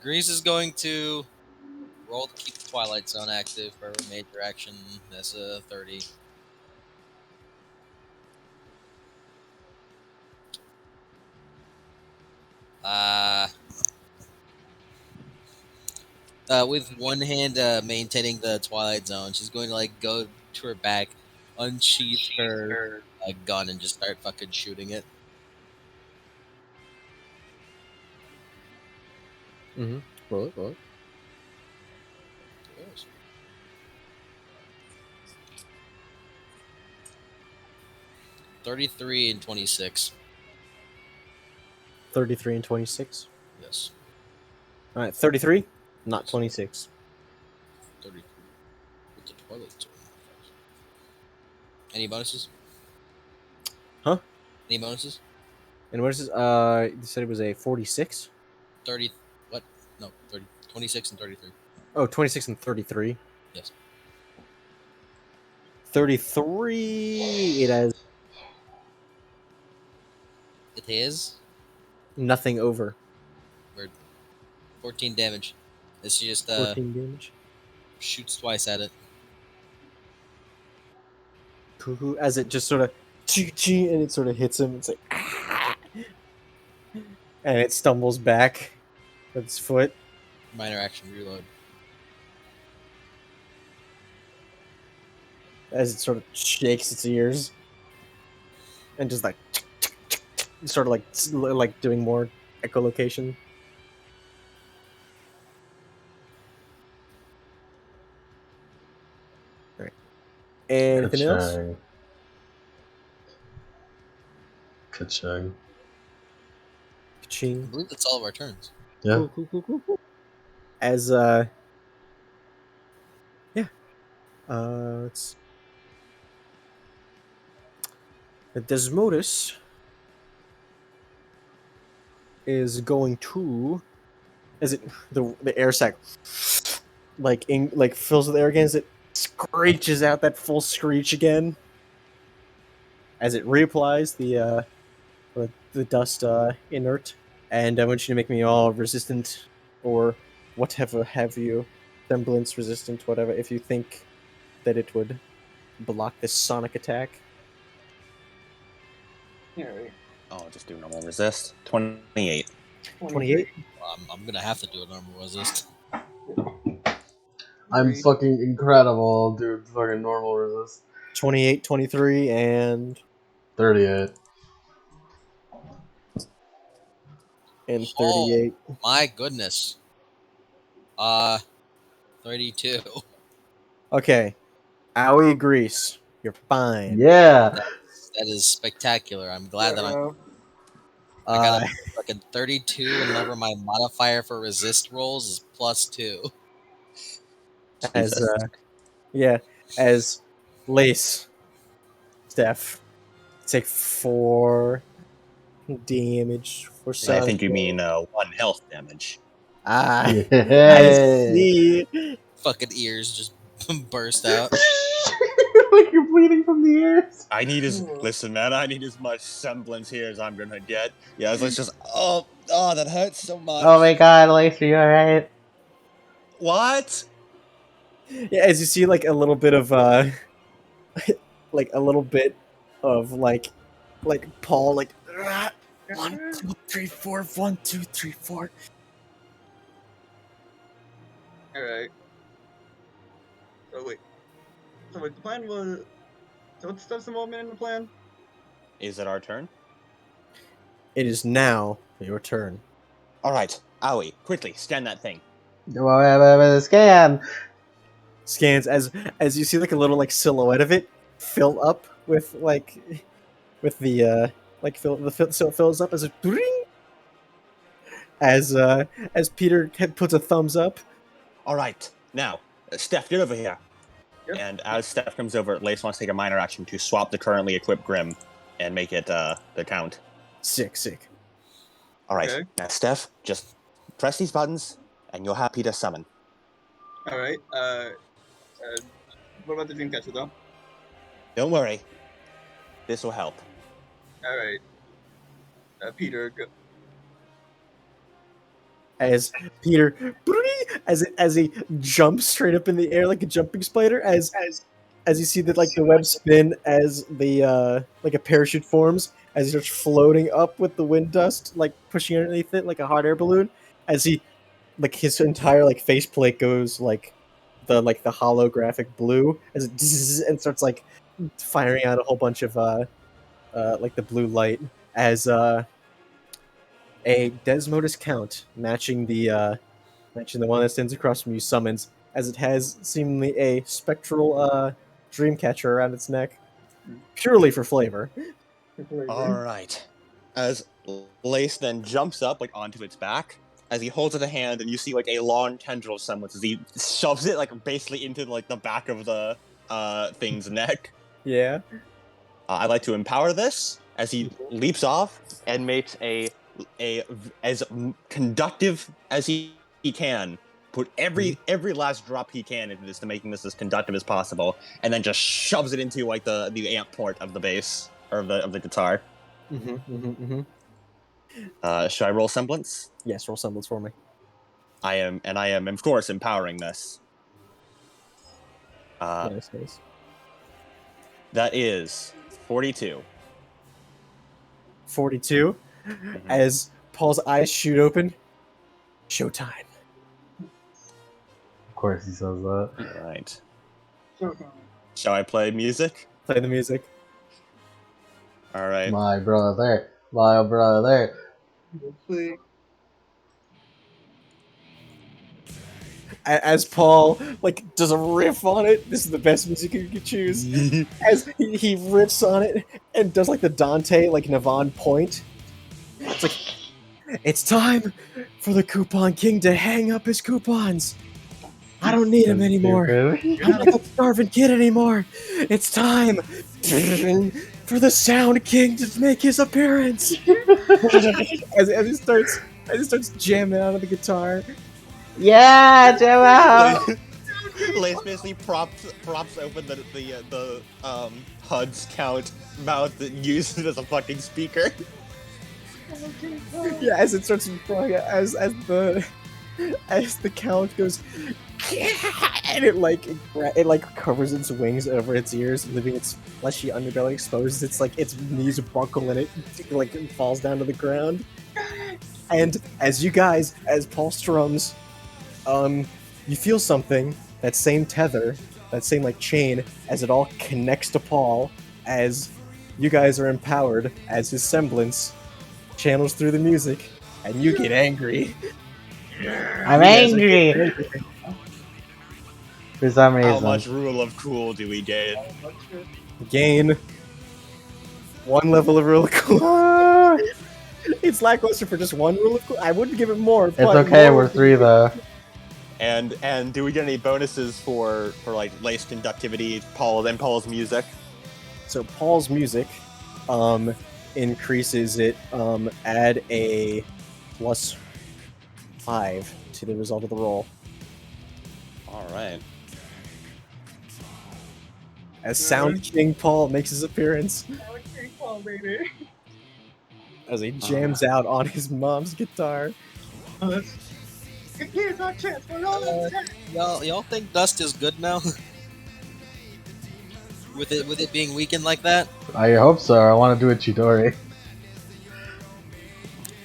Grease is going to roll to keep the Twilight Zone active for a major action. That's a 30. With one hand maintaining the Twilight Zone, she's going to like go to her back, unsheath her gun, and just start fucking shooting it. Mm-hmm. Roll it. 33 and 26. 33 and 26. Yes. All right, 33, not 26. 33. With the Twilight Zone. Any bonuses? Huh? Any bonuses? And what is this? You said it was a 46? 30. What? No, 30. 26 and 33. Oh, 26 and 33. Yes. 33, it has It is nothing over 14 damage. As she just 14 damage. shoots twice at it. Cuckoo, as it just sort of and it sort of hits him. It's like, ah! And it stumbles back with its foot. Minor action reload. as it sort of shakes its ears and just like sort of like doing more echolocation. All right. Anything else? Ka-chang. Ka-chang. I Ching. believe that's all of our turns. Yeah. Cool. As yeah. It's the Desmodus is going to, as it the air sac like fills with air again as it screeches out that full screech again as it reapplies the dust inert, and I want you to make me all resistant or whatever have you, semblance resistant, whatever, if you think that it would block this sonic attack. Alright. Oh, just do normal resist. 28. 28. I'm gonna have to do a normal resist. I'm Agreed. fucking incredible, dude. Fucking normal resist. 28, 23, and 38. 38. My goodness. 32. Okay. Aoi Grease. You're fine. Yeah. That is spectacular. I'm glad that I Uh, got a fucking 32, and whenever my modifier for resist rolls is +2. as Jesus. yeah, as Lace, Steph, take 4 damage for I some. think you mean 1 health damage. I Yeah. see. Fucking ears just burst out. Like you're bleeding from the ears. I need listen, man. I need as much semblance here as I'm gonna get. Yeah, let's just. Oh, that hurts so much. Oh my god, Lace, are you alright? What? Yeah, as you see, like a little bit of like a little bit of like Paul, like 1, 2, 3, 4, 1, 2, 3, 4. Alright. So wait, the plan was. So what's the moment in the plan? Is it our turn? It is now your turn. All right, Aoi, quickly scan that thing. Scan. Scans as you see like a little like silhouette of it fill up with the like so it fills up as a as Peter puts a thumbs up. All right, now, Steph, get over here. Yep. And as Steph comes over, Lace wants to take a minor action to swap the currently equipped Grim and make it the count. Sick. All right, Okay. now Steph, just press these buttons, and you'll have Peter summon. Alright. What about the Dreamcatcher though? Don't worry, this will help. Alright. Peter, go. As Peter as he jumps straight up in the air like a jumping spider as you see that like the web spin as the like a parachute forms as he starts floating up with the wind dust like pushing underneath it like a hot air balloon as he like his entire like faceplate goes like the holographic blue as it and starts like firing out a whole bunch of like the blue light as a Desmodus count matching the one that stands across from you summons, as it has seemingly a spectral dreamcatcher around its neck, purely for flavor. All right. As Lace then jumps up like onto its back, as he holds it a hand, and you see like a long tendril semblance as he shoves it like basically into like the back of the thing's neck. Yeah. I'd like to empower this as he leaps off and makes a as conductive as he can. Put every last drop he can into this to making this as conductive as possible, and then just shoves it into like the amp port of the bass or of the guitar. Should I roll semblance? Yes, roll semblance for me. I am of course empowering this. Nice. That is 42. 42. As Paul's eyes shoot open. Showtime. Of course he says that. All right. Shall I play music? Play the music. All right. My brother. My brother. Please. As Paul like does a riff on it. This is the best music you could choose. As he riffs on it and does like the Dante like Navon point. It's like, it's time for the Coupon King to hang up his coupons. I don't need him That's anymore. stupid. I'm not that starving kid anymore. It's time for the Sound King to make his appearance. as he starts jamming out on the guitar. Yeah, jam out. Lace basically props open the HUD's count mouth and uses it as a fucking speaker. Yeah, as it starts as the count goes, and it covers its wings over its ears, leaving its fleshy underbelly exposed. It's like its knees buckle and it falls down to the ground. And as Paul strums, you feel something, that same tether, that same like chain, as it all connects to Paul, as you guys are empowered, as his semblance channels through the music, and you get angry. I'm angry. For some reason. How much rule of cool do we gain? Gain 1 level of rule of cool. It's lackluster for just 1 rule of cool. I wouldn't give it more. It's okay, we're 3 though. And do we get any bonuses for like Lace conductivity, Paul's music? So Paul's music increases it, add a +5 to the result of the roll. Alright. As Sound King Paul makes his appearance. Sound King Paul, baby. As he jams out on his mom's guitar. Here's our chance. We're all in chance. Y'all think Dust is good now? with it being weakened like that? I hope so. I want to do a Chidori.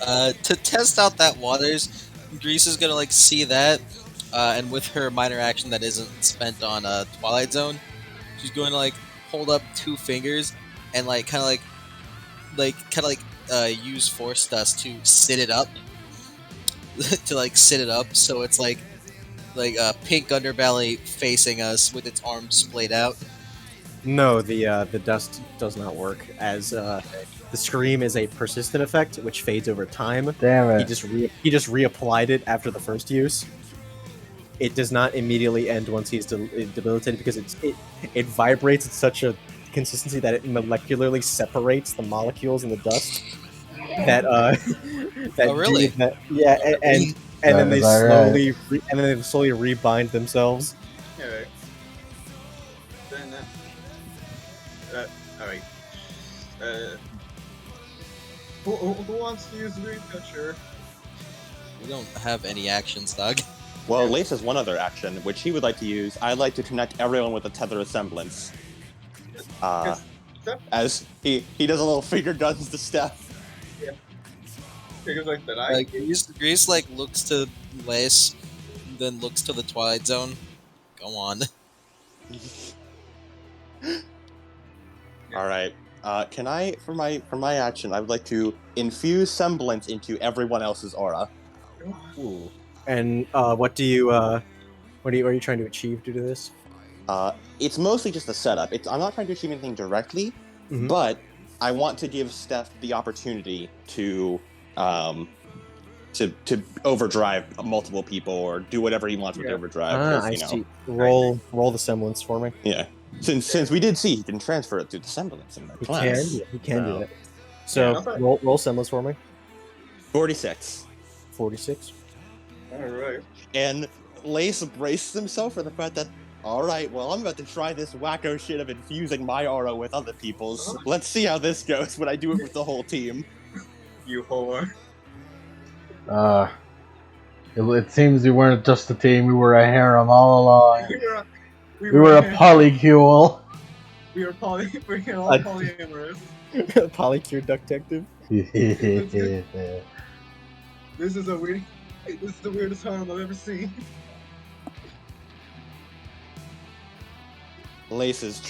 To test out that Waters, Grease is gonna like see that, and with her minor action that isn't spent on Twilight Zone, she's going to like hold up 2 fingers and like kind of use Force Dust to sit it up, so it's like a pink underbelly facing us with its arms splayed out. No, the dust does not work, as the scream is a persistent effect which fades over time. Damn He it. just reapplied it after the first use. It does not immediately end once he's debilitated, because it vibrates at such a consistency that it molecularly separates the molecules in the dust. That Oh, really? and then they slowly rebind themselves. Alright. Then, alright. Who wants to use the retoucher? We don't have any actions, dog. Well, Lace has one other action, which he would like to use. I'd like to connect everyone with a tether semblance. As he does a little finger guns to Steph. Because like that, Like Grease like looks to Lace, then looks to the Twilight Zone. Go on. All right. Can I, for my action, I would like to infuse semblance into everyone else's aura. Ooh. And what are you trying to achieve due to this? It's mostly just a setup. I'm not trying to achieve anything directly, but I want to give Steph the opportunity to overdrive multiple people or do whatever he wants with overdrive. I see. Roll the semblance for me. Yeah. Since we did see he can transfer it through the semblance in the class. He can do that. So roll semblance for me. 46. 46. Alright. And Lace braces himself for the fact that, alright, well, I'm about to try this wacko shit of infusing my aura with other people's. Let's see how this goes when I do it with the whole team. You whore. It seems we weren't just a team, we were a harem all along. We were a polycule. We were all polyamorous. Polycure ductective. This is the weirdest harem I've ever seen. Lace's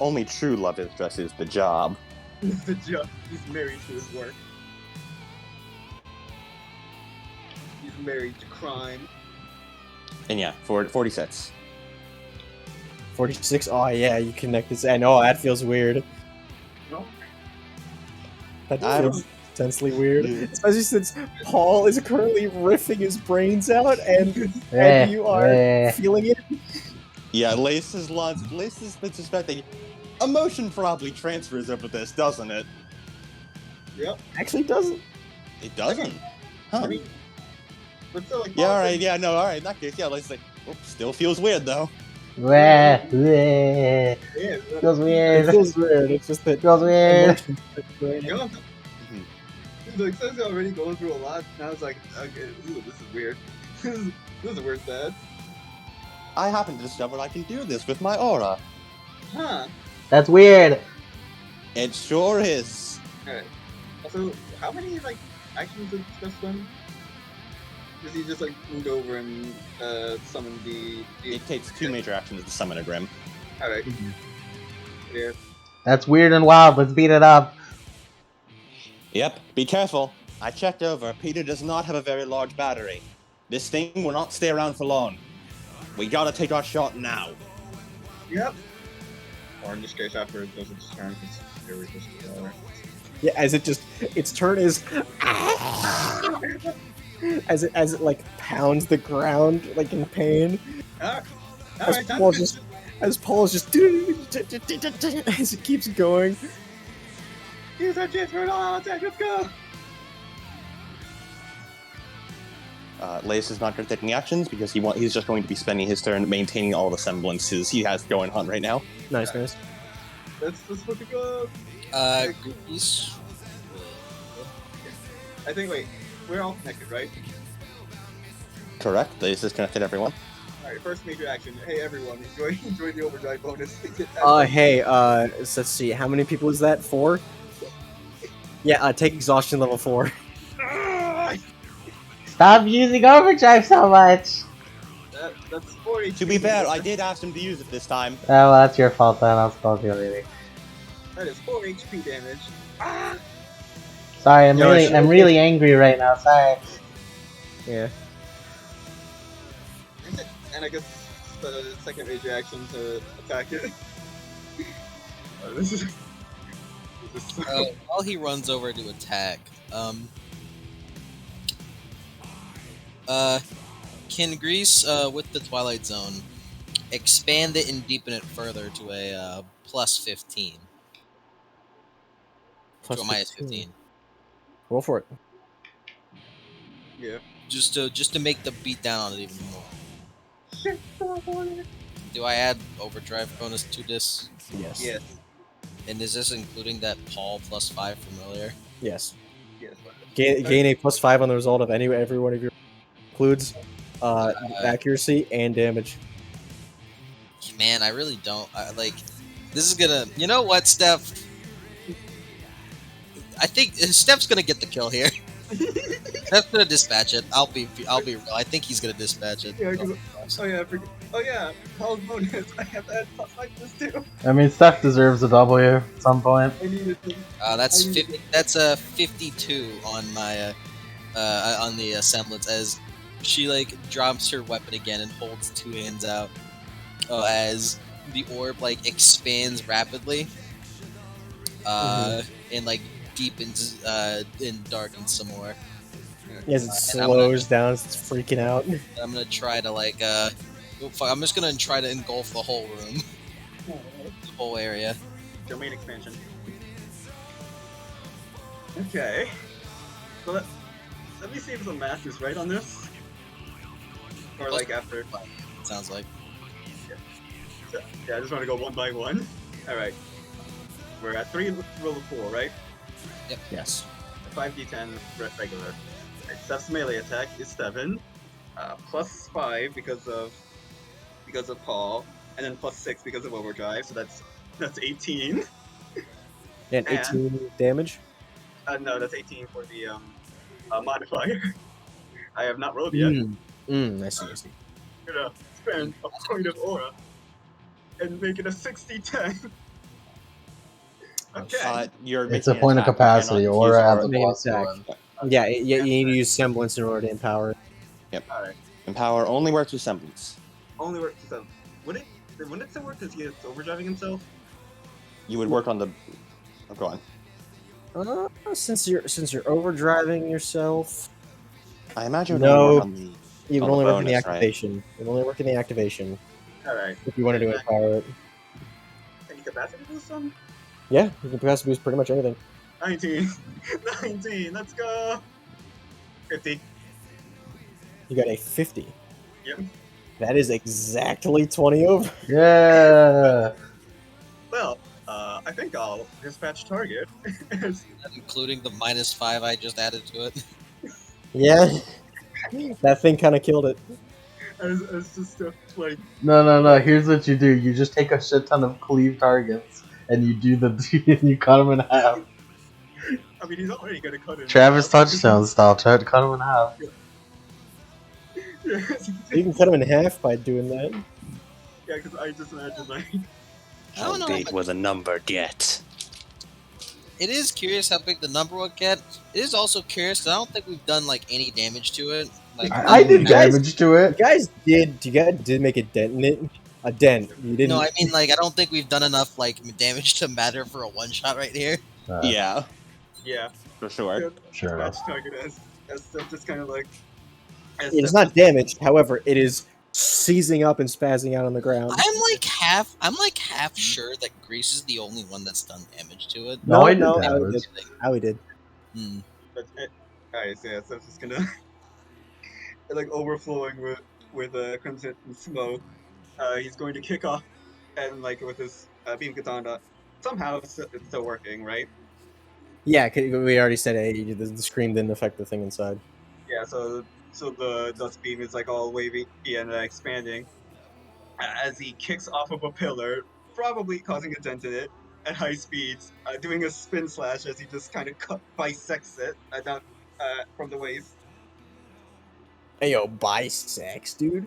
only true love interest is the job. The job. He's married to his work. He's married to crime. And yeah, 46. 46. Oh yeah, you connect this. I know that feels weird. No. That I feels intensely weird, Yeah. especially since Paul is currently riffing his brains out, and Eh, you are eh. feeling it. Yeah, Lace's been suspecting. Emotion probably transfers over this, doesn't it? Yep. Actually, doesn't. It doesn't. Huh. I mean, but still, like, Yeah, Paul alright, said- yeah, no, alright, in that case, yeah, Lace's like, oh, still feels weird though. Bleh, bleh. Yeah, Feels It weird. feels weird. It's just that Feels weird. emotions. you know, like, since you're already going through a lot, now it's like, okay, ooh, this is weird. This is a weird stat. I happen to discover I can do this with my aura. Huh. That's weird. It sure is. Alright. Also, how many, like, actions did this one? Does he just, like, moved over and, summoned the... It takes 2 major actions to summon a Grim. Alright. Yeah. That's weird and wild. Let's beat it up. Yep, be careful. I checked over. Peter does not have a very large battery. This thing will not stay around for long. We gotta take our shot now. Yep. Or in this case, after it does its turn, because Fury just Yeah, as its turn is as it like pounds the ground like in pain. As Alright, Paul just as it keeps going. use our chance for an all attack, let's go! Lace is not going to take any actions because he's just going to be spending his turn maintaining all the semblances he has going on right now. Nice, nice. Let's fucking go! Grease. I think, wait, we're all connected, right? Correct. Lace has connected everyone. Alright, first major action. Hey everyone, enjoy the overdrive bonus. Hey, so let's see, how many people is that? 4? Yeah, take exhaustion level 4. Stop using overdrive so much. That's 4 HP. To be fair, I did ask him to use it this time. Oh, well, that's your fault then. I'll spell you later. That is 4 HP damage. Ah! Sorry, I'm No, really, it's- I'm really angry right now. Sorry. Yeah. And I guess the second major action to attack it. This is so... While he runs over to attack, can Grease, with the Twilight Zone, expand it and deepen it further to a plus 15? Plus to a minus 15. 15. Roll for it. Yeah. Just to make the beat down on it even more. Shit, Do I add overdrive bonus to this? Yes. Yes. And is this including that Paul plus 5 from earlier? Yes. Yes. Gain a plus 5 on the result of every one of your includes accuracy and damage. Man, I really don't. This is gonna. You know what, Steph? I think Steph's gonna get the kill here. Steph's gonna dispatch it. I'll be real. I think he's gonna dispatch it. Yeah, oh yeah, I forget. Oh yeah, Paul's bonus. I have that plus 5 this too. I mean, Steph deserves a W at some point. I needed to. That's 50. That's a 52 on my on the semblance as she drops her weapon again and holds 2 hands out as the orb expands rapidly and deepens and darkens some more. As it slows down, it's freaking out. And I'm gonna try to I'm just gonna try to engulf the whole room, the whole area. Domain expansion. Okay. So let me see if the math is right on this. Or after. Sounds like. So, yeah, I just want to go one by one. Alright. We're at 3 roll of 4, right? Yep. Yes. 5d10 regular. Right, Steph's melee attack is 7. Plus 5 because of Paul, and then plus 6 because of overdrive, so that's 18. And 18 damage? No, that's 18 for the modifier. I have not rolled yet. I see, I see. Gonna spend a point of aura. and make it a 60-10. Okay. You're It's making a an point of attack. You cannot capacity, use or adds a your Make an plus attack. one. Yeah, you need to use semblance in order to empower it. Alright. empower. Only works with semblance. Only works with them. Wouldn't it still work because he is overdriving himself? You would work on the. Oh, go on. Since you're overdriving yourself, I imagine it would only no, work on the. you would the only work in the bonus, right? activation. It would only work in the activation Alright. if you wanted to empower it. Any capacity boost on? Yeah, you can capacity boost pretty much anything. 19. 19. Let's go. 50. You got a 50. Yep. That is exactly 20 over. Yeah. Well, I think I'll dispatch target. Including the -5 I just added to it. Yeah, that thing kind of killed it. as just like No. Here's what you do: you just take a shit ton of cleave targets, and you do and you cut them in half. I mean he's already gonna cut it. Travis touchdown style. Try to cut them in half. You can cut him in half by doing that. Yeah, because I just imagine like I don't know. big will the number get? It is curious how big the number will get. It is also curious 'cause I don't think we've done like any damage to it. Like I did You guys- damage to You it. guys did make a dent in it. A dent. You didn't. No, I mean like I don't think we've done enough like damage to matter for a one shot right here. Yeah, yeah, for sure. Sure. dispatch target as stuff just kind of like. As It is stuff not damaged. However, it is seizing up and spazzing out on the ground. I'm like half sure that Grease is the only one that's done damage to it. No, I did Howie damage. did. Howie did. Hmm. Alright, so yeah, stuff's just gonna like overflowing with crimson and smoke. He's going to kick off and like with his beam katana. Somehow it's still working, right? Yeah, we already said the scream didn't affect the thing inside. Yeah, so the dust beam is like all wavy and expanding as he kicks off of a pillar, probably causing a dent in it at high speeds, doing a spin slash as he just kind of bisects it down from the waist. Hey yo, bisex, dude.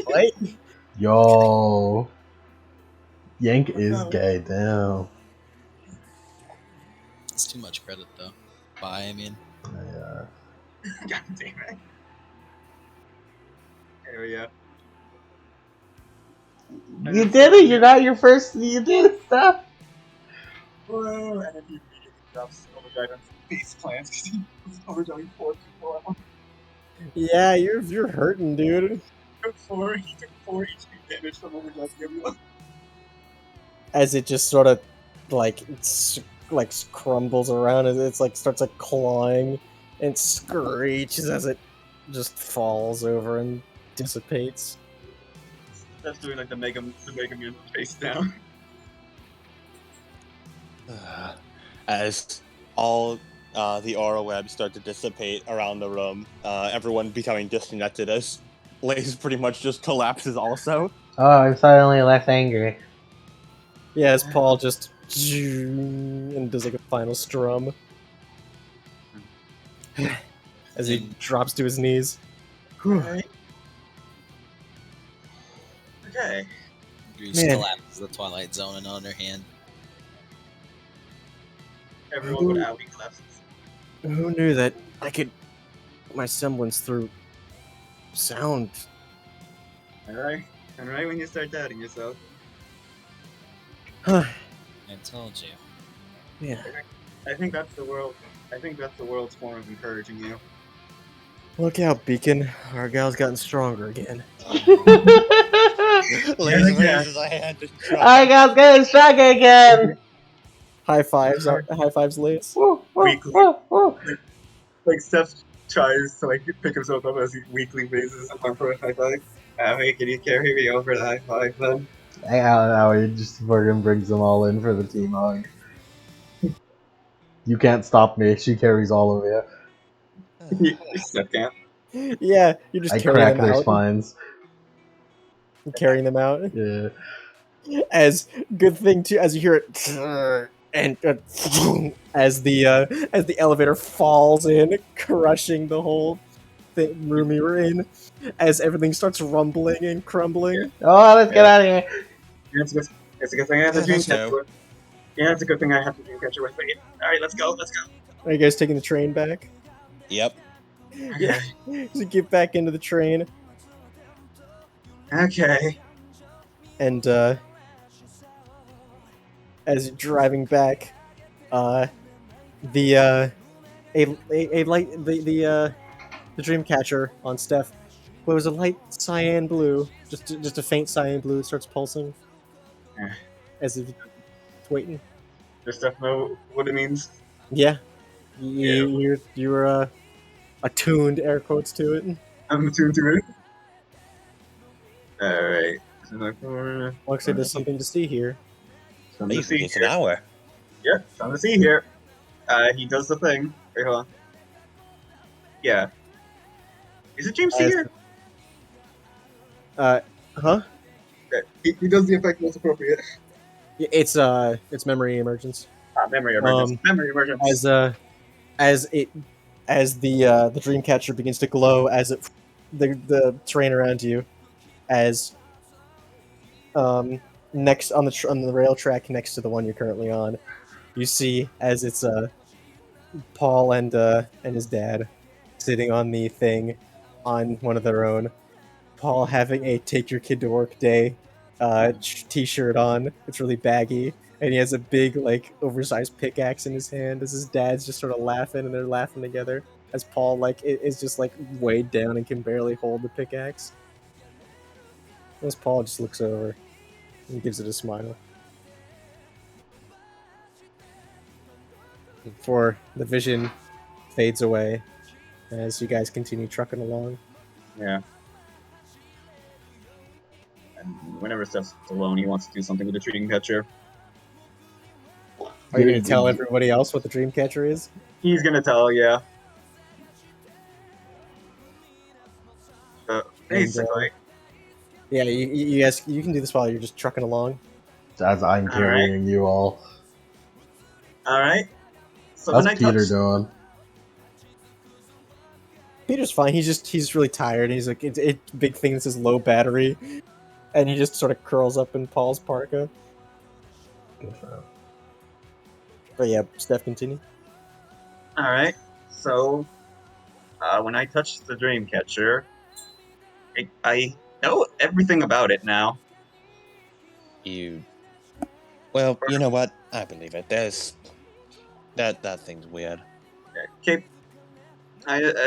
What? Yo, Yank is No. gay. Damn. It's too much credit though. Bye, I mean. Yeah. God damn it. There we go. You did it. You're not your first. You did it. Stop. Whoa, and then he immediately drops overdrive and face plants because he was overdriving 4 people at once. Yeah, you're hurting, dude. He took 4 HP damage from overdriving everyone. As it just sort of like crumbles around, as it's like starts like clawing and screeches as it just falls over and dissipates. That's doing like the Mega Man face down. As all the aura webs start to dissipate around the room, everyone becoming disconnected as Lace pretty much just collapses also. Oh, I'm suddenly less angry. Yeah, as Paul just and does like a final strum as he drops to his knees. Okay. Okay. Grease Man. collapses the Twilight Zone in on her hand. Everyone would out collapses. Who knew that I could my semblance through sound? Alright. And right when you start doubting yourself. I told you. Yeah. I think that's the world. I think that's the world's form of encouraging you. Look out, Beacon. Argyle's gotten stronger again. Lace Yeah. raises a hand to I got getting strong again. High fives, Lace. Weekly. Like Steph tries to like pick himself up as he weekly raises an arm for a high five. Hey, can you carry me over to high five then? Hey, how he just fucking brings them all in for the team hug. You can't stop me. She carries all of you. Steph can't. Yeah, you're just I carrying crack them their out. spines. Carrying them out. Yeah. As good thing too, as you hear it, and as the elevator falls in, crushing the whole room you were in, as everything starts rumbling and crumbling. Oh, let's get out of here. Yeah, it's a good thing I have the I dream guess so. catcher with. Yeah, it's a good thing I have the dream catcher with me. All right, let's go. Let's go. Are you guys taking the train back? Yep. Yeah. So get back into the train, Okay. and as you're driving back, the a light the dream catcher on Steph glows a light cyan blue, just a faint cyan blue. It starts pulsing Yeah. as if it's waiting. Does Steph know what it means? Yeah, Yeah. you're attuned, air quotes, to it. I'm attuned to it. All right. Looks like there's something to see here. Something to see It's an here. hour. Yeah, something to see here. He does the thing. Wait, hold on. Yeah. Is it James As- Seeger? Huh? Okay. He does the effect most appropriate. It's memory emergence. Memory emergence. Memory emergence. As the dream catcher begins to glow as it the terrain around you, as next on on the rail track next to the one you're currently on, you see as it's Paul and his dad sitting on the thing on one of their own. Paul having a "Take Your Kid to Work" day t-shirt on. It's really baggy, and he has a big like oversized pickaxe in his hand. As his dad's just sort of laughing, and they're laughing together. As Paul is just like weighed down and can barely hold the pickaxe. As Paul just looks over and gives it a smile. Before the vision fades away, as you guys continue trucking along. Yeah. And whenever Steph's alone, he wants to do something with the dream catcher. Are you going to tell everybody else what the dream catcher is? He's gonna tell, yeah. Basically. Yeah, you guys, you can do this while you're just trucking along. As I'm carrying you all. Alright. So How's when I Peter touch... doing? Peter's fine. He's really tired. He's like, it big thing that says low battery, and he just sort of curls up in Paul's parka. Good for him. But yeah, Steph, continue. Alright. So when I touch the dream catcher, I know everything about it now. Well, you know what? I believe it. There's that thing's weird.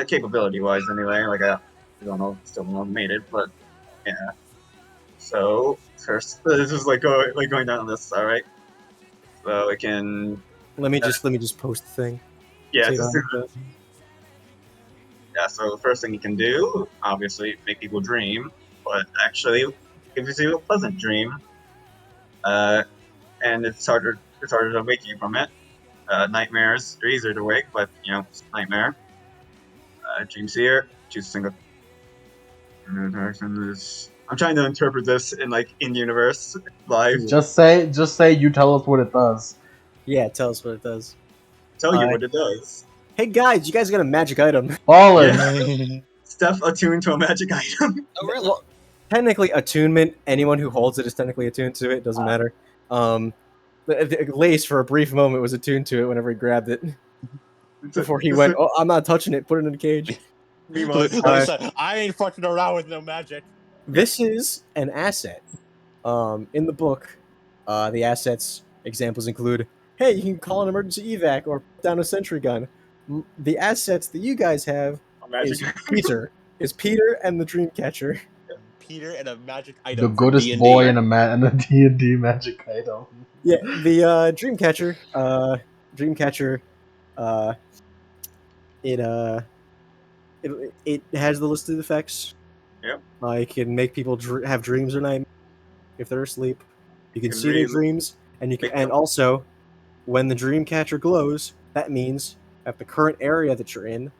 Capability-wise, anyway. Like, I don't know, still don't know who made it, but yeah. So first, this is like going down this. All right. So it can. Let me just post the thing. Yeah. So you Just don't do have to- Yeah. So the first thing you can do, obviously, make people dream, but actually gives you a pleasant dream. And it's harder to wake you from it. Nightmares are easier to wake, but it's a nightmare. Dream seer, choose a single. I'm trying to interpret this in universe live. Just say you tell us what it does. Yeah, tell us what it does. Tell you what it does. Hey guys, you guys got a magic item. Fallen. Yeah. Steph attuned to a magic item. Oh, really? Well, technically, attunement. Anyone who holds it is technically attuned to it. It doesn't matter. Lace for a brief moment was attuned to it whenever he grabbed it. Before he went, "Oh, I'm not touching it. Put it in a cage." Meanwhile, I ain't fucking around with no magic. This is an asset. In the book, the assets examples include, hey, you can call an emergency evac or put down a sentry gun. The assets that you guys have is Peter. Is Peter and the Dreamcatcher. Peter and a magic The item. goodest D&D. boy in a D&D magic item. Yeah, the Dreamcatcher, it has the listed effects. Yep. It can make people have dreams or nightmares if they're asleep. You can see their read- dreams, and you can, make and them- also, when the Dreamcatcher glows, that means that the current area that you're in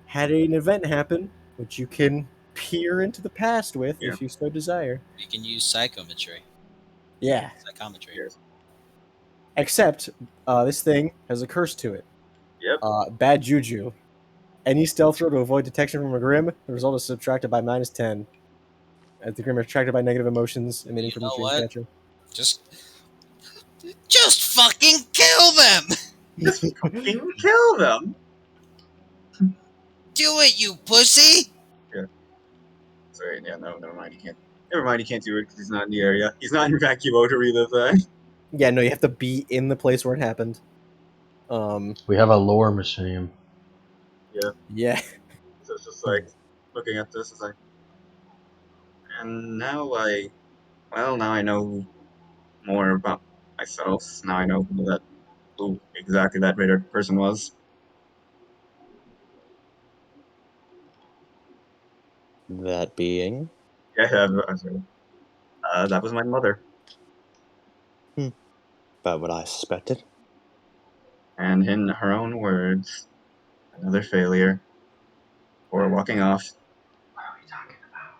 had an event happen, which you can peer into the past with Yeah. if you so desire. You can use psychometry. Yeah. Psychometry. Yes. Except, this thing has a curse to it. Yep. Bad juju. Any stealth roll to avoid detection from a grim, the result is subtracted by -10. As the Grim are attracted by negative emotions emanating You from the know dream what? catcher. Just fucking kill them! Just fucking kill them. Do it, you pussy! Sorry, yeah, no, never mind. He can't. Never mind. He can't do it because he's not in the area. He's not in Vacuo to relive that. Yeah, no, you have to be in the place where it happened. We have a lore machine. Yeah. So it's just like looking at this, it's like, and now now I know more about myself. Now I know who exactly that raider person was. That being? Yeah, that was my mother, About what I suspected. and in her own words, another failure or walking off. What are we talking about?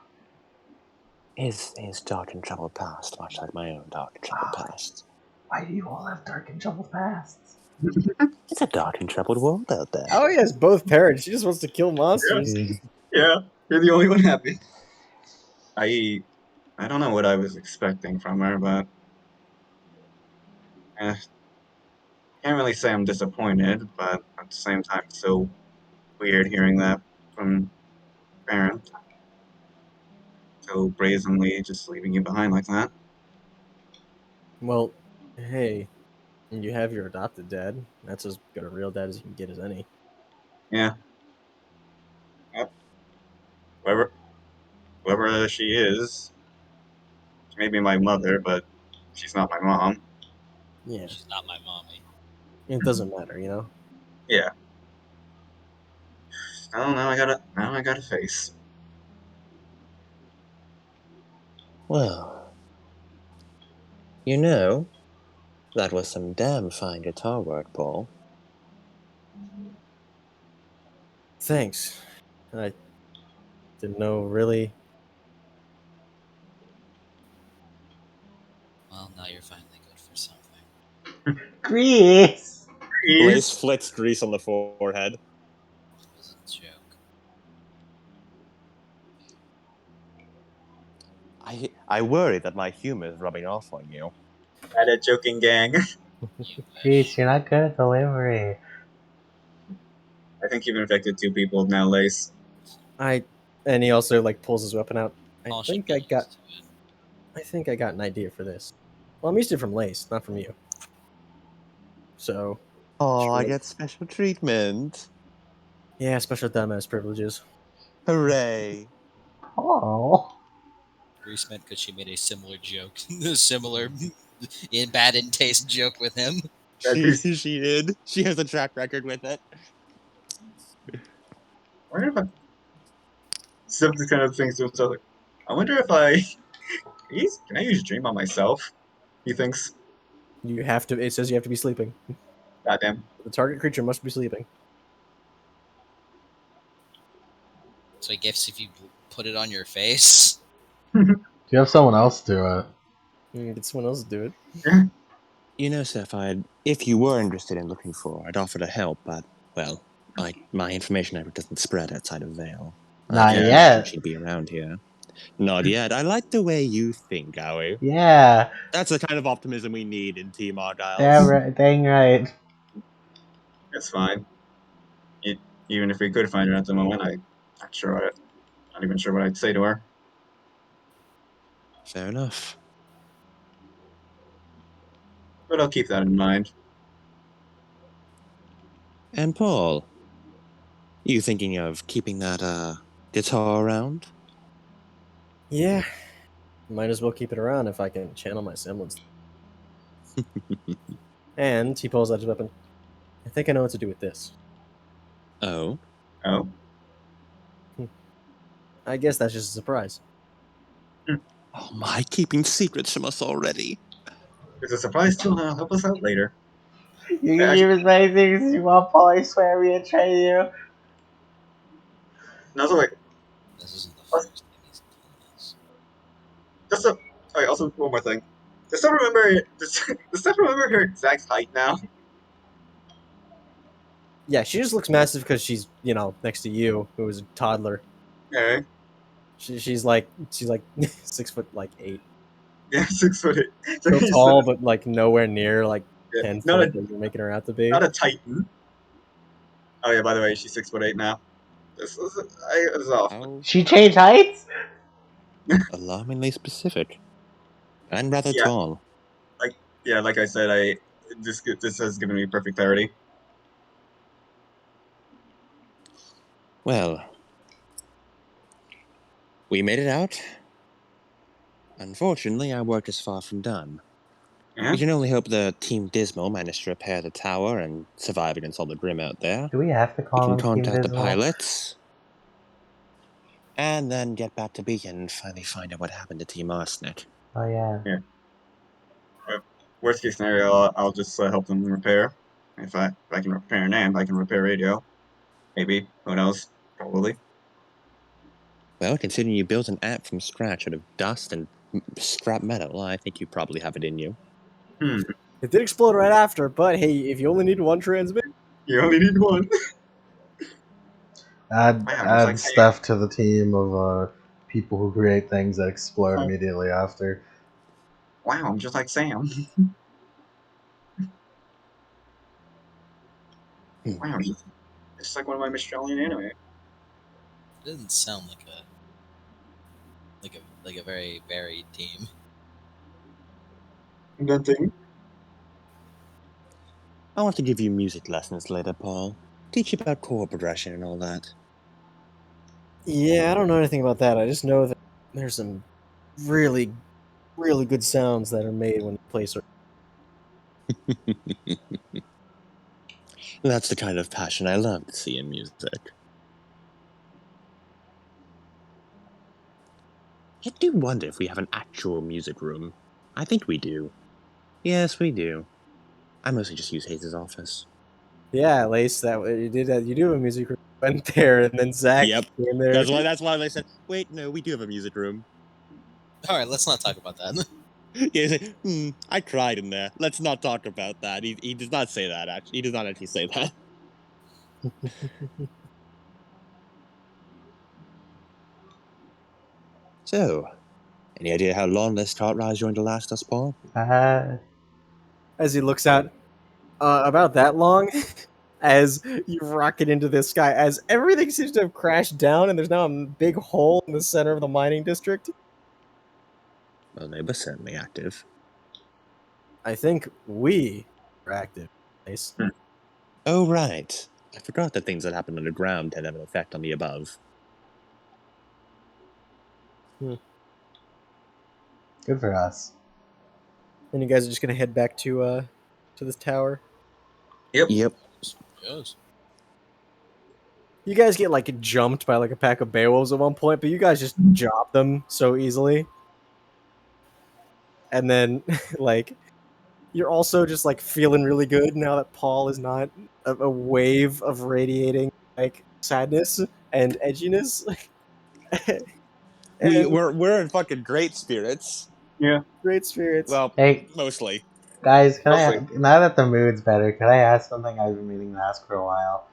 His dark and troubled past, much like my own dark and troubled past. Why do you all have dark and troubled pasts? It's a dark and troubled world out there. Oh, yes, both parents. She just wants to kill monsters. Yeah, you're the only one happy. I don't know what I was expecting from her, but can't really say I'm disappointed. But at the same time, it's so weird hearing that from a parent, so brazenly just leaving you behind like that. Well, hey, you have your adopted dad. That's as good a real dad as you can get as any. Yeah, yep. Whoever whoever she is, she may be my mother, but she's not my mom. Yeah, She's not my mommy. it doesn't matter, you know. Yeah. Oh, now I gotta face. Well, you know, that was some damn fine guitar work, Paul. Thanks. I didn't know really. Well, now you're finally good for something. Grease! Blaze flits grease on the forehead. It was a joke. I worry that my humor is rubbing off on you. At a joking gang. You Grease, wish. you're not good at delivery. I think you've infected 2 people now, Lace. And he also like pulls his weapon out. Paul should get used to it. I think I got an idea for this. Well, I'm used to it from Lace, not from you. So, Oh, I Sure. get special treatment. yeah, special dumbass privileges. Hooray. Oh. Grease meant because she made a similar joke, similar in bad in taste joke with him. She did. She has a track record with it. I wonder if I simply kind of thinks to himself, like, I wonder if I can I use dream on myself? He thinks, You have to. It says you have to be sleeping. goddamn. The target creature must be sleeping. So I guess if you put it on your face. Do you have someone else do it? Get someone else to do it. You know, Seth, if you were interested in looking for, I'd offer to help, but, well, my information ever doesn't spread outside of Vale. Not I can't yet. imagine she'd be around here. Not yet. I like the way you think, Owie. Yeah. That's the kind of optimism we need in Team Argyle. Damn right. Dang right. It's fine. Even if we could find her at the moment, not even sure what I'd say to her. Fair enough. But I'll keep that in mind. And Paul, you thinking of keeping that guitar around? Yeah, might as well keep it around if I can channel my semblance. And he pulls out his weapon. I think I know what to do with this. Oh? Oh, I guess that's just a surprise. Oh my, keeping secrets from us already. it's a surprise too, and it'll help us out later. You can Actually, keep as many things as you want, Paul. I swear we betray you. and also like This isn't the us- first thing he's done this. just a. Okay, also one more thing. Does Steph remember her exact height now? Yeah, she just looks massive because she's, next to you, who is a toddler. Okay. She's like 6'8". Yeah, 6'8". So So he's tall, but like nowhere near like yeah, 10 foot that you're making her out to be. not a titan. Oh yeah, by the way, she's 6'8" now. This is off. How She changed heights? alarmingly specific. And rather Yeah. tall. Like I said, this has given me perfect clarity. Well, we made it out. Unfortunately, our work is far from done. Yeah. We can only hope the Team Dismal managed to repair the tower and survive against all the Grim out there. Do we have to We call can him Team contact the Dismal? pilots. And then get back to Beacon and finally find out what happened to Team Arsenic. Oh yeah. Worst case scenario, I'll just help them repair. If I can repair an amp, I can repair radio. Maybe. Who knows? Probably. Well, considering you built an app from scratch out of dust and scrap metal, I think you probably have it in you. It did explode right after, but hey, if you only need one transmit, You only need one. Add Wow, just add like Steph to the team of people who create things that explode Sam. immediately after. Wow, I'm just like Sam. Wow, it's like one of my Australian anime. It doesn't sound like a very varied team. Nothing. I want to give you music lessons later, Paul. Teach you about chord progression and all that. yeah, I don't know anything about that. I just know that there's some really, really good sounds that are made when you play certain. That's the kind of passion I love to see in music. I do wonder if we have an actual music room. I think we do. Yes, we do. I mostly just use Hayes' office. Yeah, Lace, that you did that. You do have a music room. Went there, and then Zach Yep. came there. That's why they said, wait, no, we do have a music room. All right, let's not talk about that. Yeah, he's like, I cried in there. Let's not talk about that. He does not say that, actually. He does not actually say that. So, any idea how long this tart ride is going to last us, Paul? As he looks out, about that long. As you rocket into the sky, as everything seems to have crashed down, and there's now a big hole in the center of the mining district. Well, they were certainly active. I think we are active. Nice. Oh, right. I forgot that things that happen underground tend to have an effect on the above. Good for us. And you guys are just gonna head back to this tower. Yep. Yep. Yes. You guys get like jumped by like a pack of beowolves at one point, but you guys just job them so easily. And then like you're also just like feeling really good now that Paul is not a wave of radiating like sadness and edginess. And We're in fucking great spirits. Yeah. great spirits. Well, Hey mostly. guys, can I Mostly. now that the mood's better, can I ask something I've been meaning to ask for a while?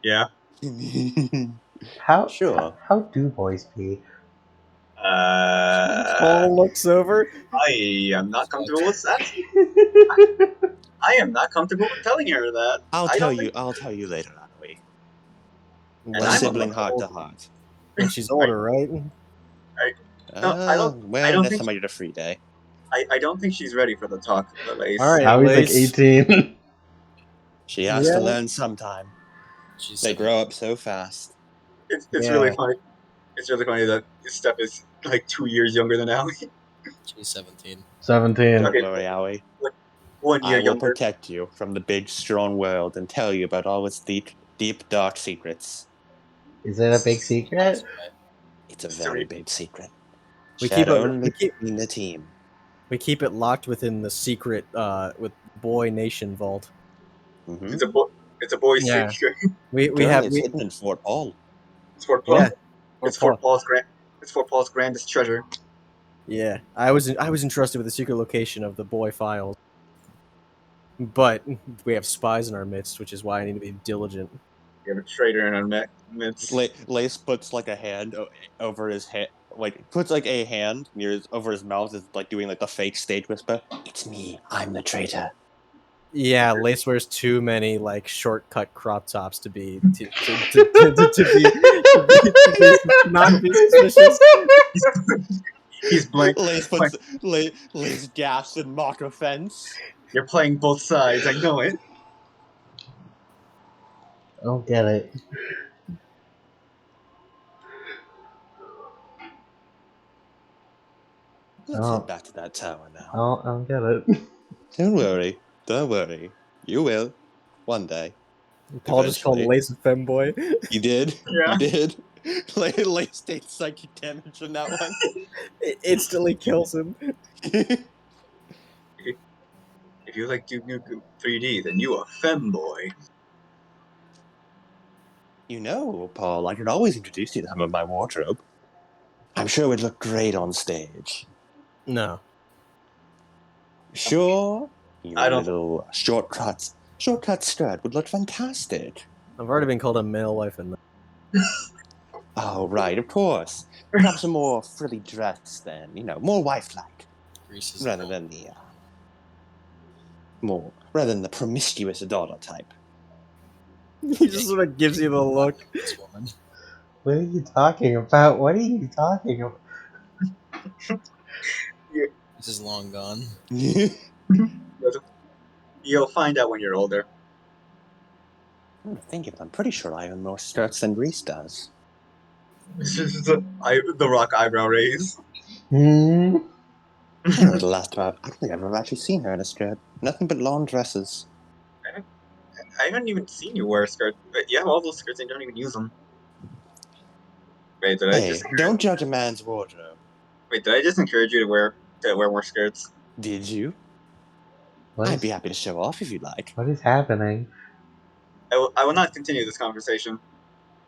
Yeah. How Sure. how do boys pee? Paul looks over. I am not comfortable with that. I am not comfortable with telling her that. I'll I tell don't you. think- I'll tell you later, Annalie. And A I'm sibling uncomfortable. heart to heart. When she's older, right? No, I don't Well, unless think- somebody did a free day. I don't think she's ready for the talk, Lace. All right. How he's like Lace. 18. She has Yeah. to learn sometime. She's They 17. grow up so fast. It's Yeah. really funny. It's really funny that Steph is like 2 years younger than Allie. She's 17. 17. Okay. Don't worry, Allie. 1 year I will younger. protect you from the big, strong world and tell you about all its deep, dark secrets. Is it a big secret? It's a very big secret. We Shared keep it- only we keep- between the team. We keep it locked within the secret with Boy Nation vault. Mm-hmm. It's a boy's Yeah. secret. We Currently, have it's hidden in Fort Paul. It's Fort Paul. Yeah. It's Paul. Fort Paul's grandest treasure. Yeah. I was entrusted with the secret location of the Boy files. But we have spies in our midst, which is why I need to be diligent. You have a traitor in our midst. Lace puts like a hand over his head, like puts like a hand over his mouth, is like doing like the fake stage whisper. It's me. I'm the traitor. Yeah, Lace wears too many like shortcut crop tops to be not be suspicious. He's blank. Lace gasps in mock offense. You're playing both sides. I know it. I don't get it. Let's head back to that tower now. I don't get it. Don't worry. Don't worry. You will. One day. Paul just called Eventually. Lace a femboy. You did. Yeah. You did. Lace takes psychic damage from that one. It instantly kills him. If you like Duke Nukem 3D, then you a femboy. You know, Paul, I could always introduce you to some of my wardrobe. I'm sure it would look great on stage. No. Sure? Your I don't- little shortcut skirt would look fantastic. I've already been called a male wife and Oh, right, of course. Perhaps a more frilly dress then, more wife-like. Grease is Rather than the promiscuous daughter type. he just sort of gives you the look. This woman. What are you talking about? What are you talking about? This is long gone. You'll find out when you're older. I'm thinking, I'm pretty sure I own more skirts than Reese does. This is the Rock eyebrow raise. Hmm? I don't know the last time. I don't think I've ever actually seen her in a skirt. Nothing but long dresses. I haven't even seen you wear a skirt. But you have all those skirts and you don't even use them. Wait, did I Hey, just don't judge a man's wardrobe. Wait, did I just encourage you to wear more skirts? Did you? What I'd is, be happy to show off if you'd like. what is happening? I will not continue this conversation.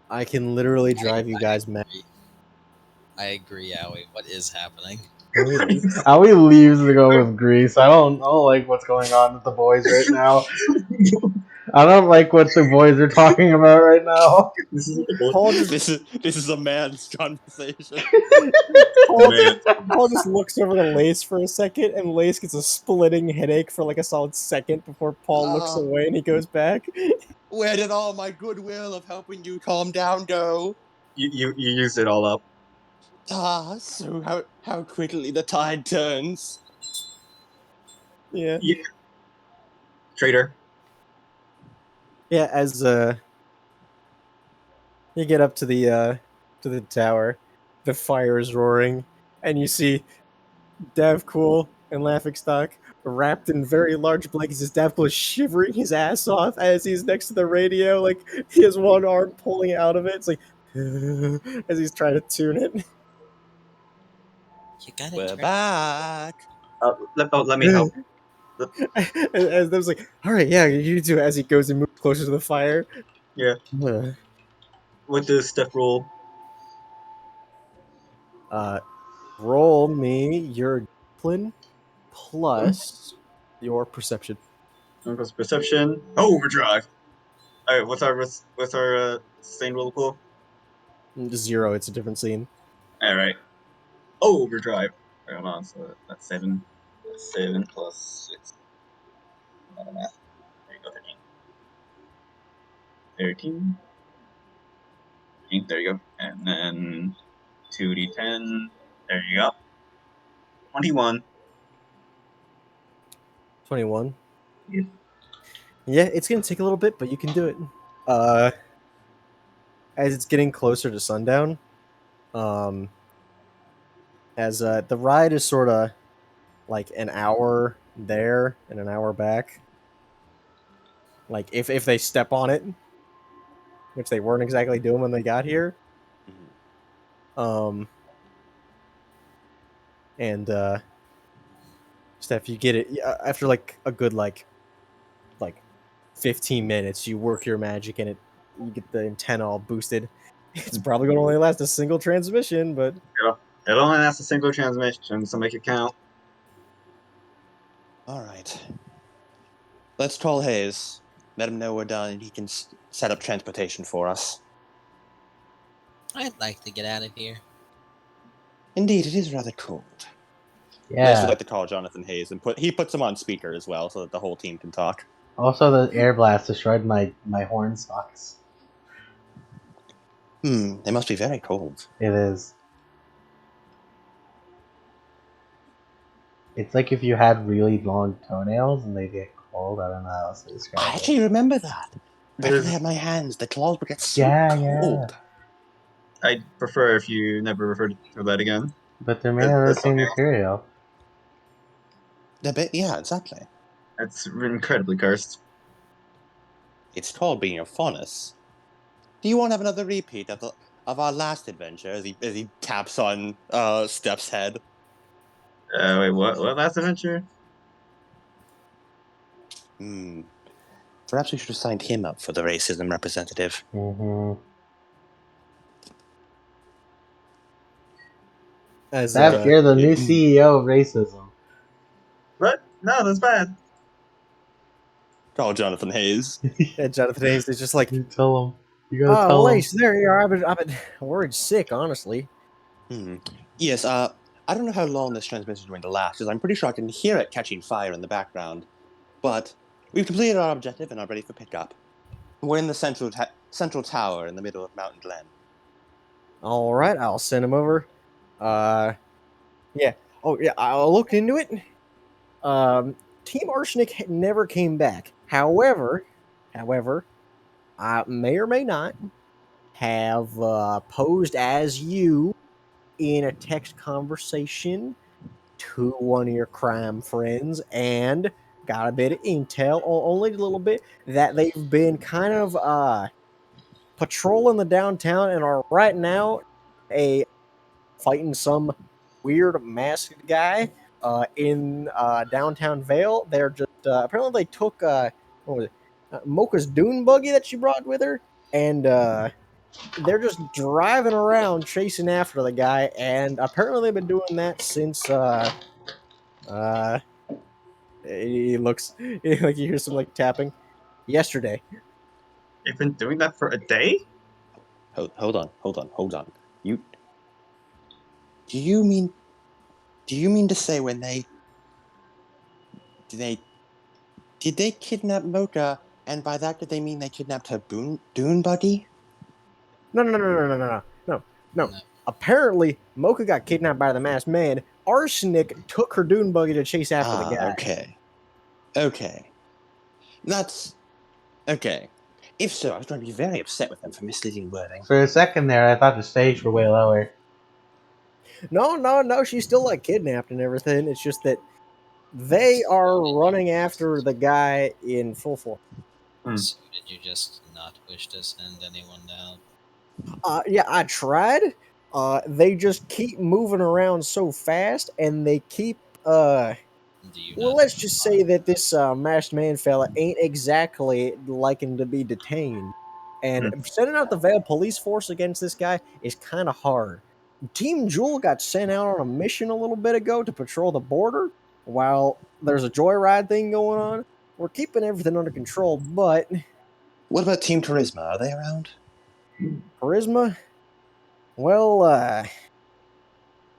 I can literally drive you guys mad. I agree, Aoi. What is happening? Aoi leaves to go with Grease. I don't like what's going on with the boys right now. I don't like what the boys are talking about right now. This is what the Paul just This is a man's conversation. Paul just looks over to Lace for a second, and Lace gets a splitting headache for like a solid second before Paul looks Oh. away and he goes back. Where did all my goodwill of helping you calm down go? You used it all up. Ah, so how quickly the tide turns. Yeah. Traitor. Yeah, as you get up to the tower, the fire is roaring, and you see Davcool and Laughingstock wrapped in very large blankets. As Davcool is shivering his ass off as he's next to the radio, like he has one arm pulling out of it. It's like as he's trying to tune it. You gotta We're turn. back. Let me help. As there's like, all right, yeah, you do. As he goes and moves closer to the fire. Yeah. What does Steph roll? Roll me your discipline plus your perception. Plus perception. Overdrive. All right. What's our sustained roll pool? 0. It's a different scene. All right. Overdrive. Right, hold on. So that's 7. That's 7 plus 6. Math. There you go. 13. 13. There you go. And then 2d10. There you go. 21. 21. Yeah. Yeah, it's gonna take a little bit, but you can do it. As it's getting closer to sundown, as the ride is sort of like an hour there and an hour back. Like if they step on it, which they weren't exactly doing when they got here. And Steph, you get it after like a good like 15 minutes. You work your magic and you get the antenna all boosted. It's probably going to only last a single transmission, but It only has a single transmission, so make it count. All right. Let's call Hayes. Let him know we're done, and he can set up transportation for us. I'd like to get out of here. Indeed, it is rather cold. They Yeah. should like to call Jonathan Hayes and he puts him on speaker as well, so that the whole team can talk. Also, the air blast destroyed my horn socks. They must be very cold. It is. It's like if you had really long toenails and they get cold. I don't know how else to describe I it. actually remember that. Back when There's- I had my hands, the claws would get so Yeah. cold. I'd prefer if you never referred to that again. But they're made out of the That's same okay. material. Yeah, exactly. That's incredibly cursed. It's called being a faunus. Do you want to have another repeat of our last adventure? As he taps on Steph's head. Wait, what? What last adventure? Perhaps we should have signed him up for the racism representative. Mm-hmm. As You're the new yeah, CEO of racism. What? No, that's bad. Call Jonathan Hayes. Jonathan Hayes is just like, You tell him. You gotta tell him. Lace, there you are. I've been worried sick, honestly. Yes, I don't know how long this transmission is going to last, because I'm pretty sure I can hear it catching fire in the background. But we've completed our objective and are ready for pickup. We're in the central tower in the middle of Mountain Glen. All right, I'll send him over. Yeah. Oh, yeah. I looked into it. Team Arsenic never came back. However, I may or may not have posed as you in a text conversation to one of your crime friends and got a bit of intel, only a little bit, that they've been kind of patrolling the downtown and are right now fighting some weird masked guy in downtown Vale. They're just apparently they took what was it, Mocha's dune buggy that she brought with her, and they're just driving around chasing after the guy. And apparently they've been doing that since he looks like you hear some like tapping yesterday. You've been doing that for a day? Hold on. Do you mean to say when did they kidnap Mocha, and by that did they mean they kidnapped her dune buggy? No. Apparently, Mocha got kidnapped by the masked man. Arsenic took her dune buggy to chase after the guy. Okay. That's okay. If so, I was going to be very upset with them for misleading wording. For a second there, I thought the stakes were way lower. No. She's still like kidnapped and everything. It's just that they are running after the guy in full force. So did you just not wish to send anyone down? Yeah, I tried. They just keep moving around so fast, and they keep Do you well, not let's just say that this masked man fella ain't exactly liking to be detained. And sending out the Vale police force against this guy is kind of hard. Team Jewel got sent out on a mission a little bit ago to patrol the border while there's a joyride thing going on. We're keeping everything under control, but What about Team Charisma? Are they around? Charisma, well,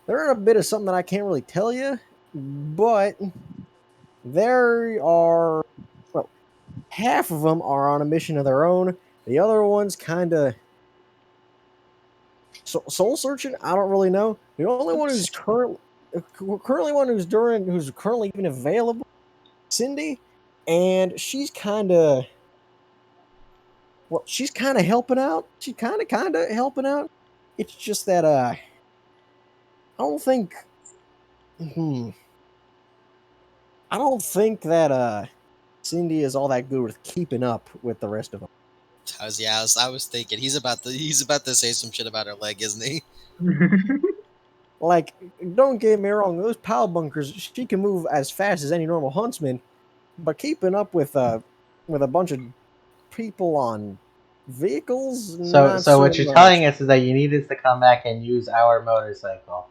they're in a bit of something that I can't really tell you, but there are, well, half of them are on a mission of their own. The other one's kind of soul searching. I don't really know. The only one who's currently even available, Cindy, and she's kind of helping out. She's kind of helping out. It's just that I don't think. I don't think that Cindy is all that good with keeping up with the rest of them. I was thinking he's about to say some shit about her leg, isn't he? Like, don't get me wrong, those power bunkers, she can move as fast as any normal huntsman, but keeping up with a bunch of people on vehicles, not So so what you're much. telling us is that you need us to come back and use our motorcycle.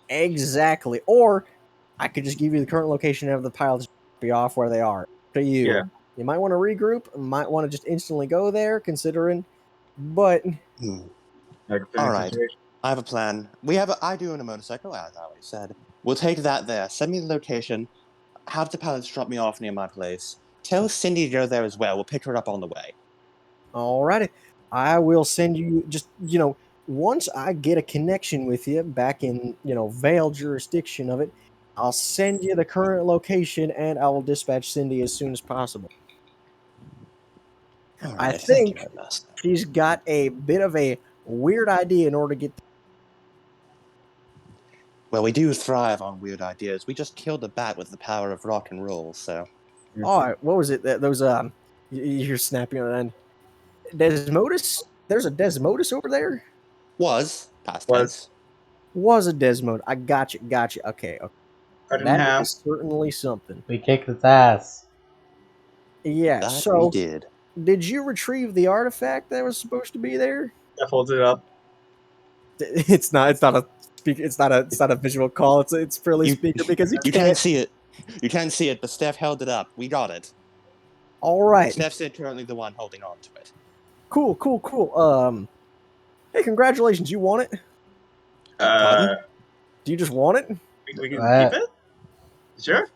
Exactly. Or I could just give you the current location of the pilots, be off where they are. To you. Yeah. you might want to regroup. Might want to just instantly go there, considering. But All right. I have a plan. I do own a motorcycle, as I already said. We'll take that there. Send me the location. Have the pilots drop me off near my place. Tell Cindy to go there as well. We'll pick her up on the way. alrighty, I will send you just once I get a connection with you back in Vale jurisdiction of it, I'll send you the current location and I will dispatch Cindy as soon as possible. All I right. Thank you, think Headmaster. she's got a bit of a weird idea in order to get. Well, we do thrive on weird ideas. We just killed a bat with the power of rock and roll, so. All right, what was it? Those you're snapping on an end. Desmodus. There's a Desmodus over there. Was. Past Was. tense. Was a Desmod. I got you. Okay. Cut in That half. is certainly something. We kicked its ass. Yeah. That So we did. did you retrieve the artifact that was supposed to be there? I folded it up. It's not. It's not a speaker. It's not a visual call. It's fairly speaker because You can't see it. You can't see it, but Steph held it up. We got it. All right. Steph's currently the one holding on to it. Cool. Hey, congratulations. You won it. Pardon? Do you just want it? We can keep it? Sure.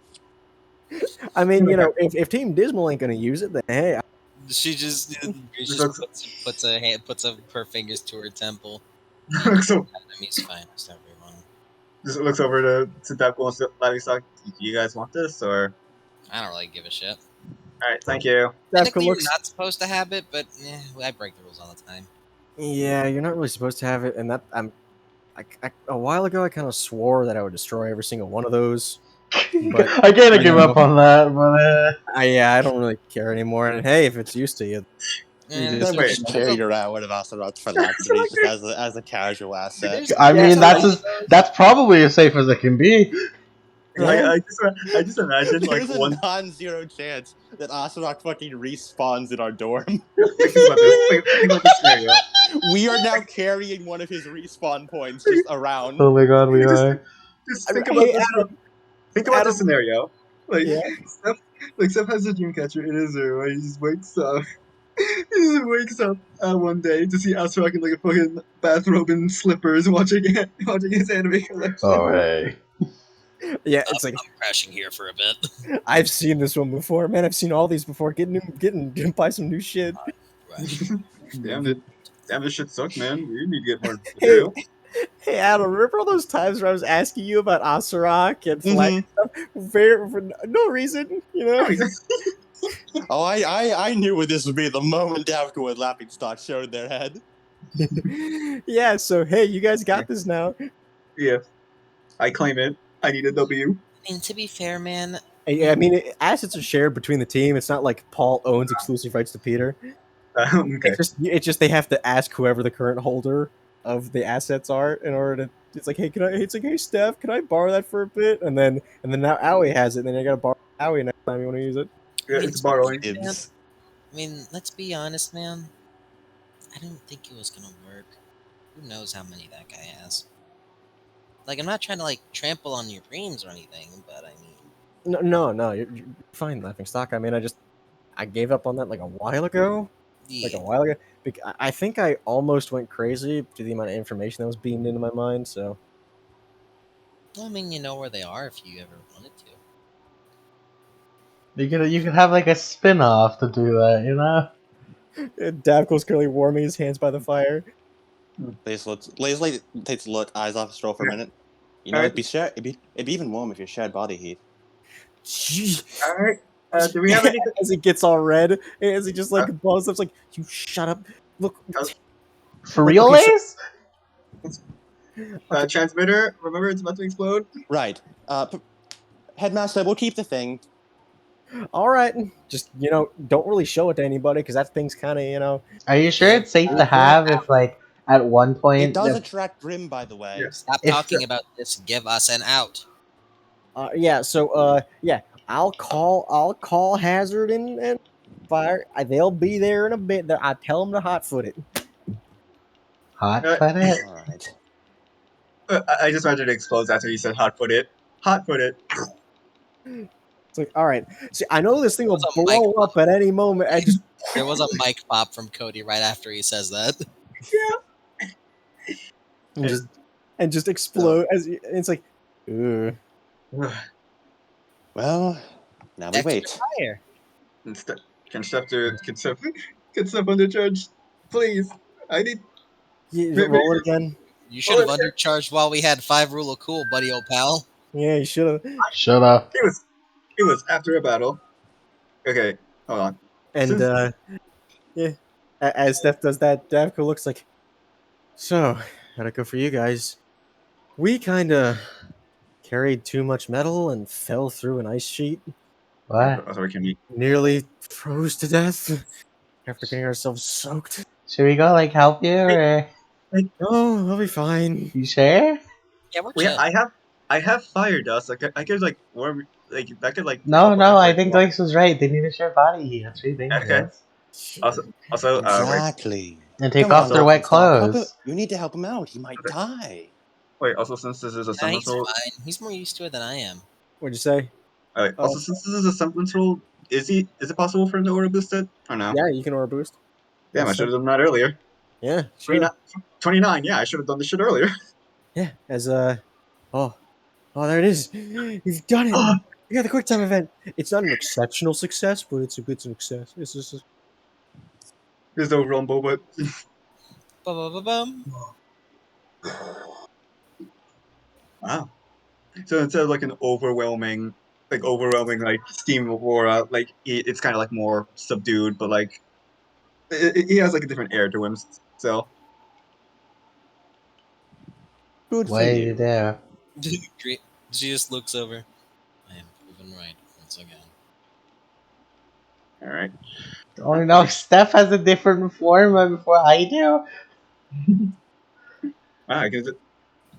I mean, if Team Dismal ain't gonna use it, then hey. She just puts her fingers to her temple. So Enemy's finest, everyone. just looks over to Deadpool and Livestock. Do you guys want this or? I don't really give a shit. All right, thank you. Technically, you're not supposed to have it, but I break the rules all the time. Yeah, you're not really supposed to have it, and that a while ago I kind of swore that I would destroy every single one of those. But I gotta give up on that, but I don't really care anymore. And hey, if it's used to you, That much carried around one of Ocelot's phylacteries just as a casual asset. I mean that's probably as safe as it can be. I just imagine like There's a one non-zero chance that Ocelot fucking respawns in our dorm. think about this scenario. We are now carrying one of his respawn points just around. Oh my god, we are. Just think about this. Think about this scenario. Like Steph has a dream catcher in his room, and he just wakes up. He just wakes up one day to see Asrock in like a fucking bathrobe and slippers watching his anime collection. Oh hey. Yeah, it's like I'm crashing here for a bit. I've seen this one before, man. I've seen all these before. Getting buy some new shit. Damn, this shit sucks, man. We need to get more material. Hey Adam, remember all those times where I was asking you about Asarak and Flag stuff for no reason, Oh, I knew what this would be the moment Davco and Laughingstock showed their head. Yeah, so hey, you guys got this now. Yeah, I claim it. I need a W. I mean, to be fair, man. I mean, assets are shared between the team. It's not like Paul owns exclusive rights to Peter. Okay. It's just they have to ask whoever the current holder of the assets are in order to. It's like, hey, hey Steph, can I borrow that for a bit? And then now Owie has it. And then you gotta borrow Owie next time you want to use it. Yeah, it's borrowing. I mean, let's be honest, man. I didn't think it was gonna work. Who knows how many that guy has? Like, I'm not trying to like trample on your dreams or anything, but I mean. No, you're fine, Laughingstock. I mean, I gave up on that like a while ago. Yeah. Like a while ago. I think I almost went crazy to the amount of information that was beamed into my mind. So. I mean, you know where they are if you ever wanted to. You could have like a spin-off to do that, you know? Davco's currently warming his hands by the fire. Lazily takes a look, eyes off the stroll for a minute. You know, it'd be even warm if you shared body heat. All right. Do we have anything? As he gets all red, as he just like blows up, like, you shut up. Look. For real, Lace? Transmitter, remember it's about to explode? Right. Headmaster, we'll keep the thing. All right. Just, don't really show it to anybody because that thing's kind of, Are you sure it's safe to have if, like, at one point... It does attract Grim, by the way. Yeah. Stop talking about this. Give us an out. Yeah, so, I'll call Hazard and Fire. They'll be there in a bit. I tell them to hotfoot it. Hotfoot it? All right. I just wanted to explode after you said hotfoot it. Hotfoot it. It's like, all right. See, I know this thing will That was a mic blow up at any moment. I just There was a mic pop from Cody right after he says that. and just explode. It's like, ugh. Well, now we Extra wait. fire. Can step under charge, please. I need. Roll it again. You should have Oh, undercharged while we had 5 rule of cool, buddy, old pal. Yeah, you should have. Shoulda. It was after a battle. Okay, hold on. And Since yeah, as Steph does that, Davko looks like, so how'd it go for you guys? We kind of carried too much metal and fell through an ice sheet. What? sorry, can we? Nearly froze to death after getting ourselves soaked. Should we go like help you or Oh, I'll be fine. you sure? Yeah, we're Wait, chill. I have fire dust. I could like warm like that could like No, help with no, that I for think long. Lex was right. They need a shared body heat. That's really dangerous. Also, right. Exactly. And take Come off on, their wet Stop. Help him. clothes. You need to help him out. He might Okay. die. Wait, also since this is a Nah, semblance he's roll, fine. He's more used to it than I am. What'd you say? also since this is a semblance roll, is it possible for him to aura boost it or no? Yeah, you can aura boost. Damn, I That's should have done that earlier. Yeah, sure. 29, 29, yeah, I should have done this shit earlier. Yeah, as oh, there it is. You've done it. You got the quick time event. It's not an exceptional success, but it's a good success. It's just There's no rumble, but Ba-ba-ba-bum. wow. So instead of like an overwhelming like steam aura, like it's kind of like more subdued, but like he has like a different air to him. So Good for What did you you. do? She just looks over. I am proven right once again. all right. Oh no, Steph has a different form before I do. Wow, I can.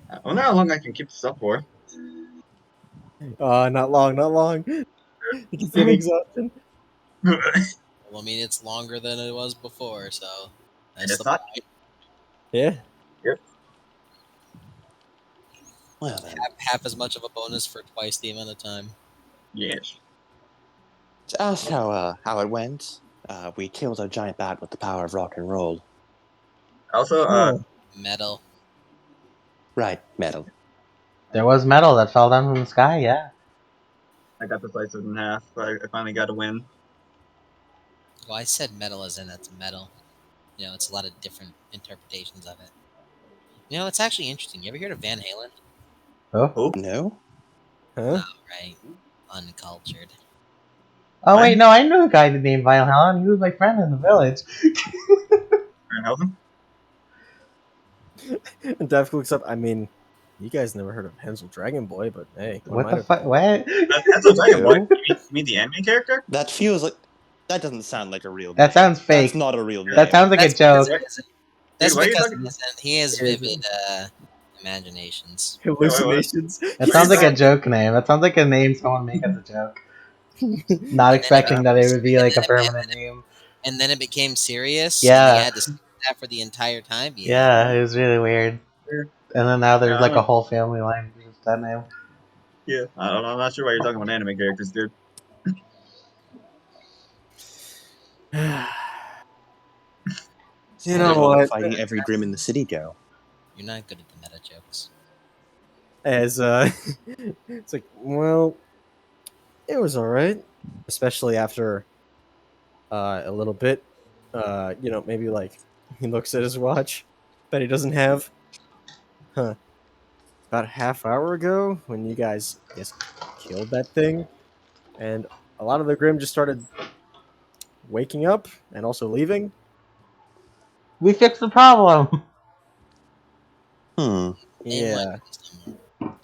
I wonder how long I can keep this up for. not long. You can feel the exhaustion. Well, I mean, it's longer than it was before, so And that's it's the not. point. Yeah. Well then. Half as much of a bonus for twice the amount of time. Yes. To ask how it went, we killed a giant bat with the power of rock and roll. Also, Oh. Metal. Right, metal. There was metal that fell down from the sky, yeah. I got the slices in half. I finally got a win. Well, I said metal as in that's metal. You know, it's a lot of different interpretations of it. You know, it's actually interesting. You ever heard of Van Halen? Oh? No? Huh? Right. Uncultured. Oh wait, no, I knew a guy named Vile Helen. He was my friend in the village. Van Helsing? And Dev looks up. I mean, you guys never heard of Hansel Dragon Boy, but hey, What the fuck? What? That's a Dragon Boy. No? You mean the anime character? That feels like... That doesn't sound like a real name. That sounds That's fake. not a real name. That sounds like a joke. That's why are you because talking- he has Yeah. vivid imaginations. hallucinations. That sounds like a joke name. That sounds like a name someone make as a joke. Not expecting that it would be like a permanent name. And then it became serious. Yeah. And he had to stick with that for the entire time. Yeah, it was really weird. And then now there's like a whole family line for just that name. Yeah, I'm not sure why you're talking about anime characters, dude. You know How did what? fighting every Grim in the city go? You're not good at the meta jokes. As it's like, well, it was all right, especially after a little bit. You know, maybe like he looks at his watch that he doesn't have. Huh. About a half hour ago, when you guys, I guess, killed that thing, and a lot of the Grim just started waking up and also leaving. We fixed the problem. Hmm. Yeah. Somewhere.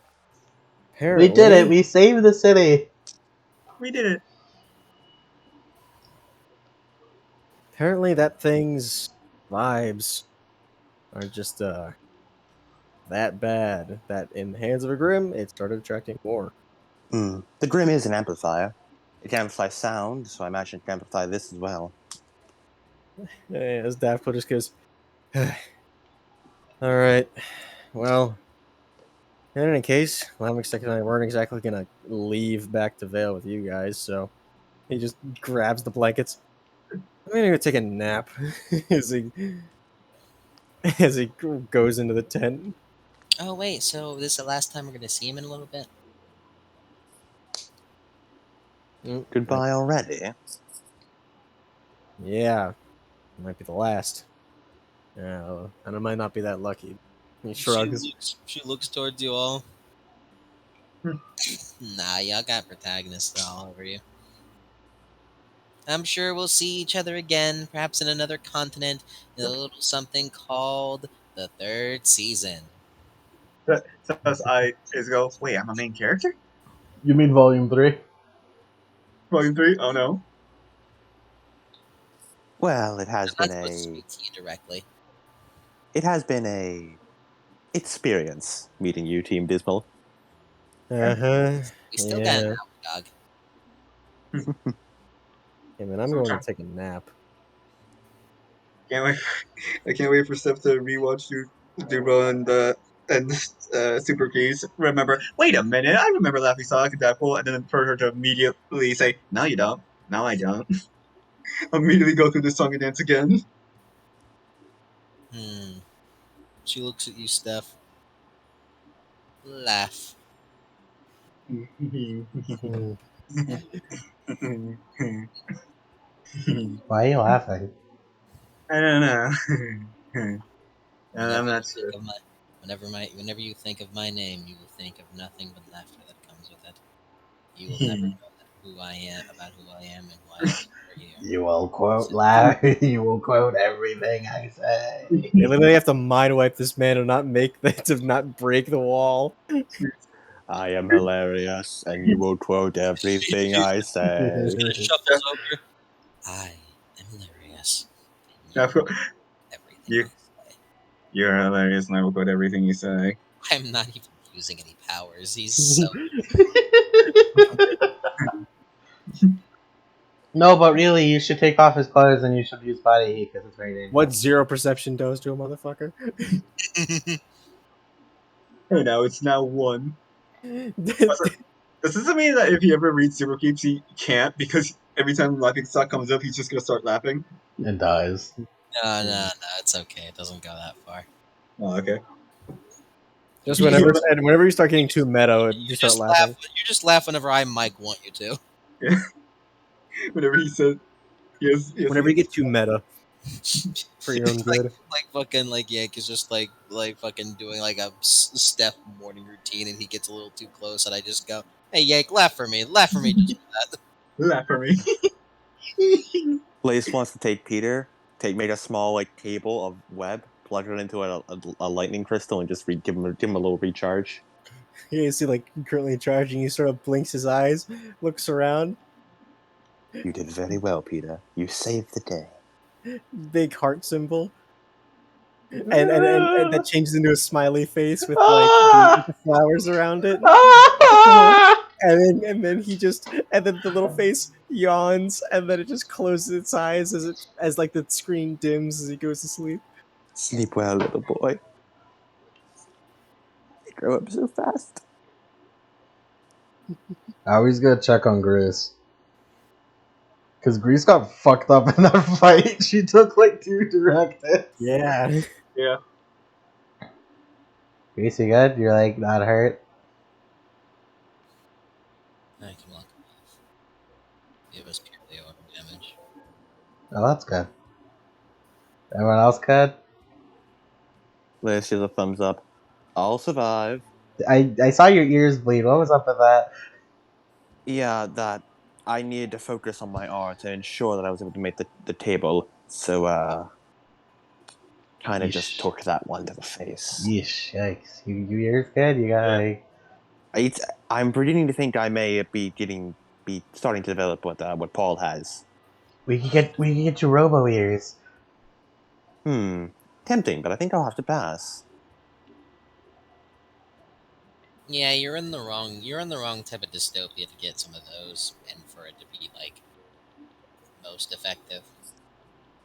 Apparently, We did it. We saved the city. We did it. Apparently, that thing's vibes are just that bad that in the hands of a Grim, it started attracting more. Hmm. The Grim is an amplifier. It can amplify sound, so I imagine it can amplify this as well. As Daft just goes, all right, well, In any case, Lamix and I weren't exactly gonna leave back to Vale with you guys, so he just grabs the blankets. I'm gonna go take a nap as he goes into the tent. Oh wait, so this is the last time we're gonna see him in a little bit? Goodbye already. Yeah, it might be the last. Yeah, and I might not be that lucky. He shrugs. She looks towards you all. Hmm. Nah, y'all got protagonists all over you. I'm sure we'll see each other again, perhaps in another continent, in a little something called the third season. Says I is go. Wait, I'm a main character. You mean Volume 3? Volume 3. Oh no. Well, it has I'm been not supposed to a speak to you directly. experience meeting you, Team Dismal. Uh-huh. We still got an Yeah. hour, dog. Yeah, man, I'm going to take a nap. Can't wait. I can't wait for Steph to rewatch Dubro and Super Keys. Remember? Wait a minute. I remember Laffy Sock and Deadpool, and then for her to immediately say, "No, you don't. No, I don't." Immediately go through the song and dance again. She looks at you, Steph. Laugh. Hmm. Why are you laughing? I don't know. I'm Whenever you not think sure. of whenever you think of my name, you will think of nothing but laughter that comes with it. You will never know who I am, about who I am, and why I'm here. You will quote So- you will quote everything I say. They literally have to mind wipe this man to not to not break the wall. I am hilarious, and you will quote everything I say. She shuffles over. I am hilarious. And Yeah, you will everything you, I say. you're hilarious, and I will quote everything you say. I'm not even using any powers. He's so. No, but really, you should take off his clothes and you should use body heat because it's very dangerous. What zero perception does to a motherfucker? Hey, now it's now one. That's Does this mean that if he ever reads Super Keeps, he can't because every time Laughing Stock comes up, he's just gonna start laughing? It dies. No, it's okay. It doesn't go that far. Oh, okay. just whenever you start getting too meta, You you start just laugh. laughing. You just laugh whenever I, Mike, want you to. Whenever he said he has Whenever you something to get too meta for your own good. like fucking like Yank is just like fucking doing like a step morning routine, and he gets a little too close, and I just go, "Hey Yank, laugh for me just for that." laugh for me. Blaze wants to take Peter, make a small table of web, plug it into a lightning crystal, and just give him a little recharge. You see, currently charging. He sort of blinks his eyes, looks around, You did very well, Peter. You saved the day. big heart symbol, and that changes into a smiley face with the flowers around it. And then the little face yawns, and then it just closes its eyes as the screen dims as he goes to sleep. Sleep well, little boy. You grow up so fast. I always gotta check on Grace. Because Grease got fucked up in that fight. She took 2 direct hits. Yeah. Yeah. Grease, you good? You're not hurt? I can walk off. It was purely auto damage. Oh, that's good. Everyone else good? Blaze gives a thumbs up. I'll survive. I saw your ears bleed. What was up with that? Yeah, that I needed to focus on my art to ensure that I was able to make the table. So, kind of just Yeesh. took that one to the face. Yeesh, yikes. Your ears good? You got I'm beginning to think I may be starting to develop what Paul has. We can get you robo ears. Tempting, but I think I'll have to pass. Yeah, you're in the wrong type of dystopia to get some of those, and for it to be most effective.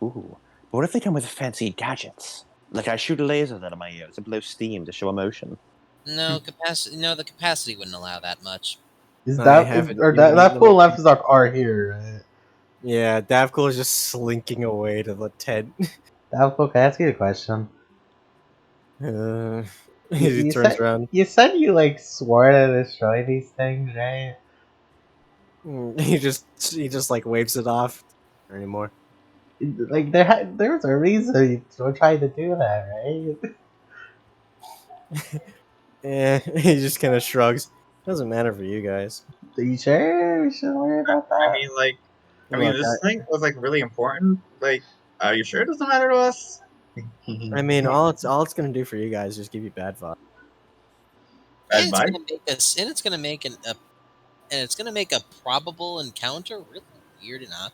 Ooh, but what if they come with fancy gadgets? Like I shoot a laser out of my ears to blow steam to show emotion. No capacity. No, the capacity wouldn't allow that much. Is I that haven't or even that eaten pool them. left is are here, right? Yeah, Davcool is just slinking away to the tent. Davco, can I ask you a question? Uh, You, he you turns said around. you said you like swore to destroy these things, right? He just like waves it off. Anymore. Like there was a reason you were trying to do that, right? Yeah, he just kind of shrugs. Doesn't matter for you guys. Are you sure we should worry about I that? mean, like, Look, this thing was like really important. Like, are you sure it doesn't matter to us? I mean, all it's gonna do for you guys is just give you bad vibes. Bad And it's vibe? gonna make us. And it's gonna make and it's gonna make a probable encounter really weird and awkward.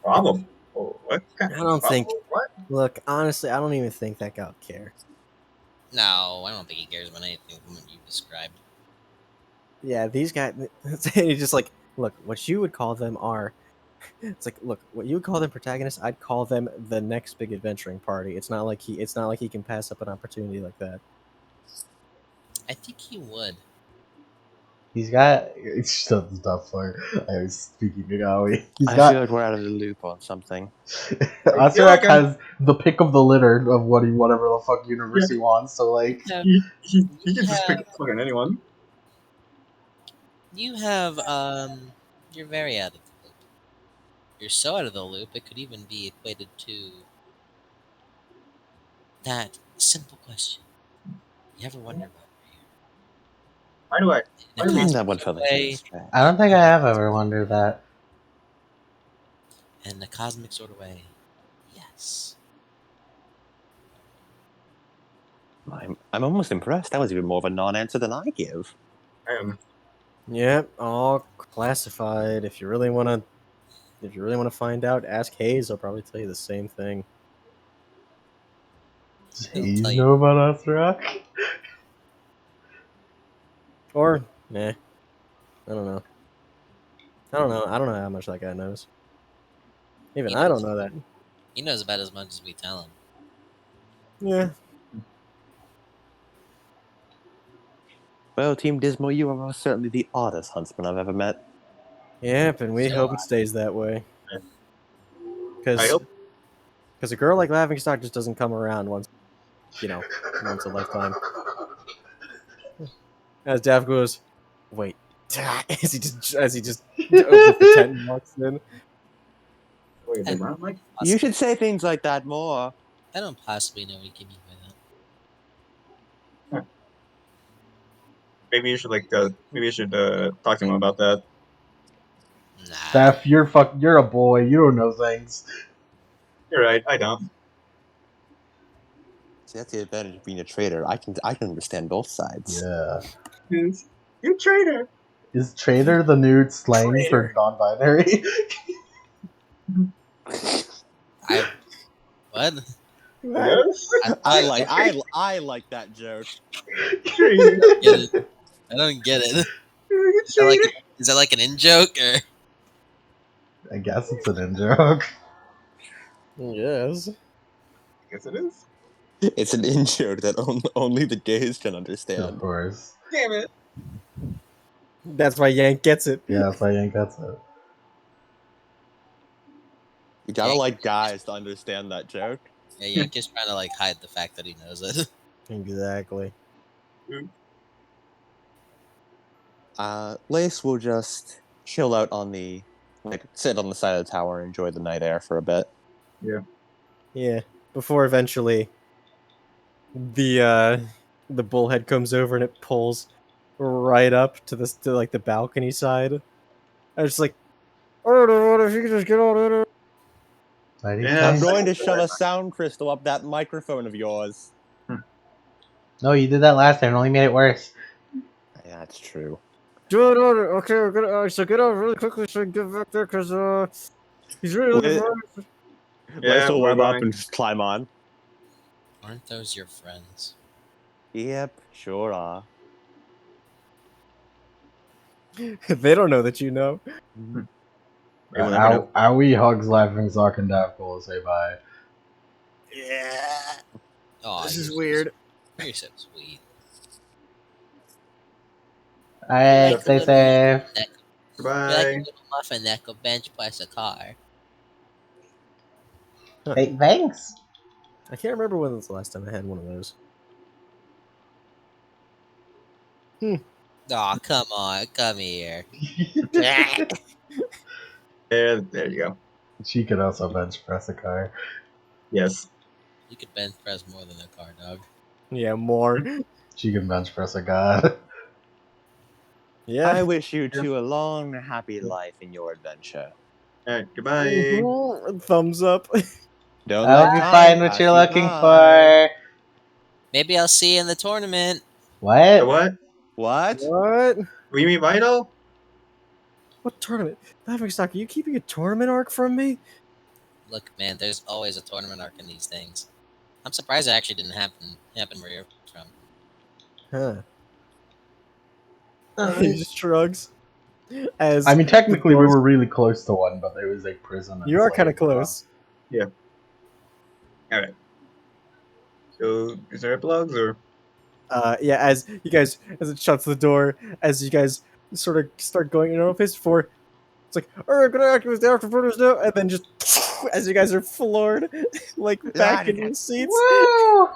Problem. Oh, what? I don't think. Probable? What? Look, honestly, I don't even think that guy will care. No, I don't think he cares about anything from what you described. Yeah, these guys. He's just like, look, what you would call them are. It's like, look, what you would call them protagonists, I'd call them the next big adventuring party. It's not like he can pass up an opportunity like that. I think he would. He's got shut the stuff for I was speaking Igawi. He's I got feel like we're out of the loop on something. I feel like Asarak has the pick of the litter of whatever the fuck universe he wants. So like, You have, He can just pick fucking anyone. you have you're very out of the loop. You're so out of the loop it could even be equated to that simple question. You ever wonder about Why do I? in a Why do we? cosmic That one sort felt of like it way? was trash. I don't think I have ever wondered that. In a cosmic sort of way, yes. I'm almost impressed. That was even more of a non-answer than I give. Yep, all classified. If you really want to find out, ask Hayes. He'll probably tell you the same thing. Does He'll Hayes tell you. know about Asarak? Or, nah, I don't know. I don't know. I don't know how much that guy knows. Even He I don't knows. know that. He knows about as much as we tell him. Yeah. Well, Team Dismal, you are most certainly the oddest huntsman I've ever met. Yep, and we So hope it stays that way. I Because hope. a girl like Laughingstock just doesn't come around once a lifetime. As Dav goes, wait, as he just opens the tent and walks in. Wait, I, the ground mic? You should say things like that more. I don't possibly know what you mean by that. Maybe you should maybe you should talk to him about that. Nah. Steph, you're a boy. You don't know things. You're right. I don't. See, that's the advantage of being a trader. I can understand both sides. Yeah. You traitor. Is trader the new slang for non-binary? What? Yes. I like that joke. Traitor. Get it? I don't get it. You Is that like traitor. is that like an in joke or? I guess it's an in joke. Yes. Yes, it is. It's an in joke that only the gays can Of understand. course. Damn it. That's why Yank gets it. Yeah, that's why Yank gets it. You gotta Yank- like guys to understand that joke. Yeah, Yank is trying to like hide the fact that he knows it. Exactly. Lace will just chill out on sit on the side of the tower and enjoy the night air for a bit. Yeah. Before eventually the bullhead comes over and it pulls right up to the balcony side. I was just like, oh, if you could just get on in it. Yeah, I'm it's going to like- shove a sound crystal up that microphone of yours. No, you did that last time. It only made it worse. Yeah, that's true. Do it on it. Okay, we're gonna so get on really quickly so I can get back there because he's really looking for us. Lace will we're web up going. and just climb on. Aren't those your friends? Yep, sure are. They don't know that you know. They will never know. Owie hugs Laughing Sock and Davcool to say bye. Yeah. Oh, This is weird. You're so sweet. Alright, like a stay little muffin safe. that you're like a Goodbye. little muffin that could bench press a car. Hey, thanks. I can't remember when was the last time I had one of those. Aw, come on, come here. There you go. She could also bench press a car. Yes. You could bench press more than a car, dog. Yeah, more. She can bench press a god. Yeah. I wish you two a long, happy life in your adventure. Alright, goodbye. Mhm. Thumbs up. Don't I let hope you time find what pass you're you looking by. for. Maybe I'll see you in the tournament. The What? what? What? What? We mean Vital? What tournament? Laughingstock, are you keeping a tournament arc from me? Look, man, there's always a tournament arc in these things. I'm surprised it actually didn't happen where you're from. Huh. He Alright. just shrugs. As I mean, the technically, we doors. were really close to one, but it was like prison and You are kind slave. of close. Alright. So, is there epilogues or? Yeah, as you guys, as it shuts the door, as you guys sort of start going in your own pace before, it's like, alright, good activate the afterburners now, and then just, as you guys are floored, like back in your seats. Woo!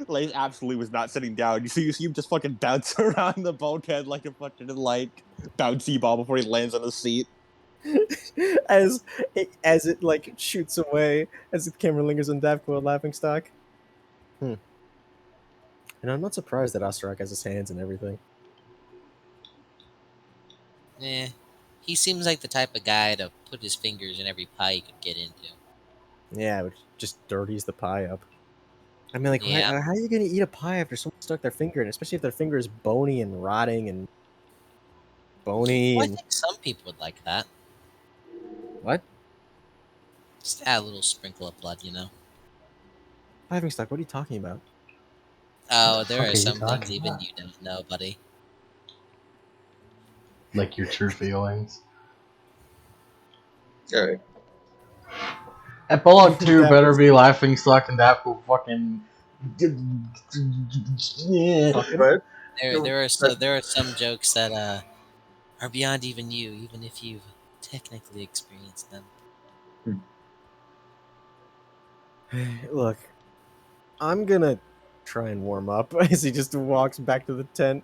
Lace absolutely was not sitting down. You see him just fucking bounce around the bulkhead like a fucking like bouncy ball before he lands on the seat. As it like shoots away, as the camera lingers on Davco and Laughingstock. And I'm not surprised that Osterak has his hands and everything. Eh, he seems like the type of guy to put his fingers in every pie he could get into. Yeah, which just dirties the pie up. I mean, like, Yeah. how are you gonna eat a pie after someone stuck their finger in it? Especially if their finger is bony and rotting and bony Well, I and think some people would like that. what? Just add a little sprinkle of blood, you know. Laughingstock, what are you talking about? Oh, What the there fuck are are you some things talking even about? you don't know, buddy. Like your true feelings. Alright. Epilogue 2 That better was be laughing stock and Daphne fucking. Yeah. fucking. What? There are some jokes that are beyond even you, even if you've technically experienced them. Look, I'm gonna try and warm up as he just walks back to the tent.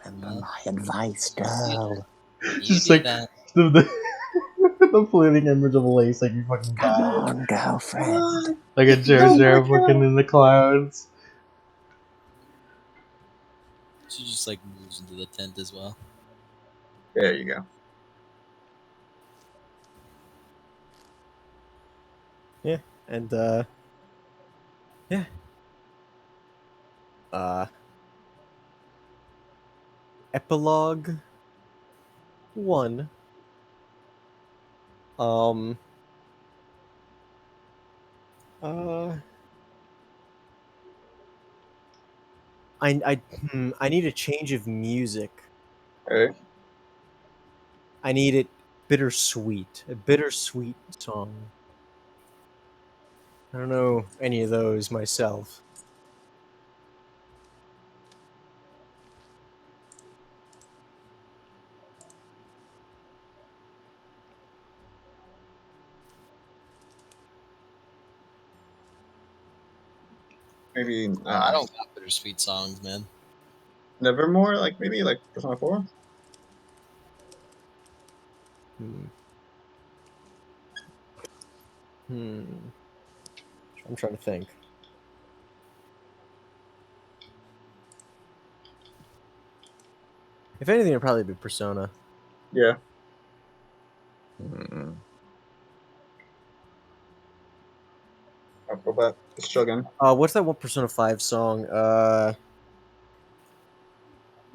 Remember my advice, girl. You Just do like that. the fleeting image of Lace like he fucking Come died. on, girlfriend. Like a JoJo fucking in the clouds. She just like moves into the tent as well. There you go. Yeah, and yeah. Epilogue 1. Um. Uh. I need a change of music. Alright. I need it bittersweet. A bittersweet song. I don't know any of those myself. Maybe, I don't got bittersweet songs, man. Nevermore? Like, maybe, like, Persona 4? Hmm. Hmm. I'm trying to think. If anything, it'd probably be Persona. Yeah. I'll go back. It's chugging. What's that one Persona 5 song?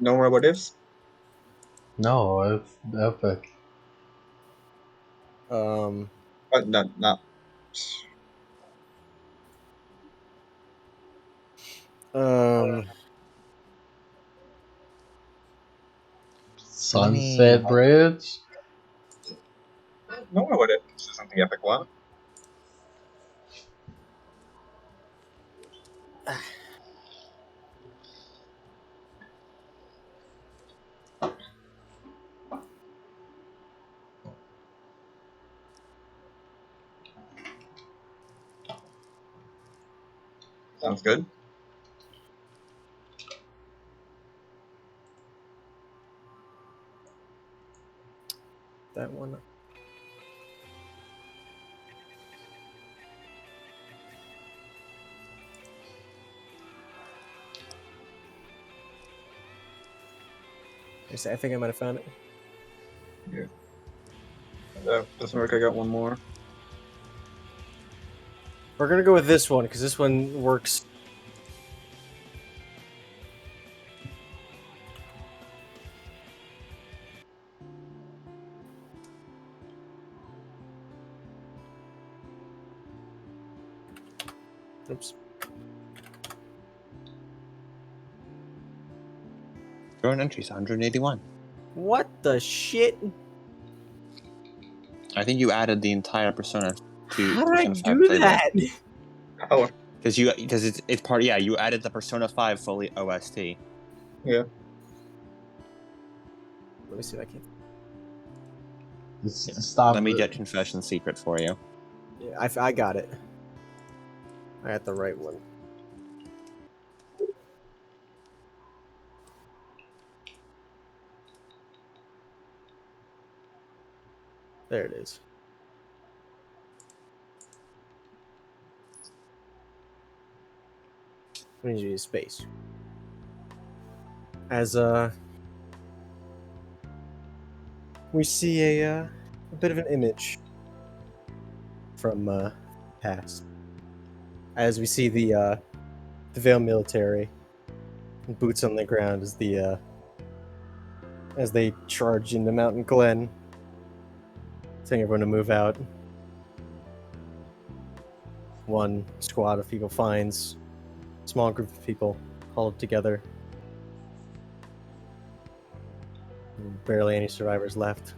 No more what ifs? No, it's epic. Um, Not. um, Sunset Bridge? No more what ifs isn't the epic one. Sounds good. That one. I think I might have found it. That doesn't work. I got one more. We're gonna go with this one because this one works. Oops. Current entries 181. What the shit? I think you added the entire Persona to How did I Persona 5 do playbook. that? Oh, Because it's part, yeah, you added the Persona 5 fully OST. yeah. Let me see if I can. Stop. Let me get Confession Secret for you. Yeah, I got it. I got the right one. There it is. We need to use space. As we see a bit of an image from past. As we see the Veil military, boots on the ground as they charge into Mountain Glen, telling everyone to move out. One squad of people finds a small group of people huddled together. Barely any survivors left.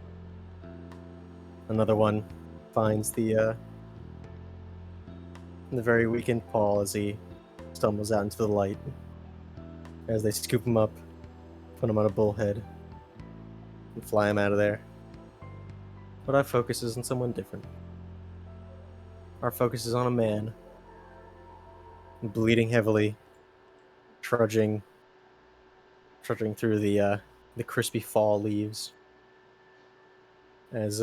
Another one finds the very weakened Paul as he stumbles out into the light. As they scoop him up, put him on a bullhead, and fly him out of there. But our focus is on someone different. Our focus is on a man, bleeding heavily, trudging through the crispy fall leaves. As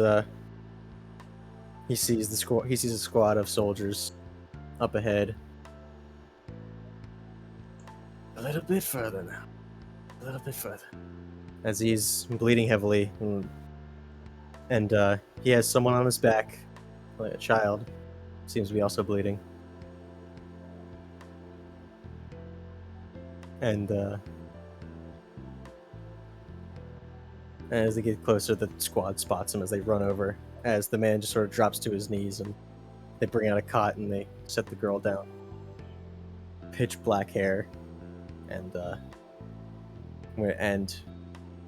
he sees a squad of soldiers up ahead. A little bit further now. A little bit further. As he's bleeding heavily, and he has someone on his back, like a child, seems to be also bleeding. And as they get closer, the squad spots him as they run over, as the man just sort of drops to his knees, and they bring out a cot and they set the girl down. Pitch black hair, and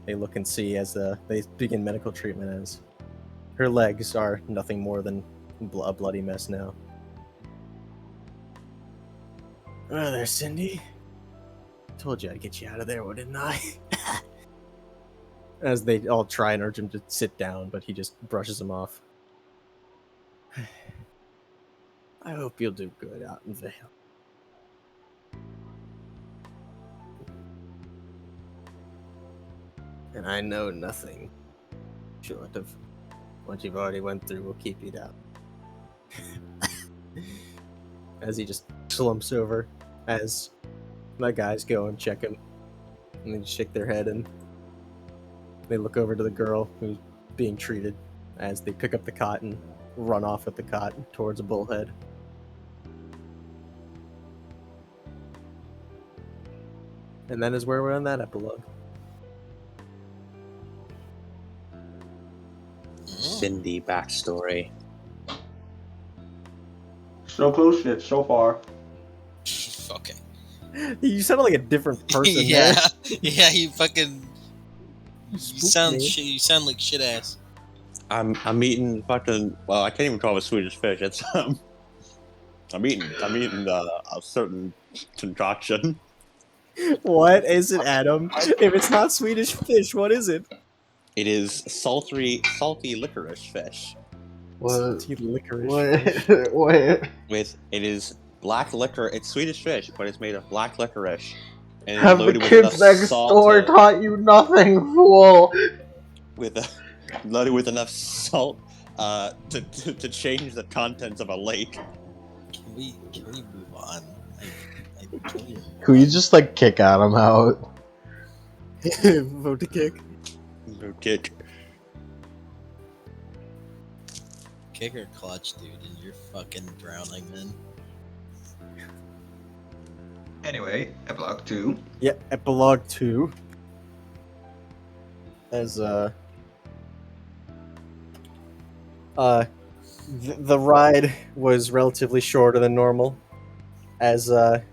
they look and see as they begin medical treatment, as her legs are nothing more than a bloody mess now. Oh, there, Cindy. Told you I'd get you out of there, didn't I? As they all try and urge him to sit down, but he just brushes them off. I hope you'll do good out in Vale. And I know nothing short of what you've already went through will keep you down. As he just slumps over, as my guys go and check him, and they just shake their head, and they look over to the girl who's being treated, as they pick up the cot and run off with the cot towards a bullhead. And that is where we're on that epilogue. Cindy backstory. So close yet so far. Okay. You sounded like a different person. Yeah, there. yeah. You fucking. You Spooked me. You sound like shit ass. I'm eating fucking. Well, I can't even call it Swedish fish. It's I'm eating a certain concoction. What is it, Adam? If it's not Swedish fish, what is it? It is salty licorice fish. What? Salty licorice fish. What? It is black liquor. It's Swedish fish, but it's made of black licorice, and it's Have the loaded with enough kids next salt door to, taught you nothing, fool? loaded with enough salt to change the contents of a lake. Can we move on? Can we move Could you on? just like kick Adam out? Vote to kick. No kick. Kick or clutch, dude, and you're fucking drowning, man. Anyway, epilogue 2. Yeah, epilogue 2. As the ride was relatively shorter than normal. As you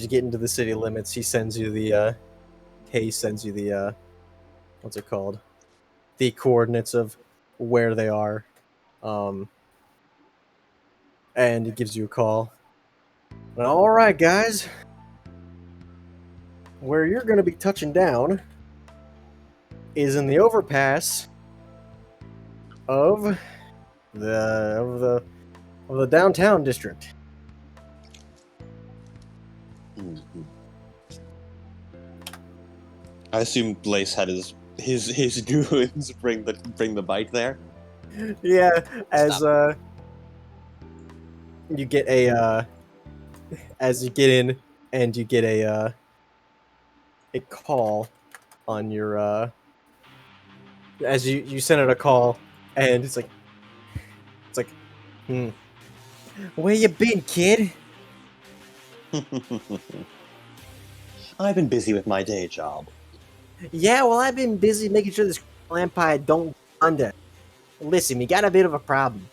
get into the city limits, he sends you the what's it called? The coordinates of where they are. And he gives you a call. All right, guys. Where you're going to be touching down is in the overpass of the downtown district. Mm-hmm. I assume Blaze had his goons bring the bike there. Yeah, as you get a as you get in and you get a call on your as you send out a call and it's like where you been, kid? I've been busy with my day job. Yeah, well, I've been busy making sure this empire don't go under. Listen, we got a bit of a problem.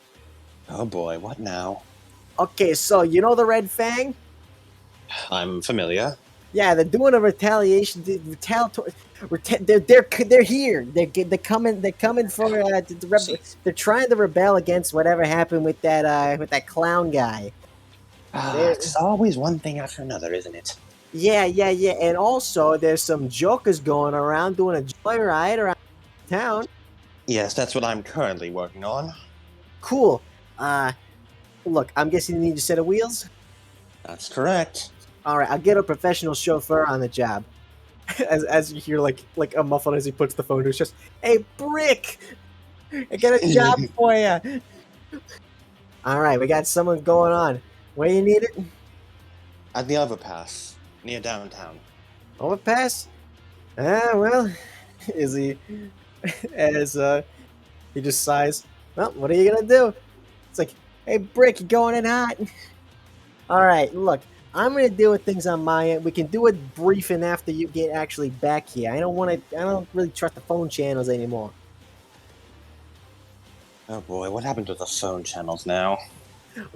Oh boy, what now? Okay, so you know the Red Fang? I'm familiar. Yeah, they're doing a retaliation. They're here. They're coming. They're coming for. They're trying to rebel against whatever happened with that clown guy. It's always one thing after another, isn't it? Yeah. And also, there's some jokers going around doing a joyride around town. Yes, that's what I'm currently working on. Cool. Look, I'm guessing you need a set of wheels. That's correct. All right, I'll get a professional chauffeur on the job. As you hear like a muffled as he puts the phone to his chest. Hey, Brick, I got a job for you. All right, we got someone going on. Where you need it? At the overpass, near downtown. Overpass? Well, is he? As he just sighs. Well, what are you gonna do? It's like, hey, Brick, you're going in hot. All right, look, I'm gonna deal with things on my end. We can do a briefing after you get actually back here. I don't really trust the phone channels anymore. Oh boy, what happened to the phone channels now?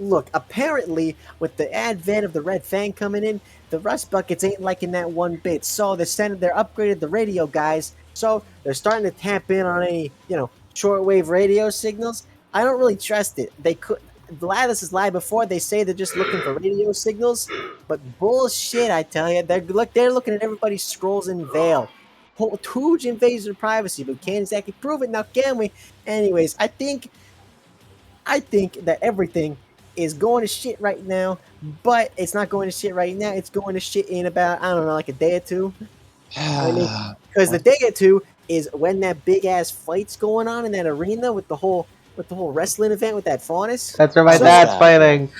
Look, apparently, with the advent of the Red Fang coming in, the Rust Buckets ain't liking that one bit. So they're upgraded the radio guys. So they're starting to tap in on any, shortwave radio signals. I don't really trust it. They could. This has lied before. They say they're just looking for radio signals, but bullshit. I tell you, they're looking at everybody's scrolls in Veil. Huge invasion of privacy, but can't exactly prove it now, can we? Anyways, I think that everything is going to shit right now, but it's not going to shit right now. It's going to shit in about, I don't know, like a day or two. I mean, because the day or two is when that big ass fight's going on in that arena with the whole wrestling event with that Faunus. That's where my dad's fighting.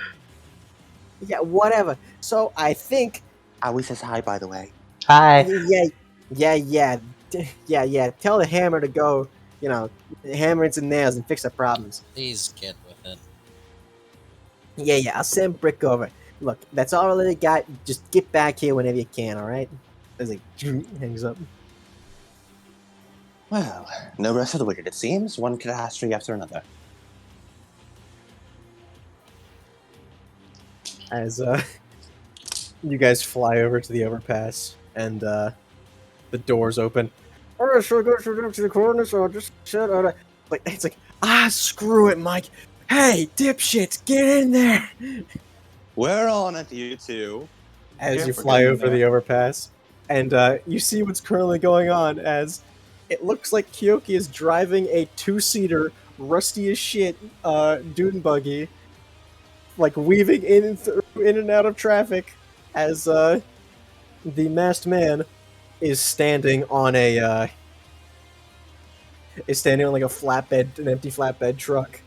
Yeah, whatever. So I think. Aoi says hi, by the way. Hi. Yeah. Tell the hammer to go. Hammer in some nails and fix the problems. Please get with it. Yeah. I'll send Brick over. Look, that's all I really got. Just get back here whenever you can. All right. As he hangs up. Well, no rest for the wicked, it seems. One catastrophe after another. As you guys fly over to the overpass and the doors open. Alright, so go to the corner, so I'll just shut up. Like it's like, screw it, Mike. Hey, dipshits, get in there! We're on it, you two. As you fly over the overpass, and you see what's currently going on as it looks like Kyoki is driving a 2-seater, rusty as shit, dune buggy like weaving in and out of traffic as the masked man is standing on a like a flatbed, an empty flatbed truck,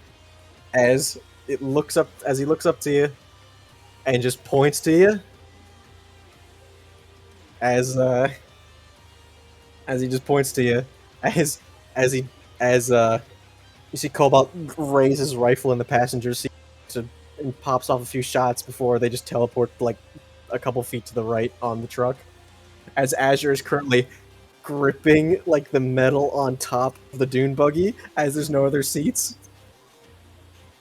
as he looks up to you and just points to you as he just points to you as he as you see Cobalt raise his rifle in the passenger seat and pops off a few shots before they just teleport like a couple feet to the right on the truck. As Azure is currently gripping like the metal on top of the dune buggy as there's no other seats.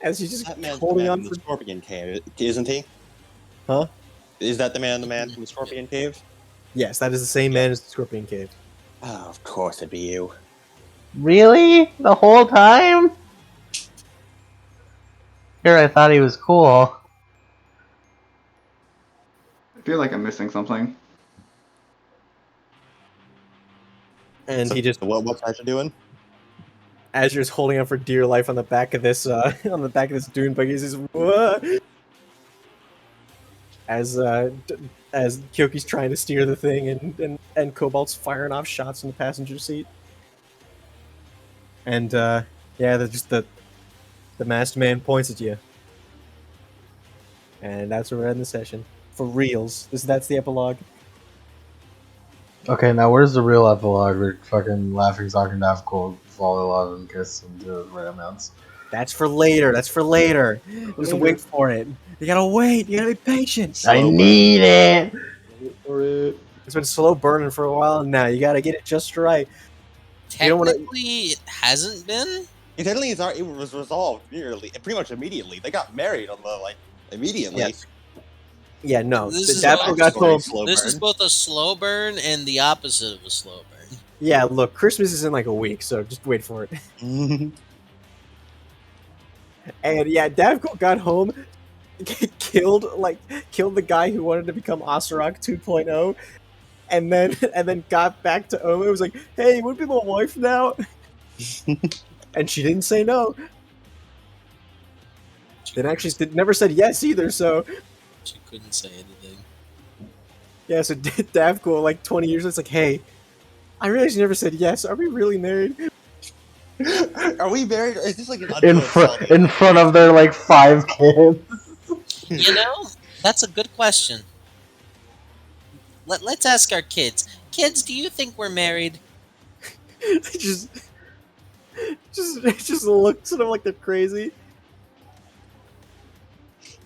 As he's just That man's the holding man on from for... the Scorpion Cave, isn't he? Huh? Is that the man from the Scorpion Cave? Yes, that is the same man as the Scorpion Cave. Oh, of course it'd be you. Really? The whole time? Here, I thought he was cool. I feel like I'm missing something. And So, he just... what's Azure doing? Azure's holding on for dear life on the back of this on the back of this dune buggy. He's just what? As Kyoki's trying to steer the thing and Cobalt's firing off shots in the passenger seat. And yeah, the masked man points at you. And that's where we're ending the session. For reals. That's the epilogue. Okay, now where's the real epilogue where fucking Laughing Sock and Daft Cool fall in love and kiss and do romance? That's for later. Just wait for it. You gotta wait. You gotta be patient. I need it! For it. It's been slow burning for a while now. You gotta get it just right. You don't wanna- Technically, it hasn't been. Internally, it was resolved pretty much immediately. They got married on the immediately. Yes. Yeah, no. This is Daft Cool got home. This is both a slow burn and the opposite of a slow burn. Yeah, look, Christmas is in like a week, so just wait for it. And yeah, Davco got home, killed the guy who wanted to become Asurok 2.0, and then got back to Oma. It was like, hey, you want to be my wife now? And she didn't say no. Then actually never said yes either. So She couldn't say anything. yeah, so Davco like 20 years, it's like, hey, I realize you never said yes. Are we really married? Are we married? Or is this like an In front of their like 5 kids. You know, that's a good question. Let's ask our kids. Kids, do you think we're married? just looks at them like they're crazy.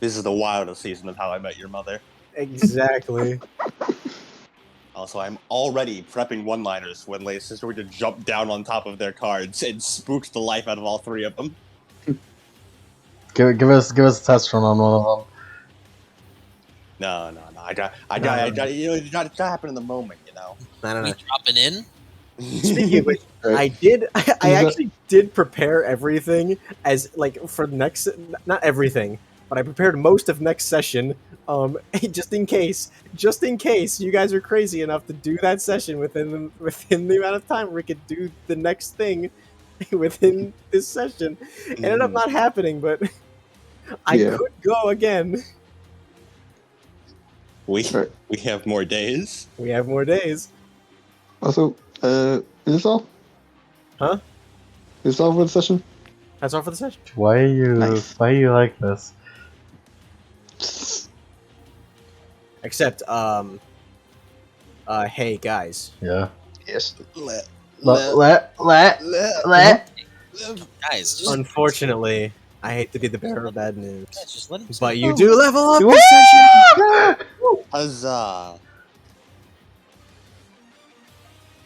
This is the wildest season of How I Met Your Mother. Exactly. Also, I'm already prepping one-liners when Leia's sister were to jump down on top of their cards and spook the life out of all 3 of them. Give us a test run on one of them. No. I got it gotta happen in the moment, you know. I don't We know. dropping in? Speaking of which, I actually did prepare everything as like for next, not everything, but I prepared most of next session, just in case you guys are crazy enough to do that session within the amount of time we could do the next thing within this session. It ended up not happening, but I could go again. We have more days. We have more days. Also, is this all? Huh? Is this all for the session? That's all for the session. Why are you like this? Except, hey guys. Yeah. Yes. Let. Guys, just, Unfortunately, I hate to be the bearer of bad news, guys, just let him say but it. you do level up this session. Huzzah!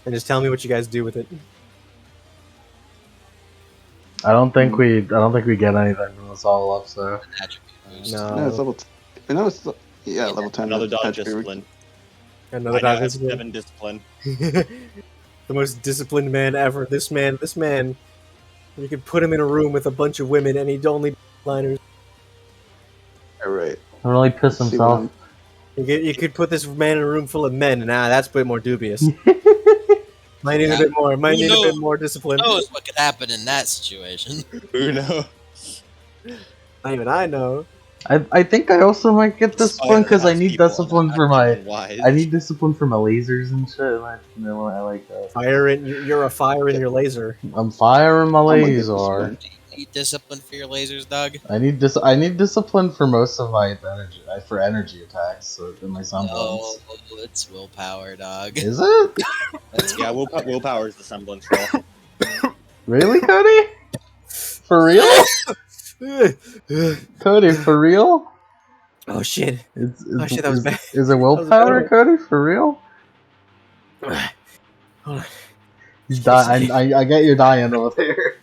And just tell me what you guys do with it. I don't think we get anything from this all up, so Attribute boost. No, it's No, level. No, it's level 10. Another dodge attribute. discipline. another I now guy. have 7 discipline. The most disciplined man ever. This man. You could put him in a room with a bunch of women, and he'd only be liners. Alright. he'll really piss himself. You could put this man in a room full of men, and that's a bit more dubious. Might need a bit more. Might need a bit more discipline. Who knows what could happen in that situation? Who knows? Not even I know. I think I also might get discipline because I Spider-Man's need people are discipline not for my. acting unwise. I need discipline for my lasers and shit. And I like that. Fire in you're a fire in your laser. I'm firing my I'm gonna get laser. discipline. Do you need discipline for your lasers, Doug? I need discipline for most of my energy for energy attacks. So in my semblance. No, it's willpower, dog. Is it Yeah, willpower is the semblance roll. really, Cody? For real, Cody? For real? Oh shit! Oh shit! That was bad. Is it was willpower, bad. Cody? For real? Hold on. You die. I get you dying over there.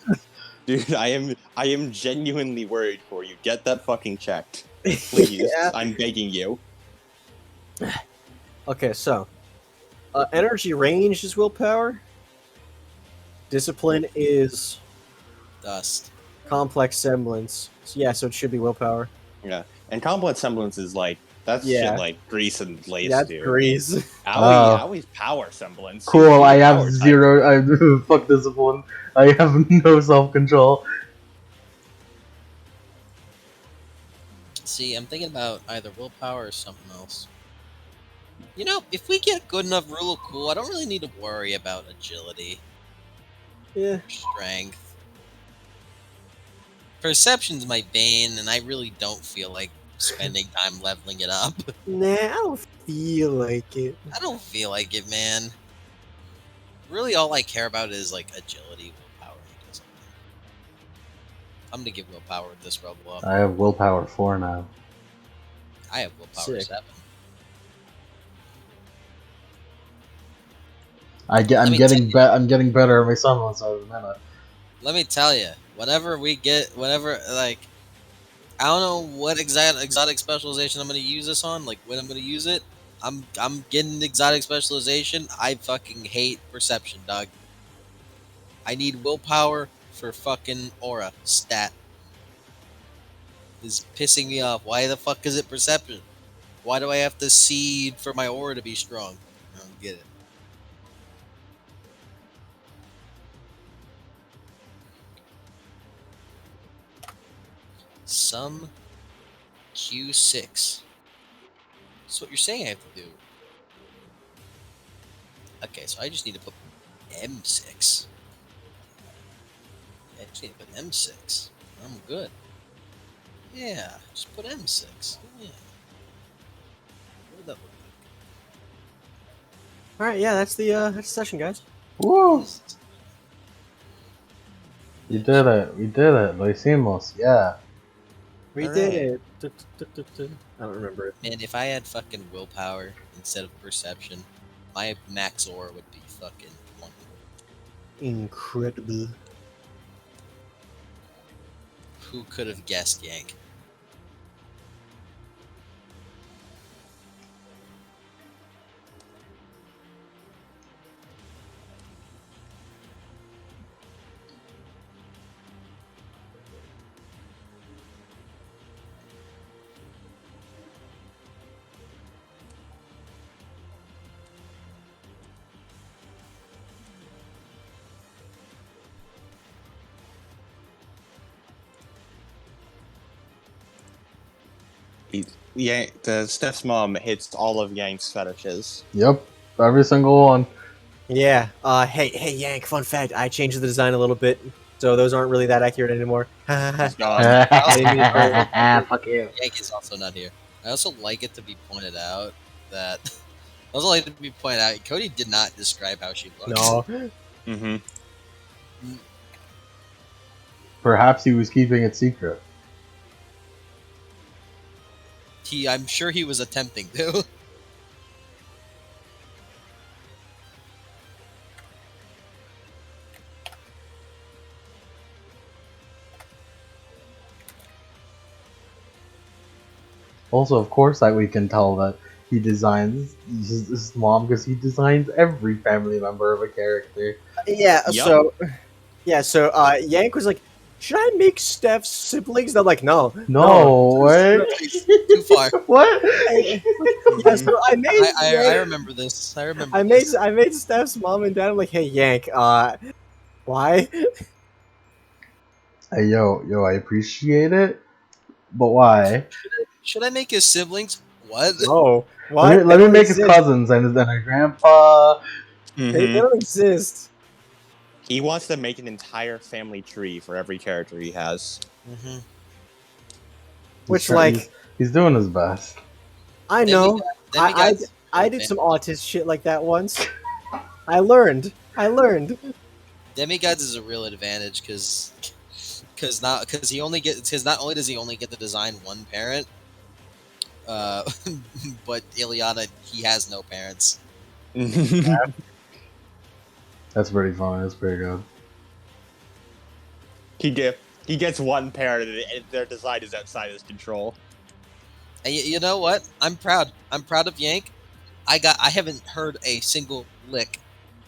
Dude, I am genuinely worried for you. Get that fucking checked. Please. Yeah. I'm begging you. Okay, so energy range is willpower. Discipline is Dust. complex semblance. So yeah, so it should be willpower. Yeah. And complex semblance is like that's Yeah. shit like Grease and Lace That's do. Grease. Owie's power semblance. Cool. I have Power type. zero. Fuck discipline. I have no self control. See, I'm thinking about either willpower or something else. You know, if we get good enough rule of cool, I don't really need to worry about agility Yeah. or strength. Perception's my bane, and I really don't feel like spending time leveling it up. Nah, I don't feel like it. I don't feel like it, man. Really, all I care about is like agility, willpower, and discipline. I'm gonna give willpower with this level up. I have willpower 4 now. I have willpower Sick. 7. I'm me getting better at my semblance over the minute. Let me tell you, whenever like, I don't know what exotic specialization I'm gonna use this on. Like when I'm gonna use it, I'm getting exotic specialization. I fucking hate perception, dog. I need willpower for fucking aura stat. This is pissing me off. Why the fuck is it perception? Why do I have to seed for my aura to be strong? I don't get it. Some Q6. That's what you're saying I have to do. Okay, so I just need to put M6. I just need to put M6. I'm good. Yeah, just put M6. Yeah. What would that look All right, yeah, that's the session, guys. Woo! like? You did it. We did it. Lo hicimos. Yeah. We All did right. it. I don't remember it. Man, if I had fucking willpower instead of perception, my max aura would be fucking 1. Incredible. Who could have guessed, Yank? Steph's mom hits all of Yang's fetishes. Yep. Every single one. Yeah. Hey, Yank. Fun fact: I changed the design a little bit, so those aren't really that accurate anymore. He's gone. Fuck you. Yank is also not here. I also like it to be pointed out that. I also like it to be pointed out, Cody did not describe how she looks. No. Mm-hmm. Perhaps he was keeping it secret. I'm sure he was attempting to. Also, of course, that we can tell that he designs his mom because he designs every family member of a character. Yeah. Yup. So Yank was like, "Should I make Steph's siblings?" And I'm like, "No, No, what? Too far. What? Yeah, so I made. I remember this. I remember. I this. made Steph's mom and dad. I'm like, "Hey, Yank. Why?" Hey, yo, I appreciate it, But why? Should I make his siblings? What? No. What? Let me, They let me don't make his exist. cousins and then a grandpa. They don't exist. He wants to make an entire family tree for every character he has. Mm-hmm. Which, He's, like, he's doing his best. I know. Demigods I did some autist shit like that once. I learned. Demigods is a real advantage because not only does he only get to design one parent, uh, but Ileana, he has no parents. That's pretty funny. That's pretty good. He gets one parent and their design is outside his control. And you know what? I'm proud. I'm proud of Yank. I haven't heard a single lick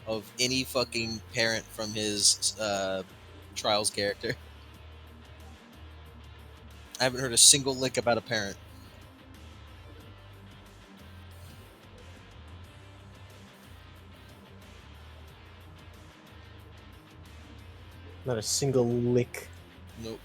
of any fucking parent from his Trials character. I haven't heard a single lick about a parent. Not a single lick. Nope.